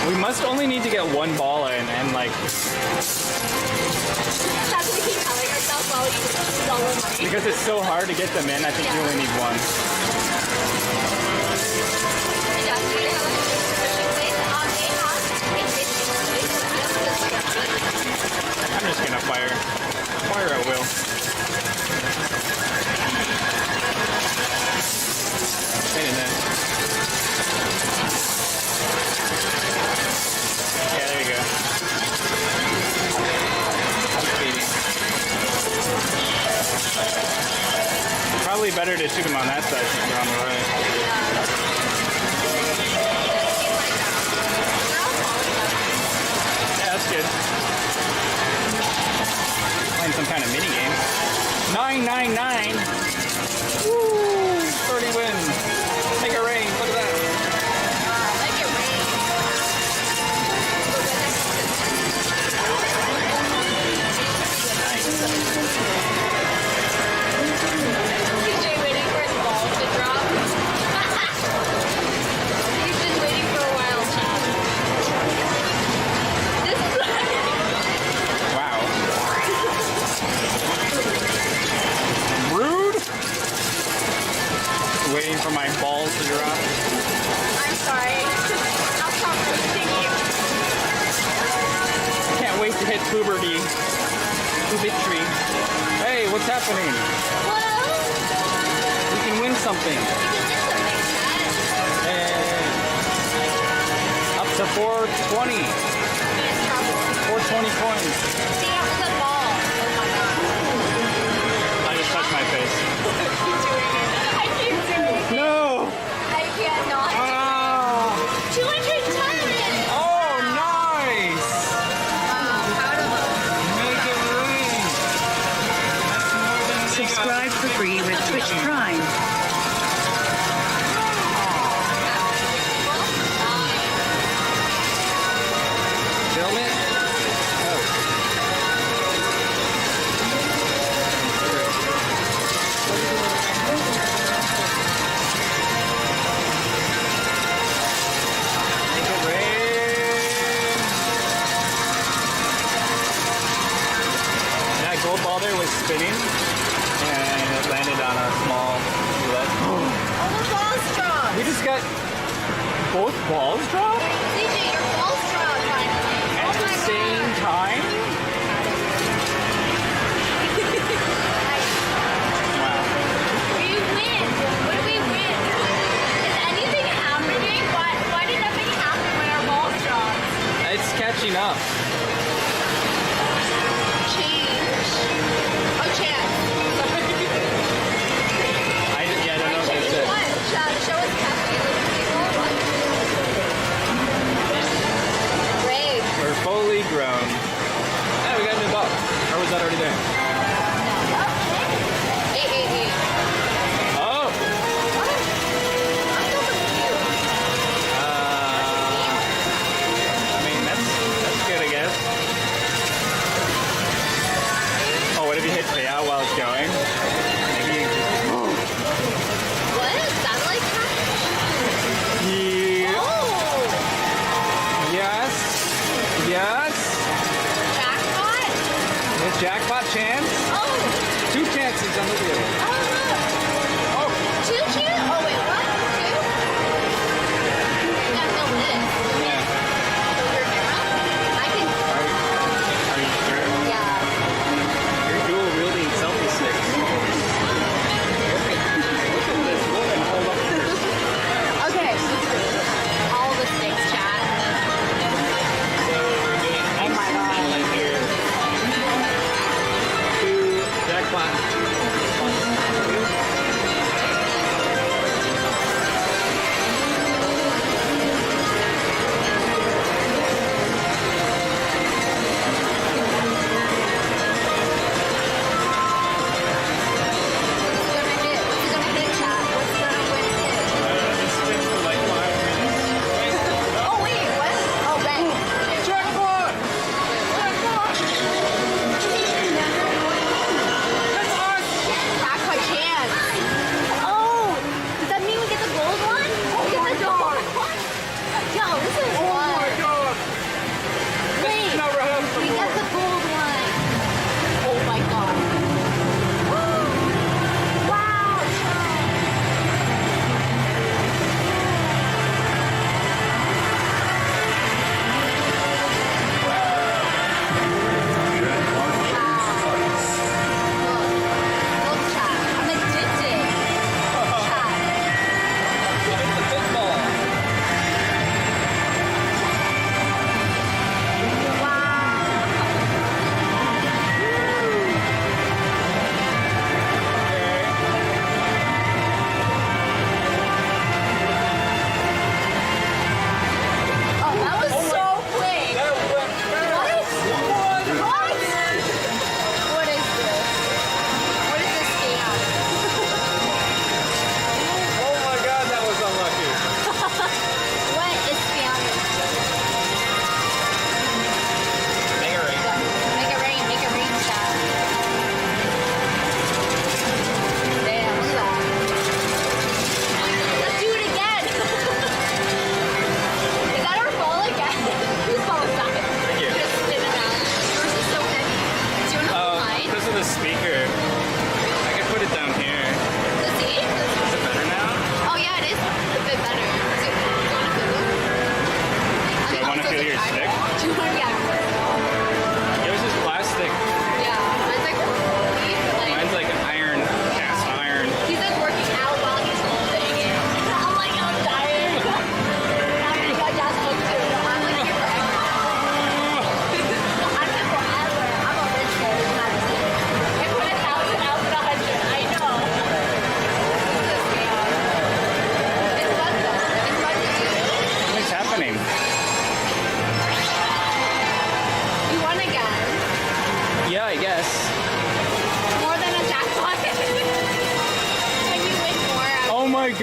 A: We must only need to get one ball in and like
E: That's what we keep telling ourselves while we use all our money.
A: because it's so hard to get them in, I think you only need one.
E: Yeah, do they have like a fishing place? They have a fishing place.
A: I'm just gonna fire at will. Stay in there. Yeah, there you go. Keep feeding. Probably better to shoot them on that side since we're on the right. Yeah, that's good. Playing some kind of mini game. 999. Woo! 30 wins. Make it rain. Look at that.
E: Like it rains. CJ waiting for his balls to drop. He's been waiting for a while, Chad. This is
A: Wow. Rude. Waiting for my balls to drop.
E: I'm sorry. I'll stop roasting you.
A: Can't wait to hit puberty. Puberty. Hey, what's happening?
E: Well,
A: We can win something.
E: you can get something, Chad.
A: Hey. Up to 420.
E: He's trouble.
A: 420 coins.
E: See, that was a ball. Oh my god.
A: I just touched my face.
E: Keep doing it. I keep doing it.
A: No!
E: I can't not.
A: Ah!
E: 210.
A: Oh, nice!
E: Wow, proud of him.
A: Make it rain. That's more than we
I: Subscribe for free with Twitch Prime.
A: Film it? Oh. Make it rain. That gold ball there was spinning and it landed on a small roulette.
E: Oh, the ball's dropped.
A: We just got both balls dropped
E: CJ, your ball's dropped finally.
A: at the same time? Wow.
E: We win. What do we win? Is anything happening? Why did nothing happen when our balls dropped?
A: It's catching up.
E: Change. Oh, chance.
A: I don't know what this is.
E: What? Show us Kathy. Brave.
A: We're fully grown. Hey, we got a new ball. Or was that already there?
E: Eight.
A: Oh!
E: What? I'm so confused.
A: I mean, that's good, I guess. Oh, what if you hit payout while it's going? Maybe you
E: What? Satellite cat?
A: Yeah.
E: Oh!
A: Yes. Yes.
E: Jackpot?
A: The jackpot chance.
E: Oh!
A: 2 chances on the wheel.
E: Oh, look.
A: Oh.
E: 2 chance? Oh, wait, what? 2? Yeah, film this.
A: Yeah.
E: Over camera? I can.
A: Are you sure?
E: Yeah.
A: You're dual wielding selfie sticks. Look at this woman hold up.
E: Okay. All the sticks, chat.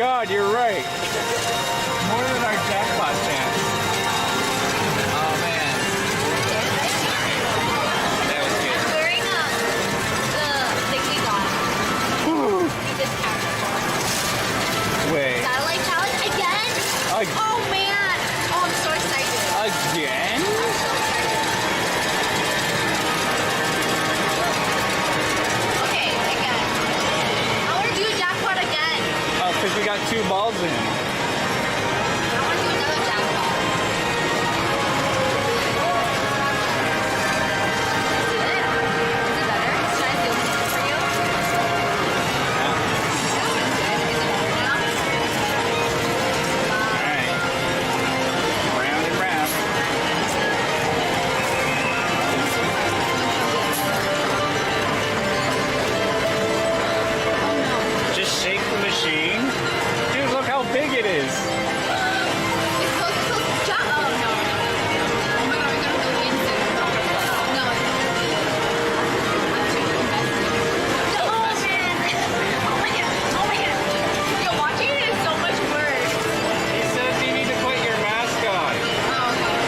A: God, you're right. More than our jackpot chance. Oh man. That was good.
E: I'm wearing the thing we got. We did
A: Wait.
E: satellite challenge again? Oh man! Oh, I'm so excited.
A: Again?
E: I'm so excited. Okay, again. I want to do a jackpot again.
A: Oh, because we got 2 balls in.
E: I want to do another jackpot. Is it? Is it better? Should I do it for you? That sounds good. Is it better now?
A: Alright. Round and round. Just shake the machine. Dude, look how big it is.
E: It's close to oh no. Oh my god, we gotta go in soon. No. Oh man. Oh my god. Oh my god. Yo, watching it is so much work.
A: He says you need to put your mask on.
E: Oh, okay.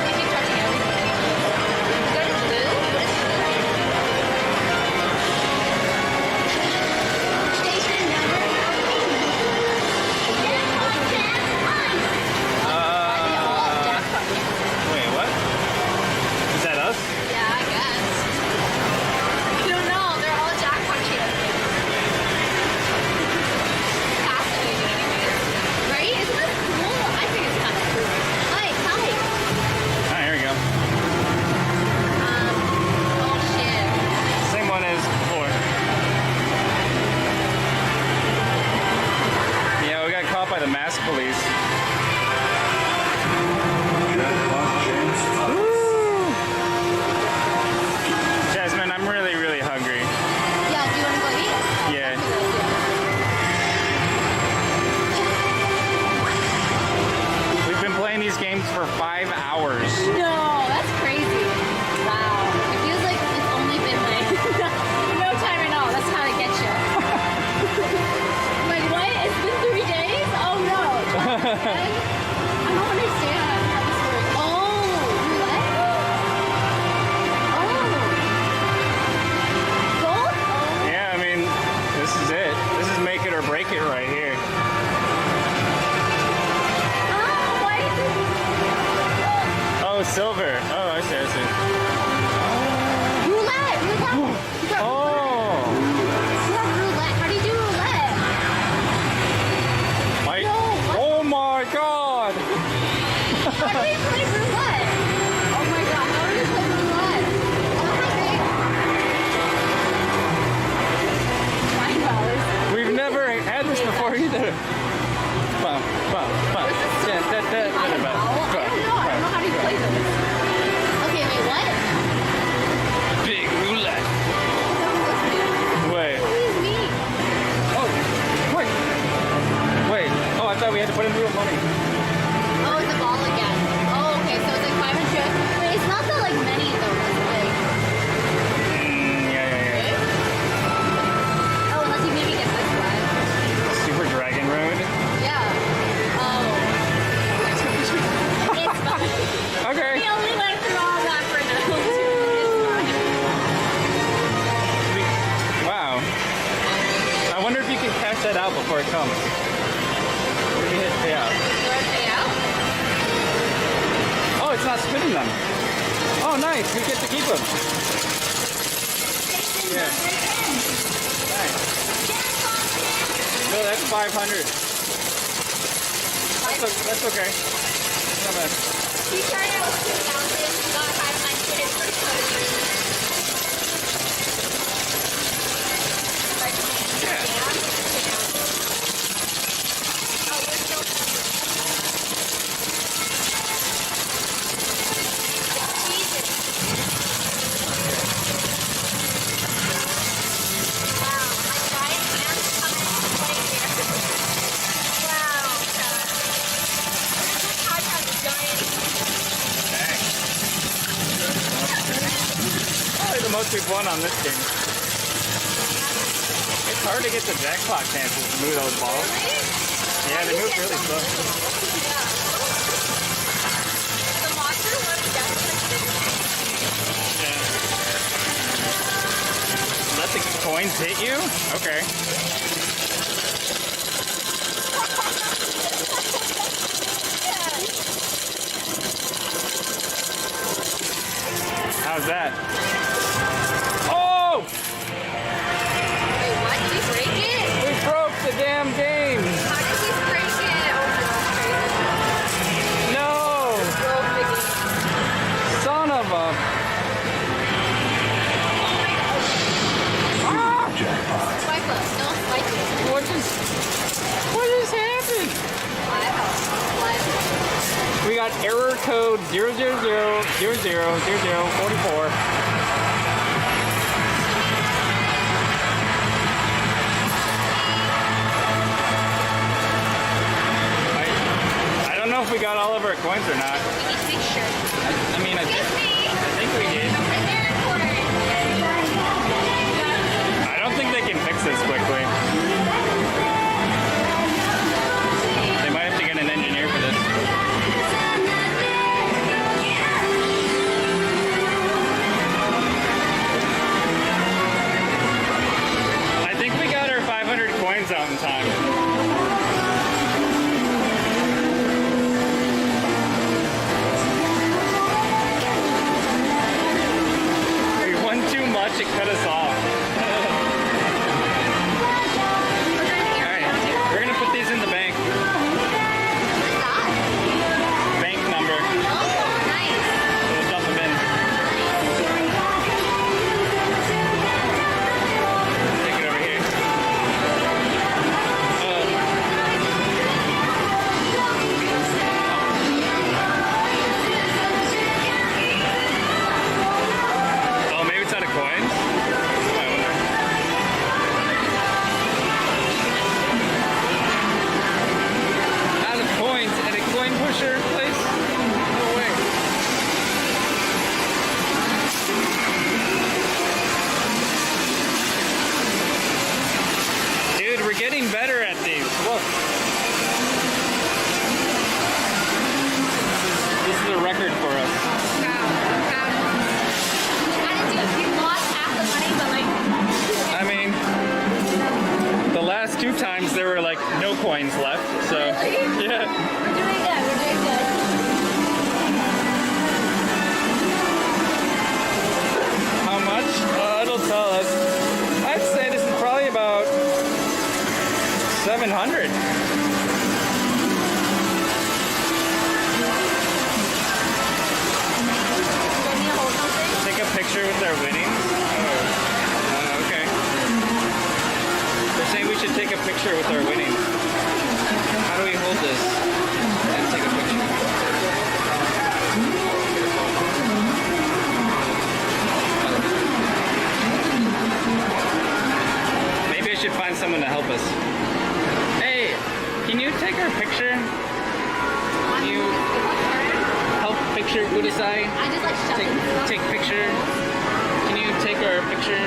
E: I keep touching everything. What is blue? What is blue?
F: Station number 14. Jackpot chance ice.
E: Jackpot.
A: Wait, what? Is that us?
E: Yeah, I guess. I don't know. They're all jackpot champions. Fascinating, anyways. Right? Isn't this cool? I think it's kind of cool. Hi, hi.
A: Alright, here we go.
E: Oh shit.
A: Same one as before. Yeah, we got caught by the mask police. Jasmine, I'm really, really hungry.
E: Yeah, do you want to go eat?
A: Yeah. We've been playing these games for 5 hours.
E: No, that's crazy. Wow. It feels like it's only been like no time at all. That's how to get you. Like what? It's been 3 days? Oh no. I don't understand how this works. Oh, roulette? Oh. Gold? Oh.
A: Yeah, I mean, this is it. This is make it or break it right here.
E: Why is it?
A: Oh, silver. Oh, I see, I see.
E: Roulette! Roulette! You got
A: Oh!
E: roulette. How do you do roulette?
A: Wait.
E: No, what?
A: Oh my god!
E: How do we play roulette? Oh my god, how do we play roulette? $9.
A: We've never had this before either. Bum, bum, bum. Da, da, da, da,
E: I don't know.
A: da,
E: I
A: bum,
E: don't know. I don't know how do you play this. Okay, wait, what?
A: Big roulette. Wait.
E: What is me?
A: Oh, wait. Wait. Oh, I thought we had to put in real money.
E: Oh, it's a ball again. Oh, okay, so it's like 500. Wait, it's not that like many though. It's like,
A: Yeah.
E: oh, unless you maybe get this one.
A: Super Dragon Road.
E: Yeah. Oh. It's fine.
A: Okay.
E: We only went through all that for now. It's fine.
A: Wow. I wonder if you can cash that out before it comes. Where do you hit pay out?
E: You want to pay out?
A: Oh, it's not spinning them. Oh, nice. We get to keep them. Yeah. Nice. No, that's 500. That's okay. Not bad.
E: He started out with 2,000, got 500 for closing. Oh, we're still Jesus. Wow, my giant hands come in play here. Wow. This couch has a giant.
A: Probably the most we've won on this game. It's hard to get the jackpot chances to move those balls. Yeah, they move really slow.
E: The monster one is definitely
A: Yeah. Let the coins hit you? Okay. How's that? Oh!
E: Wait, what? Did he break it?
A: We broke the damn game!
E: How did he break it? Oh, no,
A: No!
E: broke the game.
A: Son of a...
E: Swipe up. Don't swipe it.
A: What just happened? We got error code 000000044. I don't know if we got all of our coins or not.
E: We need to make sure.
A: I mean, I think we did. I don't think they can fix this quickly. They might have to get an engineer for this. I think we got our 500 coins out in time. We won too much, it cut us off. Alright, we're gonna put these in the bank. Bank number. We'll dump them in. Take it over here. Oh, maybe it's out of coins? I wonder. Out of coins at a coin pusher place? No way. Dude, we're getting better at these. Look. This is a record for us. I mean, the last two times there were like no coins left, so yeah. How much? It'll tell us. I'd say this is probably about 700. Take a picture with our winnings. Oh, okay. They're saying we should take a picture with our winnings. How do we hold this and take a picture? Maybe I should find someone to help us. Hey, can you take our picture? Can you help picture Kudasai?
E: I just like
A: Take picture. Can you take our picture?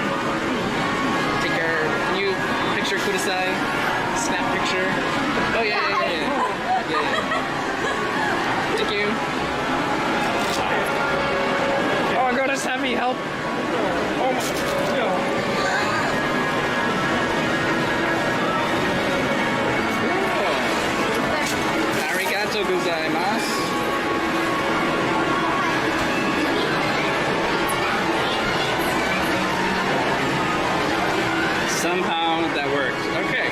A: Can you picture Kudasai? Snap picture. Oh yeah. Thank you. Oh my goodness, have me help. Oh my god. Arigato gozaimasu. Somehow that worked. Okay.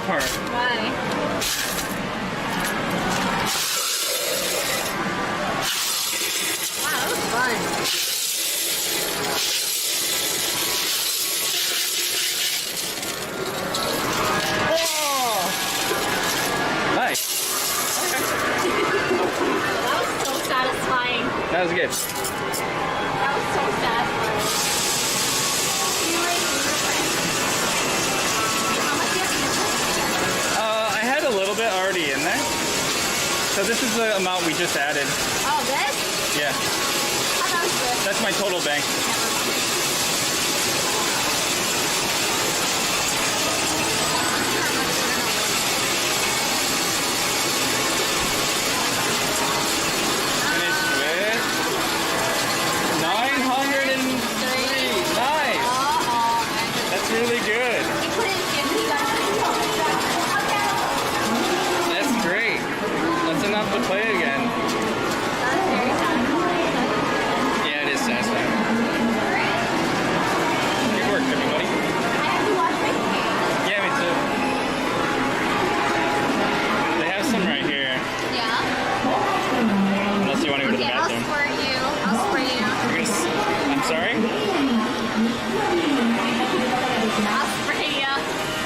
A: part.
E: Why? Wow, that was fun.
A: Nice.
E: That was so satisfying.
A: That was good.
E: That was so satisfying. How much do you have to use?
A: I had a little bit already in there. So this is the amount we just added.
E: Oh, this?
A: Yeah,
E: Oh, that was good.
A: that's my total bank. Finished with 903. Nice. That's really good.
E: You put in 50
A: That's great. That's enough to play again.
E: That's very satisfying.
A: Yeah, it is satisfying. Good work, everybody.
E: I have to watch my game.
A: Yeah, me too. They have some right here.
E: Yeah?
A: Unless you want to go to the
E: Okay, I'll
A: bathroom.
E: squirt you. I'll spray you.
A: You're gonna I'm sorry?
E: I'll spray you.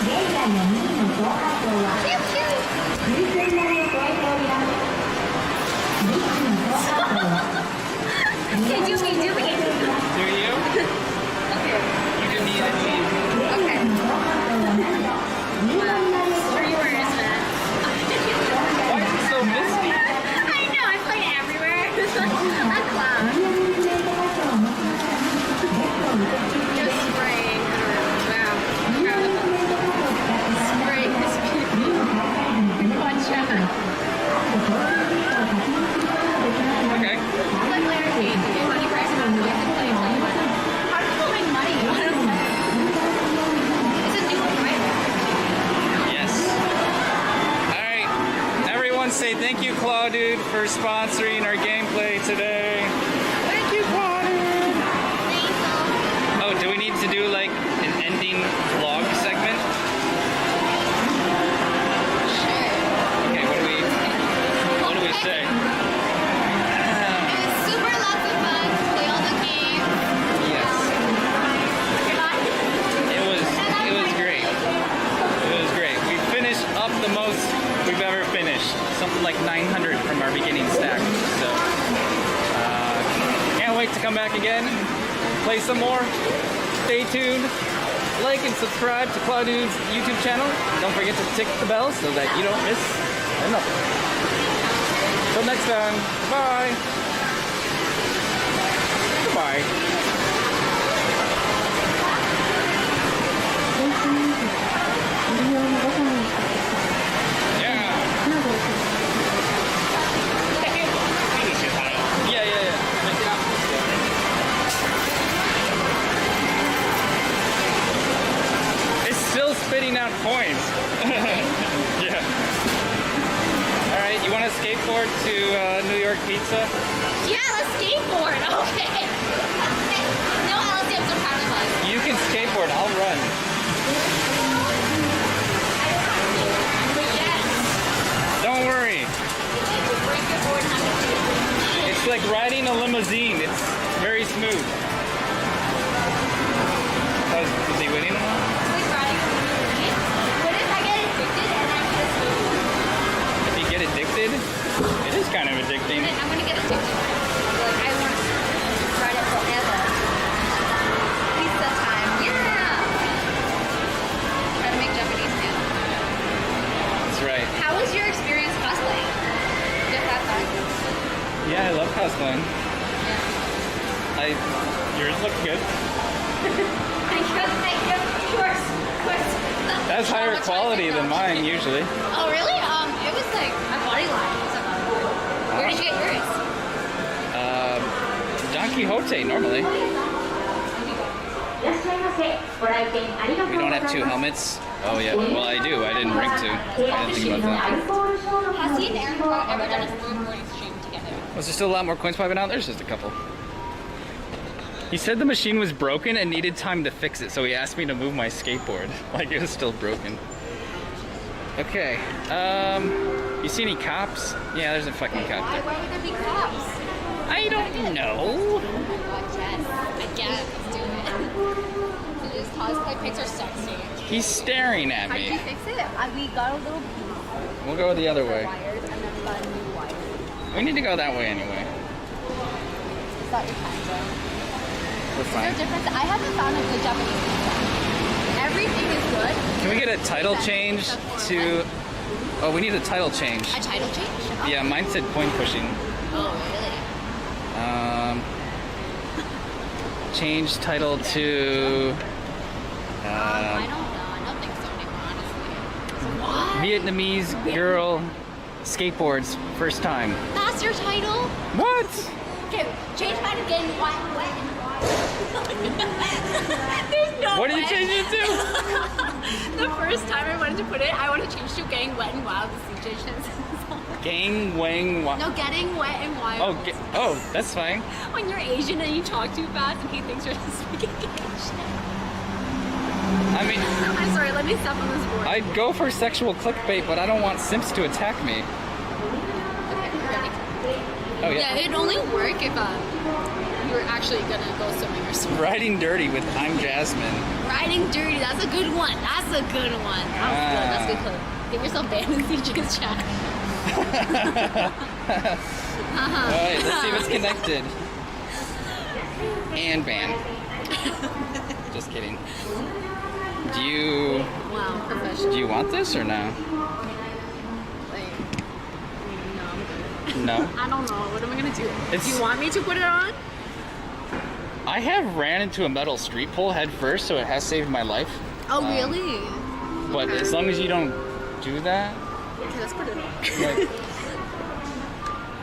F: 現在の2位の総発表は
E: Pew, pew.
F: 9000台を超えております2位の総発表は
E: Okay, do me, do me.
A: Do you?
E: Okay.
A: You do me, I do you.
E: Okay.
F: 2万台を
E: Where you were, isn't it?
A: Why is it so misty?
E: I know, I played everywhere. I'm clown.
F: プレートパスを持ちましたベッドを受け付け
E: Just spraying. Wow.
F: プレートパスを使って
E: Spraying this people.
F: あ
E: Watch out.
F: と交通ルートを確認することができますので
A: Okay.
E: Like Larry Page, you get money prices on the way to play. How do people make money? I don't know. It's a new one, right?
A: Yes. Alright. Everyone say thank you, Claude, for sponsoring our gameplay today. Thank you, Claude. Oh, do we need to do like an ending vlog segment? Okay, what do we say?
E: It was super lots of fun to play all the games.
A: Yes. It was great. It was great. We finished up the most we've ever finished. Something like 900 from our beginning stack. So can't wait to come back again, play some more. Stay tuned. Like and subscribe to Claudude's YouTube channel. Don't forget to tick the bell so that you don't miss nothing. Till next time. Bye. Goodbye.
H: ご利用のボタンを押してください。
A: Yeah.
H: カードを送り
A: Yeah. It's still spitting out coins. Yeah. All right, you want to skateboard to New York Pizza?
E: Yeah, let's skateboard. Okay. No, Alice, I'm so proud of us.
A: You can skateboard. I'll run.
E: But yes,
A: Don't worry.
E: break your board and have to
A: It's like riding a limousine. It's very smooth. Is he winning?
E: like riding a limousine. What if I get addicted and I just
A: If you get addicted, it is kind of addicting.
E: I'm gonna get addicted. Like I want to ride it forever. Pizza time. Yeah. Try to make Japanese too.
A: That's right.
E: How was your experience cosplaying? Did you have fun?
A: Yeah, I love cosplaying. Yours looks good.
E: Thank you. Yours.
A: That's higher quality than mine usually.
E: Oh really? It was like a body line. It was like a- Where did you get yours?
A: Don Quixote normally.
F: いらっしゃいませご来店ありがと
A: We
F: うご
A: don't
F: ざい
A: have
F: ます
A: two helmets. Oh yeah, well I do. I didn't bring two. I didn't think about that.
E: Has he and Aaron ever done a snowboarding stream together?
A: Was there still a lot more coins popping out? There's just a couple. He said the machine was broken and needed time to fix it, so he asked me to move my skateboard. Like it was still broken. Okay. You see any cops? Yeah, there's a fucking cop
E: Why?
A: there.
E: Why would there be cops?
A: I don't know.
E: Oh my god, yes. I guess. Let's do it. So these cosplay pics are sexy.
A: He's staring at
E: How did you
A: me.
E: fix it? We got a little piece
A: We'll go the other
E: for
A: way.
E: wires and then we got a new wire.
A: We need to go that way anyway.
E: Is that your pizza?
A: We're
E: Is there
A: fine.
E: a difference? I haven't found a good Japanese pizza. Everything is good.
A: Can we get a title change to... Oh, we need a title change.
E: A title change? Oh.
A: Yeah, mine said point pushing.
E: Oh, really?
A: Change title to...
E: I don't know. I don't think so anymore, honestly. What?
A: Vietnamese girl skateboards first time.
E: That's your title?
A: What?
E: Okay, change mine again. Wet and wild. There's no
A: What do you
E: way.
A: change it to?
E: The first time I wanted to put it, I want to change to getting wet and wild. The suggestions.
A: Gang Wang Wa...
E: No, getting wet and wild.
A: Oh, that's fine.
E: When you're Asian and you talk too fast and he thinks you're speaking Asian.
A: I mean,
E: I'm sorry, let me step on this board.
A: I'd go for sexual clickbait, but I don't want simps to attack me.
E: Okay, ready?
A: Oh,
E: Yeah, it'd only work if you were actually gonna go swimming or something.
A: Riding dirty with I'm Jasmine.
E: Riding dirty, that's a good one. That's a good one. That's good. That's good. Get yourself banned in CJ's chat.
A: Alright, let's see if it's connected. And ban. Just kidding.
E: Wow, professional.
A: Do you want this or no?
E: Like,
A: No.
E: I don't know. What am I gonna do?
A: It's-
E: Do you want me to put it on?
A: I have ran into a metal street pole head first, so it has saved my life.
E: Oh, really?
A: But as long as you don't do that,
E: Okay, let's put it on.
A: like,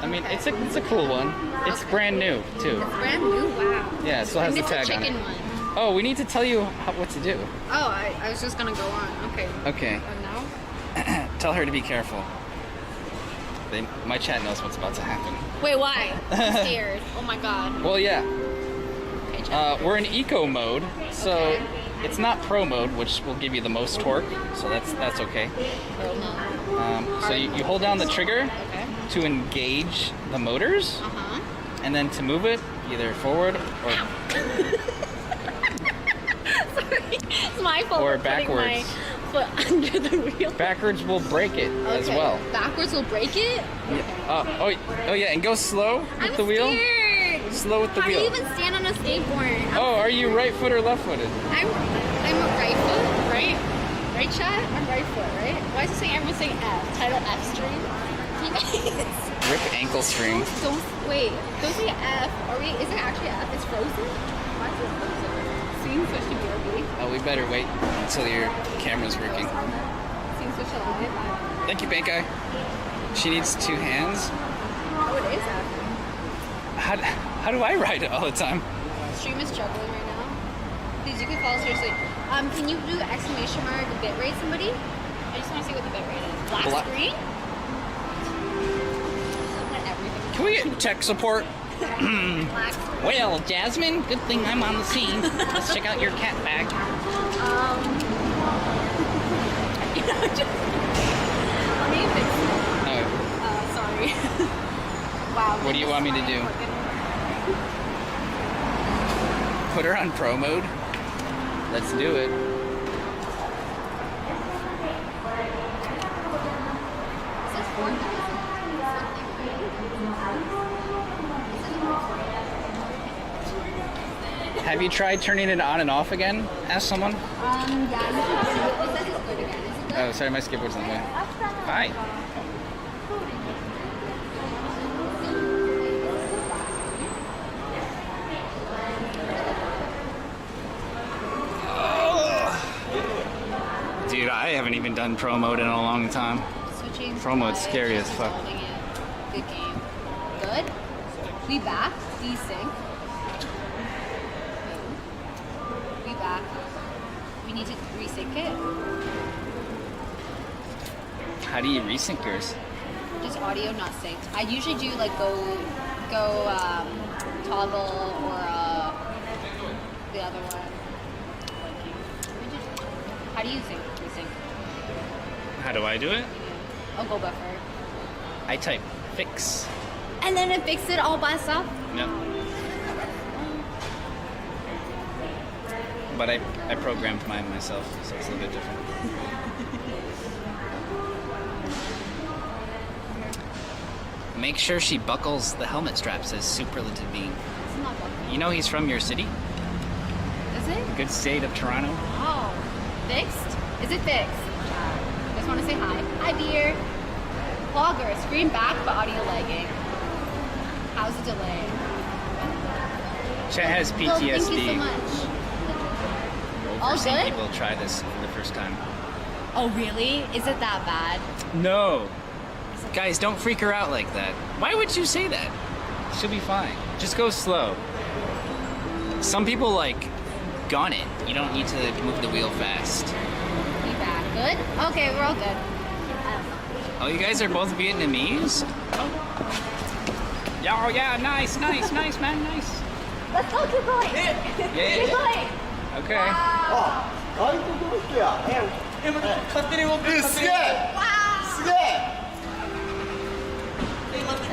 A: I mean, it's a cool one. It's brand new too.
E: It's brand new. Wow.
A: Yeah, it still has
E: And
A: the
E: it's a
A: tag on
E: chicken
A: it.
E: one.
A: Oh, we need to tell you what to do.
E: Oh, I was just gonna go on. Okay.
A: Okay.
E: And now?
A: Tell her to be careful. My chat knows what's about to happen.
E: Wait, why? I'm scared. Oh my god.
A: Well, yeah.
E: Okay, chat.
A: We're in eco mode, so
E: Okay.
A: it's not pro mode, which will give you the most torque. So that's okay. So you hold down the trigger
E: Okay.
A: to engage the motors,
E: Uh-huh.
A: and then to move it either forward or
E: Sorry. It's my fault
A: Or
E: for putting my
A: backwards.
E: foot under the wheel.
A: backwards will break it as
E: Okay.
A: well.
E: Backwards will break it?
A: Oh yeah, and go slow with
E: I'm
A: the wheel.
E: scared.
A: Slow with the
E: How
A: wheel.
E: do you even stand on a skateboard?
A: Oh, are you right foot or left footed?
E: I'm a right foot, right? Right, chat? I'm right foot, right? Why is it saying everyone's saying F? Title F stream? You guys.
A: Rip ankle string.
E: Don't wait. Don't say F. Are we? Is it actually F? It's frozen. Why is it frozen? Scene switch to BRB.
A: Oh, we better wait until your camera's working.
E: Scene switch to live.
A: Thank you, Bankai. She needs 2 hands.
E: Oh, it is F.
A: How do I ride it all the time?
E: Stream is struggling right now. Please, you can follow seriously. Can you do exclamation mark bitrate somebody? I just want to see what the bitrate is. Black screen? Everything.
A: Can we get tech support?
E: Black screen.
A: Well, Jasmine, good thing I'm on the scene. Let's check out your cat bag.
E: Let me fix it.
A: Oh,
E: Sorry. Wow.
A: what do you want me to do? Put her on pro mode? Let's do it. Have you tried turning it on and off again? Ask someone.
E: Yeah, you can. It says it's good again. Is it good?
A: Oh, sorry, my skateboard's in the way. Hi. Dude, I haven't even done pro mode in a long time.
E: Switching.
A: Pro mode's scary as fuck.
E: Holding it. Good game. Good. We back. Desync. We back. We need to resync it.
A: How do you resync yours?
E: Just audio, not synced. I usually do like go toggle or the other one. How do you resync?
A: How do I do it?
E: I'll go buffer.
A: I type fix.
E: And then it fixes it all by itself?
A: No. But I programmed mine myself, so it's a little bit different. Make sure she buckles the helmet strap, says Superlative Bean.
E: It's not buffering.
A: You know he's from your city?
E: Is it?
A: Good state of Toronto.
E: Oh. Fixed? Is it fixed? Just want to say hi. Hi, dear. Vlogger, screen back but audio lagging. How's the delay?
A: Chet has
E: Oh, thank you so
A: PTSD
E: much.
A: over
E: All
A: seeing
E: good?
A: people try this for the first time.
E: Oh, really? Is it that bad?
A: No. Guys, don't freak her out like that. Why would you say that? She'll be fine. Just go slow. Some people like gun it. You don't need to move the wheel fast.
E: Feedback. Good? Okay, we're all good.
A: Oh, you guys are both Vietnamese? Oh, yeah, nice, nice, nice, man, nice.
E: Let's go, keep going.
A: Yeah, yeah,
E: Keep
A: yeah.
E: going.
A: Okay.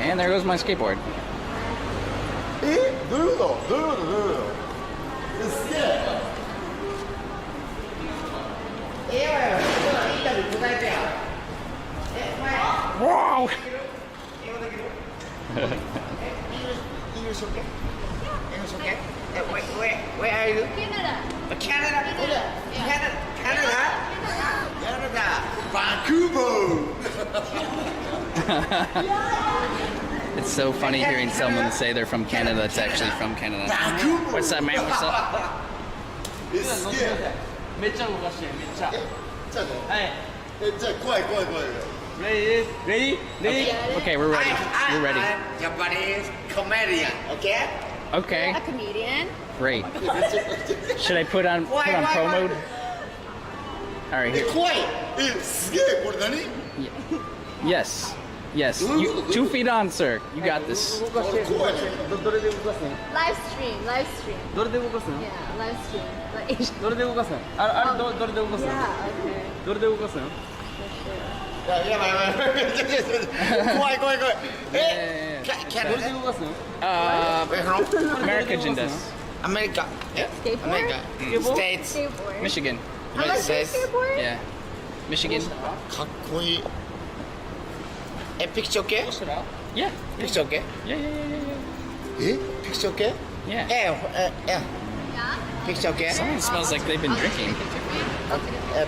A: And there goes my skateboard. Wow!
J: Where are you?
E: Canada.
J: Canada.
E: Yeah.
J: Canada. Vancouver.
A: It's so funny hearing someone say they're from Canada that's actually from Canada.
J: Vancouver.
A: What's up, man? What's up?
J: It's scary.
D: めっちゃ動かしてめっちゃ
J: ちょっと
D: はい
J: じゃあ怖い怖い怖い。
D: Ready? Ready? Ready?
A: Okay, we're ready. We're ready.
J: I'm Japanese comedian. Okay.
A: Okay,
E: A comedian.
A: great. Should I put on pro mode? All right, here.
J: 怖い。すげえこれ何？
A: Yes. Yes. You, 2 feet on, sir. You got this.
J: これ怖いね。
D: どれで動かすの
E: Live stream. Live stream.
D: どれで動かすの
E: Yeah, live stream. Like,
D: どれで動かすのあれどれで動かすの
E: yeah, okay.
D: どれで動かすの
J: やばいやばいやばい。怖い怖い怖い。キャ
D: どれで
J: ナ
D: 動かすの
A: American does.
J: アメリカ。アメリカ。
E: Skateboard?
J: States.
E: Skateboard.
A: Michigan.
E: I like
J: States.
E: skateboard.
A: Yeah. Michigan.
J: かっこいい。ピクチャー系？
A: Yeah.
J: ピクチャー系？
A: Yeah, yeah, yeah, yeah,
J: ピクチャー系？
A: yeah. Yeah.
E: Yeah.
J: ピクチャー系？
A: Someone smells like they've been drinking.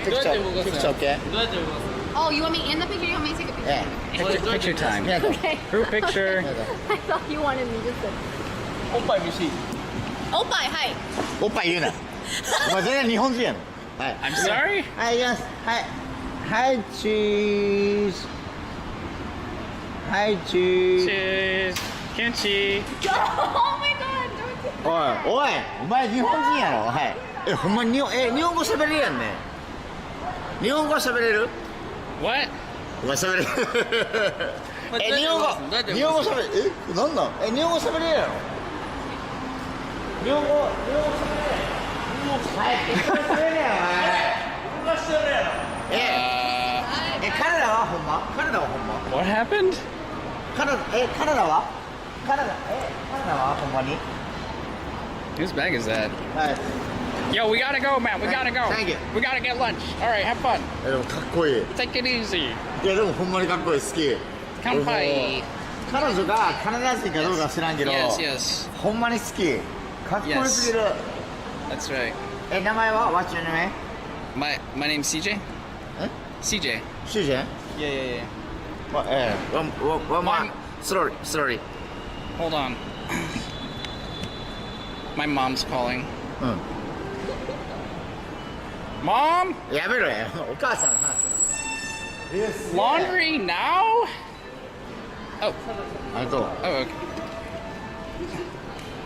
J: ピクチャー系？
D: どうやって動かすの
E: Oh, you want me in the picture? You want me to take a picture?
A: Picture time.
E: Okay.
A: Group picture.
E: I thought you wanted me just to.
D: おっぱい見しい
E: Oh, bye. Hi.
J: おっぱい言うな。お前全然日本人やろ。はい。
A: I'm sorry?
J: はい、yes。はい。はい、チーズ。はい、チーズ。
A: Cheers. Kimchi.
E: Oh my God. Don't do
J: おい、おい、お前日本人やろ。はい。ほんまに日本語喋れるやんね。日本語喋れる？
A: What?
J: お前喋れる。日本語喋れる。なんなん？日本語喋れるやろ。日本語喋れる。はい、喋れるやろ。動かしてるやろ。カナダはほんま？カナダはほんま？
A: What happened?
J: カナダはほんまに？
A: Whose bag is that?
J: はい。
A: Yo, we gotta go, man. We gotta go.
J: Thank you.
A: We gotta get lunch. All right, have fun.
J: でもかっこいい。
A: Take it easy.
J: いやでもほんまにかっこいい好き。
A: 乾杯。
J: 彼女がカナダ人かどうか知らんけど、
A: Yes, yes.
J: ほんまに好き。かっこよすぎる。
A: That's right.
J: 名前は What's your name?
A: My name's CJ.
J: え
A: CJ.
J: シュージェン
A: Yeah, yeah, yeah.
J: One more. Slowly.
A: Hold on. My mom's calling.
J: うん。
A: Mom?
J: やめろや。お母さんの話すな。
A: Laundry now? Oh.
J: ありがとう。
A: Oh, okay.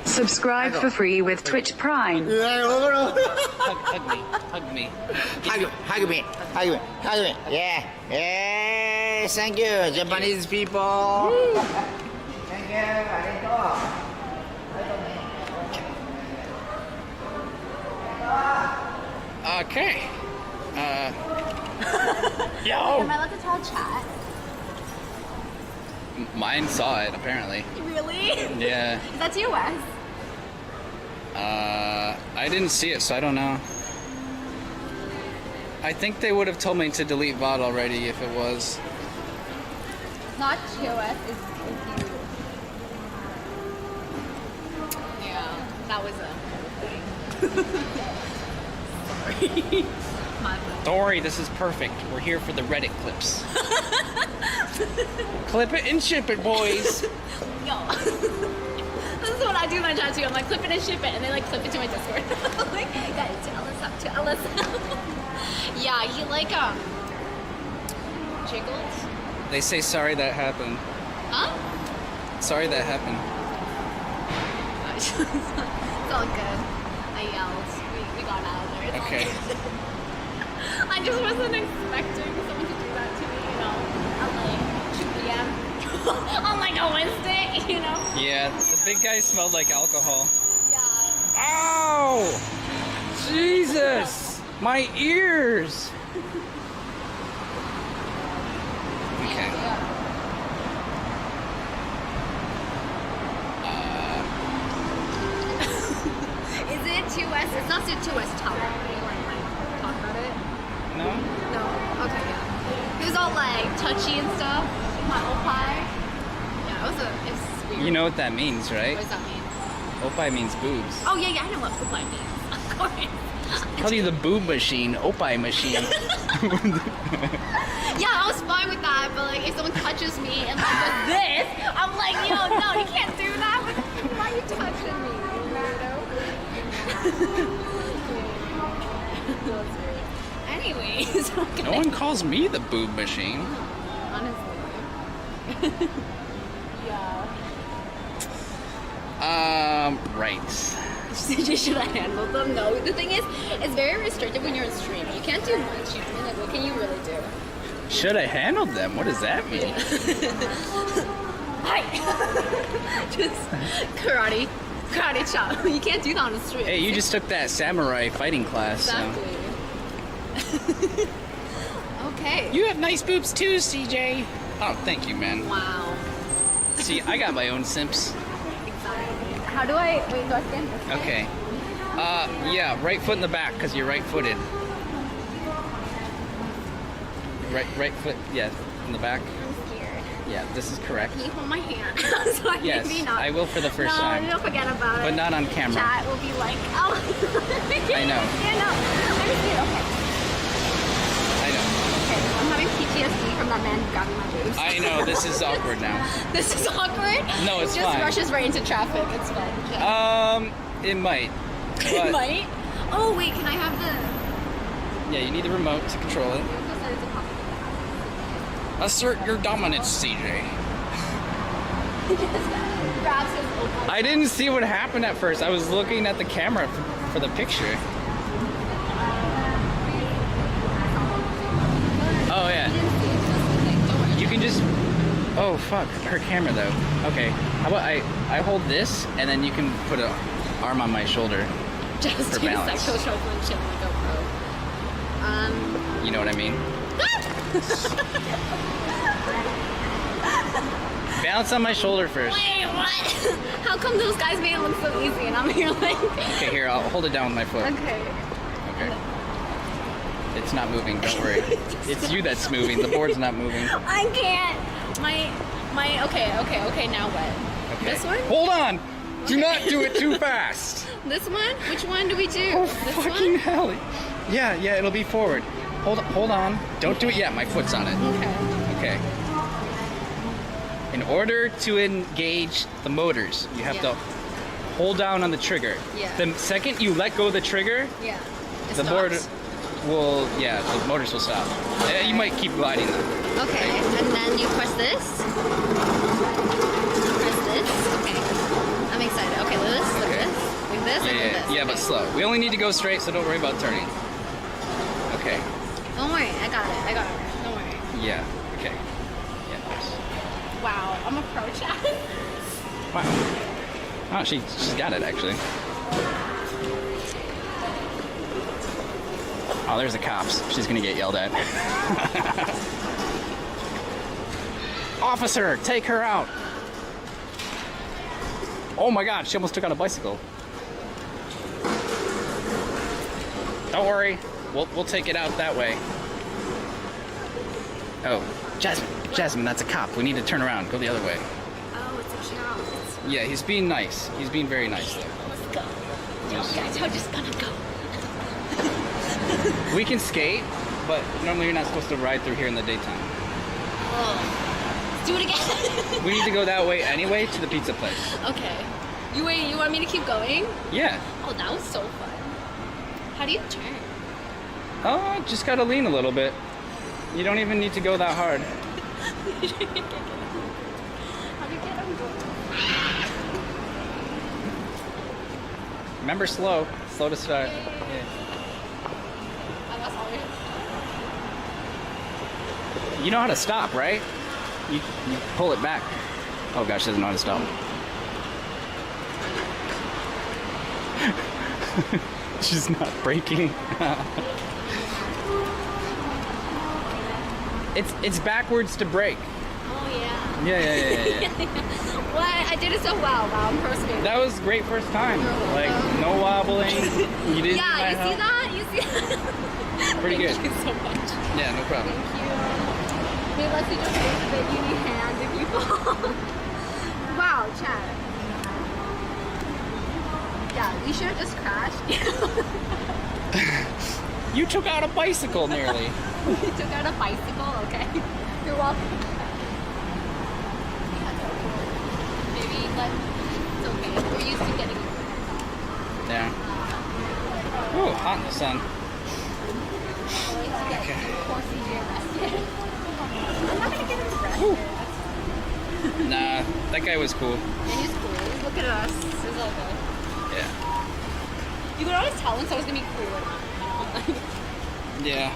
I: Subscribe for free with Twitch Prime.
J: うわ、わかる。
A: Hug me.
J: Hug me. Yeah. Thank you, Japanese people. Thank you. ありがとう。
A: Okay.
E: Am I allowed to tell chat?
A: Mine saw it, apparently.
E: Really?
A: Yeah.
E: That's US.
A: I didn't see it, so I don't know. I think they would have told me to delete VOD already if it was.
E: Not US, it's you. Yeah, that was a thing. Sorry. My bad.
A: Don't worry, this is perfect. We're here for the Reddit clips. Clip it and ship it, boys.
E: Yo. This is what I do in my chat too. I'm like, clip it and ship it, and they like clip it to my Discord. I'm like, guys, tell us up, tell us up. Yeah, he like jiggles.
A: They say sorry that happened.
E: Huh?
A: Sorry that happened.
E: It's all good. I yelled. We got out of there. It's all
A: Okay.
E: good. I just wasn't expecting someone to do that to me, you know, at like 2 p.m. on like a Wednesday, you know?
A: Yeah, the big guy smelled like alcohol.
E: Yeah.
A: Ow! Jesus! My ears! Okay.
E: Is it 2S? It's not 2S top. You want to talk about it?
A: No?
E: No. Okay, yeah. He was all like touchy and stuff. My opie. Yeah, it's weird.
A: You know what that means, right?
E: What does that mean?
A: Opie means boobs.
E: Oh yeah, I know what opie means. Of course.
A: Tell you the boob machine, opie machine.
E: Yeah, I was fine with that, but like if someone touches me and like does this, I'm like, yo, no, you can't do that. Why are you touching me, weirdo? Anyways, okay.
A: No one calls me the boob machine.
E: Honestly. Yeah.
A: Right.
E: Should I handle them? No. The thing is, it's very restrictive when you're on stream. You can't do much. You know, like, what can you really do?
A: Should I handle them? What does that mean?
E: Hi. Just karate chop. You can't do that on the street.
A: Hey, you just took that samurai fighting class.
E: Exactly.
A: So.
E: Okay.
A: You have nice boobs too, CJ. Oh, thank you, man.
E: Wow.
A: See, I got my own simps.
E: How do I wait? Do I stand this way?
A: Okay. Yeah, right foot in the back because you're right-footed. Right foot, yeah, in the back.
E: I'm scared.
A: Yeah, this is correct.
E: Can you hold my hand? Sorry,
A: Yes,
E: maybe not.
A: I will for the first time.
E: No, don't forget about it.
A: But not on camera.
E: Chat will be like, oh.
A: I know.
E: Yeah, no. I'm scared. Okay.
A: I know.
E: Okay, I'm having PTSD from that man grabbing my boobs.
A: I know, this is awkward now.
E: This is awkward?
A: No, it's
E: just
A: fine.
E: Just rushes right into traffic. It's fine. Yeah.
A: It might.
E: It
A: But,
E: might? Oh, wait, can I have the...
A: yeah, you need the remote to control it. Assert your dominance, CJ.
E: Grabs his open.
A: I didn't see what happened at first. I was looking at the camera for the picture. Oh, yeah. You can just... Oh, fuck. Her camera, though. Okay. How about I hold this, and then you can put an arm on my shoulder
E: Just
A: for
E: do
A: balance.
E: sexual shuffling shit on the GoPro.
A: You know what I mean? Balance on my shoulder first.
E: Wait, what? How come those guys made it look so easy and I'm here like...
A: Okay, here, I'll hold it down with my foot.
E: Okay.
A: Okay. It's not moving, don't worry. It's you that's moving, the board's not moving.
E: I can't. Okay, now what?
A: Okay.
E: This one?
A: Hold on! Do not do it too fast!
E: This one? Which one do we do?
A: Oh,
E: this
A: fucking
E: one?
A: hell! Yeah, it'll be forward. Hold on. Don't do it yet, my foot's on it.
E: Okay.
A: Okay. In order to engage the motors, you have to hold down on the trigger.
E: Yeah.
A: The second you let go of the trigger,
E: Yeah. It
A: the board
E: stops?
A: will, the motors will stop. You might keep gliding though.
E: Okay, and then you press this. Press this. Okay. I'm excited. Okay, look this, look this. Like this, and then this.
A: Yeah, but slow. We only need to go straight, so don't worry about turning. Okay.
E: Don't worry, I got it. Don't worry.
A: Yeah, okay. Yeah, nice.
E: Wow, I'm a pro chat.
A: Wow. Oh, she's got it actually. Oh, there's the cops. She's gonna get yelled at. Officer, take her out. Oh my God, she almost took out a bicycle. Don't worry, we'll take it out that way. Oh, Jasmine, that's a cop. We need to turn around. Go the other way.
E: Oh, it's a child.
A: Yeah, he's being nice. He's being very nice there.
E: Let's go. Guys, I'm just gonna go.
A: We can skate, but normally you're not supposed to ride through here in the daytime.
E: Oh. Let's do it again.
A: We need to go that way anyway to the pizza place.
E: Okay. You want me to keep going?
A: Yeah.
E: Oh, that was so fun. How do you turn?
A: Oh, just gotta lean a little bit. You don't even need to go that hard.
E: How do you get on board?
A: Remember slow to start. Yeah.
E: That's all right.
A: You know how to stop, right? You pull it back. Oh gosh, she doesn't know how to stop. She's not braking. It's backwards to brake.
E: Oh yeah.
A: Yeah.
E: What? I did it so well. Wow, I'm pro skater.
A: That was great first time. Like no wobbling. You didn't.
E: Yeah, you see that? You see that?
A: Pretty good.
E: Thank you so much.
A: Yeah, no problem.
E: Thank you. Hey, Leslie just raised that you need hand if you fall. Wow, Chad. Yeah, we should have just crashed.
A: You took out a bicycle nearly.
E: You took out a bicycle? Okay. You're welcome. Maybe, but it's okay. We're used to getting it.
A: Yeah. Ooh, hot in the sun.
E: We're used to getting poor CJ arrested. I'm not gonna get him arrested.
A: Nah, that guy was cool.
E: Yeah, he's cool. He's looking at us. It's all good.
A: Yeah.
E: You could always tell when someone's gonna be cool or not. You know?
A: Yeah.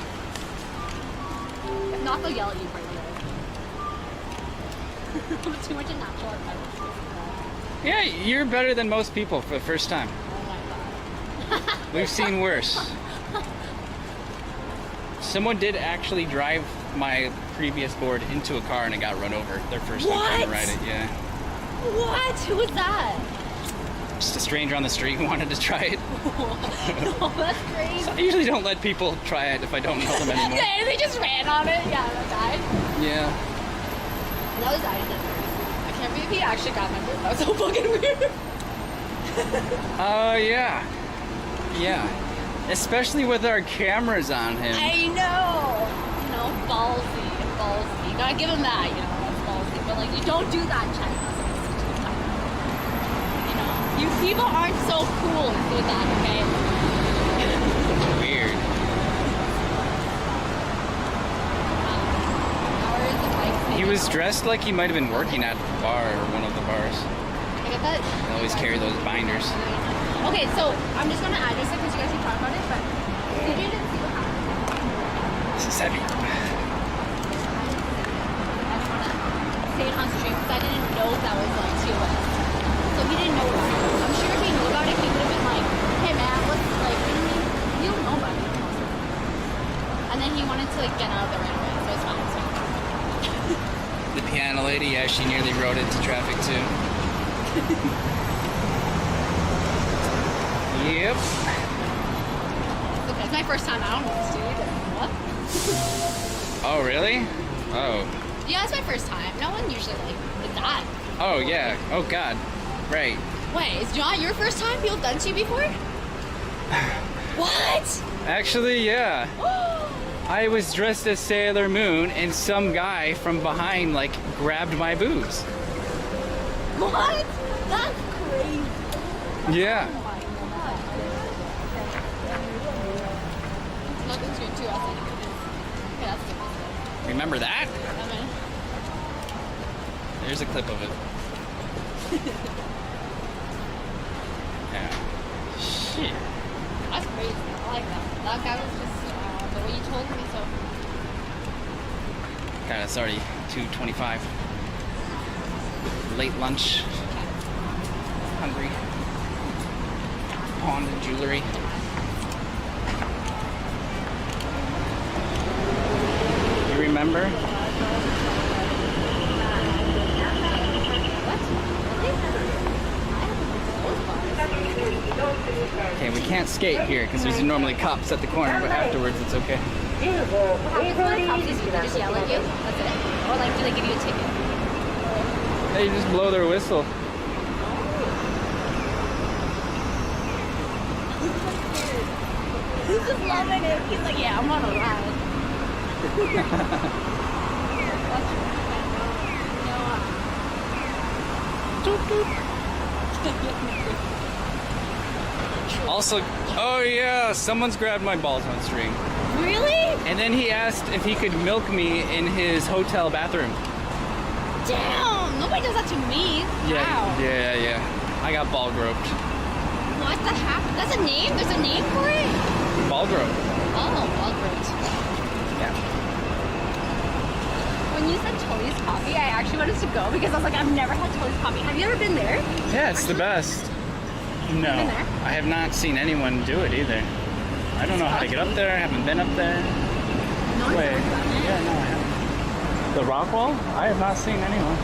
E: If not, they'll yell at you right away. Too much a natural advice.
A: Yeah, you're better than most people for the first time.
E: Oh my god.
A: We've seen worse. Someone did actually drive my previous board into a car and it got run over their first time trying to ride it. Yeah.
E: What? Who was that?
A: Just a stranger on the street who wanted to try it.
E: No, that's crazy.
A: So I usually don't let people try it if I don't know them anymore.
E: Yeah, they just ran on it. Yeah, that guy.
A: Yeah.
E: That was Isaac. I can't believe he actually got my board. That was so fucking weird.
A: Oh, yeah. Yeah. Especially with our cameras on him.
E: I know. You know, ballsy. Ballsy. You gotta give him that, you know, that's ballsy. But, like, you don't do that, Chad. You know, you people aren't so cool with that, okay?
A: Weird. He was dressed like he might have been working at the bar or one of the bars.
E: I get that.
A: They always carry those binders.
E: Okay, so I'm just gonna address it because you guys keep talking about it, but you didn't see what happened.
A: This is heavy.
E: I just wanna say it on stream because I didn't know that was like TOS. So he didn't know about it. I'm sure if he knew about it, he would have been like, hey man, what's like, you don't know about it. And then he wanted to like get out of there right away, so it's fine. It's fine.
A: The piano lady, yeah, she nearly rode into traffic too. Yep.
E: Okay, it's my first time out on this, dude. What?
A: Oh, really? Oh.
E: Yeah, it's my first time. No one usually like that.
A: Oh, yeah. Oh, God. Right.
E: Wait, is not your first time? People have done to you before? What?
A: Actually, yeah. I was dressed as Sailor Moon and some guy from behind, like, grabbed my boobs.
E: What? That's crazy.
A: Yeah.
E: Nothing's good too, I think. Okay, that's good.
A: Remember that?
E: Okay.
A: There's a clip of it. Yeah. Shit.
E: That's crazy. I like that. That guy was just the way you told me, so.
A: God, it's already 2:25. Late lunch. Hungry. Pawn and jewelry. remember? Okay, we can't skate here because there's normally cops at the corner, but afterwards it's okay.
E: What happens when the cops just yell at you? That's it? Or like, do they give you a ticket?
A: They just blow their whistle.
E: He's just loving it. He's like, yeah, I'm on a ride.
A: Also, oh yeah, someone's grabbed my balls on stream.
E: Really?
A: And then he asked if he could milk me in his hotel bathroom.
E: Damn, nobody does that to me. Wow.
A: Yeah. I got ball groped.
E: What the heck? That's a name? There's a name for it?
A: Ball groped.
E: Oh, ball groped.
A: Yeah.
E: When you said Tully's Coffee, I actually wanted to go because I was like, I've never had Tully's Coffee. Have you ever been there?
A: Yeah, it's the best. No,
E: Been there?
A: I have not seen anyone do it either. I don't know how to get up there. I haven't been up there.
E: No one's
A: Wait,
E: ever done it.
A: yeah, no, I haven't. The rock wall? I have not seen anyone.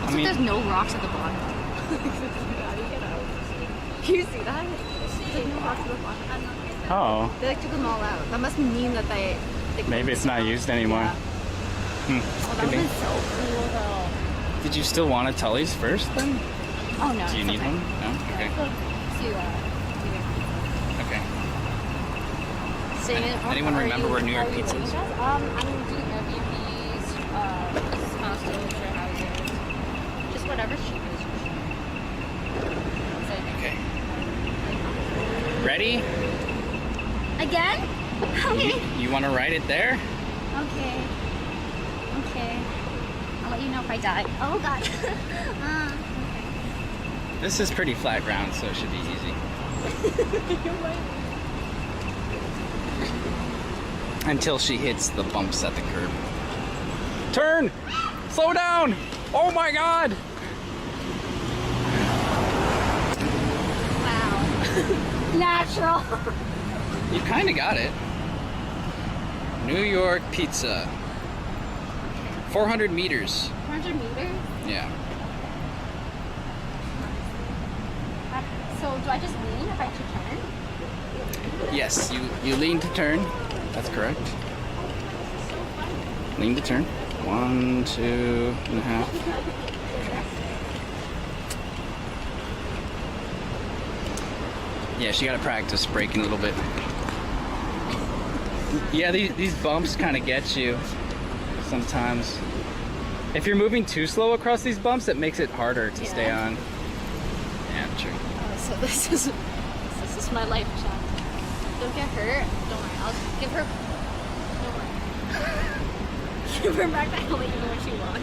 A: I mean,
E: There's no rocks at the bottom. Do you see that? There's like no rocks at the bottom.
A: oh,
E: They like took them all out. That must mean that they
A: maybe it's not used anymore.
E: Yeah. Oh, that
A: Could
E: would
A: be.
E: have been so cool though.
A: Did you still want a Tully's first then?
E: Oh no.
A: Do you
E: it's
A: need
E: okay.
A: one? No? Okay. Okay.
E: Staying in-
A: Anyone
E: are
A: remember
E: you-
A: where New York
E: are you
A: Pizza is?
E: living with us? I'm doing Airbnbs, hostels, share houses, just whatever's cheapest.
A: Okay. Ready?
E: Again? Okay.
A: You want to write it there?
E: Okay. I'll let you know if I die. Oh god.
A: This is pretty flat ground, so it should be easy. Until she hits the bumps at the curb. Turn! Slow down! Oh my god!
E: Wow. Natural.
A: You kind of got it. New York Pizza. 400 meters.
E: 100 meters?
A: Yeah.
E: So do I just lean if I should turn?
A: Yes, you lean to turn. That's correct. Lean to turn. 1, 2.5. Yeah, she got to practice braking a little bit. Yeah, these bumps kind of get you sometimes. If you're moving too slow across these bumps, it makes it harder to stay on. Yeah, true.
E: So this is my life chat. Don't get hurt. Don't worry. I'll give her. Don't worry. Give her back the helmet even when she walks.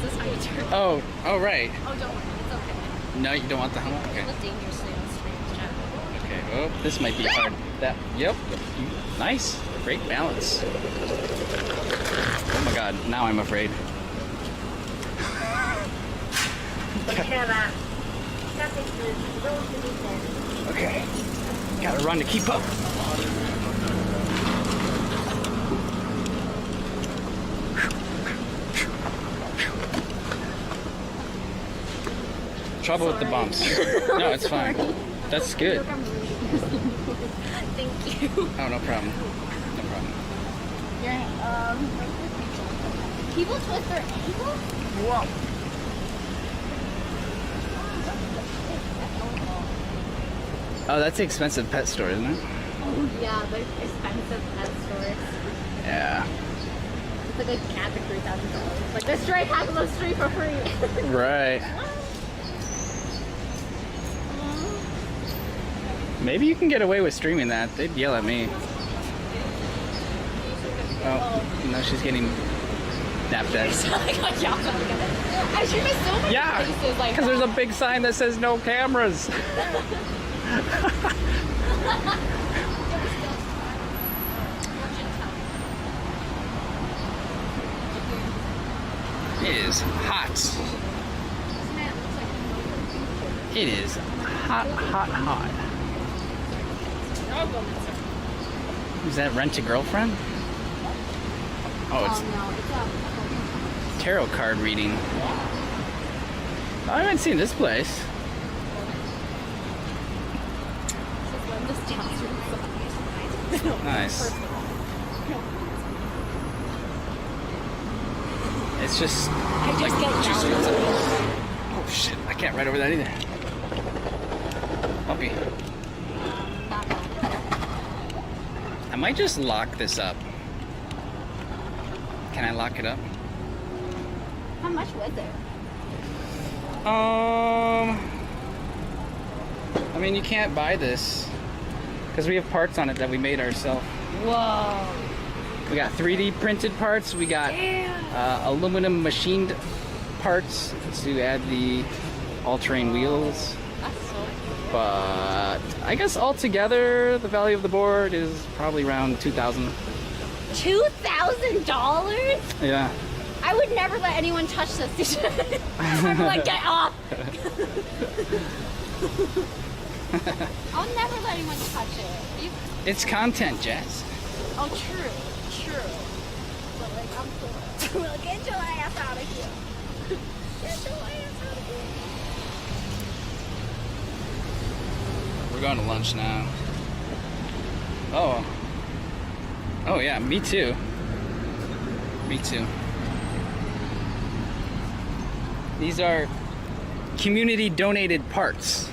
E: This is how you turn.
A: Oh, right.
E: Oh, don't worry. It's okay.
A: No, you don't want the helmet?
E: You
A: Okay.
E: look dangerously on streams, chat.
A: Okay, well, this might be hard. Yep. Nice. Great balance. Oh my god, now I'm afraid. Okay. Gotta run to keep up. Trouble with the bumps. No, it's fine. That's good.
E: Thank you.
A: Oh, no problem. No problem.
E: People twist their ankles?
A: Whoa. Oh, that's the expensive pet store, isn't it?
E: Oh, yeah, they're expensive pet stores.
A: Yeah.
E: It's like a cat for $3,000. Like, the stray cat on the street for free.
A: Right. Maybe you can get away with streaming that. They'd yell at me. Oh, no, she's getting napped at.
E: I got yelled at again. I stream at so many
A: Yeah,
E: places like
A: because there's a big sign that says no cameras. It is hot. It is hot, hot, hot. Is that Rent a Girlfriend? Oh, it's
E: no, it's
A: tarot card reading. I haven't seen this place. Nice. It's just like juicy. Oh shit! I can't ride over that either. Bumpy. I might just lock this up. Can I lock it up?
E: How much was it?
A: I mean, you can't buy this because we have parts on it that we made ourselves.
E: Whoa.
A: We got 3D printed parts. We got aluminum machined parts to add the all-terrain wheels.
E: That's so cool.
A: But I guess altogether, the value of the board is probably around $2,000.
E: $2,000?
A: Yeah.
E: I would never let anyone touch this. I'd be like, get off! I'll never let anyone touch it.
A: It's content, Jazz.
E: Oh, true. But like, I'm cool. Like, get your ass out of here. Get your ass out of here.
A: We're going to lunch now. Oh yeah, me too. Me too. These are community donated parts.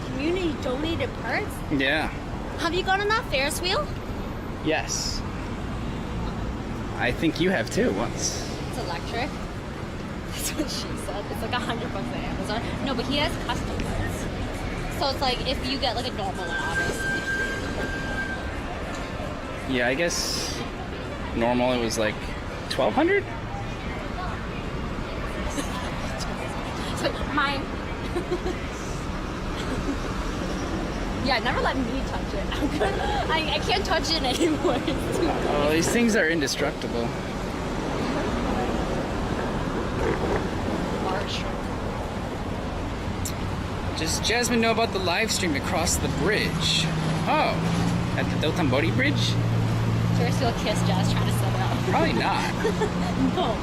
E: Community donated parts?
A: Yeah.
E: Have you gone on that Ferris wheel?
A: Yes. I think you have too once.
E: It's electric. That's what she said. It's like $100 at Amazon. No, but he has custom parts. So it's like if you get like a normal one, obviously.
A: Yeah, I guess normal it was like $1,200?
E: It's like mine. Yeah, never let me touch it. I can't touch it anymore. It's too
A: Oh, these things are indestructible.
E: large.
A: Does Jasmine know about the live stream across the bridge? Oh, at the Dotonbori Bridge?
E: Ferris wheel kiss Jazz trying to set it up.
A: Probably not.
E: No.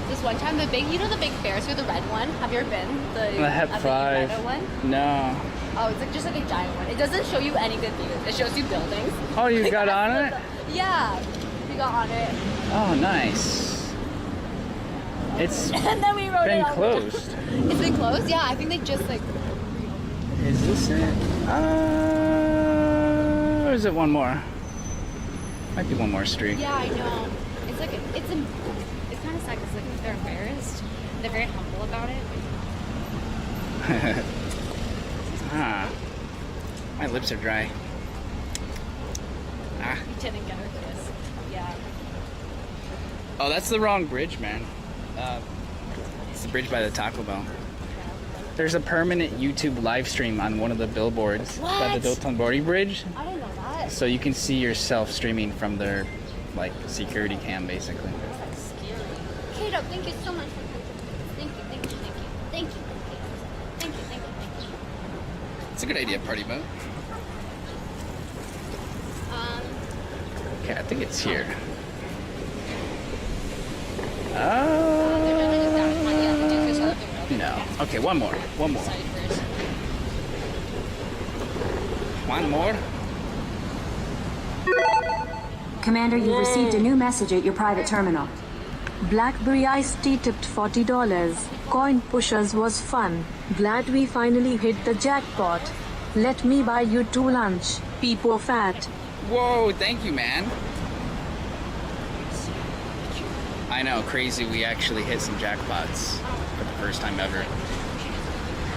E: This one time, the big Ferris wheel, the red one. Have you ever been?
A: The Hep 5.
E: One?
A: No.
E: Oh, it's like just like a giant one. It doesn't show you any good views. It shows you buildings.
A: Oh, you got on it?
E: Yeah, we got on it.
A: Oh, nice. It's
E: And then we wrote
A: been
E: it on
A: closed.
E: It's been closed? Yeah, I think they just like.
A: Is this it? Or is it one more? Might be one more street.
E: Yeah, I know. It's like it's kind of sad because like they're embarrassed. They're very humble about it.
A: My lips are dry.
E: You didn't get her kiss. Yeah.
A: Oh, that's the wrong bridge, man. It's the bridge by the Taco Bell. There's a permanent YouTube live stream on one of the billboards by the Dotonbori Bridge.
E: I didn't know that.
A: So you can see yourself streaming from their like security cam, basically.
E: That's scary. Kato, thank you so much for Thank you.
A: It's a good idea, party boat. Okay, I think it's here. No. Okay, one more. One more.
B: Commander, you received a new message at your private terminal. Blackberry iced tea tipped $40. Coin pushers was fun. Glad we finally hit the jackpot. Let me buy you 2 lunch. Peepo fat.
A: Whoa, thank you, man. I know, crazy. We actually hit some jackpots for the first time ever.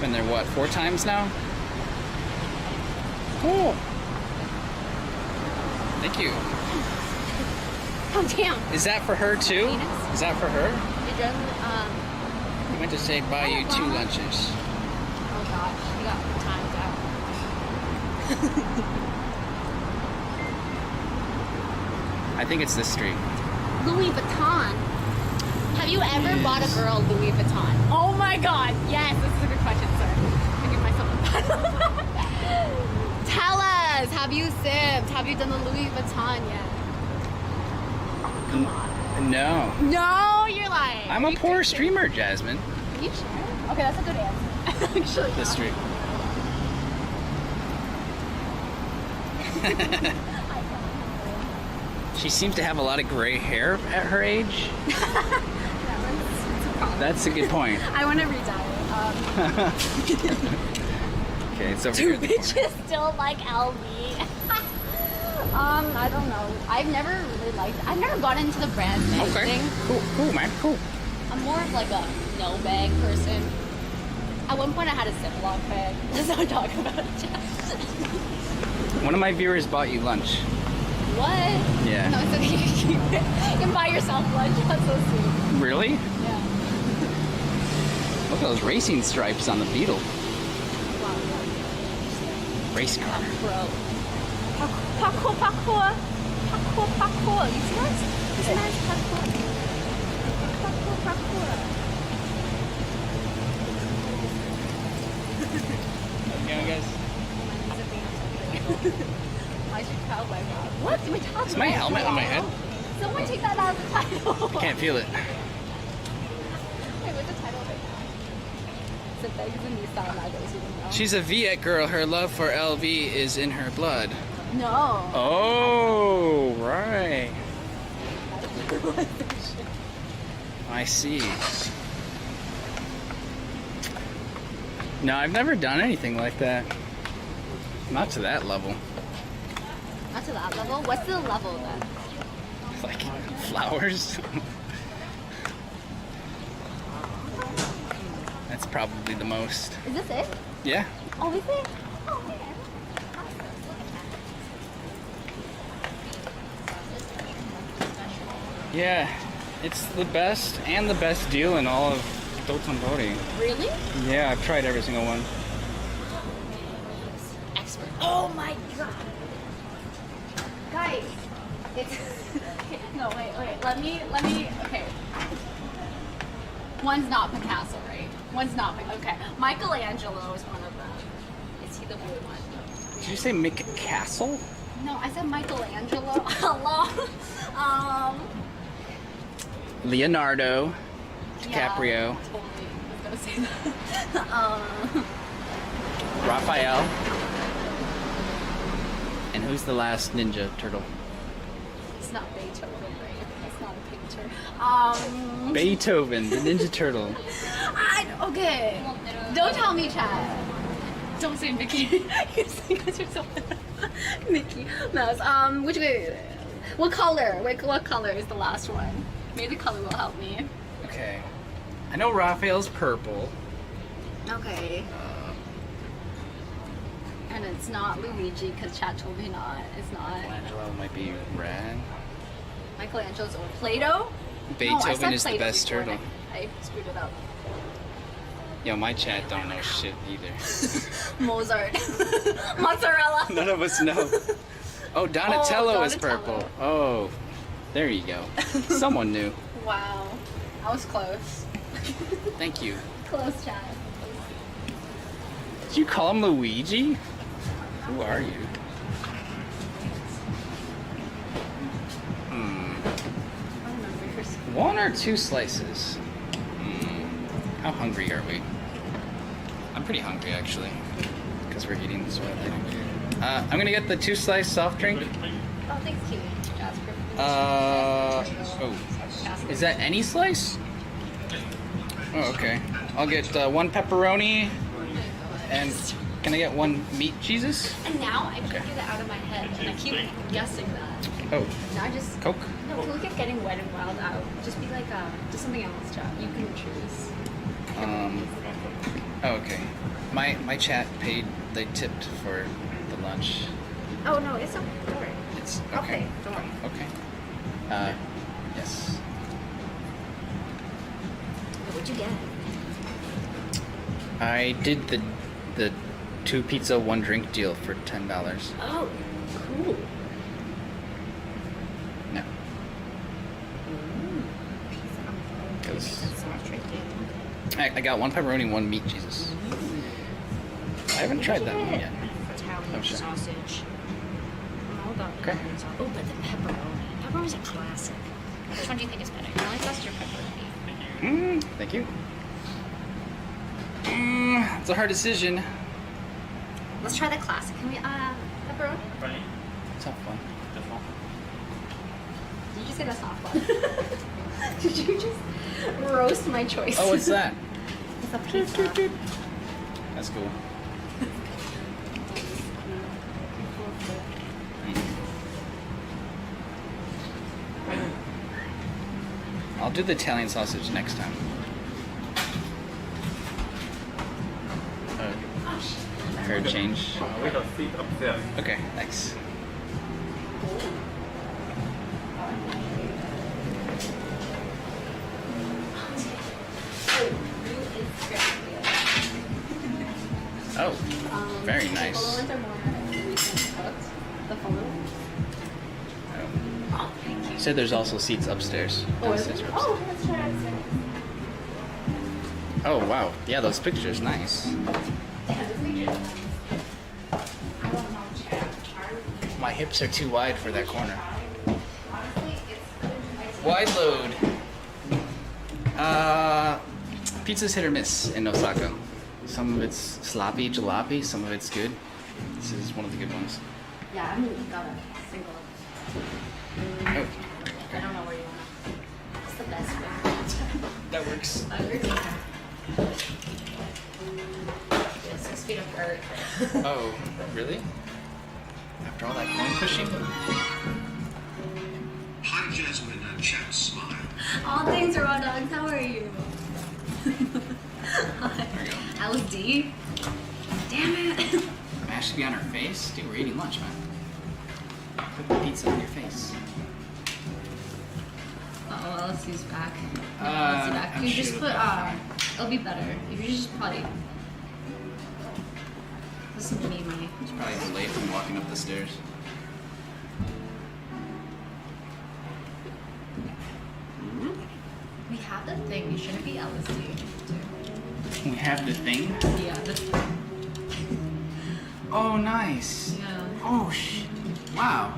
A: Been there, what, 4 times now? Cool. Thank you.
E: Oh, damn.
A: Is that for her too? Is that for her?
E: It doesn't,
A: I meant to say buy you 2 lunches.
E: oh gosh, you got timed out.
A: I think it's this street.
E: Louis Vuitton. Have you ever bought a girl Louis Vuitton? Oh my god, yes, this is a good question, sir. I give myself a pat. Tell us, have you sipped? Have you done the Louis Vuitton yet? Come on.
A: No.
E: No, you're lying.
A: I'm a poor streamer, Jasmine.
E: Are you sure? Okay, that's a good answer. Actually.
A: The stream. She seems to have a lot of gray hair at her age. That's a good point.
E: I want to redye it.
A: Okay, so
E: Do bitches still like LV? I don't know. I've never got into the brand bag thing.
A: Cool, man, cool.
E: I'm more of like a no bag person. At one point I had a Ziploc bag. Let's not talk about it.
A: One of my viewers bought you lunch.
E: What?
A: Yeah.
E: No, it's okay. You can buy yourself lunch. That's so sweet.
A: Really?
E: Yeah.
A: Look at those racing stripes on the Beetle.
E: Wow.
A: Race car.
E: Bro. Parkour. You see that? It's a nice parkour. Parkour.
A: How's it going, guys?
E: Why's your cowboy hat? What? My top
A: Is my helmet on my head?
E: Someone take that out of the title.
A: I can't feel it.
E: Wait, what's the title right now? It's a new style nowadays, you know?
A: She's a Viet girl. Her love for LV is in her blood.
E: No.
A: Oh, right. I see. No, I've never done anything like that. Not to that level.
E: Not to that level? What's the level then?
A: Like flowers? That's probably the most.
E: Is this it?
A: Yeah.
E: Oh, is it? Oh, man.
A: Yeah. It's the best and the best deal in all of Dotonbori.
E: Really?
A: Yeah, I've tried every single one.
E: Expert. Oh my god. Guys, it's no wait. Let me okay. One's not Picasso, right? One's not okay. Michelangelo is one of them. Is he the blue one?
A: Did you say Mick Castle?
E: No, I said Michelangelo. Hello.
A: Leonardo DiCaprio.
E: Yeah, totally. I was gonna say that.
A: Raphael. And who's the last Ninja Turtle?
E: It's not Beethoven, right? It's not a picture.
A: Beethoven, the Ninja Turtle.
E: Okay. Don't tell me, Chad. Don't say Mickey. Because you're so Mickey Mouse. Which way? What color? Wait, what color is the last one? Maybe the color will help me.
A: Okay. I know Raphael's purple.
E: Okay. And it's not Luigi because Chad told me not. It's not.
A: Michelangelo might be red.
E: Michelangelo's or Play-Doh?
A: Beethoven is the best turtle.
E: I screwed it up.
A: Yo, my chat don't know shit either.
E: Mozart. Mozzarella.
A: None of us know. Oh, Donatello is
E: Donatello.
A: purple. Oh, there you go. Someone knew.
E: Wow. I was close.
A: Thank you.
E: Close, Chad.
A: Did you call him Luigi? Who are you? One or two slices? How hungry are we? I'm pretty hungry actually, because we're eating this way later. I'm gonna get the 2-slice soft drink.
E: Oh, thanks, Kiwi. Jasper.
A: Oh, is that any slice? Oh, okay. I'll get 1 pepperoni, and can I get 1 meat cheeses?
E: And now I can't get it out of my head, and I keep guessing that.
A: Oh,
E: Now I just
A: Coke?
E: No, can we get getting wet and wild out? Just be like, just something else, Chad. You can choose.
A: Oh, okay. My chat paid, they tipped for the lunch.
E: Oh no, it's okay. Don't worry.
A: It's
E: Okay, don't worry.
A: Okay. Yes.
E: What'd you get?
A: I did the 2 pizza, 1 drink deal for $10.
E: Oh, cool.
A: No. Because I got 1 pepperoni, 1 meat cheeses. I haven't tried that one yet. I'm sure.
K: sausage. I'm all about
A: Okay.
K: Italian sausage. Oh, but the pepperoni. Pepperoni's a classic. Which one do you think is better? Italian sausage or pepperoni?
A: Thank you. It's a hard decision.
K: Let's try the classic. Can we, pepperoni?
A: Tough one.
E: Did you say that's not fun? Did you just roast my choice?
A: Oh, what's that?
E: It's a pizza.
A: That's cool. I'll do the Italian sausage next time. Heard change.
G: We have seat upstairs.
A: Okay, thanks. Oh, very nice.
E: The photo.
A: Oh. You said there's also seats upstairs.
E: Oh, is it?
A: Downstairs or
E: Oh,
A: upstairs.
E: let's try upstairs.
A: Oh, wow. Yeah, those pictures, nice. My hips are too wide for that corner. Wide load. Pizza's hit or miss in Osaka. Some of it's sloppy, jalopy, some of it's good. This is one of the good ones.
E: Yeah, I'm gonna single.
A: Oh,
E: I don't know where you want. It's the best way.
A: that works.
E: Yeah, 6 feet of dirt.
A: Oh, really? After all that coin pushing?
C: Hi, Jasmine and Chat Smile.
E: All things raw dogs, how are you?
A: There we go.
E: LSD? Damn it.
A: Mash should be on her face? Dude, we're eating lunch, man. Put the pizza on your face.
E: Oh, LSD's back.
A: I'm
E: back. You just
A: sure
E: put,
A: it'll
E: it'll be better. If you just probably. Listen to me, Mike.
A: It's probably delayed from walking up the stairs.
E: We have the thing. You shouldn't be LSD.
A: We have the thing.
E: Yeah.
A: Oh, nice.
E: Yeah.
A: Oh, wow.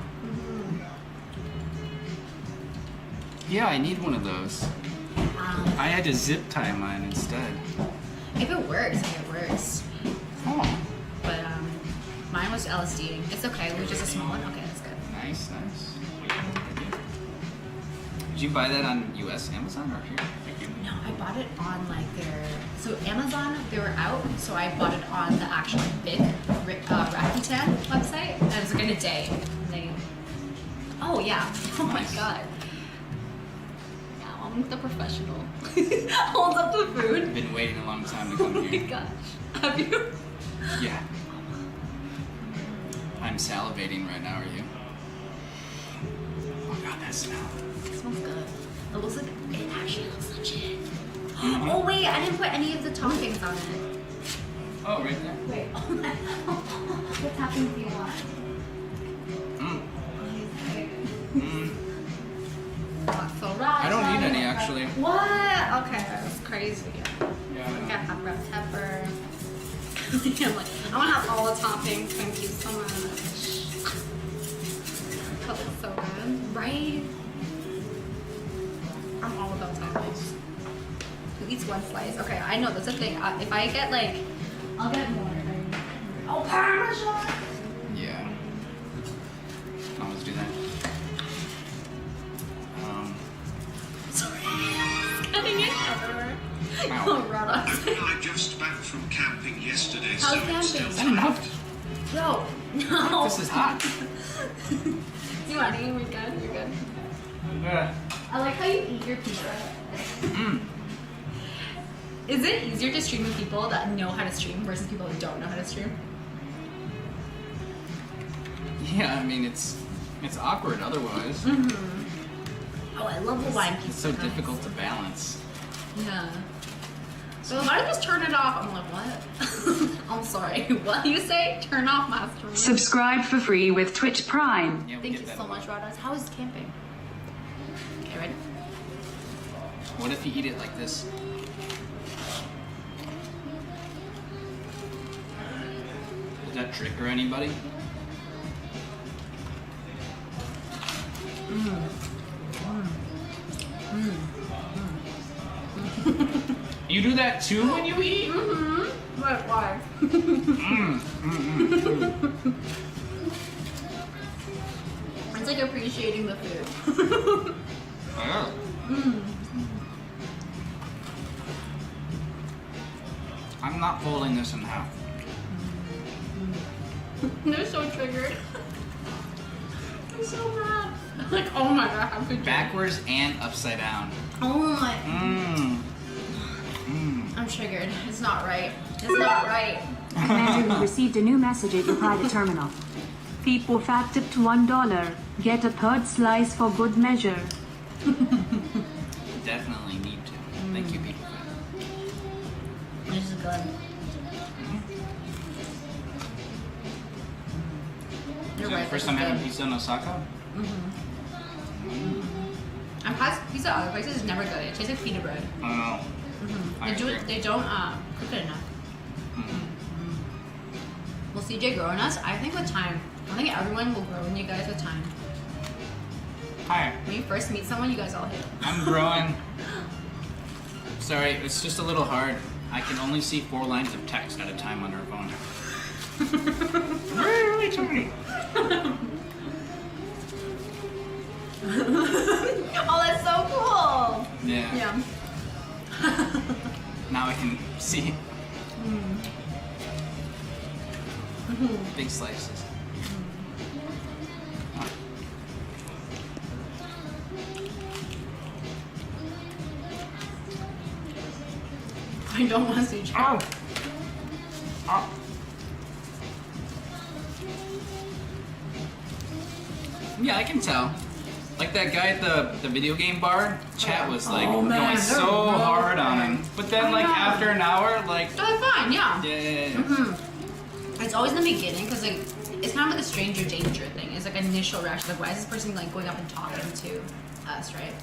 A: Yeah, I need one of those. I had to zip tie mine instead.
E: If it works, it works.
A: Oh.
E: But mine was LSD. It's okay. It was just a small one. Okay, that's good.
A: Nice, nice. Did you buy that on US Amazon or here?
E: No, I bought it on like their. So Amazon, they were out. So I bought it on the actual big Rakuten website. And it was like in a day. And they. Oh yeah. Oh my
A: Nice.
E: god. Yeah, I'm the professional. Holds up the food.
A: I've been waiting a long time to
E: Oh
A: come
E: my
A: here.
E: gosh. Have you?
A: Yeah. I'm salivating right now, are you? Oh god, that smell.
E: It smells good. It looks like it actually looks legit. Oh wait, I didn't put any of the toppings on it.
A: Oh, right there.
E: Wait. What toppings do you want?
A: I don't need any actually.
E: What? Okay, that's crazy.
A: Yeah,
E: We got hot red pepper. I'm like, I want to have all the toppings. Thank you so much. That looks so good, right? I'm all about toppings. Who eats one slice? Okay, I know that's a thing. If I get like, I'll get more. Oh, Parmesan!
A: Yeah. I'll always do that.
E: Sorry. Cutting it everywhere.
A: Ow.
E: Oh, right on.
C: I'm just back from camping yesterday,
E: How's
C: so it's
E: camping?
C: still
A: Is that enough?
E: No.
A: This is hot.
E: Do you want any? We're good. You're good.
A: Yeah.
E: I like how you eat your pizza. Is it easier to stream with people that know how to stream versus people who don't know how to stream?
A: Yeah, I mean it's awkward otherwise.
E: Oh, I love Hawaiian pizza.
A: It's so difficult to balance.
E: Yeah. So if I just turn it off, I'm like, what? I'm sorry. What do you say? Turn off my stream.
I: Subscribe for free with Twitch Prime.
A: Yeah, we
E: Thank
A: get
E: you
A: that
E: so
A: a lot.
E: much, Rodas. How is camping? Okay, ready?
A: What if you eat it like this? that trigger anybody? You do that too when you eat?
E: Mm-hmm. What? Why? It's like appreciating the food.
A: Oh. I'm not folding this in half.
E: They're so triggered. I'm so mad. Like, oh my god, how could you?
A: Backwards and upside down.
E: Oh my. I'm triggered. It's not right. It's not right.
B: Commander, you received a new message at your private terminal. People Fat tipped $1. Get a third slice for good measure.
A: Definitely need to. Thank you, people.
E: This is good. You're right.
A: First time having pizza in Osaka?
E: I've had pizza at other places. It's never good. It tastes like pita bread.
A: Oh.
E: They don't cook it enough. Will CJ grow on us? I think with time. I think everyone will grow on you guys with time.
A: Hi.
E: When you first meet someone, you guys all hate them.
A: I'm growing. Sorry, it's just a little hard. I can only see 4 lines of text at a time on our phone. Really tiny.
E: Oh, that's so cool.
A: Yeah.
E: Yeah.
A: Now I can see. Big slices.
E: I don't want to see you.
A: Ow! Ow. Yeah, I can tell. Like that guy at the video game bar, chat was like going so hard on him. But then like after an hour, like...
E: So it's fine, yeah.
A: Yeah.
E: It's always in the beginning, because like, it's kind of like a stranger danger thing. It's like initial reaction, like why is this person like going up and talking to us, right?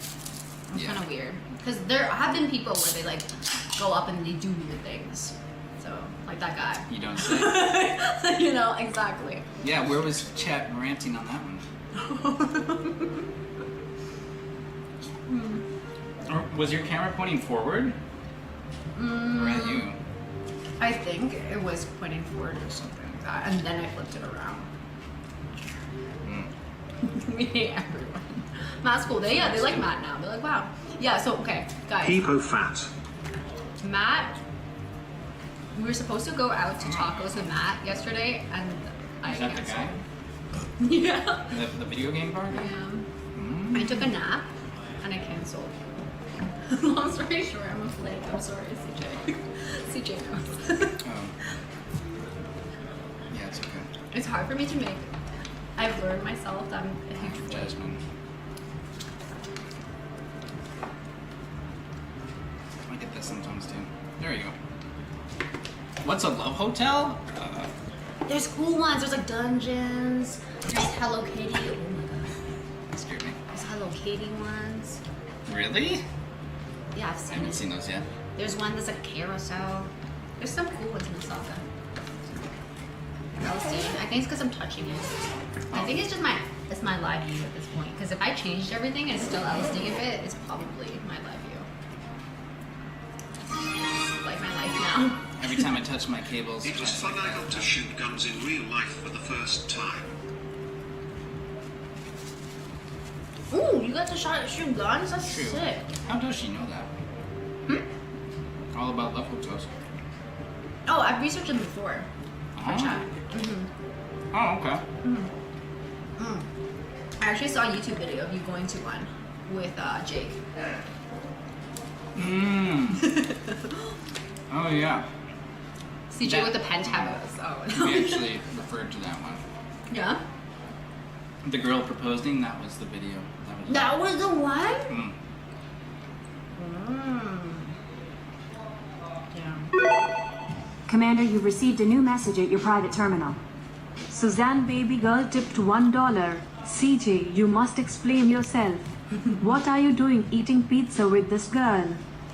E: It's kind of weird. Because there have been people where they like go up and they do weird things. So, like that guy.
A: You don't say.
E: You know, exactly.
A: Yeah, where was chat ranting on that one? Or was your camera pointing forward? Or at you?
E: I think it was pointing forward or something like that, and then I flipped it around. We hate everyone. Matt's cool. They like Matt now. They're like, wow. Yeah, so okay, guys.
G: Hippo fat.
E: Matt, we were supposed to go out to tacos with Matt yesterday, and I
A: Is that the
E: canceled.
A: guy?
E: Yeah.
A: The video game bar?
E: Yeah. I took a nap, and I canceled. Long story short, I'm a flake. I'm sorry, CJ. CJ knows.
A: Oh. Yeah, it's okay.
E: It's hard for me to make. I've learned myself that I'm a huge flake.
A: Jasmine. I get that sometimes too. There you go. What's a love hotel?
E: There's cool ones. There's like dungeons. There's Hello Kitty. Oh my god.
A: That scared me.
E: There's Hello Kitty ones.
A: Really?
E: Yeah, I've
A: I
E: seen
A: haven't
E: it.
A: seen those yet.
E: There's one that's like carousel. There's some cool ones in Osaka. LSD. I think it's because I'm touching it. I think it's just my live view at this point. Because if I changed everything and it's still LSD a bit, it's probably my live view. It's like my life now.
A: Every time I touch my cables.
C: It was fun. I got to shoot guns in real life for the first time.
E: Ooh, you got to shoot guns? That's
A: True.
E: sick.
A: How does she know that? All about love hotels.
E: Oh, I've researched them before. For chat.
A: Oh, okay.
E: I actually saw a YouTube video of you going to one with Jake.
A: Oh, yeah.
E: CJ with the penthouse. Oh.
A: We actually referred to that one.
E: Yeah?
A: The girl proposing, that was the video.
E: That was the one?
B: Commander, you received a new message at your private terminal. Suzanne baby girl tipped $1. CJ, you must explain yourself. What are you doing eating pizza with this girl?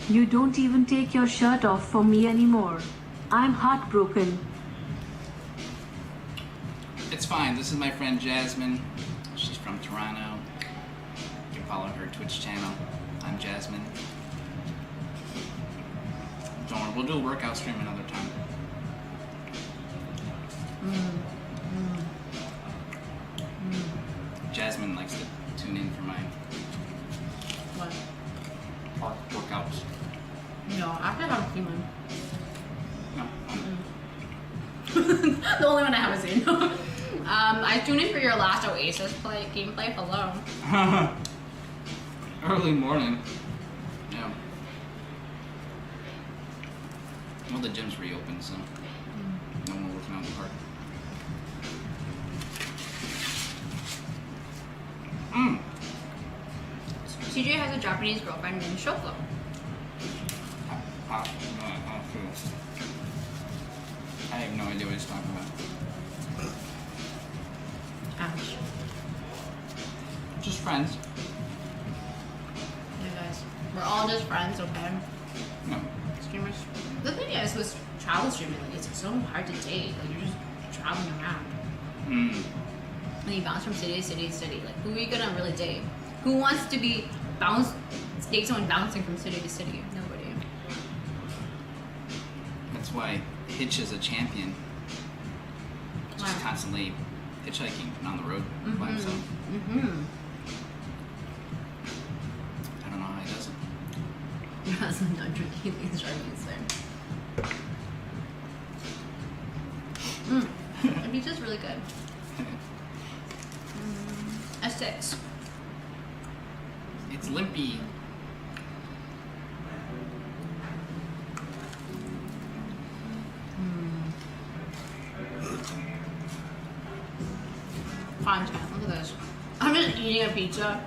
B: You don't even take your shirt off for me anymore. I'm heartbroken.
A: It's fine. This is my friend Jasmine. She's from Toronto. You can follow her Twitch channel. I'm Jasmine. Don't worry, we'll do a workout stream another time. Jasmine likes to tune in for my
E: What?
A: park workouts.
E: No, I have to have a human.
A: No.
E: The only one I haven't seen. I tuned in for your last Oasis gameplay. Hello.
A: Early morning. Yeah. Well, the gym's reopened, so no one working out in the park.
E: CJ has a Japanese girlfriend named Shoko.
A: I have no idea what he's talking about.
E: Ouch.
A: Just friends.
E: Yeah, guys. We're all just friends, okay?
A: No.
E: Streamers. The thing is, with travel streaming, like, it's so hard to date. Like, you're just traveling around. And you bounce from city to city to city. Like, who are you gonna really date? Who wants to be date someone bouncing from city to city? Nobody.
A: That's why Hitch is a champion. Just
E: Wow.
A: constantly hitchhiking on the road by himself. I don't know how he does it.
E: Your husband not drinking these Chinese thing. The pizza's really good. A 6.
A: It's limpy.
E: Content. Look at this. I'm just eating a pizza.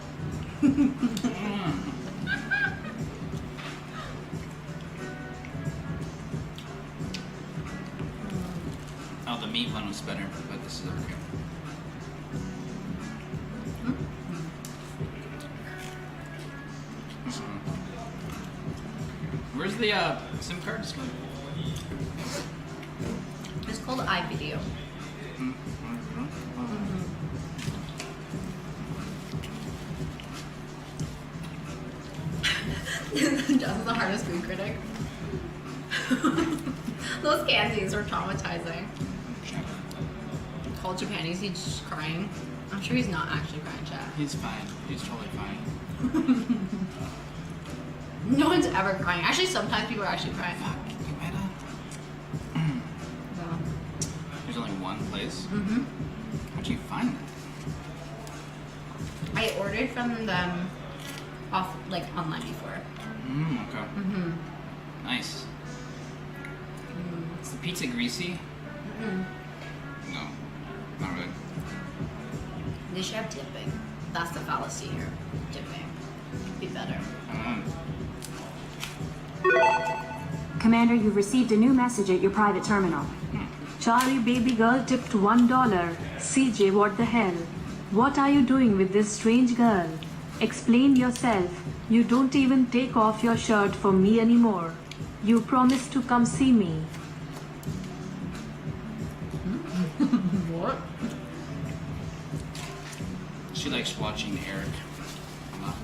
A: Oh, the meat one was better, but this is okay. Where's the SIM card display?
E: It's called iVideo. Justin's the hardest food critic. Those candies are traumatizing. Called Japanese, he's just crying. I'm sure he's not actually crying, chat.
A: He's fine. He's totally fine.
E: No one's ever crying. Actually, sometimes people are actually crying.
A: Fuck, you better. There's only one place? How'd you find that?
E: I ordered from them off, like, online before.
A: Okay. Nice. Is the pizza greasy? No, not really.
E: They should have dipping. That's the fallacy here. Dipping. Be better.
B: Commander, you've received a new message at your private terminal. Charlie baby girl tipped $1. CJ, what the hell? What are you doing with this strange girl? Explain yourself. You don't even take off your shirt for me anymore. You promised to come see me.
E: What?
A: She likes watching Eric a lot.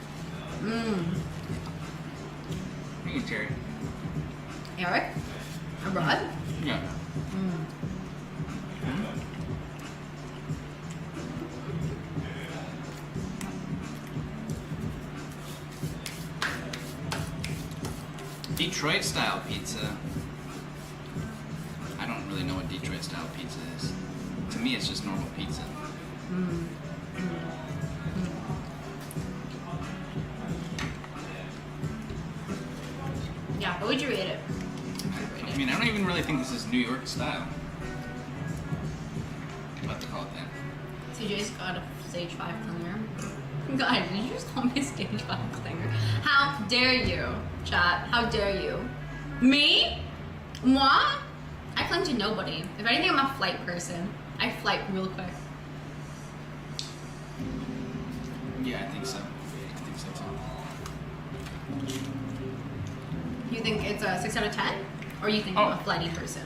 A: Thank you, Terry.
E: Eric? Abroad?
A: Yeah. Detroit style pizza. I don't really know what Detroit style pizza is. To me, it's just normal pizza.
E: Yeah, how would you rate it?
A: I mean, I don't even really think this is New York style. What to call it then?
E: CJ's got a stage 5 clinger. God, did you just call me a stage 5 clinger? How dare you, chat? How dare you? Me? Moi? I cling to nobody. If anything, I'm a flight person. I flight real quick.
A: Yeah, I think so. I think so too.
E: You think it's a 6 out of 10? Or you think I'm a flighty person?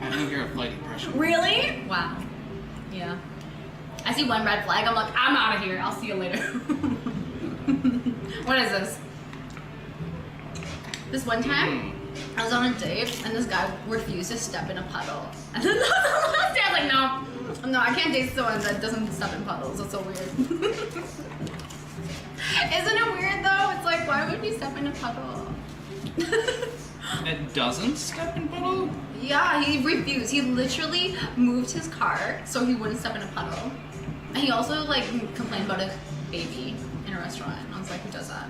A: I think you're a flighty person.
E: Really? Wow. Yeah. I see one red flag, I'm like, I'm out of here. I'll see you later. What is this? This one time, I was on a date and this guy refused to step in a puddle. And then the last day I was like, no, I can't date someone that doesn't step in puddles. That's so weird. Isn't it weird though? It's like, why would you step in a puddle?
A: It doesn't step in puddle?
E: Yeah, he refused. He literally moved his car so he wouldn't step in a puddle. And he also like complained about a baby in a restaurant. And I was like, who does that?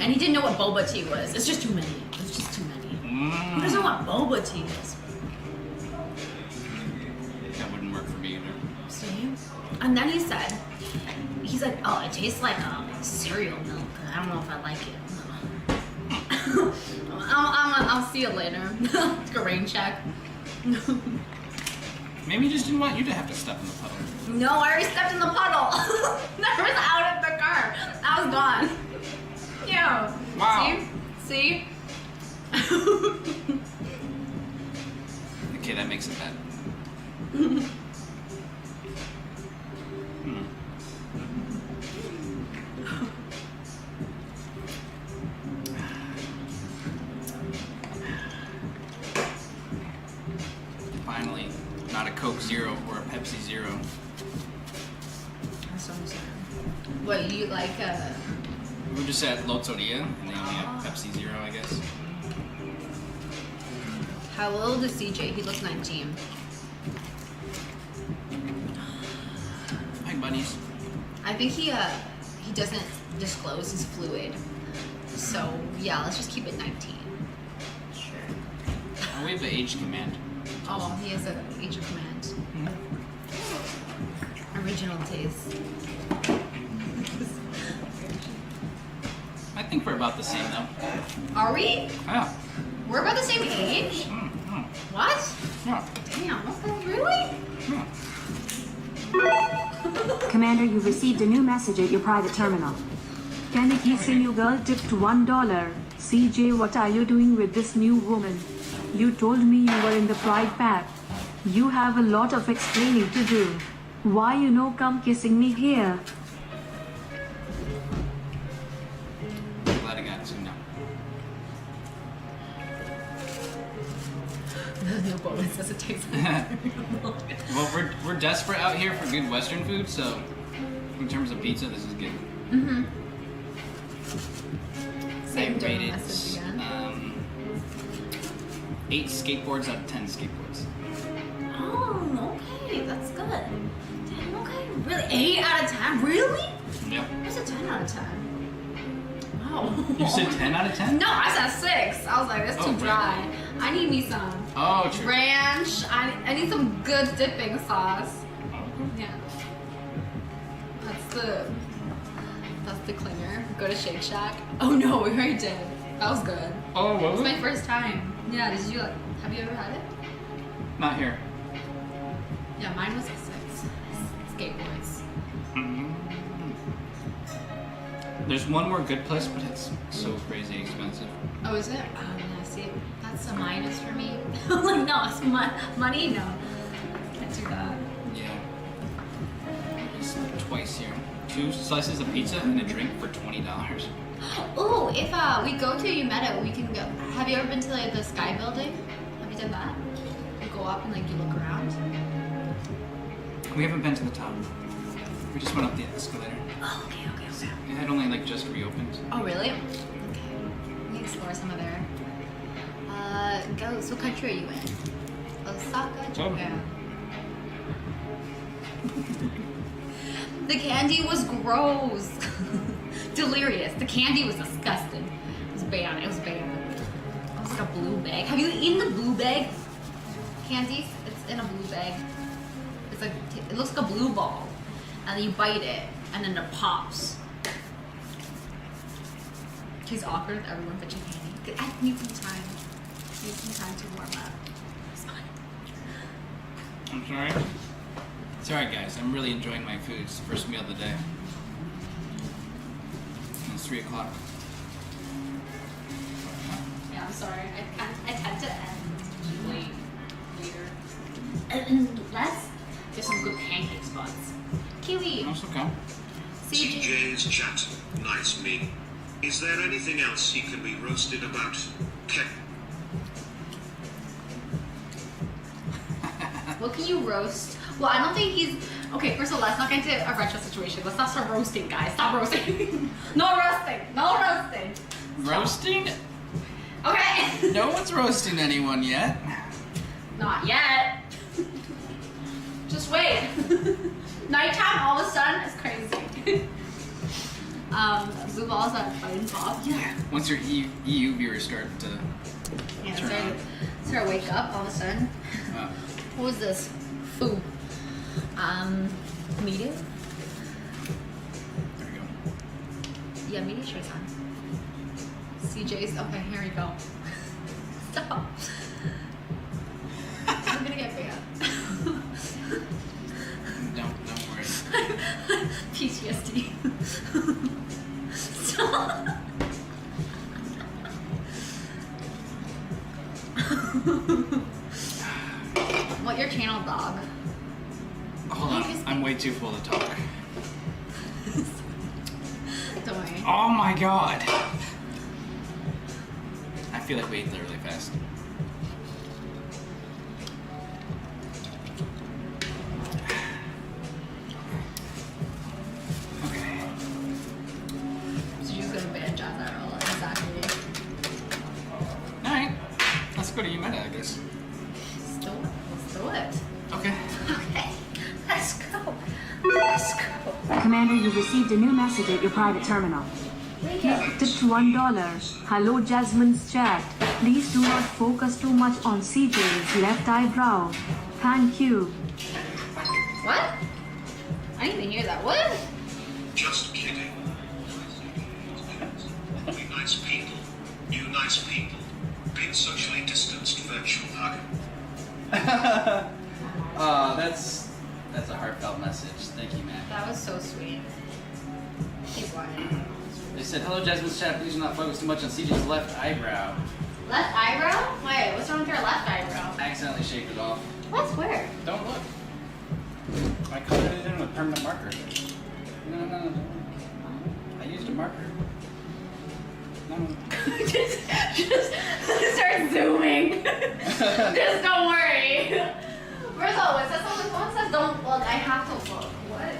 E: And he didn't know what boba tea was. It's just too many. It's just too many. Who doesn't know what boba tea is?
A: That wouldn't work for me either.
E: See? And then he said, he's like, oh, it tastes like cereal milk. I don't know if I like it. I'll see you later. Like a rain check.
A: Maybe he just didn't want you to have to step in the puddle.
E: No, I already stepped in the puddle. That was out of the car. I was gone. Yeah.
A: Wow.
E: See?
A: Okay, that makes it bad. Finally, not a Coke Zero or a Pepsi Zero.
E: That's what I'm saying. What, you like
A: We were just at Loteria, and they only have Pepsi Zero, I guess.
E: how old is CJ? He looks 19.
A: Hi, buddies.
E: I think he doesn't disclose his fluid. So yeah, let's just keep it 19. Sure.
A: Oh, we have the age command.
E: Oh, he has an age of command. Original taste.
A: I think we're about the same, though.
E: Are we?
A: Yeah.
E: We're about the same age? What?
A: Yeah.
E: Damn, okay, really?
B: Commander, you received a new message at your private terminal. Can you please send your girl tipped $1? CJ, what are you doing with this new woman? You told me you were in the pride pack. You have a lot of explaining to do. Why you no come kissing me here?
A: I'm glad I got to know.
E: No bonus doesn't taste
A: Well, we're desperate out here for good Western food, so in terms of pizza, this is good.
E: Mm-hmm.
A: I
E: Same
A: rated
E: donor message again.
A: 8 skateboards out of 10 skateboards.
E: Oh, okay, that's good. Damn, okay. Really? 8 out of 10? Really?
A: Yep.
E: I said 10 out of 10. Wow.
A: You said 10 out of 10?
E: No, I said 6. I was like, that's too dry. I need me some ranch. I need some good dipping sauce. Yeah. That's the clinger. Go to Shake Shack. Oh no, we already did. That was good.
A: Oh, was
E: It's
A: it?
E: my first time. Yeah, have you ever had it?
A: Not here.
E: Yeah, mine was a 6. Skateboards.
A: There's one more good place, but it's so crazy expensive.
E: Oh, is it? Oh, yeah, see, that's a minus for me. I'm like, no, it's money, no. Can't do that.
A: Yeah. It's like twice here. 2 slices of pizza and a drink for $20.
E: Oh, if we go to Umeda, we can go. Have you ever been to like the Sky Building? Have you done that? You go up and like you look around.
A: We haven't been to the top. We just went up the escalator.
E: Oh, okay.
A: It had only like just reopened.
E: Oh, really? Okay. We can explore some of there. Ghost, what country are you in? Osaka, Japan. The candy was gross. Delirious. The candy was disgusting. It was bad. It was like a blue bag. Have you eaten the blue bag candies? It's in a blue bag. It's like, it looks like a blue ball. And then you bite it, and then it pops. He's awkward with everyone but your candy. I need some time. Need some time to warm up.
A: I'm sorry. It's alright, guys. I'm really enjoying my food. It's the first meal of the day. And it's 3 o'clock.
E: Yeah, I'm sorry. I tend to end later. And
A: Okay.
C: TJ's chat. Nice me. Is there anything else he can be roasted about?
E: What can you roast? Well, I don't think he's... Okay, first of all, let's not get into a retro situation. Let's not start roasting, guys. Stop roasting. No roasting. No roasting.
A: Roasting?
E: Okay.
A: No one's roasting anyone yet.
E: Not yet. Just wait. Nighttime all of a sudden is crazy. Blue balls on fighting Bob.
A: Yeah. Once your EU viewers start to turn on.
E: Start to wake up all of a sudden. What was this? Food. Media?
A: There you go.
E: Yeah, media shirt's on. CJ's. Okay, here we go. Stop. I'm gonna get banned.
A: Don't worry.
E: PTSD. Stop. What your channel, dog?
A: Hold on, I'm way too full to talk.
E: Don't worry.
A: Oh my god! I feel like we ate that really fast. Okay.
E: So you're just gonna ban John that roll. Exactly.
A: Alright. Let's go to Yumeta, I guess.
E: Let's do it.
A: Okay.
E: Okay. Let's go. Let's go.
B: Commander, you've received a new message at your private terminal. Tipped $1. Hello, Jasmine's chat. Please do not focus too much on CJ's left eyebrow. Thank you.
E: What? I didn't even hear that. What?
C: Just kidding. We nice people. You nice people. Big socially distanced virtual hug.
A: That's a heartfelt message. Thank you, man.
E: That was so sweet. Keep lying.
A: They said, hello, Jasmine's chat. Please do not focus too much on CJ's left eyebrow.
E: Left eyebrow? Wait, what's wrong with your left eyebrow?
A: I accidentally shaved it off.
E: What's where?
A: Don't look. I colored it in with permanent marker. No. I used a marker. No.
E: just start zooming. Just don't worry. First of all, it says someone says don't look. I have to look. What?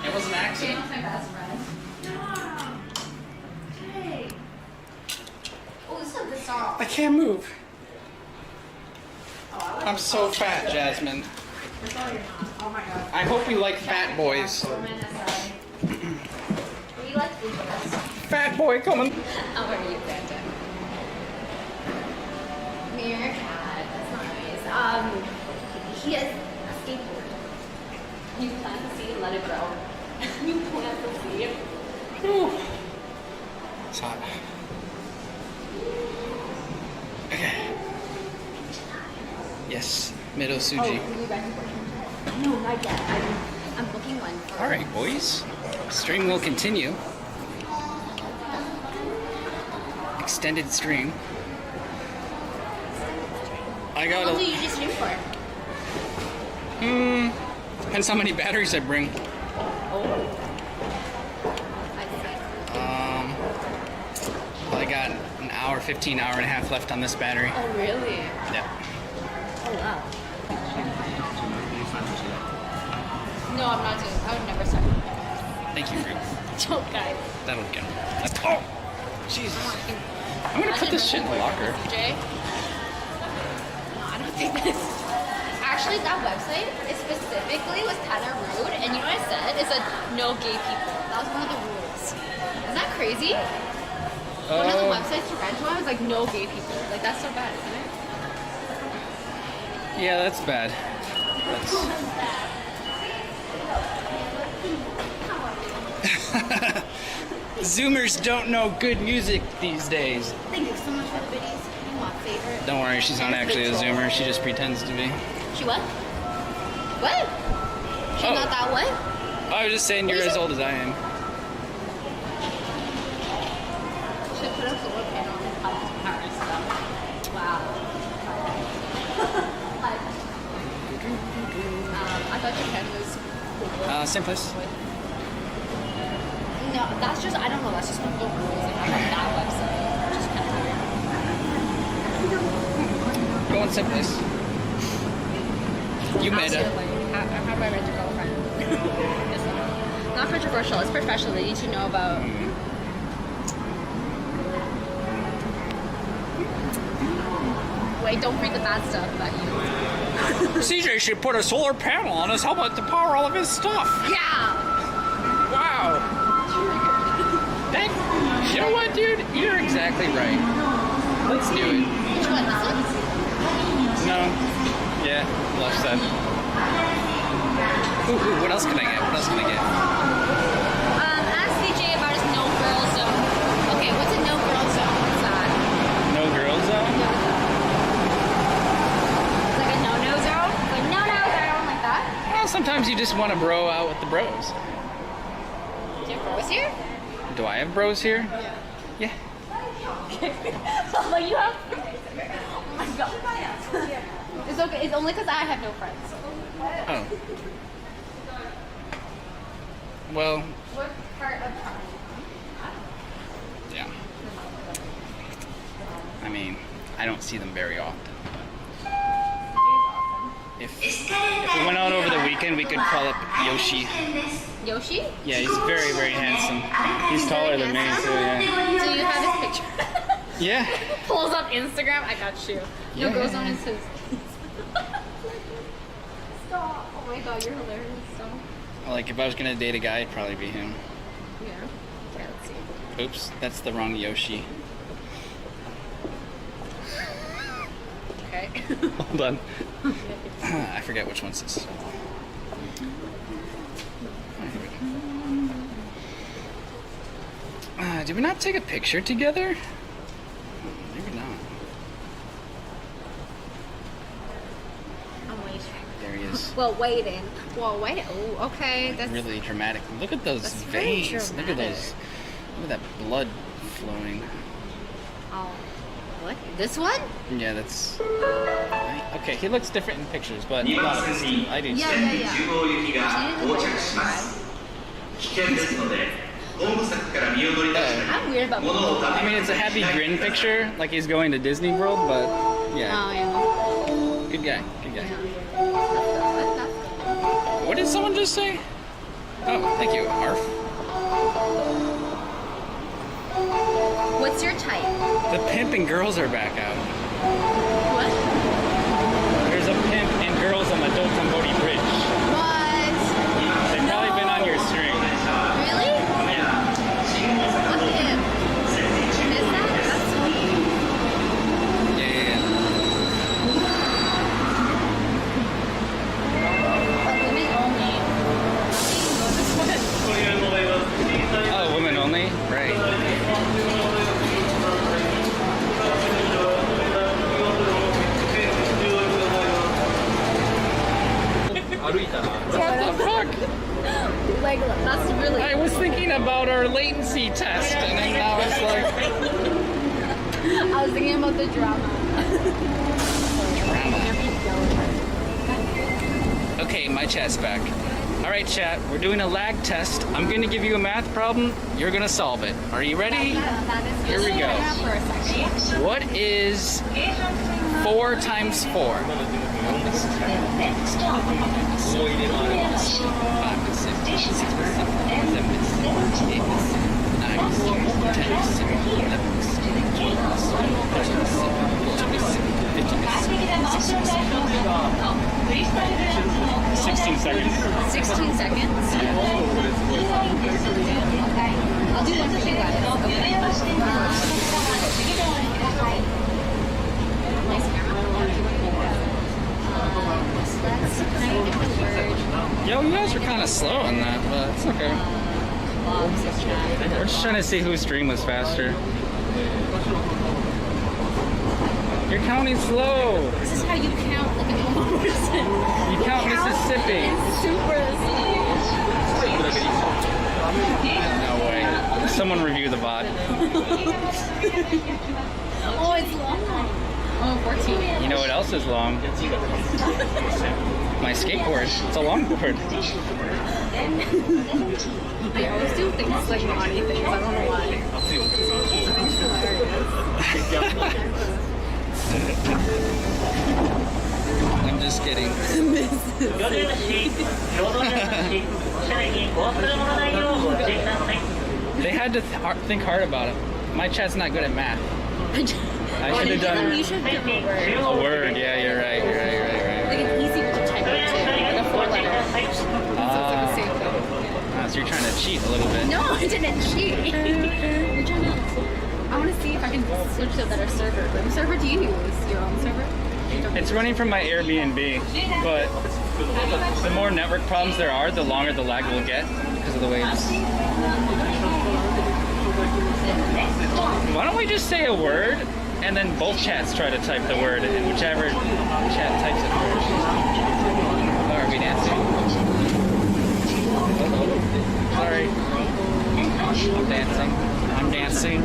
A: It was an accident.
E: Jane's my best friend. Hey. Oh, this is a good song.
A: I can't move.
E: Oh, I like
A: I'm
E: this
A: so
E: song.
A: fat, Jasmine.
E: That's all you're not. Oh my god.
A: I hope you like fat boys.
E: Woman aside. We like food boys.
A: Fat boy coming.
E: I'll wear you, Brandon. Mirror cat. That's not nice. He has a skateboard. You plant the seed and let it grow. You plant the seed.
A: Whew. It's hot. Okay. Yes, Middle Suji.
E: Oh, will you ready for it? No, not yet. I'm booking one for...
A: Alright, boys. Stream will continue. Extended stream. I
E: How
A: got
E: long do
A: a...
E: you usually stream for?
A: Depends how many batteries I bring.
E: Oh.
A: Well, I got an hour, 15 hour and a half left on this battery.
E: Oh, really?
A: Yeah.
E: Oh, wow. No, I'm not doing. I would never start.
A: Thank you, Fruit.
E: Joke, guys.
A: That'll go. Oh! Jesus. I'm gonna put this shit in the locker.
E: Jay? No, I don't think this. Actually, that website is specifically was kind of rude, and you know what I said? It said no gay people. That was one of the rules. Isn't that crazy? One of the websites to rent one was like no gay people. Like that's so bad, isn't it?
A: Yeah, that's bad. Zoomers don't know good music these days.
E: Thank you so much for the biddies. You want favorite?
A: Don't worry, she's not actually a Zoomer. She just pretends to be.
E: She what? What? She's not that what?
A: I was just saying you're as old as I am.
E: Should put a solar panel on his house and stuff. Wow. I thought Japan was
A: Same place.
K: No, that's just, I don't know, that's just one of the rules they have on that website. Which is kind of weird.
A: Go on same place. You made it.
K: How do I rent your girlfriend? It's not controversial, it's professional. They need to know about. Wait, don't read the bad stuff about you.
A: CJ should put a solar panel on his helmet to power all of his stuff.
K: Yeah!
A: Wow. That, you know what, dude? You're exactly right. Let's do it.
K: Which one? This one?
A: No. Yeah, left side. Ooh, what else can I get? What else can I get?
K: Ask CJ about his no girl zone. Okay, what's a no girl zone? What's that?
A: No girl zone?
K: It's like a no-no zone? Like no-no zone, like that?
A: Well, sometimes you just want to bro out with the bros.
K: Do you have bros here?
A: Do I have bros here? Yeah.
K: Okay. But you have. Oh my god. It's okay. It's only because I have no friends.
A: Oh. Well,
K: What part of town?
A: yeah. I mean, I don't see them very often. If we went out over the weekend, we could call up Yoshi.
K: Yoshi?
A: Yeah, he's very, very handsome. He's taller than me, too, yeah.
K: Do you have his picture?
A: Yeah.
K: Pulls up Instagram. I got you. No
A: Yeah.
K: goes on his. Stop. Oh my god, you're hilarious. Stop.
A: Like, if I was gonna date a guy, it'd probably be him.
K: Yeah. Okay, let's see.
A: Oops, that's the wrong Yoshi.
K: Okay.
A: Hold on. I forget which one's this. Did we not take a picture together? Maybe not.
K: I'm waiting.
A: There he is.
K: Well, waiting. Well, wait. Oh, okay. That's
A: Really dramatic. Look at those
K: That's very
A: veins. Look at those. Look at that blood flowing.
K: Oh. What? This one?
A: Yeah, that's. Okay, he looks different in pictures, but a lot of us do. I do.
K: Yeah,
A: too.
K: yeah, yeah. I'm weird about people.
A: I mean, it's a happy grin picture, like he's going to Disney World, but yeah.
K: Oh, yeah.
A: Good guy. Good guy.
K: Yeah.
A: What did someone just say? Oh, thank you, Arf.
K: What's your type?
A: The pimp and girls are back out.
K: What?
A: There's a pimp and girls on the Dotonbori Bridge.
K: What?
A: They've probably been on your stream.
K: Really?
A: Yeah.
K: What him? Is that? That's so cool.
A: Yeah.
K: But women only.
A: Oh, women only? Right. What the fuck?
K: Like, that's really.
A: I was thinking about our latency test, and then now it's like.
K: I was thinking about the drama.
A: Okay, my chat's back. Alright, chat, we're doing a lag test. I'm gonna give you a math problem. You're gonna solve it. Are you ready? Here we go. What is 4 times 4? 16 seconds.
K: 16 seconds? I'll do one for you guys. Nice camera.
A: Yo, you guys are kind of slow on that, but it's okay. We're just trying to see whose stream was faster. You're counting slow.
K: This is how you count like a normal person.
A: You count Mississippi.
K: Super
A: No way. Someone review the VOD.
K: Oh, it's long. Oh, 14.
A: You know what else is long? my skateboard. It's a longboard.
E: They always do things like naughty things. I don't know why.
A: I'm just kidding. They had to think hard about it. My chat's not good at math. I should have done
E: You should give a word.
A: a word. Yeah, you're right.
E: Like an easy word to type into, like a 4-letter. So it's like the same thing.
A: So you're trying to cheat a little bit.
E: No, I didn't cheat. You're trying to. I want to see if I can switch to a better server. What server do you use? Your own server?
A: It's running from my Airbnb, but the more network problems there are, the longer the lag will get because of the waves. Why don't we just say a word and then both chats try to type the word and whichever chat types it first. Oh, are we dancing? Sorry. I'm dancing. I'm dancing.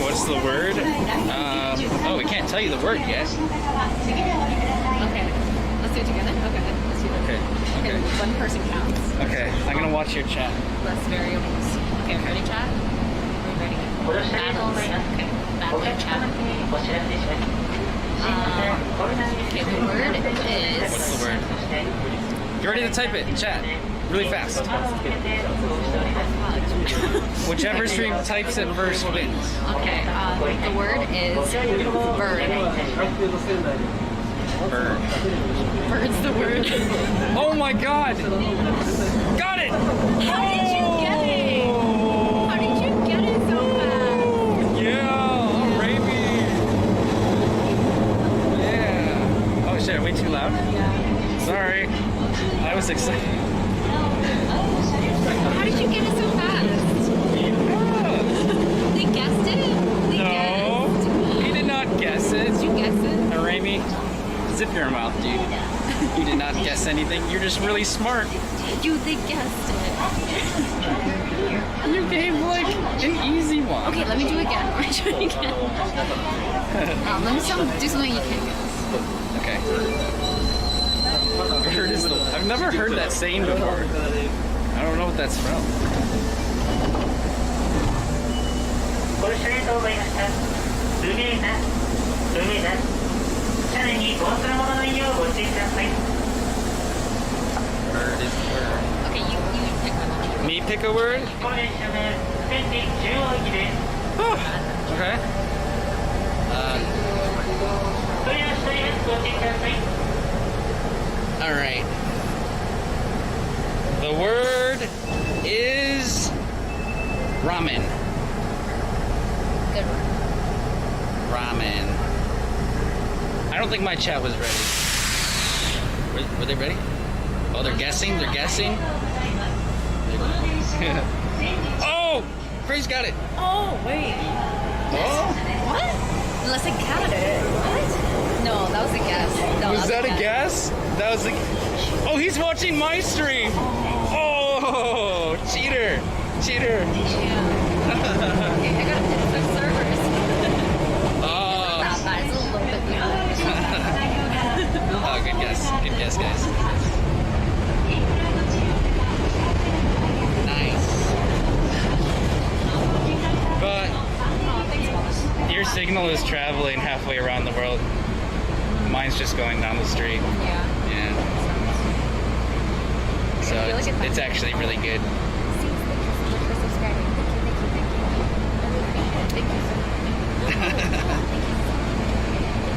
A: What's the word? Oh, we can't tell you the word yet.
E: Okay. Let's do it together? Okay. Let's do it.
A: Okay.
E: Okay. One person counts.
A: Okay. I'm gonna watch your chat.
E: Less variables. Okay, ready, chat? Are we ready? Battles. Okay. Battle chat. Okay, the word is...
A: What's the word? You're ready to type it in chat. Really fast. Whichever stream types it first wins.
E: Okay, the word is bird.
A: Bird.
E: Bird's the word.
A: Oh my god! Got it!
E: How did you get it? How did you get it so fast?
A: Yeah! Raby! Yeah! Oh shit, are we too loud?
E: Yeah.
A: Sorry. I was excited.
E: How did you get it so fast? They guessed it? They guessed?
A: He did not guess it.
E: Did you guess it?
A: Rami, zip your mouth, dude. You did not guess anything. You're just really smart.
E: They guessed it.
A: You gave like an easy one.
E: Okay, let me do it again. Let me try again. Let me do something you can guess.
A: Okay. I've never heard that saying before. I don't know what that's from. Bird is bird.
E: Okay, you pick one.
A: Me pick a word? Okay. All right. The word is ramen.
E: Good one.
A: Ramen. I don't think my chat was ready. Were they ready? Oh, they're guessing? They're guessing? Oh! Grace got it.
E: Oh, wait.
A: Oh?
E: What? Unless I counted it. What? No, that was a guess. No,
A: Was that a guess? That was a... Oh, he's watching my stream! Oh! Cheater! Cheater!
E: Yeah. Okay, I gotta pick some servers.
A: Oh.
E: It's not bad. It's a little bit behind.
A: Oh, good guess. Good guess, guys. Nice. But your signal is traveling halfway around the world. Mine's just going down the street.
E: Yeah.
A: Yeah. So it's actually really good.
E: Thank you so much for subscribing. Thank you so much.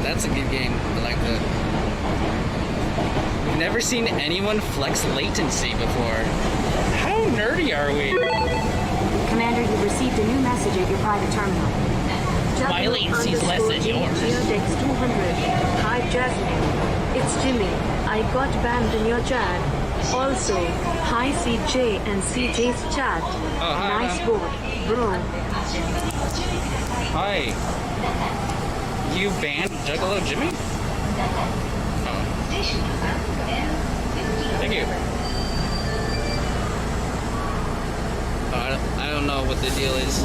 A: That's a good game. I like that. We've never seen anyone flex latency before. How nerdy are we?
F: Commander, you've received a new message at your private terminal.
D: My latency's less than yours.
H: Geodex 200. Hi, Jasmine.
B: it's Jimmy. I got banned in your chat. Also, hi CJ and CJ's chat.
A: hi,
B: Nice
A: hi.
B: boat, bro.
A: Hi. You banned Juggalo Jimmy? Oh. Thank you. Oh, I don't know what the deal is.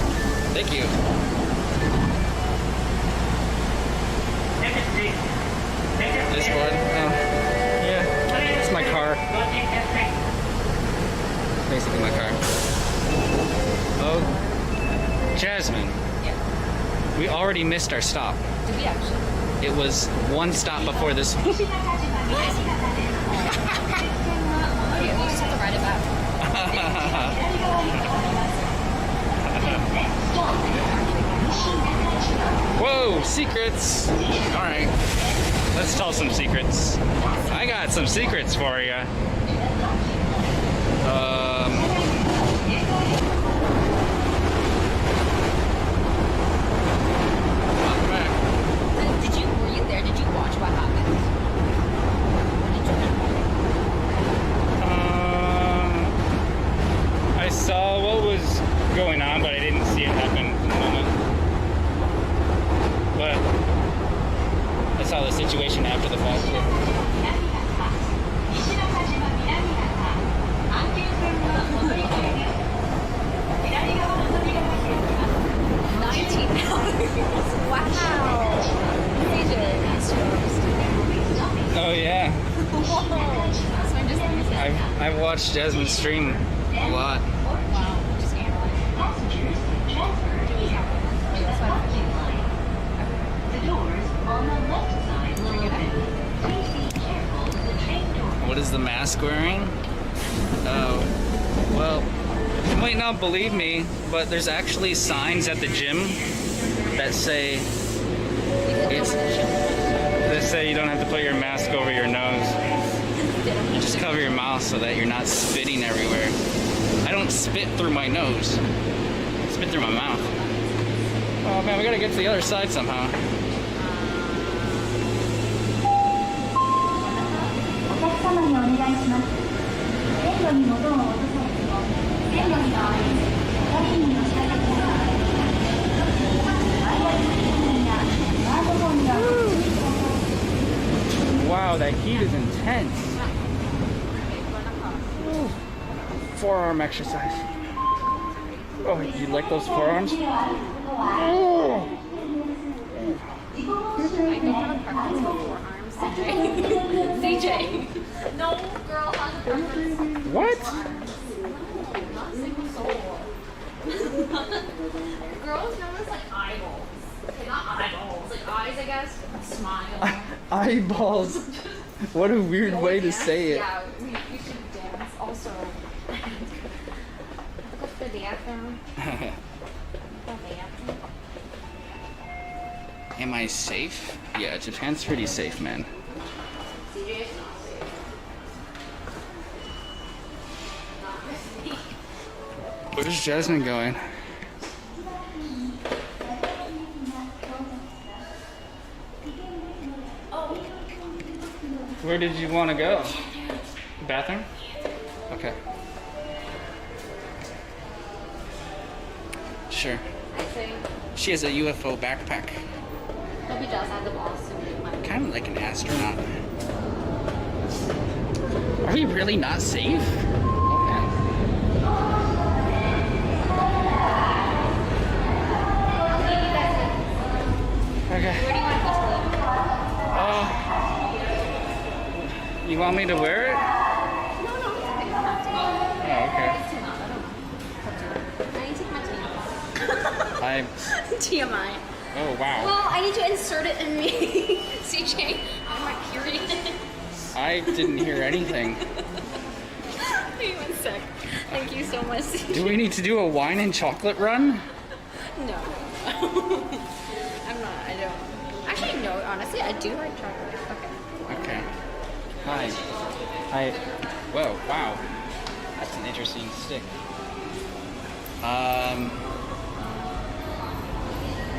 A: Thank you. Discord? Oh. Yeah. It's my car. Basically my car. Oh. Jasmine. We already missed our stop.
K: Did we actually?
A: It was one stop before this one.
K: Okay, we'll just have to ride it back.
A: Whoa, secrets! Alright, let's tell some secrets. I got some secrets for you.
K: Were you there? Did you watch what happened?
A: I saw what was going on, but I didn't see it happen in the moment. But I saw the situation after the fact.
K: Wow.
A: Oh yeah. I've watched Jasmine stream a lot. What is the mask wearing? Oh, well, you might not believe me, but there's actually signs at the gym that say you don't have to put your mask over your nose. Just cover your mouth so that you're not spitting everywhere. I don't spit through my nose. I spit through my mouth. Oh man, we gotta get to the other side somehow.
F: お客様にお願いします。線路に物を落とされても線路に回り、キャビンに押しかけてください。ワイヤレス電源やスマートフォンにはご注意ください。
A: Wow, that heat is intense. Ooh. Forearm exercise. Oh, you like those forearms? Oh.
K: CJ. No girl has a preference.
A: What?
K: Not single soul. Girls know it's like eyeballs. Okay, not eyeballs, like eyes, I guess. Smile.
A: Eyeballs. What a weird way to say it.
K: Yeah, we should dance. Also, go to the bathroom.
A: Am I safe? Yeah, Japan's pretty safe, man. Where's Jasmine going? Where did you want to go? Bathroom? Okay. Sure. She has a UFO backpack.
K: Don't be jealous, I have the balls soon.
A: Kind of like an astronaut. Are we really not safe? Oh man. Okay.
K: Where do you want to go?
A: You want me to wear it?
K: No, you don't have to.
A: Oh, okay.
K: It's too hot. I need to take my TMI.
A: Oh, wow.
K: Well, I need to insert it in me. CJ, I'm my period.
A: I didn't hear anything.
K: Wait 1 sec. Thank you so much, CJ.
A: Do we need to do a wine and chocolate run?
K: No. I'm not. I don't. Actually, no. Honestly, I do like chocolate. Okay.
A: Okay. Hi. Hi. Whoa, wow. That's an interesting stick.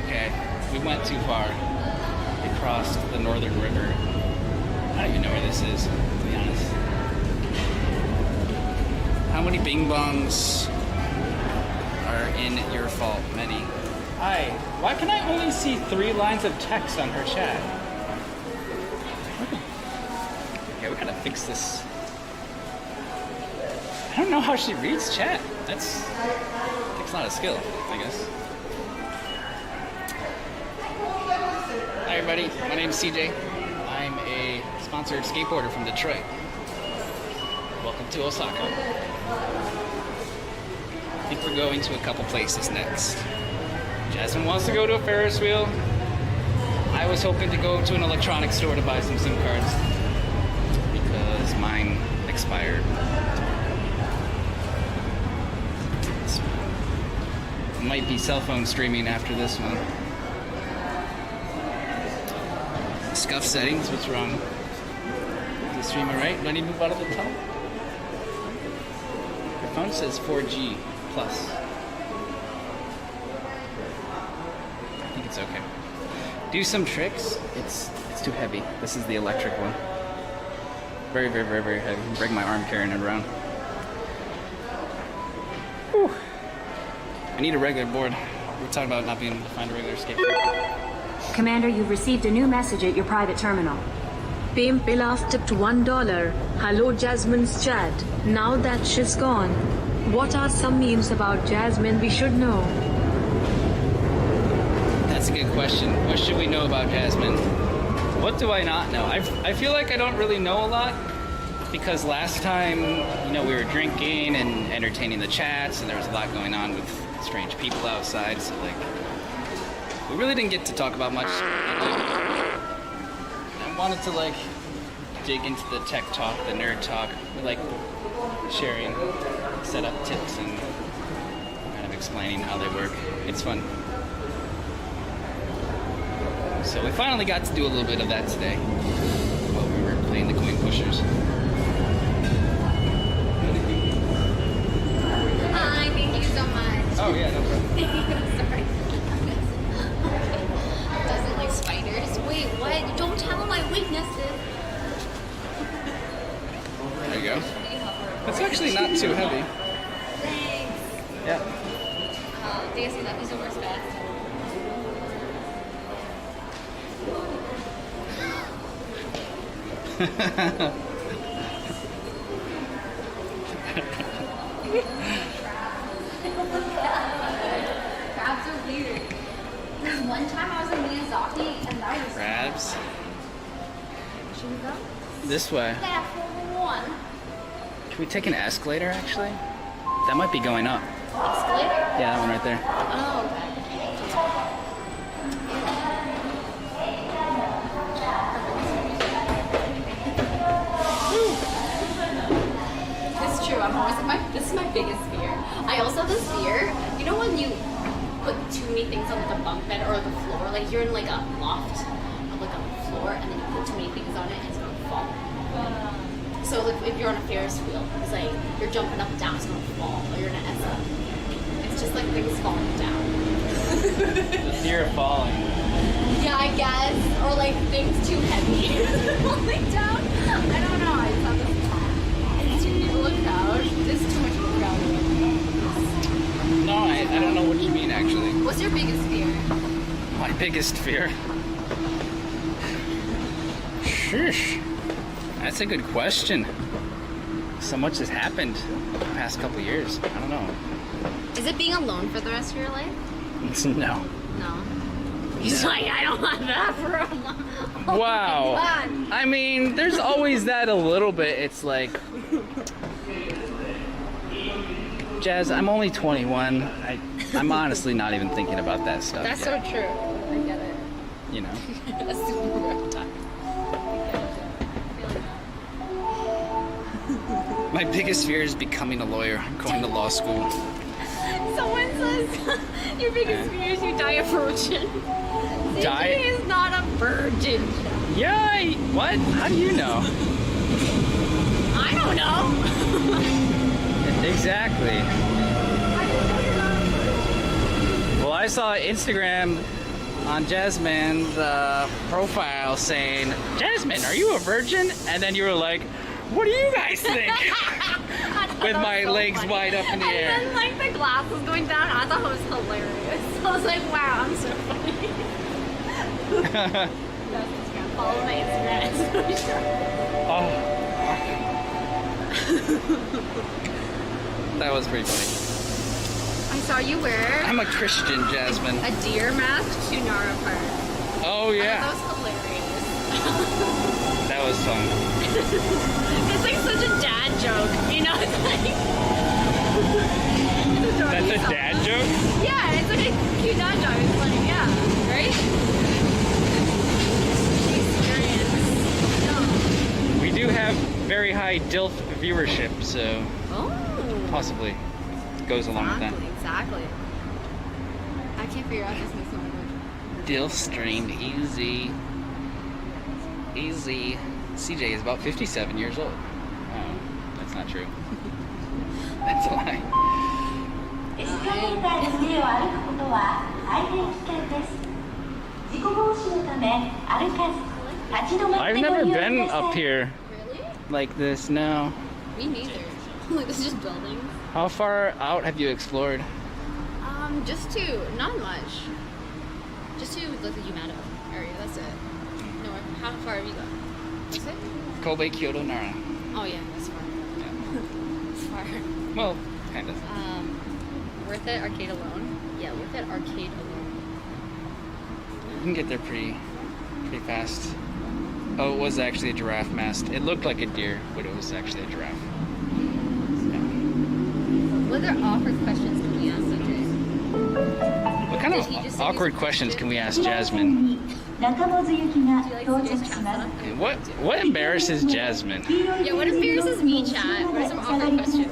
A: Okay. We went too far. We crossed the northern river. I don't even know where this is, to be honest. How many bing bongs are in your fault? Many.
D: Hi. Why can I only see 3 lines of text on her chat?
A: Yeah, we gotta fix this. I don't know how she reads chat. Takes a lot of skill, I guess. Hi everybody, my name is CJ. I'm a sponsored skateboarder from Detroit. Welcome to Osaka. I think we're going to a couple places next. Jasmine wants to go to a Ferris wheel. I was hoping to go to an electronics store to buy some SIM cards because mine expired. Might be cell phone streaming after this one. Scuff settings, what's wrong? Is the stream alright? Do I need to move out of the tunnel? Your phone says 4G plus. I think it's okay. Do some tricks. It's too heavy. This is the electric one. Very, very, very, very heavy. Break my arm carrying it around. Whew. I need a regular board. We're talking about not being able to find a regular skateboard.
I: Commander, you've received a new message at your private terminal.
B: Pam Pilaf tipped $1. Hello Jasmine's chat. Now that she's gone, what are some memes about Jasmine we should know?
A: That's a good question. What should we know about Jasmine? What do I not know? I feel like I don't really know a lot because last time, we were drinking and entertaining the chats and there was a lot going on with strange people outside, so we really didn't get to talk about much. I wanted to dig into the tech talk, the nerd talk. We like sharing setup tips and kind of explaining how they work. It's fun. So we finally got to do a little bit of that today while we were playing the coin pushers.
K: Hi, thank you so much.
A: Oh yeah, no problem.
K: Sorry. Doesn't like spiders. Wait, what? Don't tell him my weaknesses.
A: There you go. That's actually not too heavy.
K: Thanks.
A: Yeah.
K: Dance that is the worst best. Crabs are weird. There's one time I was in Miyazaki and that was
A: Crabs.
K: Should we go?
A: This way.
K: Yeah, for one.
A: Can we take an escalator actually? That might be going up.
K: Escalator?
A: Yeah, that one right there.
K: Oh, okay. It's true. I'm always this is my biggest fear. I also have this fear. You know when you put too many things on the bunk bed or the floor, like you're in like a loft, on the floor, and then you put too many things on it, and it's gonna fall. So like if you're on a Ferris wheel, it's like you're jumping up and down, it's gonna fall, or you're in an escalator. It's just like things falling down.
A: The fear of falling.
K: Yeah, I guess, or like things too heavy falling down. I don't know. I thought this. It's too much of a crowd. There's too much of a crowd.
A: No, I don't know what you mean actually.
K: What's your biggest fear?
A: My biggest fear? Sheesh. That's a good question. So much has happened the past couple years. I don't know.
K: Is it being alone for the rest of your life?
A: No.
K: No. He's like, I don't want that for a month. Oh
A: Wow.
K: my God.
A: I mean, there's always that a little bit. It's like, Jazz, I'm only 21. I'm honestly not even thinking about that stuff.
K: That's
A: yet.
K: so true. I get it.
A: You know.
K: That's super rough time.
A: My biggest fear is becoming a lawyer. I'm going to law school.
K: Someone says your biggest fear is you die a virgin.
A: Die?
K: CJ is not a virgin.
A: Yeah, what? How do you know?
K: I don't know.
A: Exactly. Well, I saw Instagram on Jasmine's profile saying, "Jasmine, are you a virgin?" And then you were like, "What do you guys think?" With my legs wide up in the air.
K: And then like the glass was going down. I thought it was hilarious. I was like, wow, I'm so funny. That's Instagram. Follow my Instagram. It's so sure.
A: Oh. That was pretty funny.
K: I saw you wear
A: I'm a Christian, Jasmine.
K: a deer mask to Nara Park.
A: Oh yeah.
K: That was hilarious.
A: That was fun.
K: It's like such a dad joke, you know? It's like
A: That's a dad joke?
K: yeah, it's like a cute dad joke. It's like, yeah, right? Experience.
A: We do have very high DILF viewership, so
K: Oh.
A: possibly goes along with that.
K: Exactly. I can't figure out this next language.
A: DILF streamed easy. Easy. CJ is about 57 years old. Oh, that's not true. That's a lie.
F: エスカレーターの上を歩くことは大変危険です。事故防止のため歩かず立ち止まって
A: I've
F: ご
A: never
F: 利用く
A: been
F: ださ
A: up
F: い。
A: here
K: Really?
A: like this, no.
K: Me neither. Like, this is just buildings.
A: How far out have you explored?
K: Just to, not much. Just to look at the Yamato area, that's it. No, how far have you gone? That's it?
A: Kobe, Kyoto, Nara.
K: Oh yeah, that's far. It's far.
A: Well, kind of.
K: Worth it arcade alone? Yeah, worth it arcade alone.
A: You can get there pretty fast. Oh, it was actually a giraffe mast. It looked like a deer, but it was actually a giraffe.
K: What other awkward questions can we ask Sanjay?
A: What kind
K: Did he just
A: of
K: say
A: awkward
K: these
A: questions can we ask
F: 1番
A: Jasmine?
F: 線に中本行きが
K: Do you like
F: 到
K: Sanjay's
F: 着します。
K: chat setup?
A: What embarrasses Jasmine?
K: Yeah, what embarrasses me, chat? What are some awkward questions?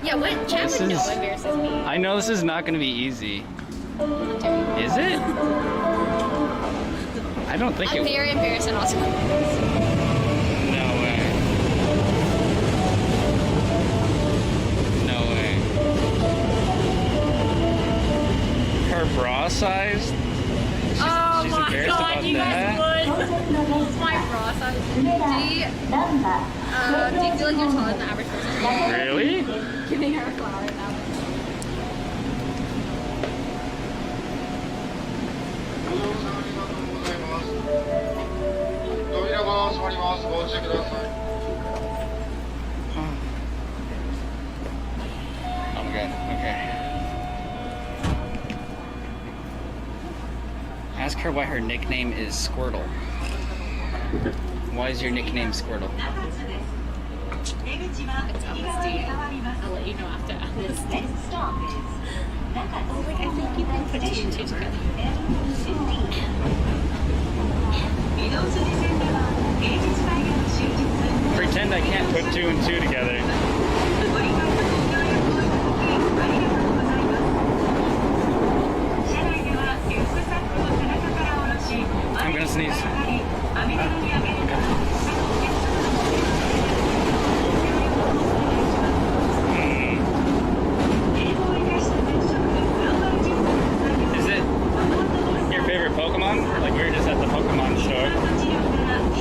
K: Yeah, what chat
A: This
K: would know
A: is-
K: embarrasses me?
A: I know this is not going to be easy. Is it? I don't think
K: I'm
A: it.
K: very embarrassed and also.
A: No way. No way. Her bra size? She's
K: Oh my
A: embarrassed
K: god,
A: about
K: you
A: that?
K: guys would. My bra size. Do you feel like you're taller than the average person?
A: Really?
K: Giving her a flower now.
G: 扉が閉まります。ご注意ください。
A: Oh my god, okay. Ask her why her nickname is Squirtle. Why is your nickname Squirtle?
K: It's honesty. I'll let you know after this. Oh, like I think you can put two and two together.
A: Pretend I can't put two and two together. I'm gonna sneeze. Is it your favorite Pokemon? Like we were just at the Pokemon store.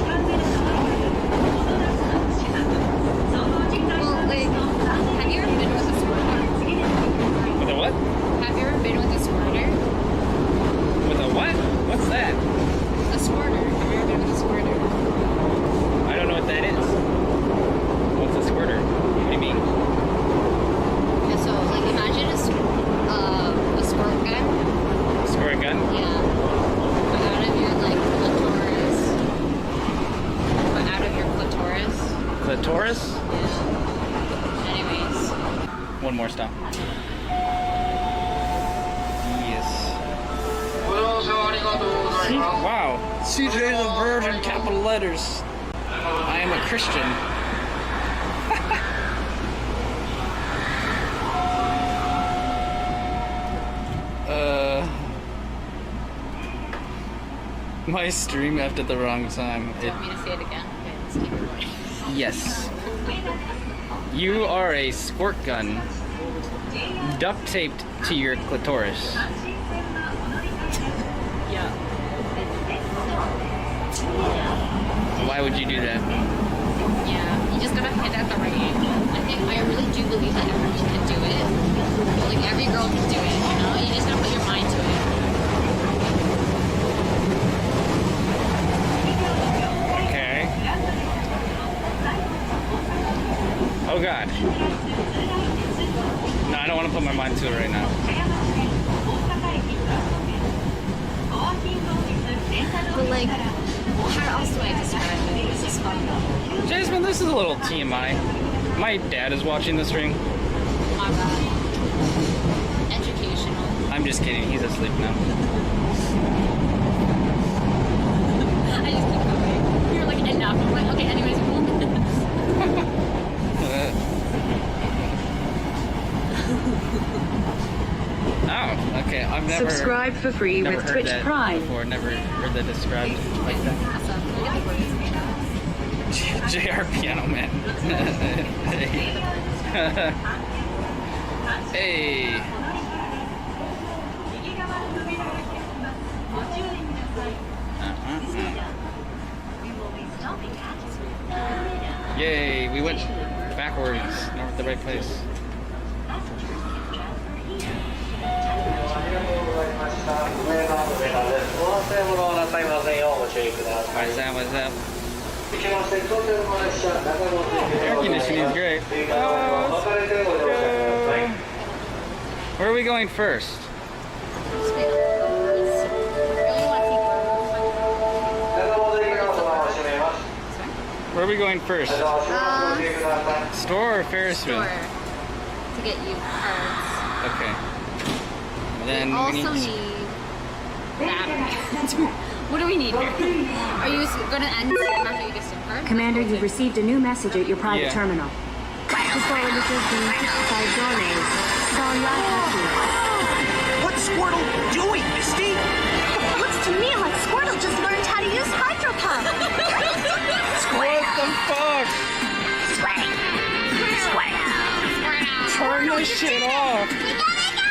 K: Well, like, have you ever been with a squirter?
A: With a what?
K: Have you ever been with a squirter?
A: With a what? What's that?
K: A squirter. Have you ever been with a squirter?
A: I don't know what that is. What's a squirter? What do you mean?
K: Okay, so like imagine a squirt gun.
A: Squirt gun?
K: Yeah. But out of your like clitoris. But out of your clitoris.
A: Clitoris?
K: Yeah. Anyways.
A: One more stop. Yes. Wow. CJ the Virgin, capital letters. I am a Christian. My stream left at the wrong time.
K: Do you want me to say it again? Okay, let's keep it going.
A: Yes. You are a squirt gun duct taped to your clitoris. Why would you do that?
K: Yeah, you just gotta hit at the right angle. I really do believe that everyone can do it. Like every girl can do it, you know? You just gotta put your mind to it.
A: Okay. Oh god. No, I don't want to put my mind to it right now.
K: But like, how else do I describe it? This is fun though.
A: Jasmine, this is a little TMI. My dad is watching the stream.
K: Oh my god. Educational.
A: I'm just kidding, he's asleep now.
K: I just keep going. You're like, enough. I'm like, okay, anyways,
A: Oh, okay. I've never
B: Subscribe for free
A: never
B: with
A: heard
B: Twitch
A: that
B: Prime.
A: before. Never heard that described like that.
K: awesome. Look at the words.
A: JR Piano Man. Hey. Yay, we went backwards, not the right place. What's up? Air conditioning is great. Where are we going first? Where are we going first? Store or Ferris wheel?
K: Store. To get you cards.
A: Okay. Then
K: we also need batteries. What do we need here? Are you going to end after you get SIM card?
I: Commander, you've received a new message at your private terminal.
L: What's Squirtle doing, Misty?
F: Looks to me like Squirtle just learned how to use Hydro Pump.
A: What the fuck? Turn this shit off.
F: We gotta go!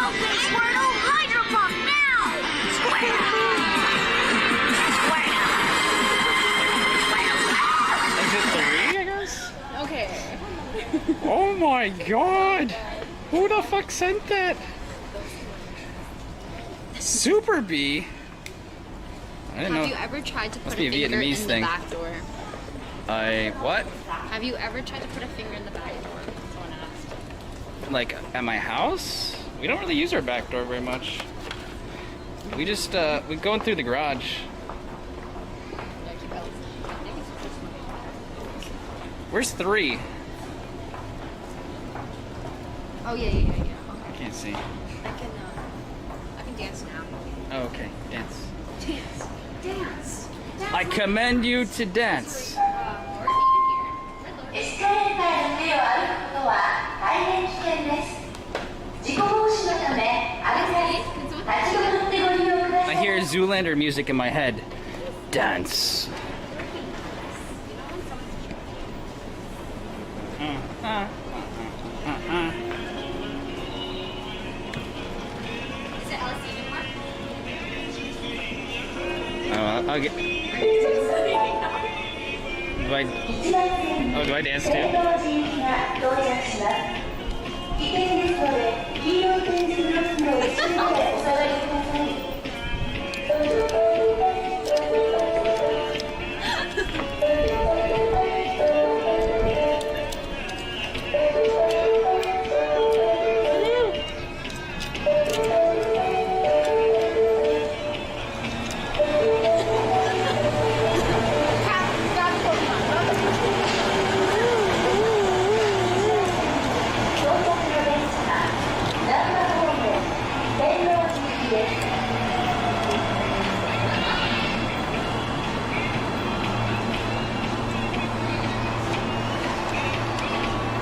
F: Okay, Squirtle, Hydro Pump now!
A: Is it 3, I guess?
K: Okay.
A: Oh my god! Who the fuck sent that? Super B? I didn't know.
K: Have you ever tried to put
A: Must
K: a
A: be a
K: finger in
A: Vietnamese thing.
K: the back door?
A: What?
K: Have you ever tried to put a finger in the back door? Someone asked.
A: Like at my house? We don't really use our back door very much. We just we go in through the garage. Where's 3?
K: Oh yeah. Okay.
A: I can't see.
K: I can dance now.
A: Oh, okay. Dance.
K: Dance.
A: I commend you to dance.
F: エスカレーターの上を歩くことは大変危険です。事故防止のため、歩きたり、立ち止まってご利用ください。
A: I hear Zoolander music in my head. Dance.
K: Is it LC anymore?
A: Oh, I'll get. Do I dance too?
F: 危険ですので、黄色い点数の機能を一度でお下がりください。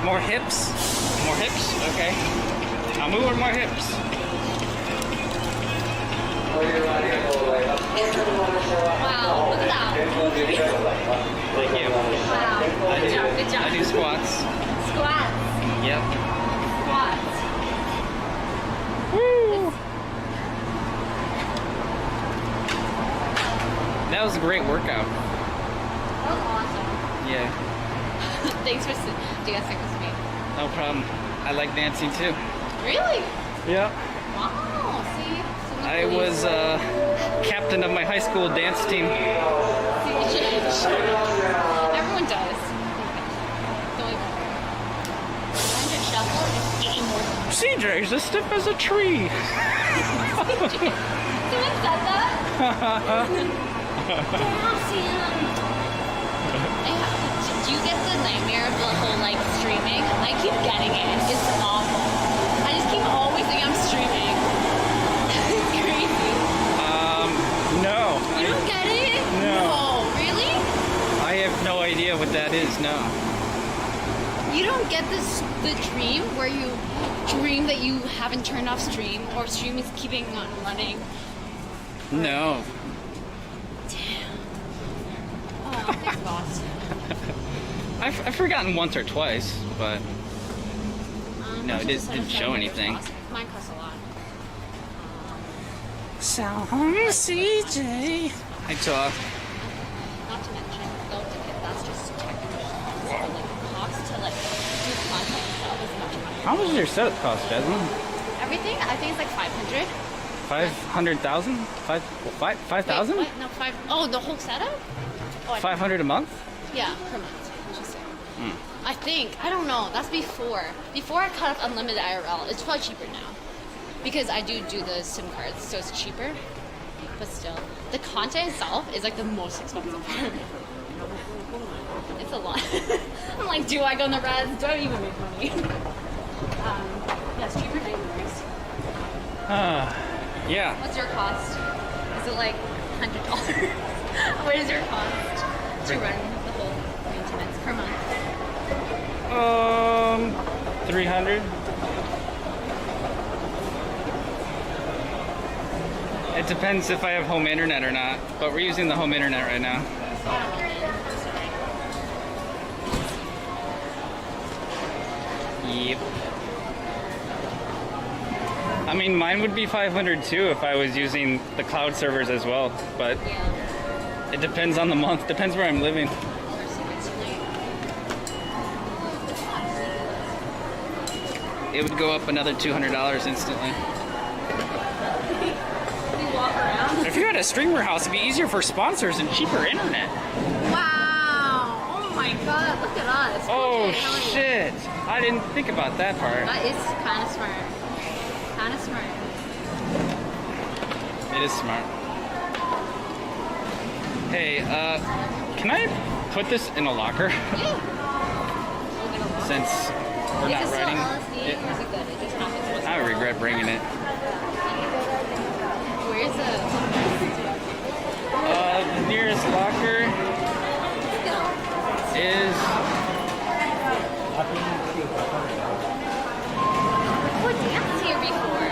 A: More hips? More hips? Okay. I'll move with more hips.
K: Wow, look at that.
A: Thank you.
K: Wow. Good job. Good job.
A: I do squats.
K: Squats.
A: Yep.
K: Squats.
A: Woo! That was a great workout.
K: That was awesome.
A: Yeah,
K: Thanks for dancing with me.
A: no problem. I like dancing too.
K: Really?
A: Yeah.
K: Wow. See?
A: I was captain of my high school dance team.
K: Everyone does. Don't even learn to shuffle and game more.
A: CJ's as stiff as a tree.
K: Someone said that? Do you get the nightmare of the whole like streaming? I keep getting it. It's awful. I just keep always thinking I'm streaming. It's crazy.
A: No.
K: You don't get it?
A: No.
K: Really?
A: I have no idea what that is, no.
K: You don't get the dream where you dream that you haven't turned off stream or stream is keeping on running.
A: No.
K: Damn. Oh, thanks, boss.
A: I've forgotten once or twice, but no, it didn't show anything.
K: Mine costs a lot.
A: So, CJ. Hi, Talk.
K: Not to mention, don't think it, that's just technical. So, like, cost to like do content itself is much money.
A: How much does your setup cost, Jasmine?
K: Everything, I think it's like 500.
A: 500,000? 5,000?
K: Wait, what? No, five. Oh, the whole setup? Oh,
A: 500 a month?
K: Yeah, per month. I think. I don't know. That's before. Before I cut off unlimited IRL. It's probably cheaper now. Because I do the SIM cards, so it's cheaper. But still. The content itself is like the most expensive part. It's a lot. I'm like, do I go in the res? Do I even make money? Yeah, it's cheaper than yours.
A: Yeah.
K: What's your cost? Is it like $100? What is your cost to run the whole maintenance per month?
A: 300. It depends if I have home internet or not, but we're using the home internet right now. Yep. I mean, mine would be 500 too if I was using the cloud servers as well, but it depends on the month, depends where I'm living. It would go up another $200 instantly. If you had a streamer house, it'd be easier for sponsors and cheaper internet.
K: Wow! Oh my god, look at us.
A: Oh
K: Okay,
A: shit! I didn't think about that part.
K: that is kind of smart. Kind of smart.
A: It is smart. Hey, can I put this in a locker?
K: Yeah.
A: Since we're not riding. I regret bringing it.
K: Where's the
A: nearest locker is.
K: We danced here before.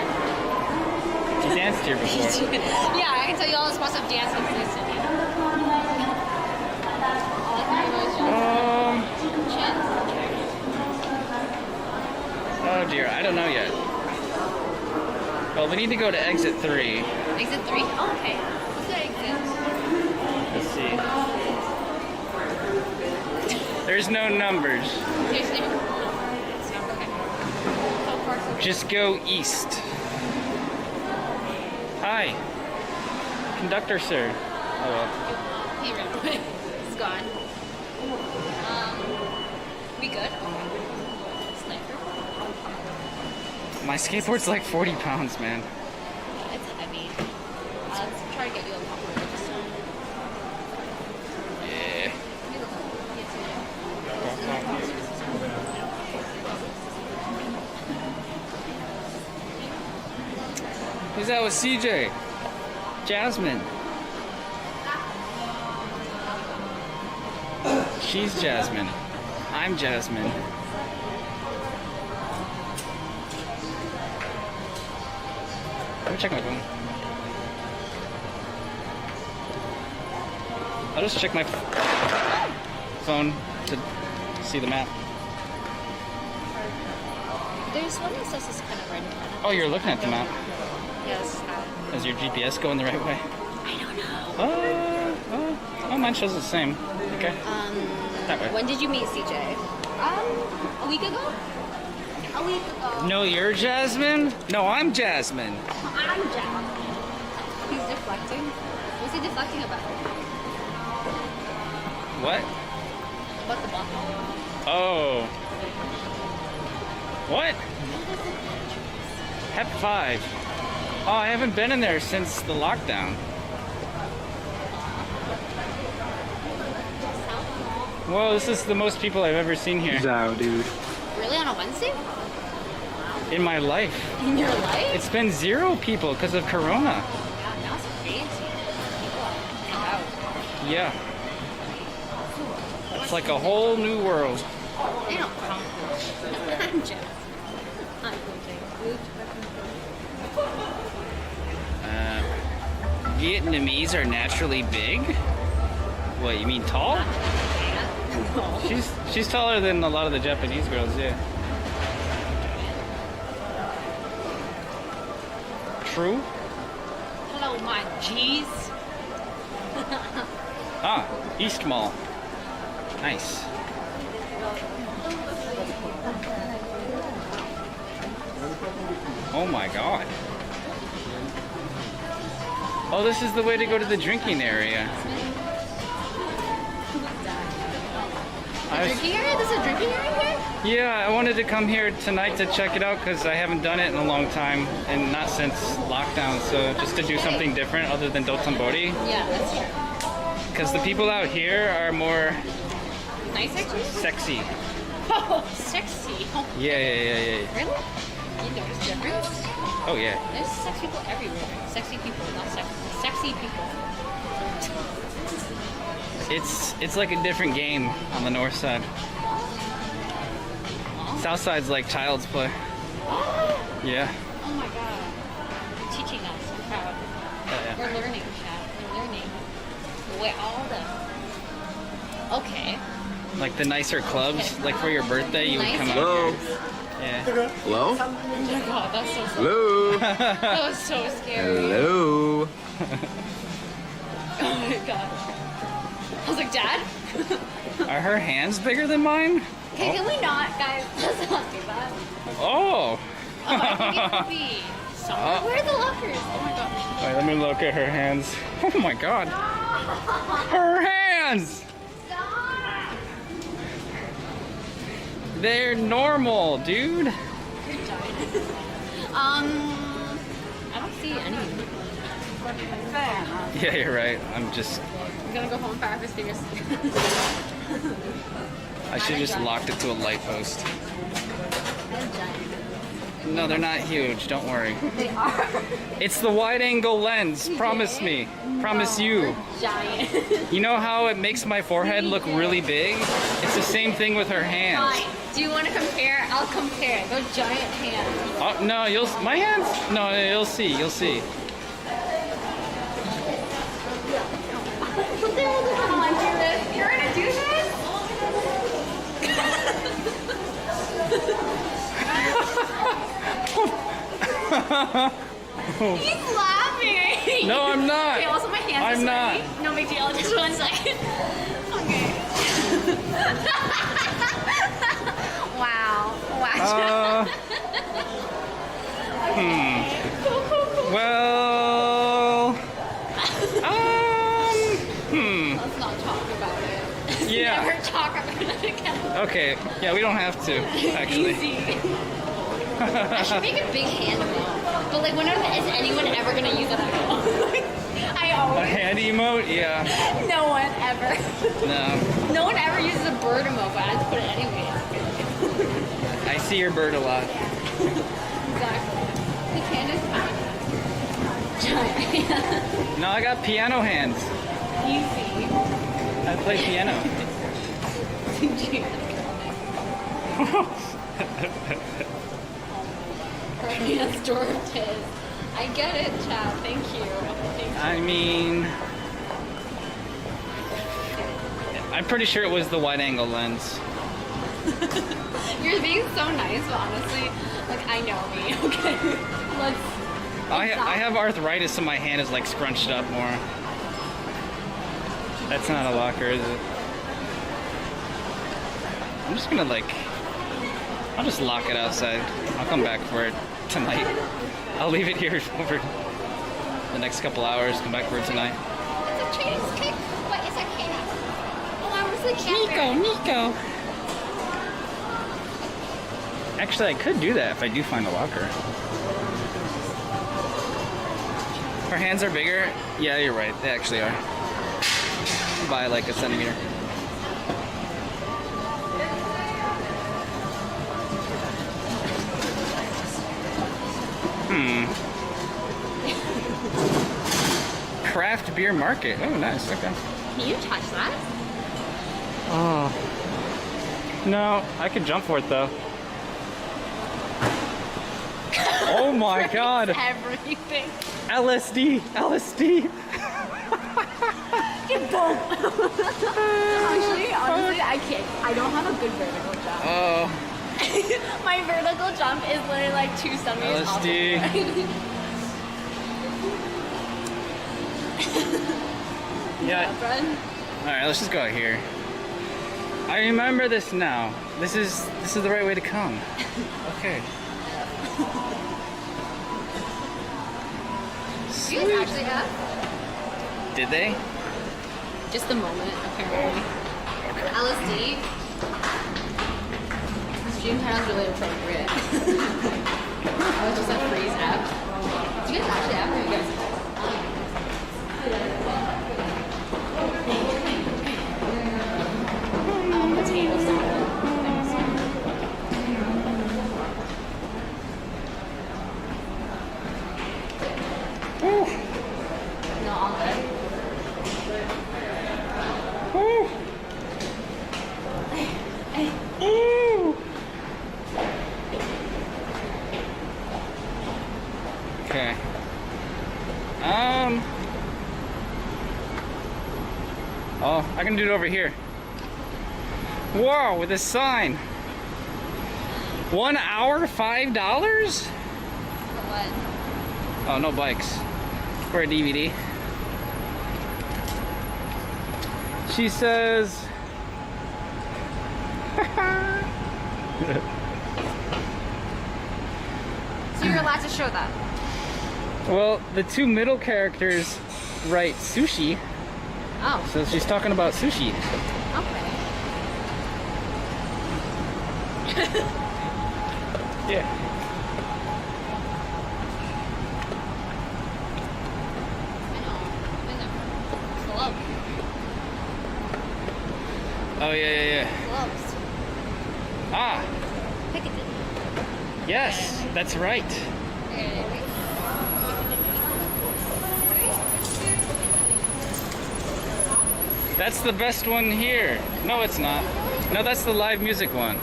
A: You danced here before.
K: Yeah, I can tell you all the spots of dancing in this city.
A: Oh dear, I don't know yet. Well, we need to go to exit 3.
K: Exit 3? Oh, okay. What's the exit?
A: Let's see. There's no numbers.
K: There's no. Okay. So far, so
A: Just go east. Hi. Conductor, sir. Oh well.
K: he ran away. It's gone. We good? Sniper?
A: My skateboard's like 40 pounds, man.
K: It's heavy. Let's try to get you a couple of this time.
A: Yeah. Who's that with CJ? Jasmine. She's Jasmine. I'm Jasmine. Let me check my phone. I'll just check my phone to see the map.
K: There's one that says it's kind of right in front of
A: Oh, you're looking at the map.
K: Yes.
A: Is your GPS going the right way?
K: I don't know.
A: Oh, mine shows the same. Okay. That way.
K: When did you meet CJ? A week ago? A week ago.
A: No, you're Jasmine? No, I'm Jasmine.
K: I'm Jasmine. He's deflecting. What's he deflecting about?
A: What?
K: About the bottle.
A: Oh. What? Hep 5. Oh, I haven't been in there since the lockdown. Whoa, this is the most people I've ever seen here.
J: Wow, dude.
K: Really, on a Wednesday?
A: In my life.
K: In your life?
A: It's been 0 people because of Corona.
K: Yeah, now it's crazy. People are out.
A: Yeah. It's like a whole new world.
K: They don't come. I'm joking. I'm joking.
A: Vietnamese are naturally big? What, you mean tall? She's taller than a lot of the Japanese girls, yeah. True?
K: Hello, my G's.
A: Ah, East Mall. Nice. Oh my god. Oh, this is the way to go to the drinking area.
K: Drinking area? There's a drinking area here?
A: Yeah, I wanted to come here tonight to check it out because I haven't done it in a long time and not since lockdown, so just to do something different other than Dotonbori.
K: Yeah, that's true.
A: Because the people out here are more
K: Nice, actually?
A: sexy.
K: Oh, sexy. Oh,
A: Yeah.
K: really? You notice the difference?
A: Oh yeah.
K: There's sex people everywhere. Sexy people, not sexy. Sexy people.
A: It's like a different game on the north side. South side's like child's play. Yeah.
K: Oh my god. You're teaching us. I'm proud.
A: Yeah.
K: We're learning, Chad. We're learning. We're all the... Okay.
A: Like the nicer clubs, like for your birthday, you would come
J: Hello.
A: out here. Yeah.
J: Hello?
K: Oh my god, that's so scary.
J: Hello.
K: That was so scary.
J: Hello.
K: Oh my god. I was like, Dad?
A: Are her hands bigger than mine?
K: Okay, can we not, guys? Let's not do that.
A: Oh.
K: Oh, I think it could be somewhere. Where are the lockers? Oh my gosh.
A: Wait, let me look at her hands. Oh my god. Her hands! They're normal, dude.
K: You're giant. I don't see any.
A: Yeah, you're right. I'm
K: gonna go home and fire up his fingers.
A: I should just locked it to a light post. No, they're not huge. Don't worry.
K: They are.
A: It's the wide angle lens. Promise me. Promise you.
K: Giant.
A: You know how it makes my forehead look really big? It's the same thing with her hands.
K: Fine. Do you want to compare? I'll compare. Those giant hands.
A: Oh, no, my hands? No, you'll see. You'll see.
K: You're gonna do this? He's laughing.
A: No, I'm not.
K: Okay, also my hands
A: I'm
K: are
A: not.
K: sweaty. No big deal. Just 1 second. Okay. Wow.
A: Well.
K: Let's not talk about it.
A: Yeah.
K: Never talk about it again.
A: Okay. Yeah, we don't have to, actually.
K: Easy. I should make a big hand emote. But like, when is anyone ever gonna use it at all? I
A: A
K: always.
A: hand emote? Yeah.
K: No one ever.
A: No.
K: No one ever uses a bird emote, but I have to put it anyway.
A: I see your bird a lot.
K: Exactly. His hand is giant.
A: No, I got piano hands.
K: Easy.
A: I play piano.
K: Her hands dwarfed his. I get it, Chad. Thank you. Thank you.
A: I mean, I'm pretty sure it was the wide angle lens.
K: You're being so nice, but honestly, like, I know me, okay? Let's
A: I have arthritis, so my hand is like scrunched up more. That's not a locker, is it? I'm just gonna like, I'll just lock it outside. I'll come back for it tonight. I'll leave it here over the next couple hours, come back for it tonight.
K: It's a cheesecake, but it's a cake. Oh, I was like
A: Nico. Actually, I could do that if I do find a locker. Our hands are bigger. Yeah, you're right. They actually are. By like a centimeter. Craft beer market. Oh, nice. Okay.
K: Can you touch that?
A: Oh. No, I could jump for it though. Oh my god.
K: Everything.
A: LSD. LSD.
K: Honestly, I can't. I don't have a good vertical jump.
A: Oh.
K: My vertical jump is literally like 2 centimeters off the
A: LSD.
K: floor.
A: Yeah. Alright, let's just go out here. I remember this now. This is the right way to come. Okay.
K: You guys actually have?
A: Did they?
K: Just a moment, apparently. LSD. Stream time's really appropriate. I was just a freeze app. Do you guys actually have? Or you guys? Potato salad. No, all good.
A: Okay. Oh, I can do it over here. Whoa, with a sign. 1 hour, $5?
K: For what?
A: Oh, no bikes. For a DVD. She says...
K: So you're allowed to show that?
A: Well, the 2 middle characters write sushi.
K: Oh.
A: So she's talking about sushi.
K: Okay.
A: Yeah.
K: Club.
A: Oh, yeah.
K: Clubs.
A: Ah,
K: Piccadilly.
A: yes, that's right. That's the best one here. No, it's not. No, that's the live music one.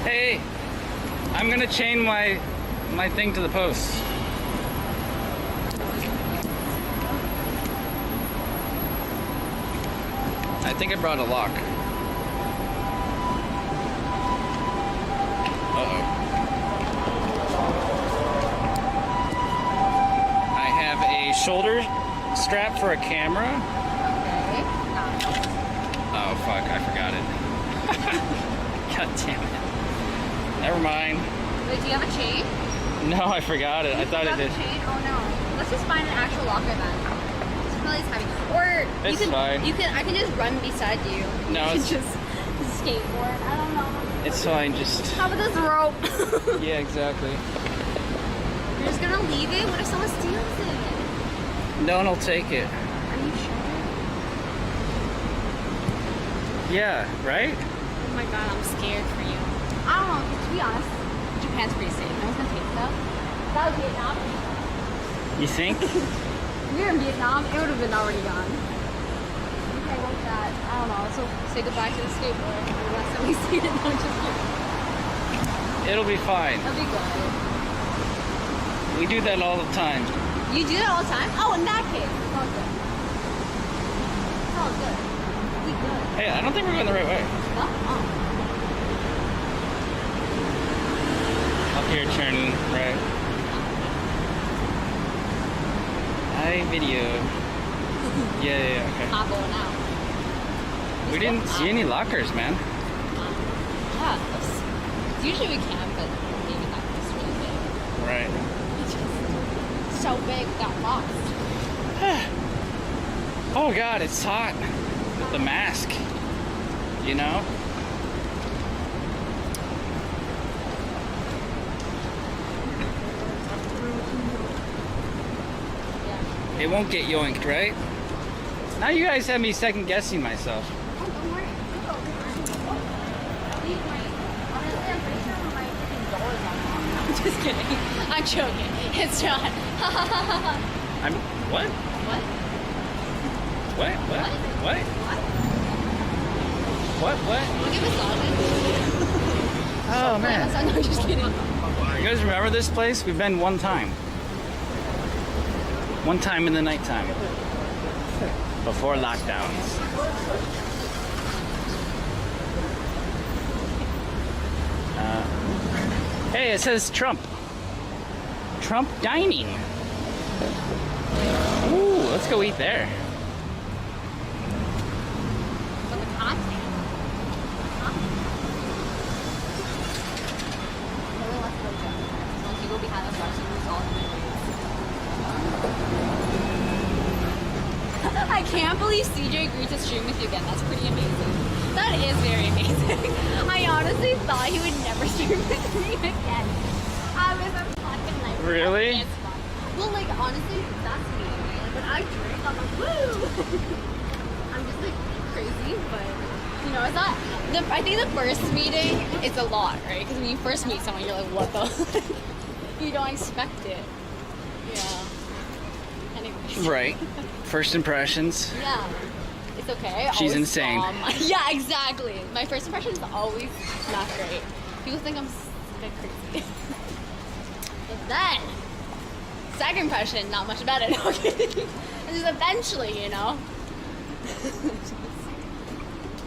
A: Hey, I'm gonna chain my thing to the post. I think I brought a lock. Uh-oh. I have a shoulder strap for a camera.
K: Okay.
A: Oh, fuck, I forgot it. God damn it. Never mind.
K: Wait, do you have a chain?
A: No, I forgot it. I thought
K: you
A: it did.
K: have a chain? Oh no. Let's just find an actual locker then. It's really heavy. Or
A: It's
K: you can,
A: fine.
K: I can just run beside you.
A: No,
K: You
A: it's
K: can just skateboard. I don't know.
A: It's fine. Just
K: How about this rope?
A: yeah, exactly.
K: You're just gonna leave it? What if someone steals it?
A: No one will take it.
K: Are you sure?
A: Yeah, right?
K: Oh my god, I'm scared for you. I don't know. To be honest, Japan's pretty safe. No one's gonna take stuff. That was Vietnam.
A: You think?
K: If we were in Vietnam, it would have been already gone. Okay, what's that? I don't know. So say goodbye to the skateboard. The last time we see it, no, just kidding.
A: It'll be fine.
K: That'll be good.
A: We do that all the time.
K: You do that all the time? Oh, in that case, it's all good. It's all good. It'll be good.
A: Hey, I don't think we're going the right way.
K: Huh? Oh.
A: Up here, turn right. Hi, video. Yeah, okay.
K: Not going out.
A: We didn't see any lockers, man.
K: Yeah, usually we can, but maybe not this really big.
A: Right.
K: It's just so big, got lost.
A: Oh God, it's hot with the mask. You know? It won't get yoinked, right? Now you guys have me second guessing myself.
K: Oh, don't worry. I'm just kidding. I'm joking. It's not.
A: I'm what?
K: What?
A: What? What? What? What? What?
K: Look at this
A: Oh man.
K: I'm just kidding.
A: You guys remember this place? We've been one time. One time in the nighttime. Before lockdowns. Hey, it says Trump. Trump dining. Ooh, let's go eat there.
K: But the content. Once you go behind the bars, you lose all the I can't believe CJ agreed to stream with you again. That's pretty amazing. That is very amazing. I honestly thought he would never stream with me again. I was a fucking like.
A: Really?
K: It's fun. Well, like honestly, that's me. Right? When I drink, I'm like, woo. I'm just like crazy, but you know, it's not. I think the first meeting is a lot, right? Because when you first meet someone, you're like, what the? You don't expect it. Yeah. Anyways.
A: Right. First impressions.
K: Yeah. It's okay.
A: She's
K: Always
A: insane.
K: calm. Yeah, exactly. My first impression is always not great. People think I'm a bit crazy. But then, second impression, not much better. No, kidding. And just eventually, you know.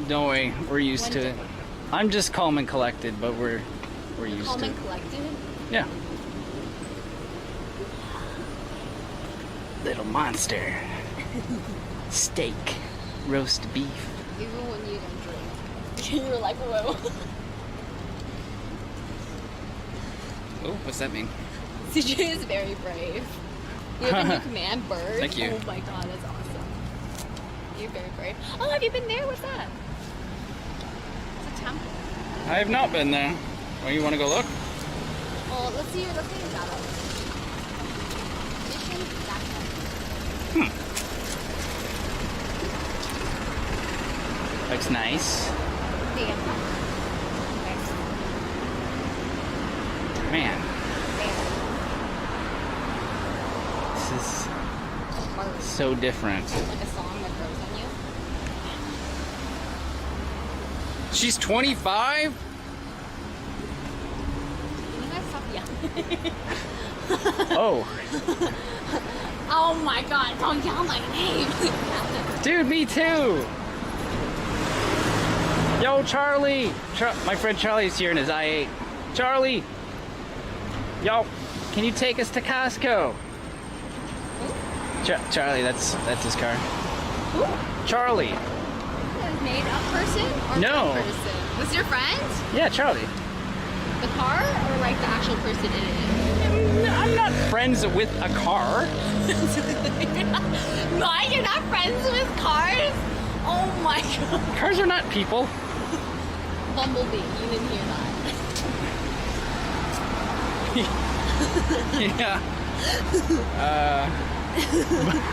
A: Don't worry, we're used to it. I'm just calm and collected, but we're used
K: Calm
A: to
K: and
A: it.
K: collected.
A: Yeah. Little monster. Steak. Roast beef.
K: Even when you don't drink. You were like, whoa.
A: Oh, what's that mean?
K: CJ is very brave. You have a new command, bird.
A: Thank you.
K: Oh my god, that's awesome. You're very brave. Oh, have you been there? What's that? It's a temple.
A: I have not been there. Well, you want to go look?
K: Well, let's see your shadow. Mission Dakar.
A: Looks nice. Man. This is so different.
K: Like a song that grows on you.
A: She's 25?
K: Can you guys stop yelling?
A: Oh.
K: Oh my god, don't yell my name.
A: Dude, me too. Yo, Charlie. My friend Charlie's here in his i8. Charlie. Yo, can you take us to Costco? Charlie, that's his car.
K: Who?
A: Charlie.
K: A made-up person or
A: No.
K: real person? Was your friend?
A: Yeah, Charlie.
K: The car or like the actual person in it?
A: I'm not friends with a car.
K: Why? You're not friends with cars? Oh my god.
A: Cars are not people.
K: Bumblebee, you didn't hear that.
A: Yeah.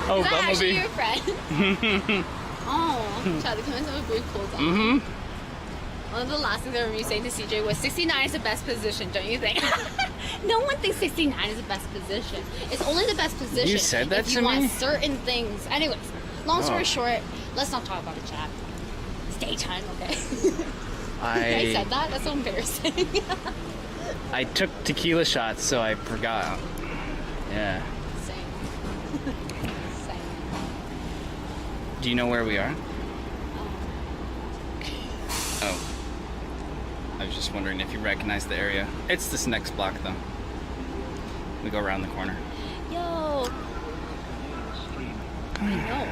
A: Oh,
K: Is that actually
A: Bumblebee.
K: your friend? Oh, Charlie, come into a very cool time.
A: Mm-hmm.
K: One of the last things I remember you saying to CJ was 69 is the best position, don't you think? No one thinks 69 is the best position. It's only the best position
A: You said that
K: if you
A: to
K: want
A: me?
K: certain things. Anyways, long story
A: Oh.
K: short, let's not talk about the chat. It's daytime, okay? I said that? That's so embarrassing.
A: I took tequila shots, so I forgot. Yeah.
K: Same.
A: Do you know where we are? Oh. I was just wondering if you recognize the area. It's this next block, though. We go around the corner.
K: Yo. I know,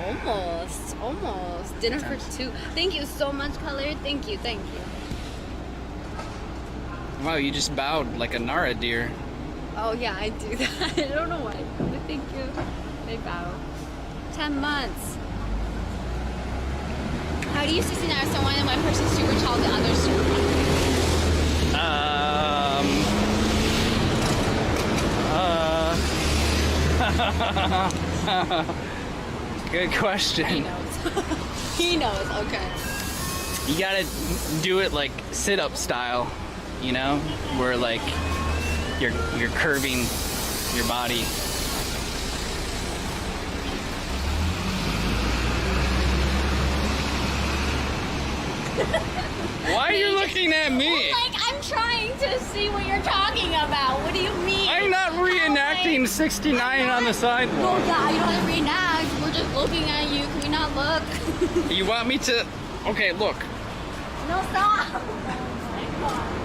K: almost. Dinner for two. Thank you so much, Color. Thank you.
A: Wow, you just bowed like a Nara deer.
K: Oh yeah, I do that. I don't know why. But thank you. I bow. 10 months. How do you 69 so why one person's super tall, the other's super
A: tall? Good question.
K: He knows. He knows, okay.
A: You gotta do it like sit-up style, you know? Where like you're curving your body. Why are you looking at me?
K: Well, like, I'm trying to see what you're talking about. What do you mean?
A: I'm not reenacting 69 on the sidewalk.
K: Well, yeah, you don't have to reenact. We're just looking at you. Can we not look?
A: You want me to? Okay, look.
K: No, stop.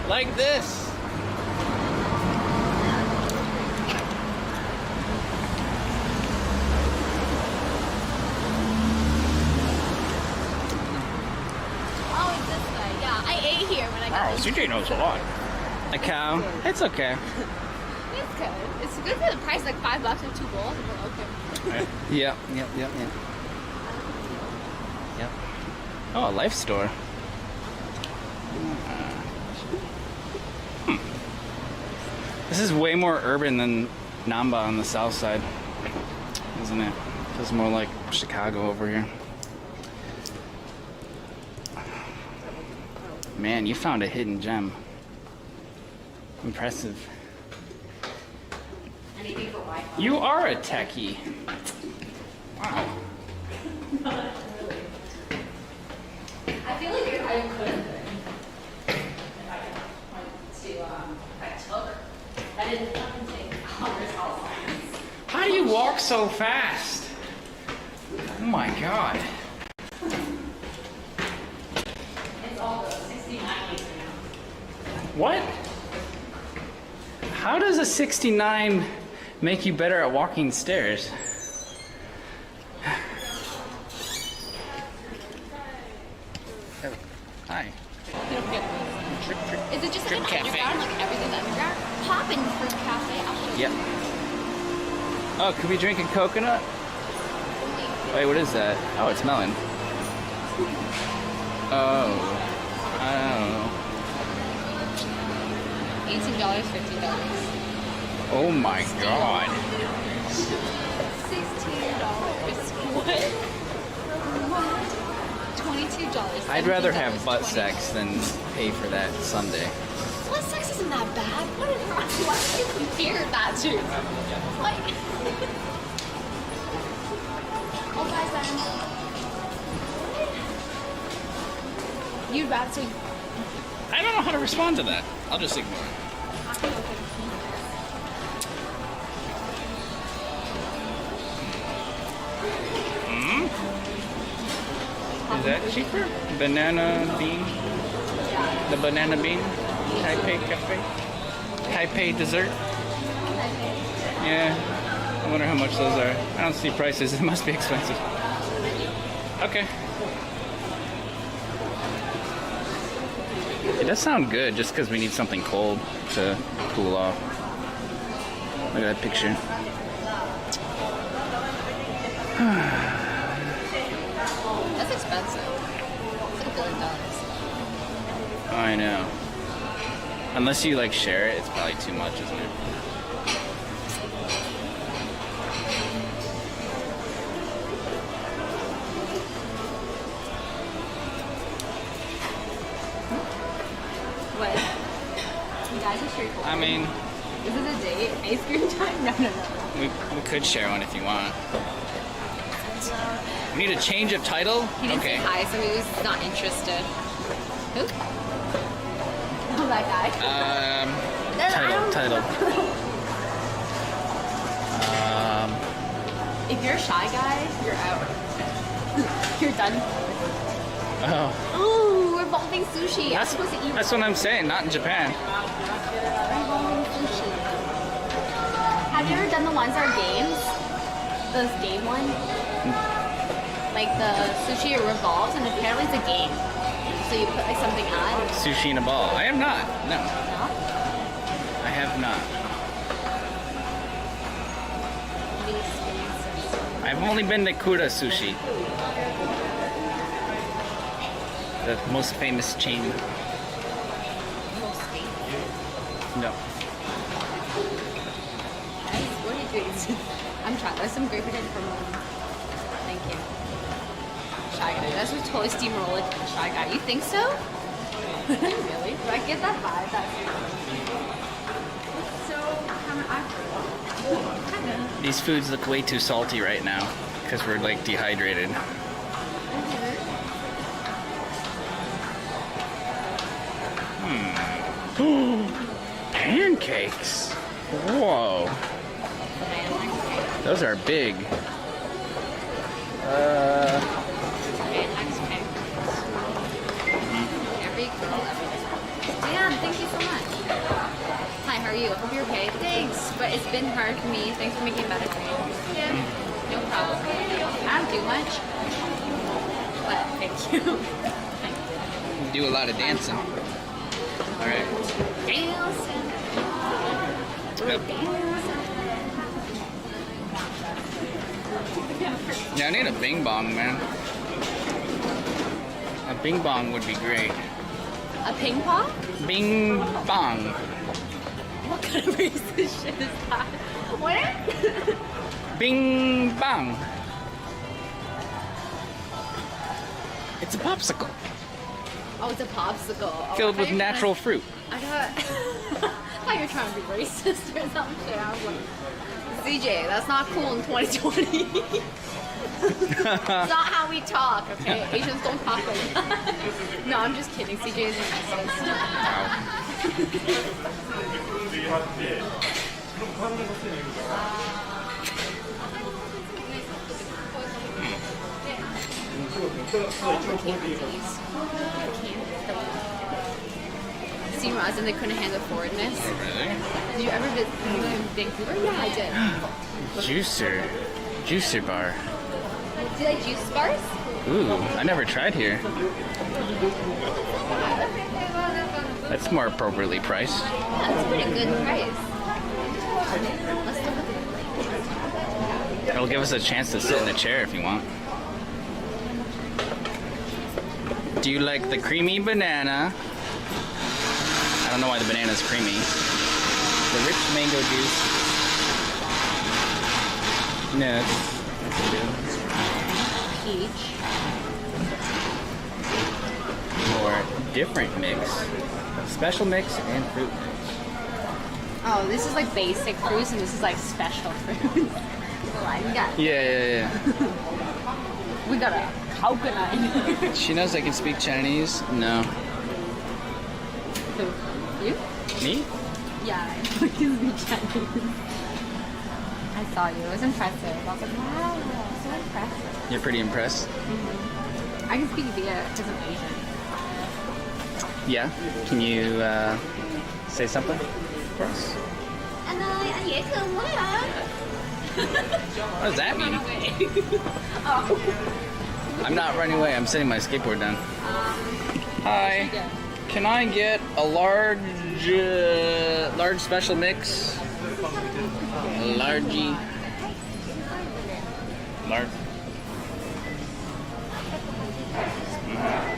A: Like this.
K: Oh, it's this way. Yeah, I ate here when I got
A: Oh, CJ knows a lot. A cow? It's okay.
K: It's good. It's good for the price, like $5 and 2 bowls. But okay.
A: Yep. Oh, a life store. This is way more urban than Namba on the south side, isn't it? Feels more like Chicago over here. Man, you found a hidden gem. Impressive.
K: Anything for Wi-Fi?
A: You are a techie. Wow.
K: I feel like if I could, if I went to, I took, I didn't fucking take Congress all science.
A: How do you walk so fast? Oh my god.
K: It's all good. 69 years now.
A: What? How does a 69 make you better at walking stairs? Oh, hi.
K: Is it just like
A: Drip
K: an
A: cafe.
K: underground, like everything's underground? Pop in Fruit Cafe. I'll show you.
A: Yep. Oh, could we drink a coconut? Wait, what is that? Oh, it's melon. Oh. I don't know.
K: $18, $50.
A: Oh my god.
K: $16. What? $22.
A: I'd rather have butt sex than pay for that Sunday.
K: Butt sex isn't that bad. What is wrong? Why do you compare that to? Like. Oh, guys, you'd rather say.
A: I don't know how to respond to that. I'll just ignore it. Is that cheaper? Banana bean? The banana bean? Taipei cafe? Taipei dessert? Yeah. I wonder how much those are. I don't see prices. It must be expensive. Okay. It does sound good just because we need something cold to cool off. Look at that picture.
K: That's expensive. It's like $1 billion.
A: I know. Unless you like share it, it's probably too much, isn't it?
K: What? You guys are straightforward.
A: I mean,
K: Is it a date? Ice cream time? No.
A: we could share one if you want. We need a change of title?
K: He didn't
A: Okay.
K: say hi, so he was not interested. Who? Oh, that guy.
A: Title.
K: If you're a shy guy, you're out. You're done.
A: Oh.
K: Ooh, we're bowling sushi. I'm supposed to eat.
A: That's what I'm saying, not in Japan.
K: We're bowling sushi. Have you ever done the ones that are games? this game one? Like the sushi revolves, and apparently it's a game. So you put like something on.
A: Sushi in a ball. I have not. No.
K: No?
A: I have not. I've only been to Kura Sushi. The most famous chain.
K: Most famous.
A: No.
K: Guys, what are you doing? I'm trying. There's some great potatoes from Thank you. Shy Guy. That's a totally steamroller Shy Guy. You think so? Really? Do I get that vibe?
A: These foods look way too salty right now because we're like dehydrated. Pancakes. Whoa. Those are big.
K: Dan, thank you so much. Hi, how are you? Hope you're okay. Thanks, but it's been hard for me. Thanks for making it better for me. Yeah, no problem. I don't do much, but thank you.
A: You do a lot of dancing. All right.
K: Dancing.
A: Yep. Yeah, I need a bing bong, man. A bing bong would be great.
K: A ping pong?
A: Bing bong.
K: What kind of racist shit is that? What?
A: Bing bong. It's a popsicle
K: Oh, it's a popsicle. Oh,
A: filled
K: I thought
A: with
K: you were
A: natural fruit.
K: I thought you were trying to be racist or something. I was like, CJ, that's not cool in 2020. It's not how we talk, okay? Asians don't talk like that. No, I'm just kidding. CJ is a Seen as in they couldn't handle forwardness.
A: Really?
K: Did you ever visit Vancouver? Yeah, I did.
A: Juicer bar.
K: Do you like juice bars?
A: Ooh, I never tried here. That's more appropriately priced.
K: Yeah, that's a pretty good price. Let's look at the
A: It'll give us a chance to sit in the chair if you want. Do you like the creamy banana? I don't know why the banana's creamy. The rich mango juice. No, that's good.
K: peach.
A: Or different mix. Special mix and fruit mix.
K: Oh, this is like basic fruits and this is like special fruits.
A: Yeah.
K: We got a coconut.
A: She knows I can speak Chinese? No.
K: Who? You?
A: Me?
K: Yeah, I can speak Chinese. I saw you. It was impressive. I was like, wow, so impressive.
A: You're pretty impressed?
K: Mm-hmm. I can speak via because I'm Asian.
A: Yeah? Can you say something for us? What does that mean?
K: Oh.
A: I'm not running away. I'm setting my skateboard down. Hi. Can I get a large special mix? Large.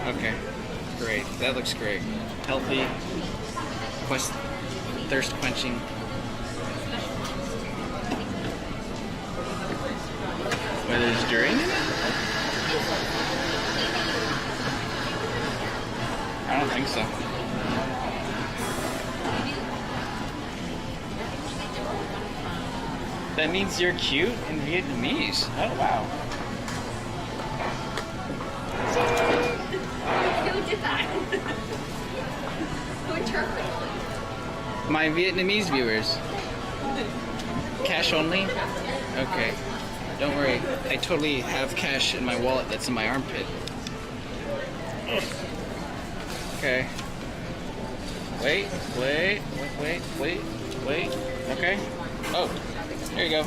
A: Okay. Great. That looks great. Healthy. Thirst quenching. Where there's drink? I don't think so. That means you're cute in Vietnamese. Oh, wow.
K: Who did that? Who interpreted?
A: My Vietnamese viewers. Cash only? Okay. Don't worry. I totally have cash in my wallet that's in my armpit. Okay. Wait. Okay. Oh, there you go.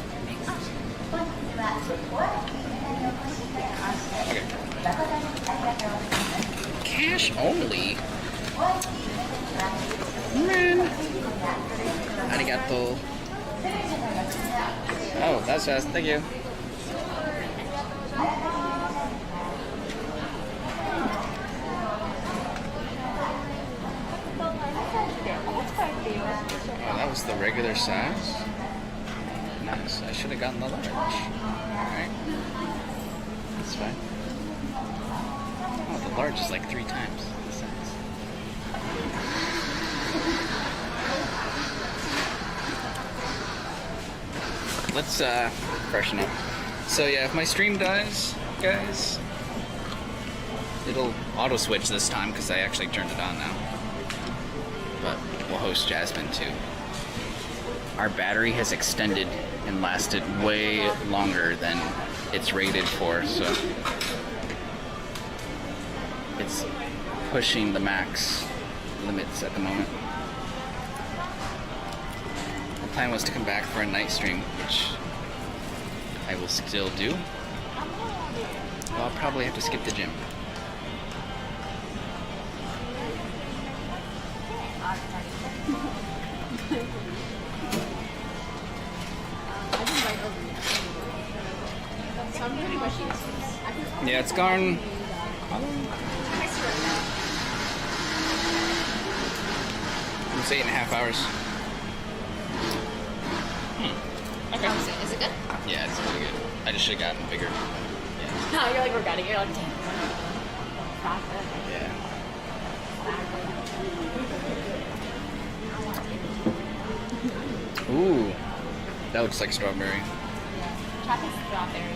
A: Cash only? Man. Arigato. Oh, that's fast. Thank you. Oh, that was the regular size? Nice. I should have gotten the large. Alright. That's fine. Oh, the large is like 3 times the size. Let's freshen up. So yeah, if my stream dies, guys, it'll auto switch this time because I actually turned it on now. But we'll host Jasmine too. Our battery has extended and lasted way longer than it's rated for, so it's pushing the limits at the moment. The plan was to come back for a night stream, which I will still do. Well, I'll probably have to skip the gym. Yeah, it's gone. It's 8.5 hours. Okay.
K: Is it good?
A: Yeah, it's really good. I just should have gotten bigger. Yeah.
K: No, you're like regretting. You're like, damn.
A: Yeah. Ooh, that looks like strawberry.
K: Chocolate strawberry.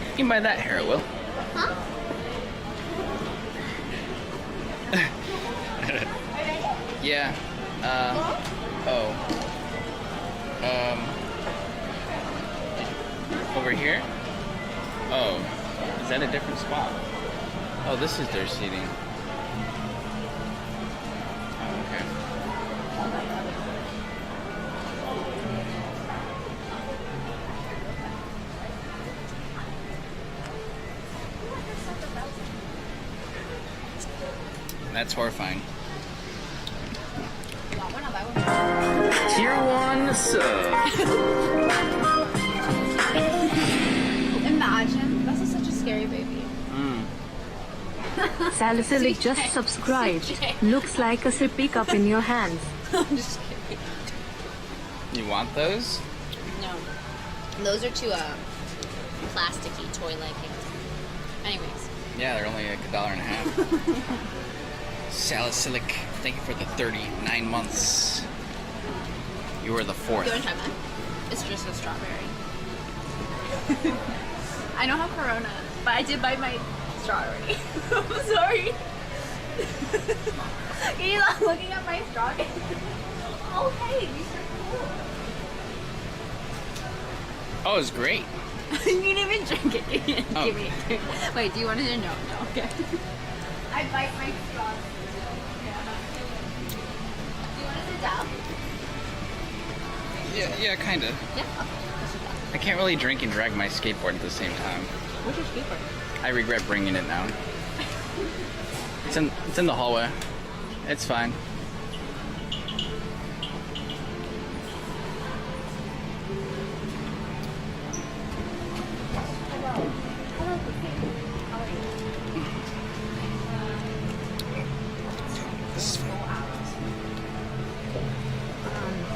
A: You can buy that here, Will.
K: Huh?
A: Yeah. Over here? Oh. Is that a different spot? Oh, this is their seating. Oh, okay. That's horrifying. Tier 1 sub.
K: Imagine. This is such a scary baby.
B: Salicylic just subscribed. Looks like a sippy cup in your hands.
K: I'm just kidding.
A: You want those?
K: No. Those are too plasticky, toy-like. Anyways.
A: Yeah, they're only like $1.50. Salicylic, thank you for the 39 months. You were the 4th.
K: You want to try mine? It's just a strawberry. I don't have Corona, but I did buy my straw already. I'm sorry. You're not looking at my straw. Oh, hey, these are cool.
A: Oh, it's great.
K: You didn't even drink it. You didn't
A: Oh.
K: give me a drink. Wait, do you want to? No, okay. I bite my straw. Do you want to sit down?
A: Yeah, kinda.
K: Yeah, okay. Let's sit down.
A: I can't really drink and drag my skateboard at the same time.
K: Where's your skateboard?
A: I regret bringing it now. It's in the hallway. It's fine.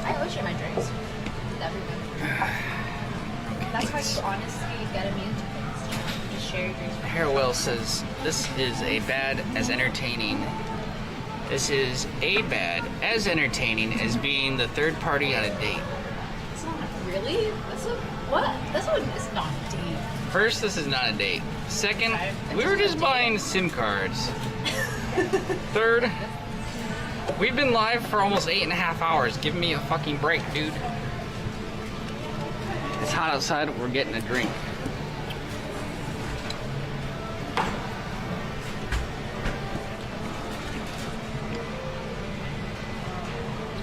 K: I always share my drinks with everyone. That's how you honestly get immune to things. Just share your drinks.
A: Hair Will says, this is a bad as entertaining. This is a bad as entertaining as being the third party on a date.
K: It's not really? That's a what? That's what it's not a date.
A: First, this is not a date. Second, we were just buying SIM cards. Third, we've been live for almost 8.5 hours. Give me a fucking break, dude. It's hot outside, we're getting a drink.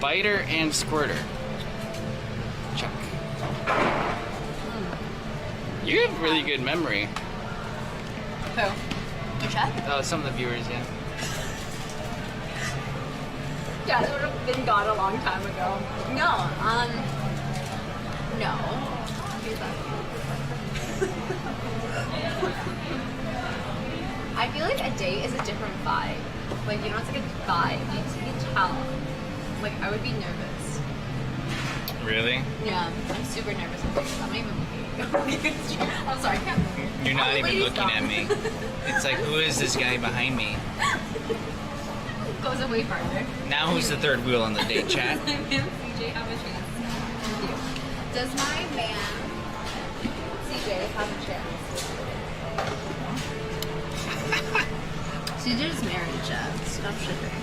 A: Biter and Squirter. Check. You have really good memory.
K: Who? Your chat?
A: Some of the viewers, yeah.
K: Yeah, it would have been gone a long time ago. No. Here's that. I feel like a date is a different vibe. Like, you know, it's like a vibe. You can tell. Like, I would be nervous.
A: Really?
K: Yeah, I'm super nervous with dates. I'm not even looking. I'm sorry, I can't look here.
A: You're not even
K: Please
A: looking
K: stop.
A: at me. It's like, who is this guy behind me?
K: Goes away farther.
A: Now who's the third wheel on the date, chat?
K: CJ have a chance. Does my man CJ have a chance? CJ is married, Jeff. Stop shipping.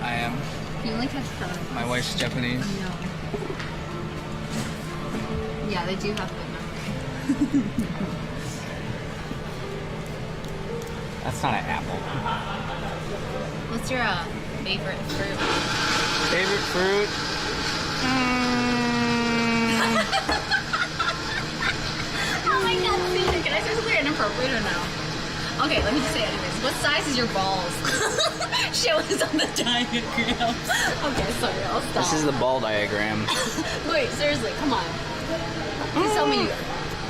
A: I am.
K: You only catch photos.
A: My wife's Japanese.
K: No. Yeah, they do have good memory.
A: That's not an apple.
K: What's your favorite fruit?
A: Favorite fruit?
K: Oh my god, CJ, can I say something inappropriate or no? Okay, let me just say anyways. What size is your balls? Show us on the diagram. Okay, sorry, I'll stop.
A: This is the ball diagram.
K: Wait, seriously, come on. Please tell me.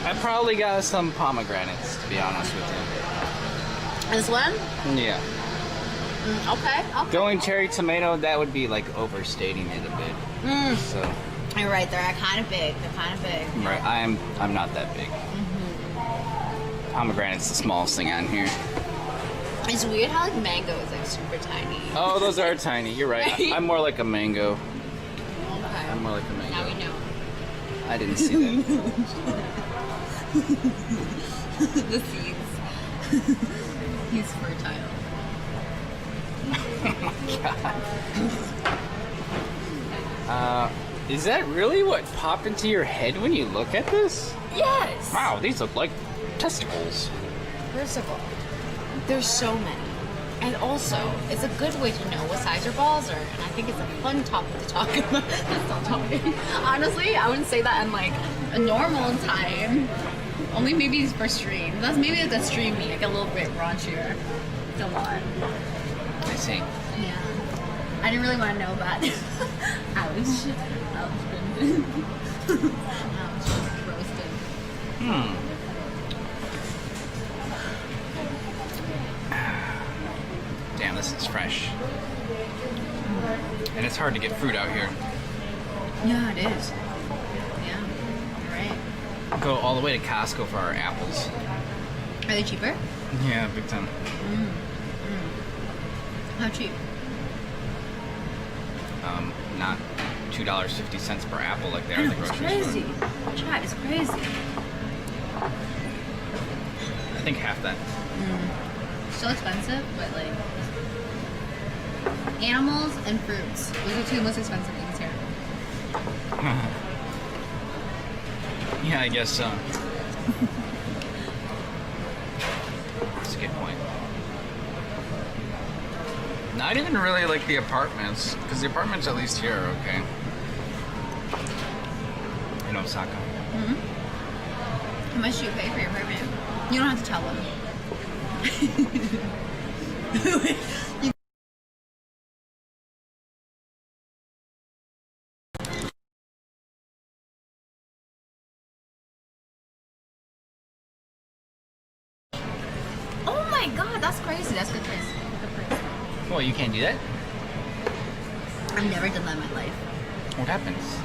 A: I probably got some pomegranates, to be honest with you.
K: This one?
A: Yeah.
K: Okay.
A: Going cherry tomato, that would be like overstating it a bit. So.
K: You're right, they're kind of big. They're kind of big.
A: Right, I'm not that big. Pomegranate's the smallest thing on here.
K: It's weird how like mango is like super tiny.
A: Oh, those are tiny. You're right. I'm more like a mango.
K: Okay.
A: I'm more like a mango.
K: Now we know.
A: I didn't see that.
K: The seeds. He's fertile.
A: Oh my god. Is that really what popped into your head when you look at this?
K: Yes!
A: Wow, these look like testicles.
K: First of all, there's so many. And also, it's a good way to know what size your balls are. And I think it's a fun topic to talk about. That's not talking. Honestly, I wouldn't say that in like a normal time. Only maybe for stream. That's maybe the stream me, like a little bit raunchier. It's a lot.
A: I see.
K: Yeah. I didn't really want to know that. Ouch. Ouch, Brendan. Ouch. Roasted.
A: Damn, this is fresh. And it's hard to get fruit out here.
K: Yeah, it is. Yeah, you're right.
A: Go all the way to Costco for our apples.
K: Are they cheaper?
A: Yeah, big time.
K: How cheap?
A: Not $2.50 per apple like they are
K: I
A: at
K: know,
A: the
K: it's
A: grocery
K: crazy.
A: store.
K: Chat, it's crazy.
A: I think half that.
K: Still expensive, but like animals and fruits. Those are two most expensive things here.
A: Yeah, I guess so. That's a good point. Not even really like the apartments, because the apartments at least here are okay. In Osaka.
K: How much do you pay for your apartment? You don't have to tell them. Oh my god, that's crazy. That's good price. Good price.
A: Well, you can't do that?
K: I've never done that in my life.
A: What happens?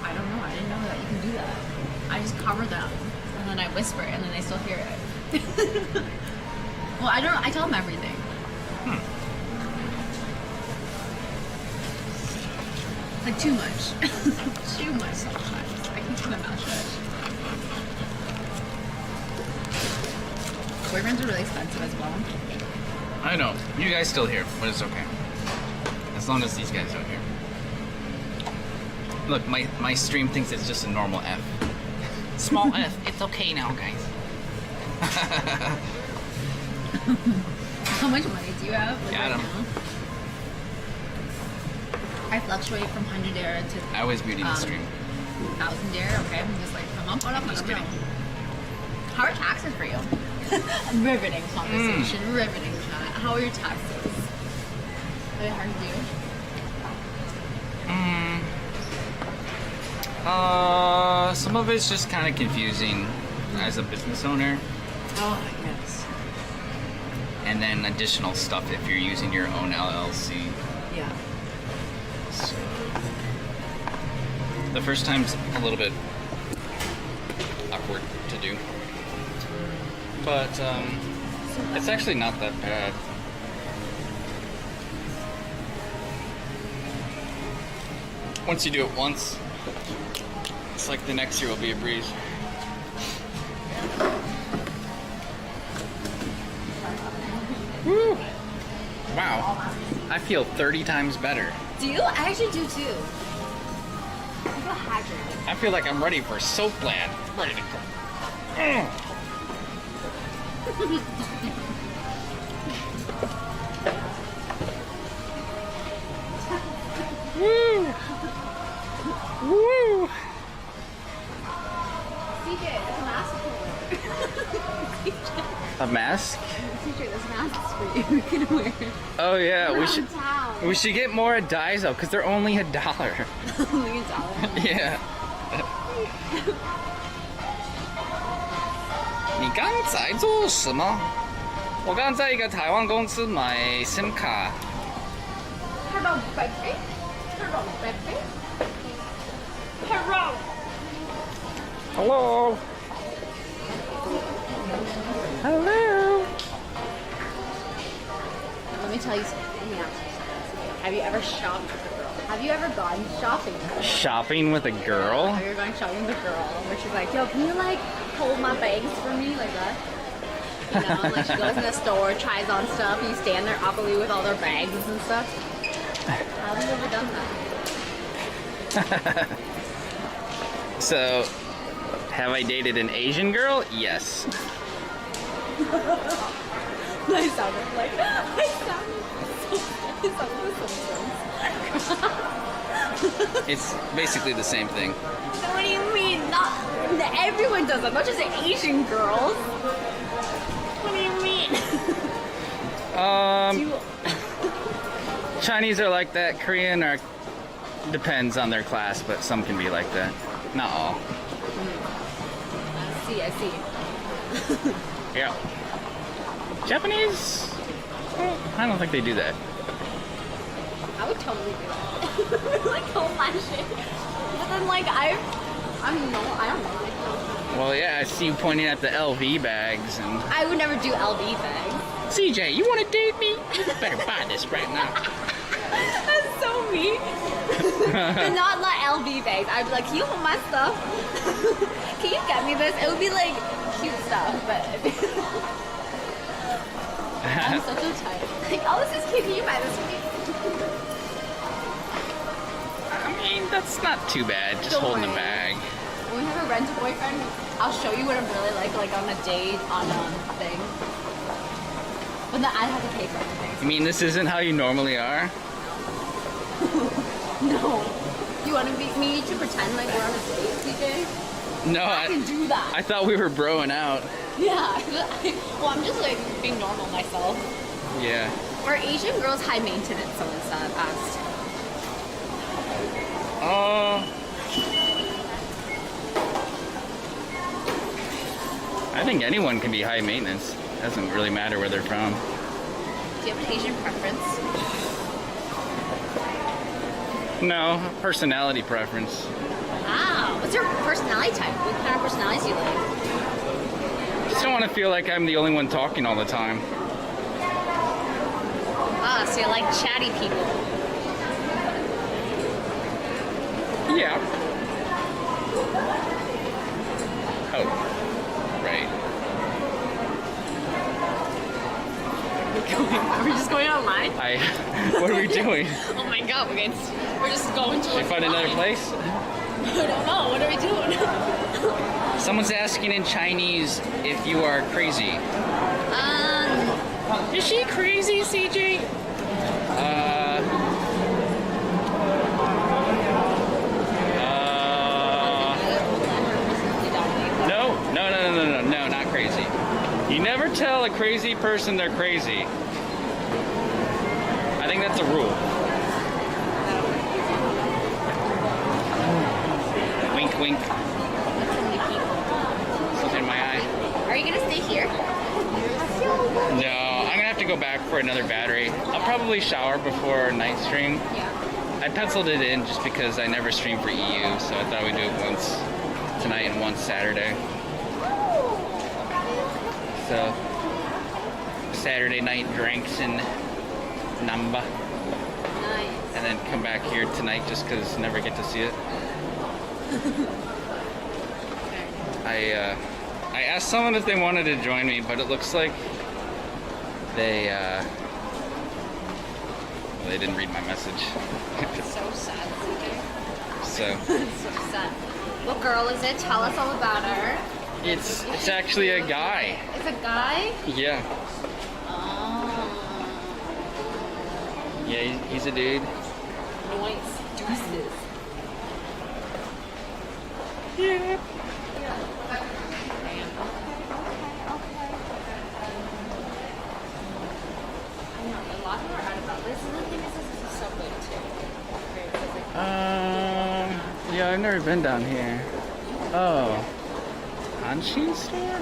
K: I don't know. I didn't know that you can do that. I just cover them and then I whisper and then they still hear it. Well, I don't know. I tell them everything. Like too much. Too much sometimes. I can keep my mouth shut. Boyfriends are really expensive as well.
A: I know. You guys still here, but it's okay. As long as these guys are here. Look, my stream thinks it's just a normal F. Small F. It's okay now, guys.
K: How much money do you have? Like,
A: Got him.
K: right now? I fluctuate from 100 dare to
A: I was muting the stream.
K: 1,000 dare. Okay, I'm just like come up,
A: Just kidding.
K: How are taxes for you? Riveting conversation. Riveting chat. How are your taxes? Are they hard to do?
A: Some of it's just kind of confusing as a business owner.
K: Oh, yes.
A: And then additional stuff if you're using your own LLC.
K: Yeah.
A: So, the first time's a little bit awkward to do. But it's actually not that bad. Once you do it once, it's like the next year will be a breeze. Woo! Wow, I feel 30 times better.
K: Do you? I actually do too. I feel hydrated.
A: I feel like I'm ready for Soapland. Ready to go. Woo! Woo!
K: CJ, there's a mask for you.
A: A mask?
K: CJ, there's masks for you. You can wear it.
A: Oh yeah,
K: Around
A: we should get more at Daiso because they're only $1.
K: Only $1.
A: Yeah. 你刚才做什么？我刚在一个台湾公司买 SIM 卡。
K: Hello, baby. Hello, baby. Hello.
A: Hello. Hello.
K: Let me tell you something. Let me ask you something. Have you ever shopped with a girl? Have you ever gone shopping with a girl?
A: Shopping with a girl?
K: Have you ever gone shopping with a girl where she's like, yo, can you like hold my bags for me like that? You know, like she goes in the store, tries on stuff, and you stand there awkwardly with all their bags and stuff. Have you ever done that?
A: So, have I dated an Asian girl? Yes.
K: I sounded like
A: It's basically the same thing.
K: What do you mean? Not everyone does that, not just the Asian girls. What do you mean?
A: Chinese are like that. Korean are depends on their class, but some can be like that. Not all.
K: I see.
A: Yeah. Japanese? I don't think they do that.
K: I would totally do that. Like hold my shit. But then like I don't know.
A: Well, yeah, I see you pointing at the LV bags and.
K: I would never do LV bags.
A: CJ, you want to date me? You better buy this right now.
K: That's so mean. But not like LV bags. I'd be like, can you hold my stuff? Can you get me this? It would be like cute stuff, but I'm such a type. Like, oh, this is cute. Can you buy this for me?
A: I mean, that's not too bad. Just
K: Don't
A: holding
K: worry.
A: the bag.
K: When we have a rent a boyfriend, I'll show you what I'm really like on a date, on a thing. But then I have to pay for everything.
A: You mean this isn't how you normally are?
K: No. You want me to pretend like we're on a date, CJ?
A: No,
K: I can do that.
A: I thought we were broing out.
K: Yeah. Well, I'm just like being normal myself.
A: Yeah.
K: Are Asian girls high maintenance? Someone asked.
A: I think anyone can be high maintenance. Doesn't really matter where they're from.
K: Do you have an Asian preference?
A: No, personality preference.
K: Wow. What's your personality type? What kind of personalities do you like?
A: Just don't want to feel like I'm the only one talking all the time.
K: Ah, so you like chatty people.
A: Yeah. Oh, right.
K: Are we just going online?
A: What are we doing?
K: Oh my god, we're just going to
A: Should we find another place?
K: I don't know. What are we doing?
A: Someone's asking in Chinese if you are crazy. Is she crazy, CJ? No, not crazy. You never tell a crazy person they're crazy. I think that's a rule. Wink, wink. Something in my eye.
K: Are you gonna stay here?
A: No, I'm gonna have to go back for another battery. I'll probably shower before night stream.
K: Yeah.
A: I penciled it in just because I never stream for EU, so I thought we'd do it once tonight and once Saturday. So, Saturday night drinks in Namba.
K: Nice.
A: And then come back here tonight just because never get to see it. I asked someone if they wanted to join me, but it looks like they didn't read my message.
K: So sad, CJ.
A: So
K: So sad. What girl is it? Tell us all about her.
A: it's actually a guy.
K: It's a guy?
A: Yeah.
K: Oh.
A: Yeah, he's a dude.
K: Nice. Deuces.
A: Yeah.
K: A lot of people are out about this. And the thing is, this is a subway too.
A: Yeah, I've never been down here. Oh. Hanshin store?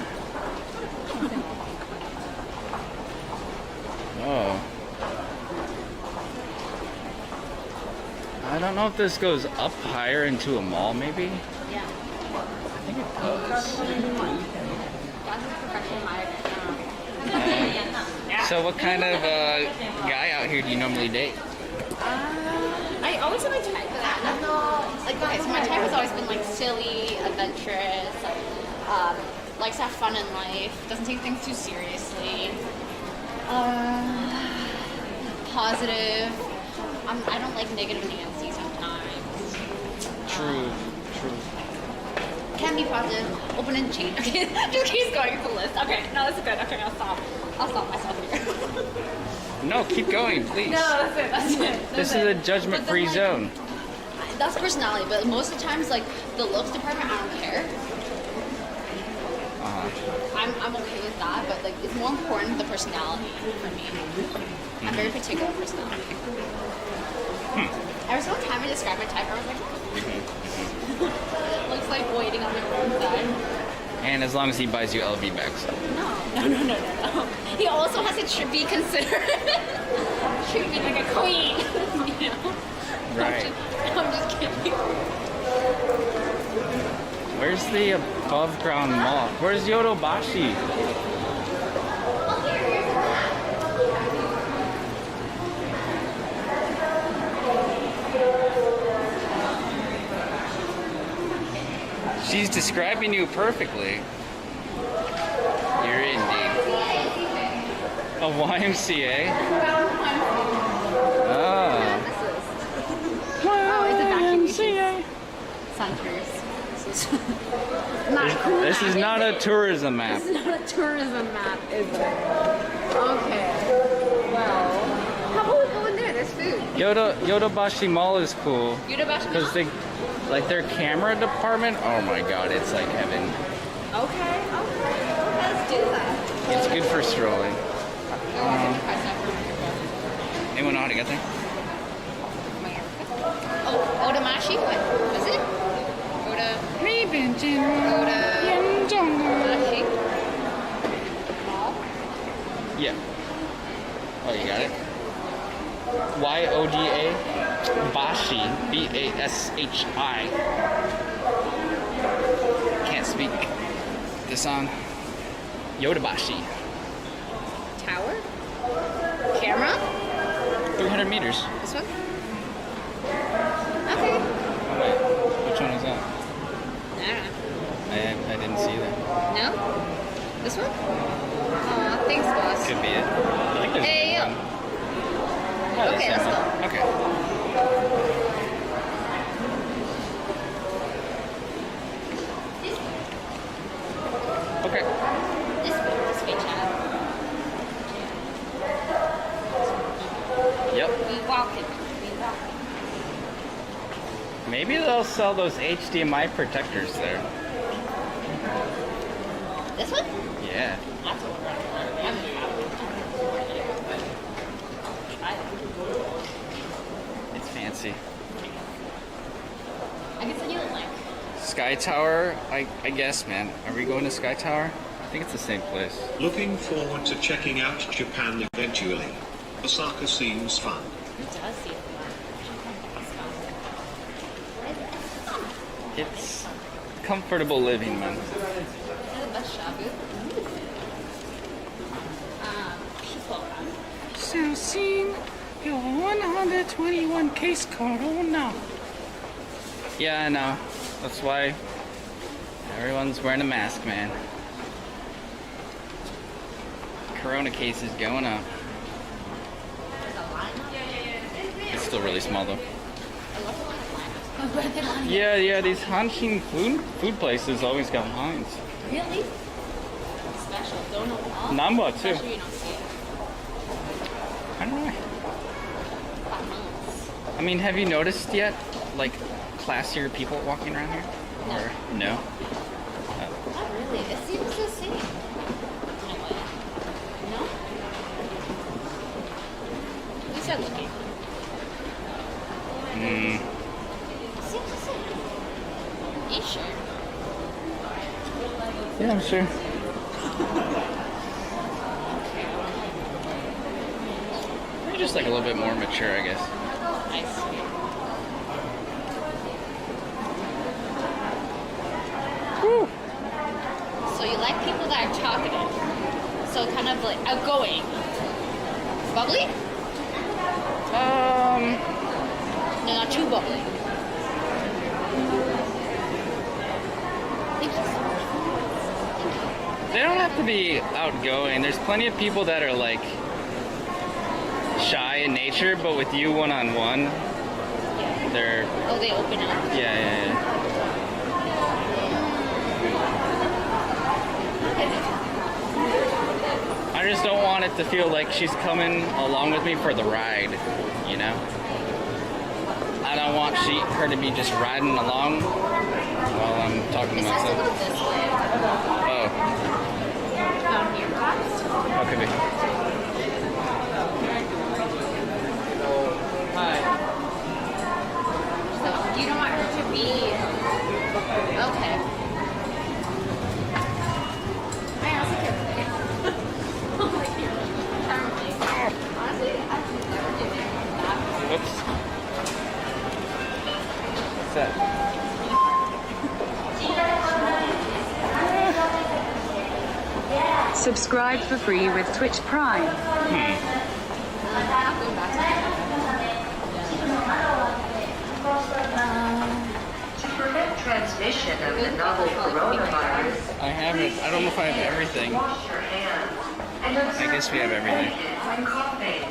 A: Oh. I don't know if this goes up higher into a mall, maybe?
K: Yeah.
A: I think it does. So what kind of guy out here do you normally date?
K: I always have my type for that. I don't know. Like, okay, so my type has always been like silly, adventurous, likes to have fun in life, doesn't take things too seriously, positive. I don't like negative Nancy sometimes.
A: True.
K: Can be positive, open and change. Okay, just keeps going through the list. Okay, no, that's good. Okay, I'll stop myself here.
A: No, keep going, please.
K: No, that's it.
A: This is a judgment-free zone.
K: That's personality, but most of the times, like, the looks department, I don't care. I'm okay with that, but, like, it's more important the personality for me. I'm very particular personality. Every single time I describe my type, I was like, it looks like waiting on the roadside.
A: And as long as he buys you LV bags.
K: No. He also has to be considerate. Treat me like a queen. You know?
A: Right.
K: I'm just kidding.
A: Where's the above ground mall? Where's Yodobashi? She's describing you perfectly. You're indeed. A YMCA? Oh.
K: Oh, it's a vacuum centers.
A: This is not a tourism map.
K: This is not a tourism map, is it? Okay. Well, how about we go in there? There's food.
A: Yodobashi Mall is cool.
K: Yodobashi
A: Because they, like their camera department, oh my god, it's like heaven.
K: Okay. Let's do that.
A: It's good for strolling. Anyone know how to get there?
K: Oh, Odamashi? What is it? Oda-mashi? Mall?
A: Yeah. Oh, you got it? Yoda Bashi. Bashi. Can't speak the song. Yodobashi.
K: Tower? Camera?
A: 300 meters.
K: This one? Okay.
A: Oh, wait. Which one is that?
K: I don't know.
A: I didn't see that.
K: No? This one? Oh, thanks, boss.
A: Could be it. I think there's
K: Hey,
A: one. Oh,
K: okay, let's go.
A: Okay. Okay.
K: This way, Chad.
A: Yep.
K: We walk it.
A: Maybe they'll sell those HDMI protectors there.
K: This one?
A: Yeah.
K: That's what we're
A: It's fancy.
K: I can send you the link.
A: Sky Tower, I guess, man. Are we going to Sky Tower? I think it's the same place.
C: Looking forward to checking out Japan eventually. Osaka seems fun.
K: It does seem fun.
A: It's comfortable living, man.
K: The best shabu. People.
A: So, seeing your 121 case card, oh no. Yeah, I know. That's why everyone's wearing a mask, man. Corona cases going up. It's still really small though. Yeah, these Hanshin food places always got lines.
K: Really? Special. Don't know all.
A: Namba too.
K: Especially you don't see it.
A: I don't know. I mean, have you noticed yet, like, classier people walking around here?
K: No.
A: Or no?
K: Not really. It seems the same. In a way. No? We start looking.
A: Hmm.
K: Seems the same. You sure?
A: Yeah, I'm sure. You're just like a little bit more mature, I guess.
K: I see.
A: Woo.
K: So you like people that are talkative. So kind of like outgoing. Bubbly? No, not too bubbly. Thank you so much.
A: They don't have to be outgoing. There's plenty of people that are like shy in nature, but with you one-on-one, they're...
K: Oh, they open up.
A: Yeah. I just don't want it to feel like she's coming along with me for the ride, you know? I don't want her to be just riding along while I'm talking to myself. Oh. How could be? Hi.
K: So you don't want her to be... Okay. I also care. Honestly, I've never given that.
A: Whoops. What's that?
B: Subscribe for free with Twitch Prime.
M: To prevent transmission of the novel coronavirus,
A: I have it. I don't know if I have everything.
M: wash your hands and
A: I guess we have everything.
M: when coughing.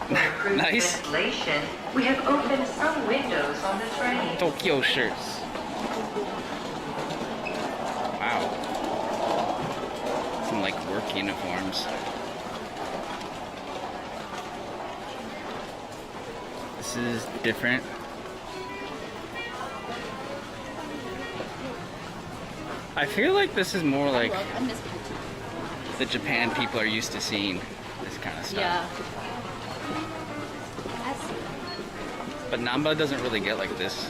M: For improved
A: Nice.
M: ventilation, we have opened some windows on the train.
A: Tokyo shirts. Wow. Some like work uniforms. This is different. I feel like this is more like the Japan people are used to seeing this kind of stuff.
K: Yeah.
A: But Namba doesn't really get like this.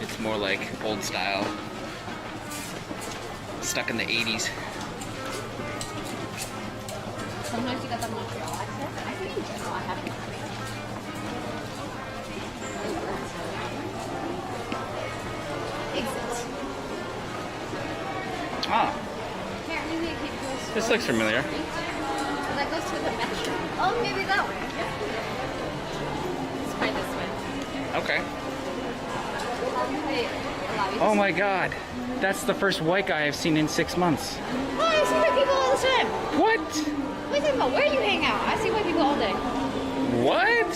A: It's more like old style. Stuck in the 80s.
K: Sometimes you got the Montreal accent. I think in general I have Exit.
A: Ah,
K: Apparently it goes
A: this looks familiar.
K: that goes to the metro. Oh, maybe that way. Let's try this way.
A: Okay.
K: They allow you to
A: Oh
K: see-
A: my god. That's the first white guy I've seen in 6 months.
K: Oh, I see white people all the time.
A: What?
K: What are you talking about? Where do you hang out? I see white people all day.
A: What?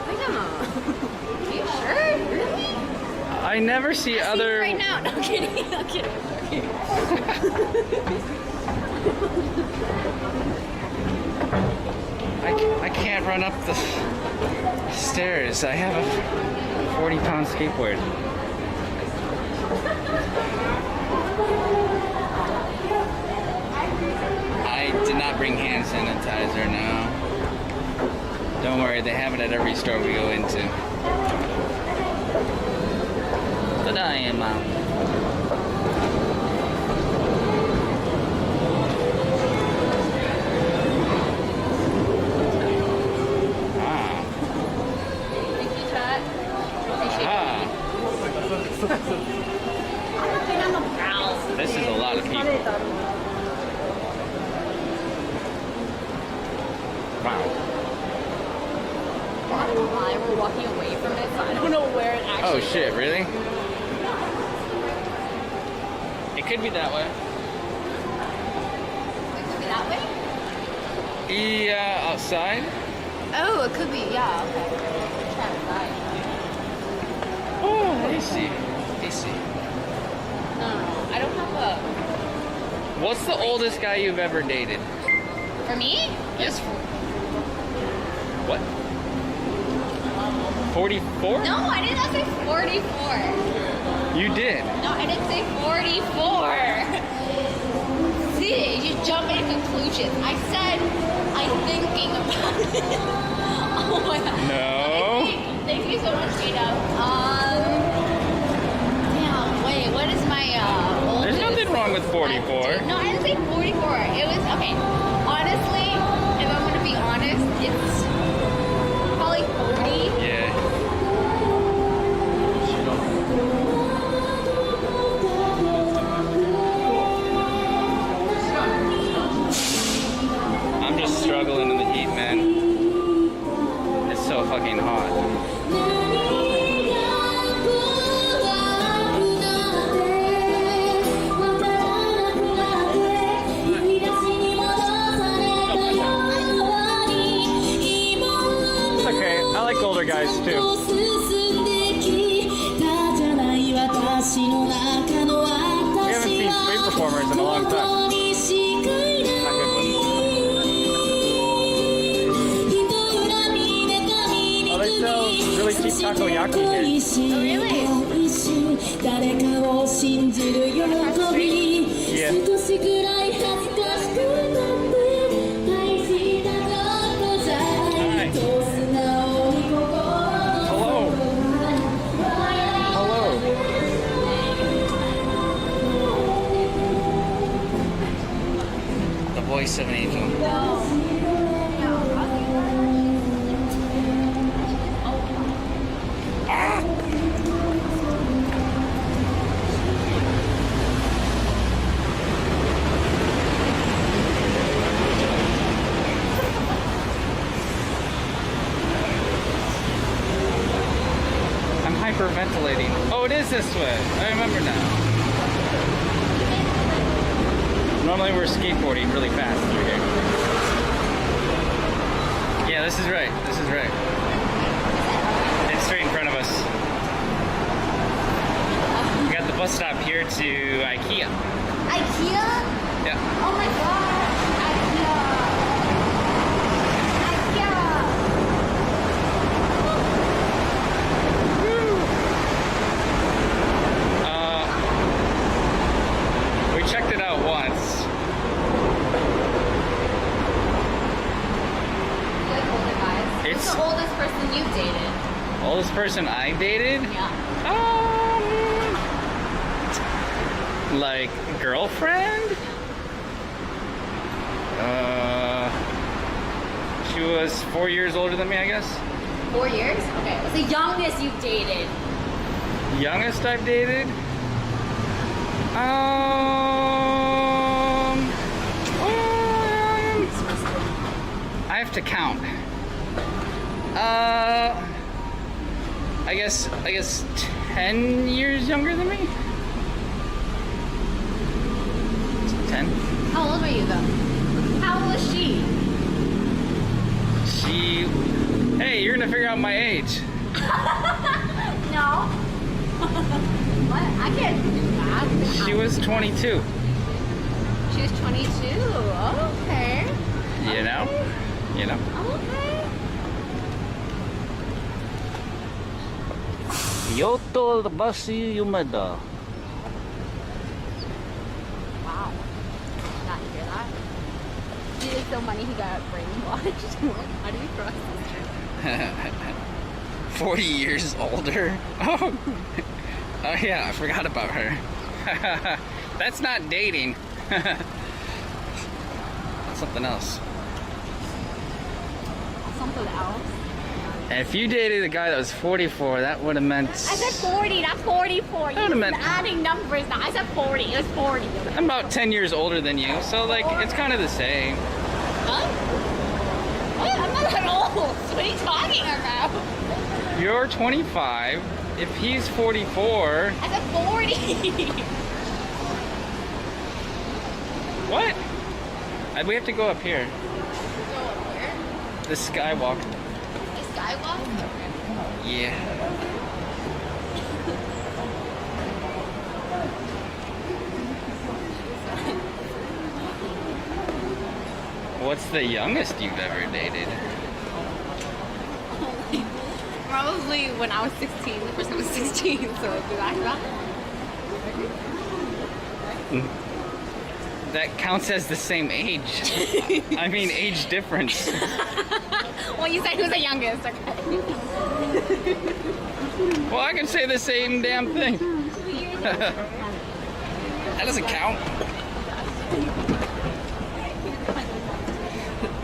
K: Wait a minute. Are you sure? Really?
A: I never see other...
K: Right now. No, I'm kidding. I'm kidding.
A: I can't run up the stairs. I have a 40-pound skateboard. I did not bring hand sanitizer now. Don't worry, they have it at every store we go into. Tadaima.
K: Thank you, chat. Appreciate it.
A: This is a lot of people. Wow.
K: I don't know why we're walking away from it, so I don't know where it actually
A: Oh shit, really? It could be that way.
K: It could be that way?
A: Yeah, outside?
K: Oh, it could be, yeah, okay. Try outside.
A: Oh, AC. AC.
K: No, I don't have a...
A: What's the oldest guy you've ever dated?
K: For me?
A: Yes. What? 44?
K: No, I did not say 44.
A: You did.
K: No, I didn't say 44. See, you jump into conclusions. I said I'm thinking about it. Oh my god.
A: No.
K: Thank you so much, Jada. Damn, wait, what is my oldest?
A: There's nothing wrong with 44.
K: No, I didn't say 44. It was, okay. Honestly, if I'm gonna be honest, it's probably 40.
A: Yeah. I'm just struggling in the heat, man. It's so fucking hot. It's okay. I like older guys too. We haven't seen street performers in a long time. Not good ones. Oh, they sell really cheap takoyaki here.
K: Oh, really?
A: Yeah. Voice of an angel. I'm hyperventilating. Oh, it is this way. I remember now. Normally we're skateboarding really fast through here. Yeah, this is right. This is right. It's straight in front of us. We got the bus stop here to IKEA.
K: IKEA?
A: Yeah.
K: Oh my god. IKEA.
A: We checked it out once.
K: What's the oldest person you dated?
A: Oldest person I dated?
K: Yeah.
A: Like girlfriend? She was 4 years older than me, I guess.
K: 4 years? Okay. What's the youngest you've dated?
A: Youngest I've dated? I have to count. I guess 10 years younger than me? 10?
K: How old were you though? How old was she?
A: Hey, you're gonna figure out my age.
K: No. What? I can't do that.
A: She was 22.
K: She was 22. Okay.
A: You know?
K: Okay.
A: Yoto Basi Yumada.
K: Wow. Not hear that. He is so money he got brainwashed. How do we cross this street?
A: 40 years older? Oh, oh yeah, I forgot about her. That's not dating. That's something else.
K: Something else.
A: And if you dated a guy that was 44, that would have meant...
K: I said 40, not 44. You're
A: meant-
K: adding numbers now. I said 40. It was 40.
A: I'm about 10 years older than you, so like, it's kind of the same.
K: Huh? What? I'm not that old. What are you talking about?
A: You're 25. If he's 44...
K: I said 40.
A: What? We have to go up here.
K: Go up where?
A: The skywalk.
K: The skywalk?
A: Yeah. What's the youngest you've ever dated?
K: Probably when I was 16. The person was 16, so do that.
A: That counts as the same age. I mean, age difference.
K: Well, you said who's the youngest, okay.
A: Well, I can say the same damn thing. That doesn't count.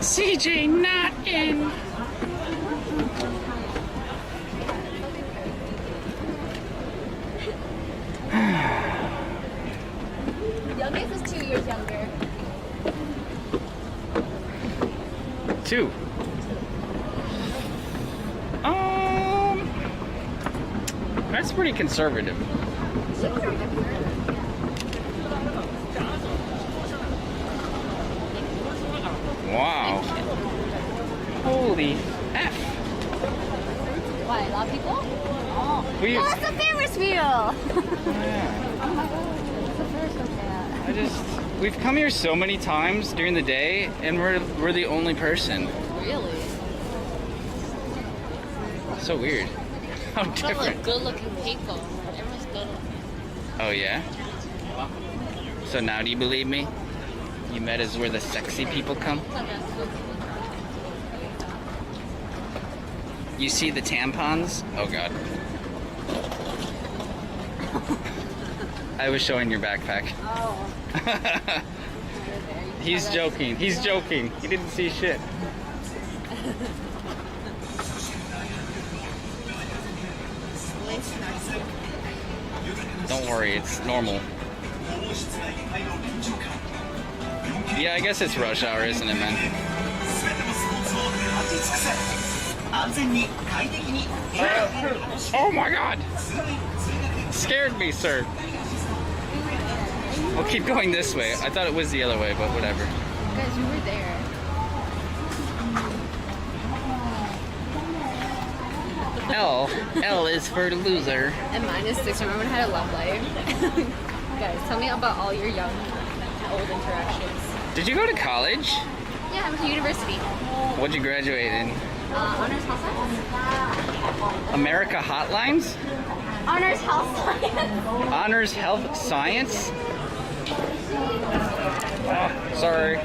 A: CJ not in.
K: Youngest is 2 years younger.
A: 2. That's pretty conservative. Wow. Holy F.
K: What, a lot of people? Oh,
A: We-
K: oh that's the Ferris wheel!
A: Yeah.
K: Oh my god, it's the first of that.
A: We've come here so many times during the day, and we're the only person.
K: Really?
A: So weird. How
K: But
A: different.
K: like good looking people. Everyone's good looking.
A: Oh yeah? So now do you believe me? You met us where the sexy people come? You see the tampons? Oh god. I was showing your backpack.
K: Oh.
A: He's joking. He's joking. He didn't see shit. Don't worry, it's normal. Yeah, I guess it's rush hour, isn't it, man? Oh my god! Scared me, sir. We'll keep going this way. I thought it was the other way, but whatever.
K: Guys, you were there.
A: L is for loser.
K: And mine is 6. Remember when I had a love life? Guys, tell me about all your young and old interactions.
A: Did you go to college?
K: Yeah, I went to university.
A: What'd you graduate in?
K: Honors health science.
A: America Hotlines?
K: Honors health science.
A: Honors Health Science? Oh, sorry.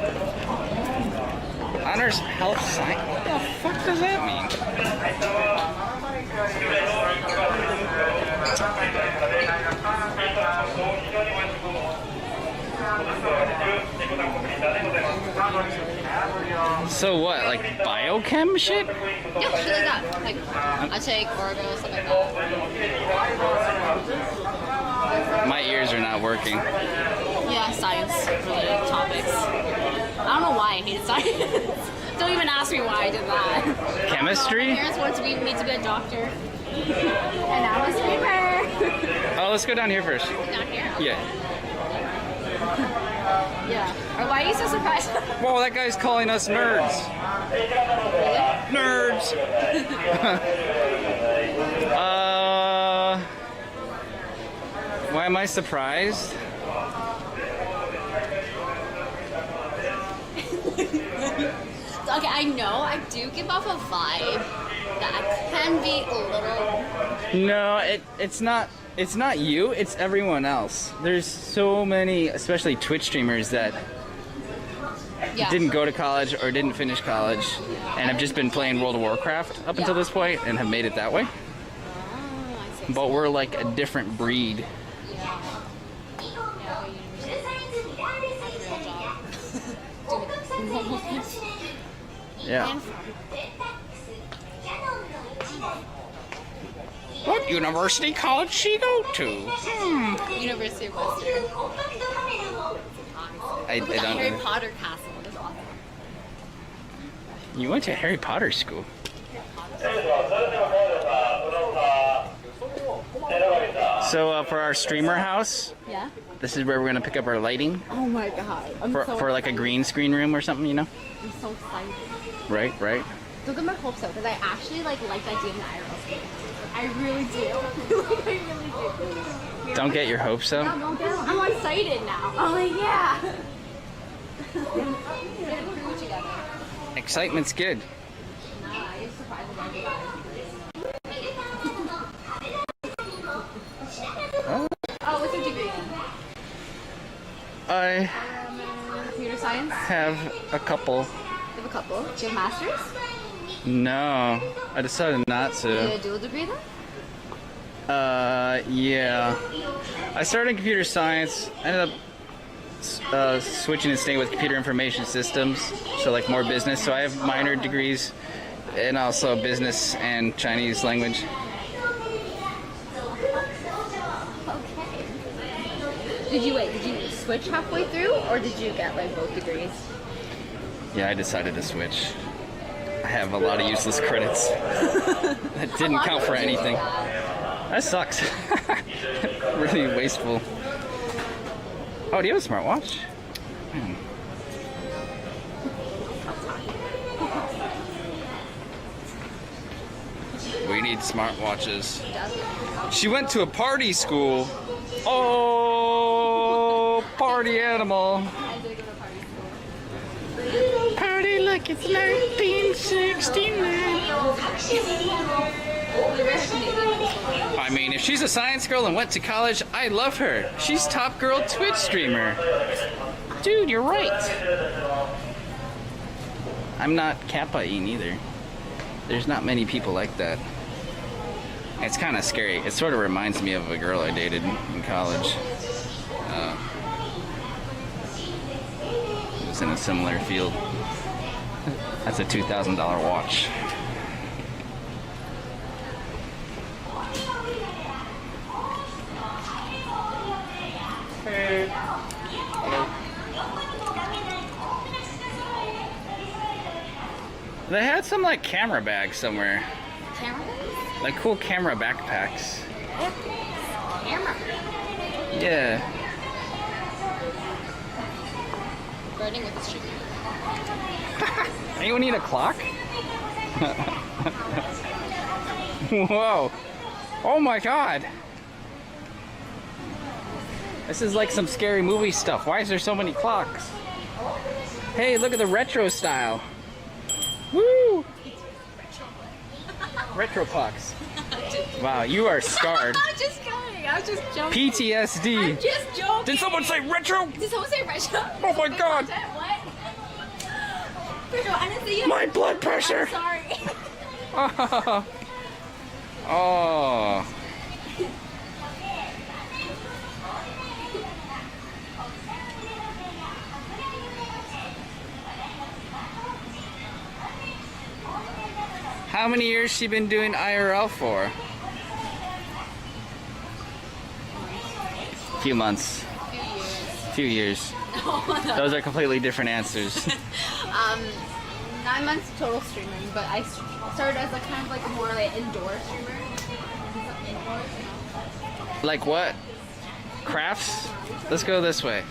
A: Honors Health Science? What the fuck does that mean? So what, like biochem shit?
K: Yeah, shit like that. Like, I take Orgo, stuff like that.
A: My ears are not working.
K: Yeah, science-related topics. I don't know why I hated science. Don't even ask me why I did that.
A: Chemistry?
K: My parents wanted me to be a doctor. And I'm a swimmer.
A: Oh, let's go down here first.
K: Down here?
A: Yeah.
K: Yeah. Or why are you so surprised?
A: Whoa, that guy's calling us nerds. Nerds! Why am I surprised?
K: Okay, I know I do give off a vibe that I can be a little.
A: No, it's not. It's not you. It's everyone else. There's so many, especially Twitch streamers that didn't go to college or didn't finish college, and have just been playing World of Warcraft up until this point and have made it that way. But we're like a different breed. Yeah. What university college she go to?
K: University of Western.
A: I
K: Look at
A: don't
K: Harry
A: know.
K: Potter castle. It is awesome.
A: You went to Harry Potter school. So for our streamer house,
K: Yeah.
A: this is where we're gonna pick up our lighting
K: Oh my god. I'm so
A: for like a green screen room or something, you know?
K: I'm so excited.
A: Right, right.
K: Don't get my hopes up because I actually like the idea of an IRL skate. I really do. Like, I really do.
A: Don't get your hopes up.
K: No, I'm excited now. I'm like, yeah. We're gonna crew together.
A: Excitement's good.
K: Nah, you're surprised about everybody. Oh, what's your degree in?
A: I
K: Computer science?
A: have a couple.
K: You have a couple. Do you have masters?
A: No, I decided not
K: Do you
A: to.
K: have a dual degree then?
A: Yeah. I started in computer science. Ended up switching and staying with computer information systems, so like more business. So I have minor degrees and also business and Chinese language.
K: Okay. Did you switch halfway through, or did you get like both degrees?
A: Yeah, I decided to switch. I have a lot of useless credits that didn't count for anything. That sucks. Really wasteful. Oh, do you have a smartwatch? Man. We need smartwatches. She went to a party school. Oh, party animal. Party like it's 1969. I mean, if she's a science girl and went to college, I love her. She's top girl Twitch streamer. Dude, you're right. I'm not Kappa-ing either. There's not many people like that. It's kind of scary. It sort of reminds me of a girl I dated in college. It was in a similar field. That's a $2,000 watch. They had some like camera bags somewhere.
K: Camera bags?
A: Like cool camera backpacks.
K: Camera.
A: Yeah.
K: Burning with the street.
A: Anyone need a clock? Whoa. Oh my god. This is like some scary movie stuff. Why is there so many clocks? Hey, look at the retro style. Woo! Retro clocks. Wow, you are scarred.
K: I'm just kidding. I was just joking.
A: PTSD.
K: I'm just joking.
A: Did someone say retro?
K: Did someone say retro?
A: Oh my god.
K: What? Retro, I didn't see you.
A: My blood pressure.
K: I'm sorry.
A: Oh. How many years she been doing IRL for? Few months. Few years. Those are completely different answers.
K: 9 months total streaming, but I started as like kind of like more like indoor streamer.
A: Like what? Crafts? Let's go this way.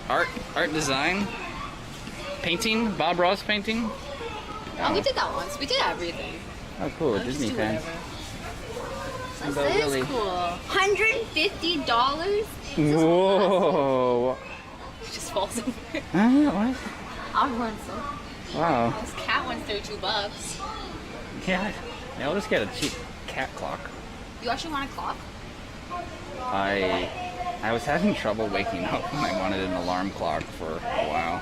A: Art design? Painting? Bob Ross painting?
K: Oh, we did that once. We did everything.
A: Oh, cool. Disney fans.
K: This
A: But
K: is
A: really-
K: cool. $150?
A: Whoa.
K: It just falls over.
A: What?
K: I'll run so.
A: Wow.
K: This cat one's $32.
A: Yeah. I'll just get a cheap cat clock.
K: You actually want a clock?
A: I was having trouble waking up and I wanted an alarm clock for a while.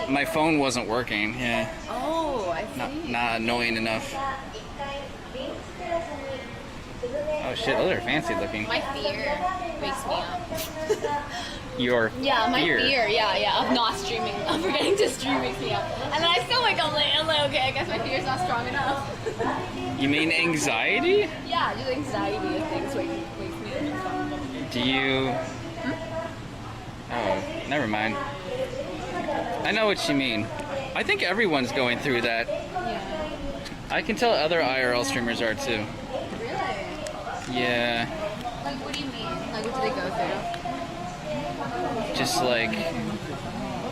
A: My phone wasn't working. Yeah.
K: Oh, I see.
A: Not annoying enough. Oh shit, those are fancy looking.
K: My fear wakes me up.
A: Your
K: My
A: fear,
K: yeah, of not streaming, of forgetting to stream wakes me up. And then I still wake up late, I'm like, okay, I guess my fear's not strong enough.
A: You mean anxiety?
K: Yeah, just anxiety of things wakes me up.
A: Do you... Oh, never mind. I know what you mean. I think everyone's going through that.
K: Yeah.
A: I can tell other IRL streamers are too.
K: Really?
A: Yeah.
K: Like, what do you mean? Like, what do they go through?
A: Just like...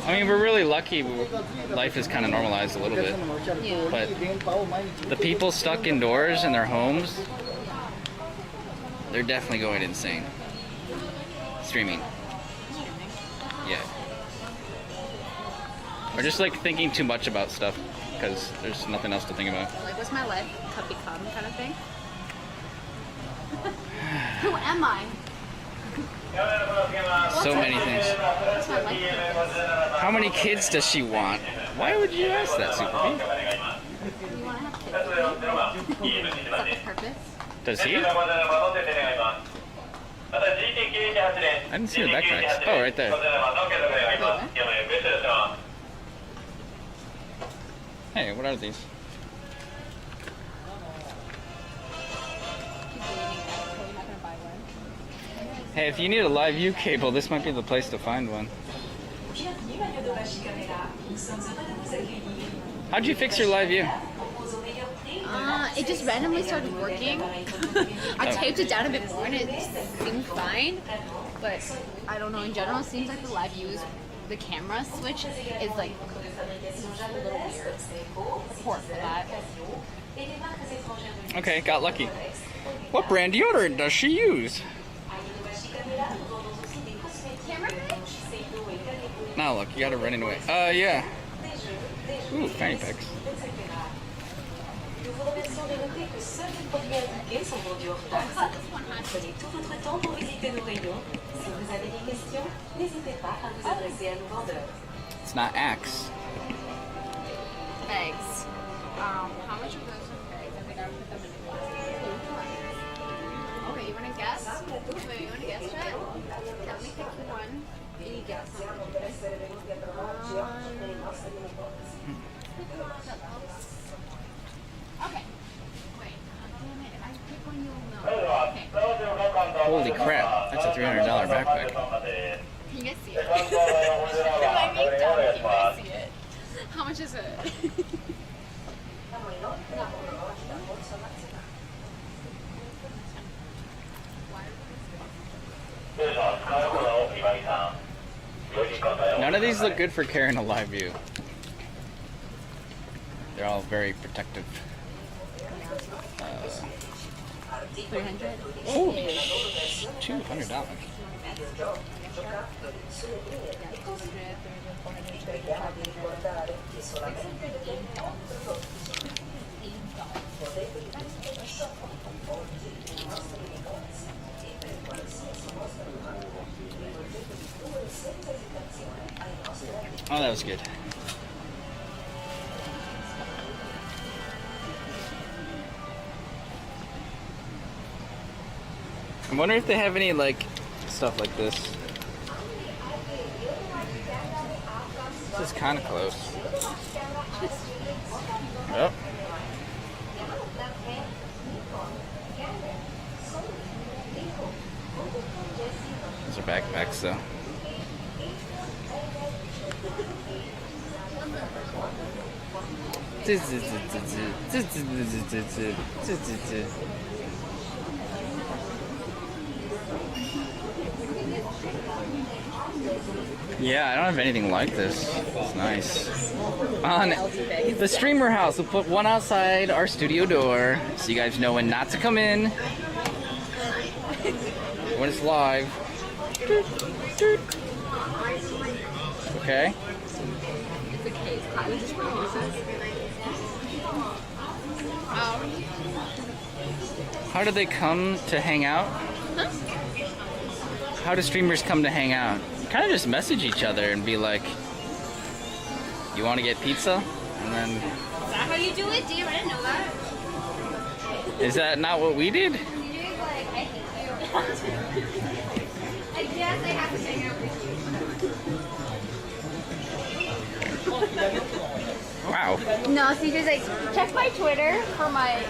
A: I mean, we're really lucky. Life is kind of normalized a little bit.
K: Yeah.
A: But the people stuck indoors in their homes, they're definitely going insane. Streaming. Yeah. Or just like thinking too much about stuff because there's nothing else to think about.
K: Like, what's my life could become kind of thing? Who am I?
A: So many things.
K: What's my life?
A: How many kids does she want? Why would you ask that, Super B?
K: You want to have kids? Is that the purpose?
A: Does he? I didn't see the backpacks. Oh, right there. Hey, what are these? Hey, if you need a live view cable, this might be the place to find one. How'd you fix your live view?
K: It just randomly started working. I taped it down a bit more and it seemed fine. But I don't know, in general, it seems like the live view, the camera switch is like a little weird. Support for that.
A: Okay, got lucky. What brand deodorant does she use? Now look, you got it running away. Yeah. Ooh, fanny packs. It's not Axe.
K: Bags. How much are those bags? I think I would put them in the Okay, you want to guess? Wait, you want to guess, Chet? Let me pick one. You guess. Okay. Wait. Damn it. If I pick one, you'll know. Okay.
A: Holy crap, that's a $300 backpack.
K: You guys see it? If I make down, you guys see it. How much is it?
A: None of these look good for carrying a live view. They're all very protective.
K: 300.
A: Holy sh! $200. Oh, that was good. I wonder if they have any like stuff like this. This is kind of close. Yep. Those are backpacks though. Yeah, I don't have anything like this. It's nice. On the streamer house, we'll put one outside our studio door so you guys know when not to come in when it's live. Okay?
K: It's a case. I would just cases.
A: How do they come to hang out?
K: Huh?
A: How do streamers come to hang out? Kind of just message each other and be like, "You want to get pizza?" And then.
K: Is that how you do it? Do you? I didn't know that.
A: Is that not what we did?
K: I guess I have to hang out with you.
A: Wow.
K: No, CJ's like, check my Twitter for my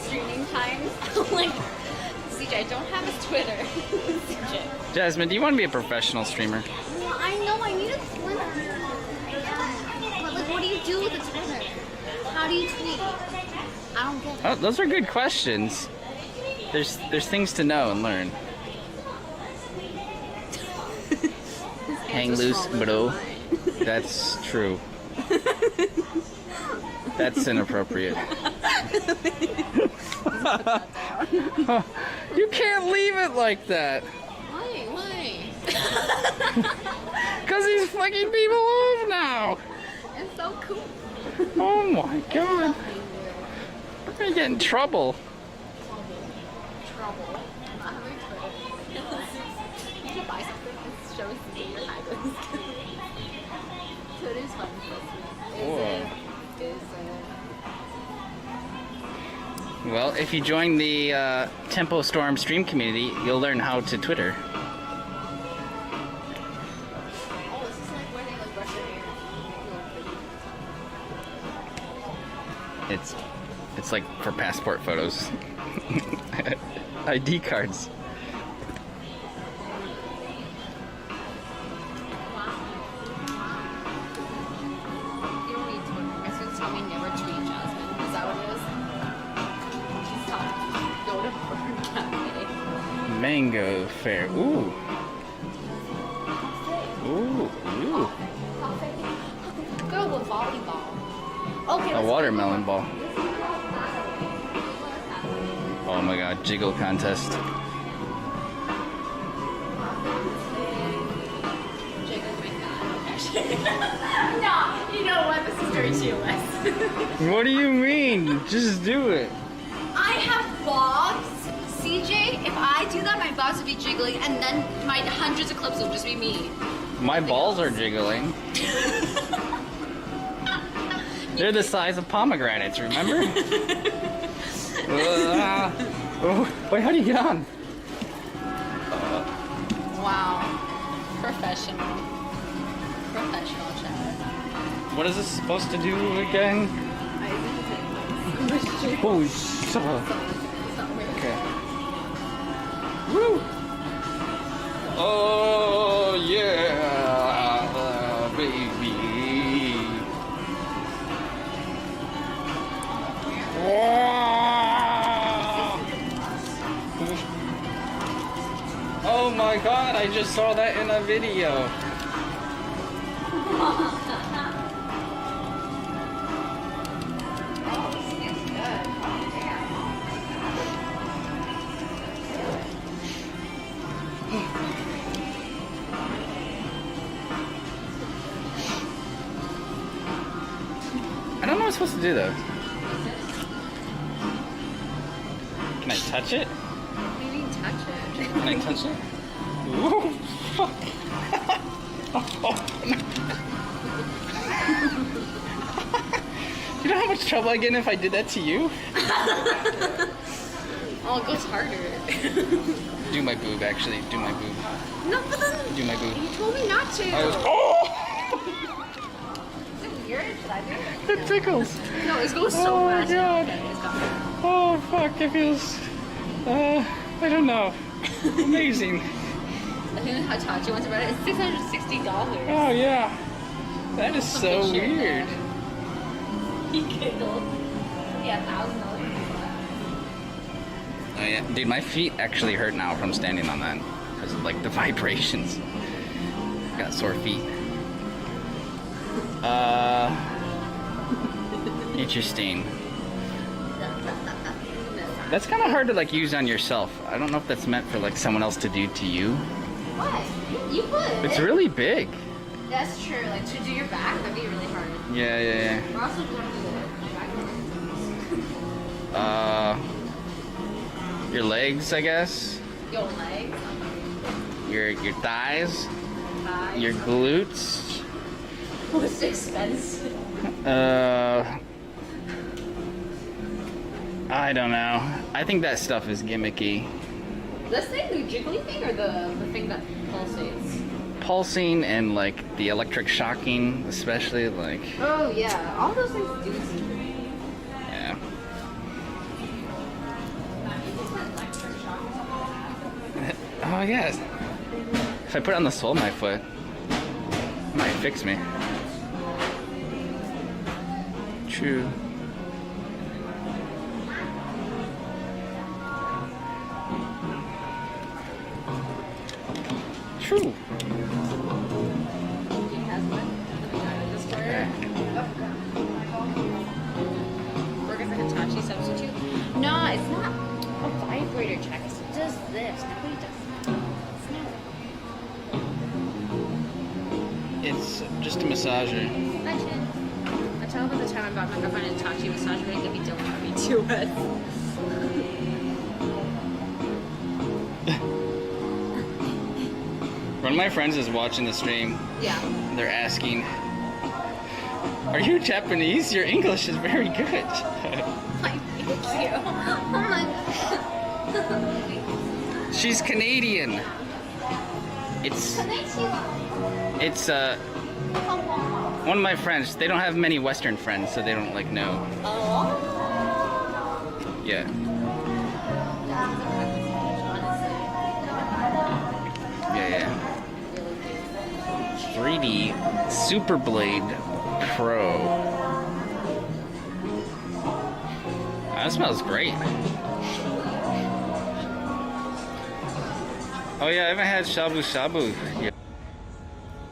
K: streaming times. I'm like, CJ, I don't have his Twitter. CJ.
A: Jasmine, do you want to be a professional streamer?
K: Well, I know I need a Twitter. But like, what do you do with a Twitter? How do you tweet? I don't get it.
A: Oh, those are good questions. There's things to know and learn. Hang loose, bro. That's true. That's inappropriate. You can't leave it like that.
K: Why? Why?
A: Because he's fucking people off now.
K: It's so cool.
A: Oh my god. We're gonna get in trouble.
K: Trouble. I'm not having Twitter. You should buy something that shows me your habits. Twitter's fun.
A: Well, if you join the Tempo Storm stream community, you'll learn how to Twitter.
K: Oh, this is like where they like brush their hair.
A: It's like for passport photos. ID cards.
K: You don't need Twitter. I was going to tell me never tweet Jasmine. Is that what it is? Just tell me. Go to Burger Cafe.
A: Mango fair. Ooh. Ooh. Ooh.
K: Go with volleyball. Okay.
A: A watermelon ball. Oh my god, jiggle contest.
K: No, you know what? This is very GOS.
A: What do you mean? Just do it.
K: I have bobs. CJ, if I do that, my bobs would be jiggling, and then my hundreds of clips will just be me.
A: My balls are jiggling. They're the size of pomegranates, remember? Oh, wait, how do you get on?
K: Wow. Professional. Professional chat.
A: What is this supposed to do again? Holy shit. Okay. Woo! Oh, yeah, baby. Oh my god, I just saw that in a video. I don't know what I'm supposed to do though. Can I touch it?
K: Maybe you can touch it.
A: Can I touch it? Ooh, fuck. Oh, no. You know how much trouble I get in if I did that to you?
K: Oh, it goes harder.
A: Do my boob, actually. Do my boob.
K: No, but then
A: Do my boob.
K: you told me not to.
A: Oh!
K: Is it weird? Should I do it?
A: It tickles.
K: No, it goes so
A: Oh my
K: fast.
A: god.
K: Okay, it's gone.
A: Oh, fuck. It feels... I don't know. Amazing.
K: I think Hitachi wants about it. It's $660.
A: Oh, yeah. That is so weird.
K: He giggled. Yeah, $1,000.
A: Oh, yeah. Dude, my feet actually hurt now from standing on that. Because of, like, the vibrations. Got sore feet. Interesting. That's kind of hard to, like, use on yourself. I don't know if that's meant for, like, someone else to do to you.
K: What? You could.
A: It's really big.
K: That's true. Like to do your back, that'd be really hard.
A: Yeah.
K: We're also gonna do the back.
A: Your legs, I guess.
K: Your legs.
A: Your thighs.
K: Thighs.
A: Your glutes.
K: Most expensive.
A: I don't know. I think that stuff is gimmicky.
K: This thing, the jiggly thing, or the thing that pulsates?
A: Pulsing and like the electric shocking, especially like.
K: Oh yeah, all those things do seem.
A: Yeah. Oh yes. If I put it on the sole of my foot, it might fix me. True. True.
K: Burgers and Hitachi substitute? No, it's not a vibrator check. It's just this. Nobody does that.
A: It's just a massager.
K: I tell them at the time I bought my girlfriend a Hitachi massage, but they'd be dealing with me too much.
A: One of my friends is watching the stream.
K: Yeah.
A: They're asking, "Are you Japanese? Your English is very good."
K: Thank you. Oh my God.
A: She's Canadian. It's one of my friends. They don't have many Western friends, so they don't like know.
K: Oh.
A: Yeah. Yeah. 3D Super Blade Pro. That smells great. Oh yeah, I haven't had shabu shabu yet.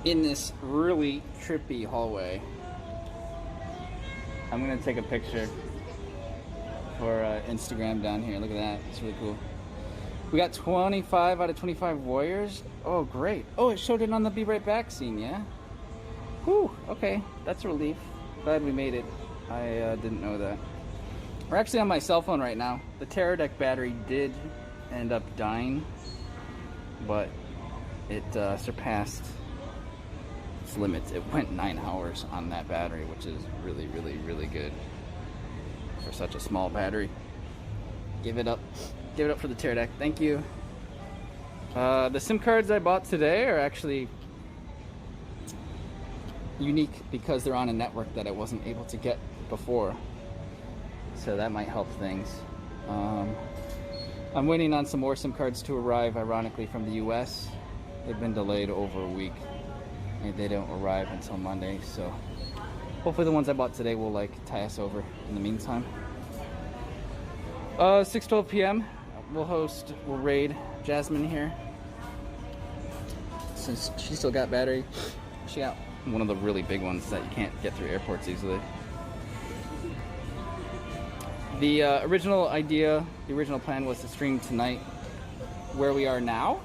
A: In this really trippy hallway, I'm gonna take a picture for Instagram down here. Look at that, it's really cool. We got 25 out of 25 warriors. Oh, great. Oh, it showed it on the Be Right Back scene, yeah? Whew, okay, that's a relief. Glad we made it. I didn't know that. We're actually on my cell phone right now. The Teradek battery did end up dying, but it surpassed its limits. It went 9 hours on that battery, which is really, really, really good for such a small battery. Give it up. Give it up for the Teradek. Thank you. The SIM cards I bought today are actually unique because they're on a network that I wasn't able to get before. So that might help things. I'm waiting on some more SIM cards to arrive, ironically, from the US. They've been delayed over a week and they don't arrive until Monday. So hopefully the ones I bought today will like tie us over in the meantime. 6:12 p.m. We'll raid Jasmine here. Since she still got battery, she got one of the really big ones that you can't get through airports easily. The original idea, the original plan was to stream tonight where we are now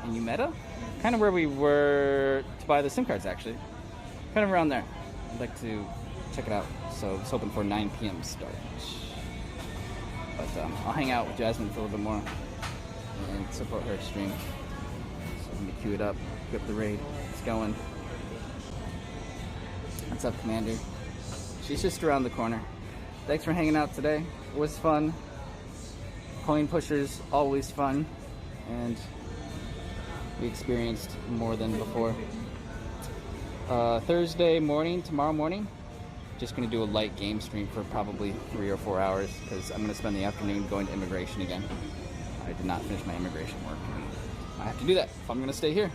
A: in Umeda. Kind of where we were to buy the SIM cards actually. Kind of around there. I'd like to check it out. So it's hoping for 9 p.m. start. But I'll hang out with Jasmine for a little bit more and support her stream. So let me queue it up, queue up the raid. It's going. What's up, Commander? She's just around the corner. Thanks for hanging out today. It was fun. Coin pushers, always fun. And we experienced more than before. Thursday morning, tomorrow morning, just going to do a light game stream for probably 3 or 4 hours because I'm going to spend the afternoon going to immigration again. I did not finish my immigration work. I have to do that if I'm going to stay here.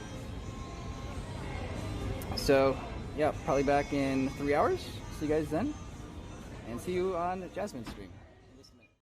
A: So, yeah, probably back in 3 hours. See you guys then. And see you on Jasmine's stream.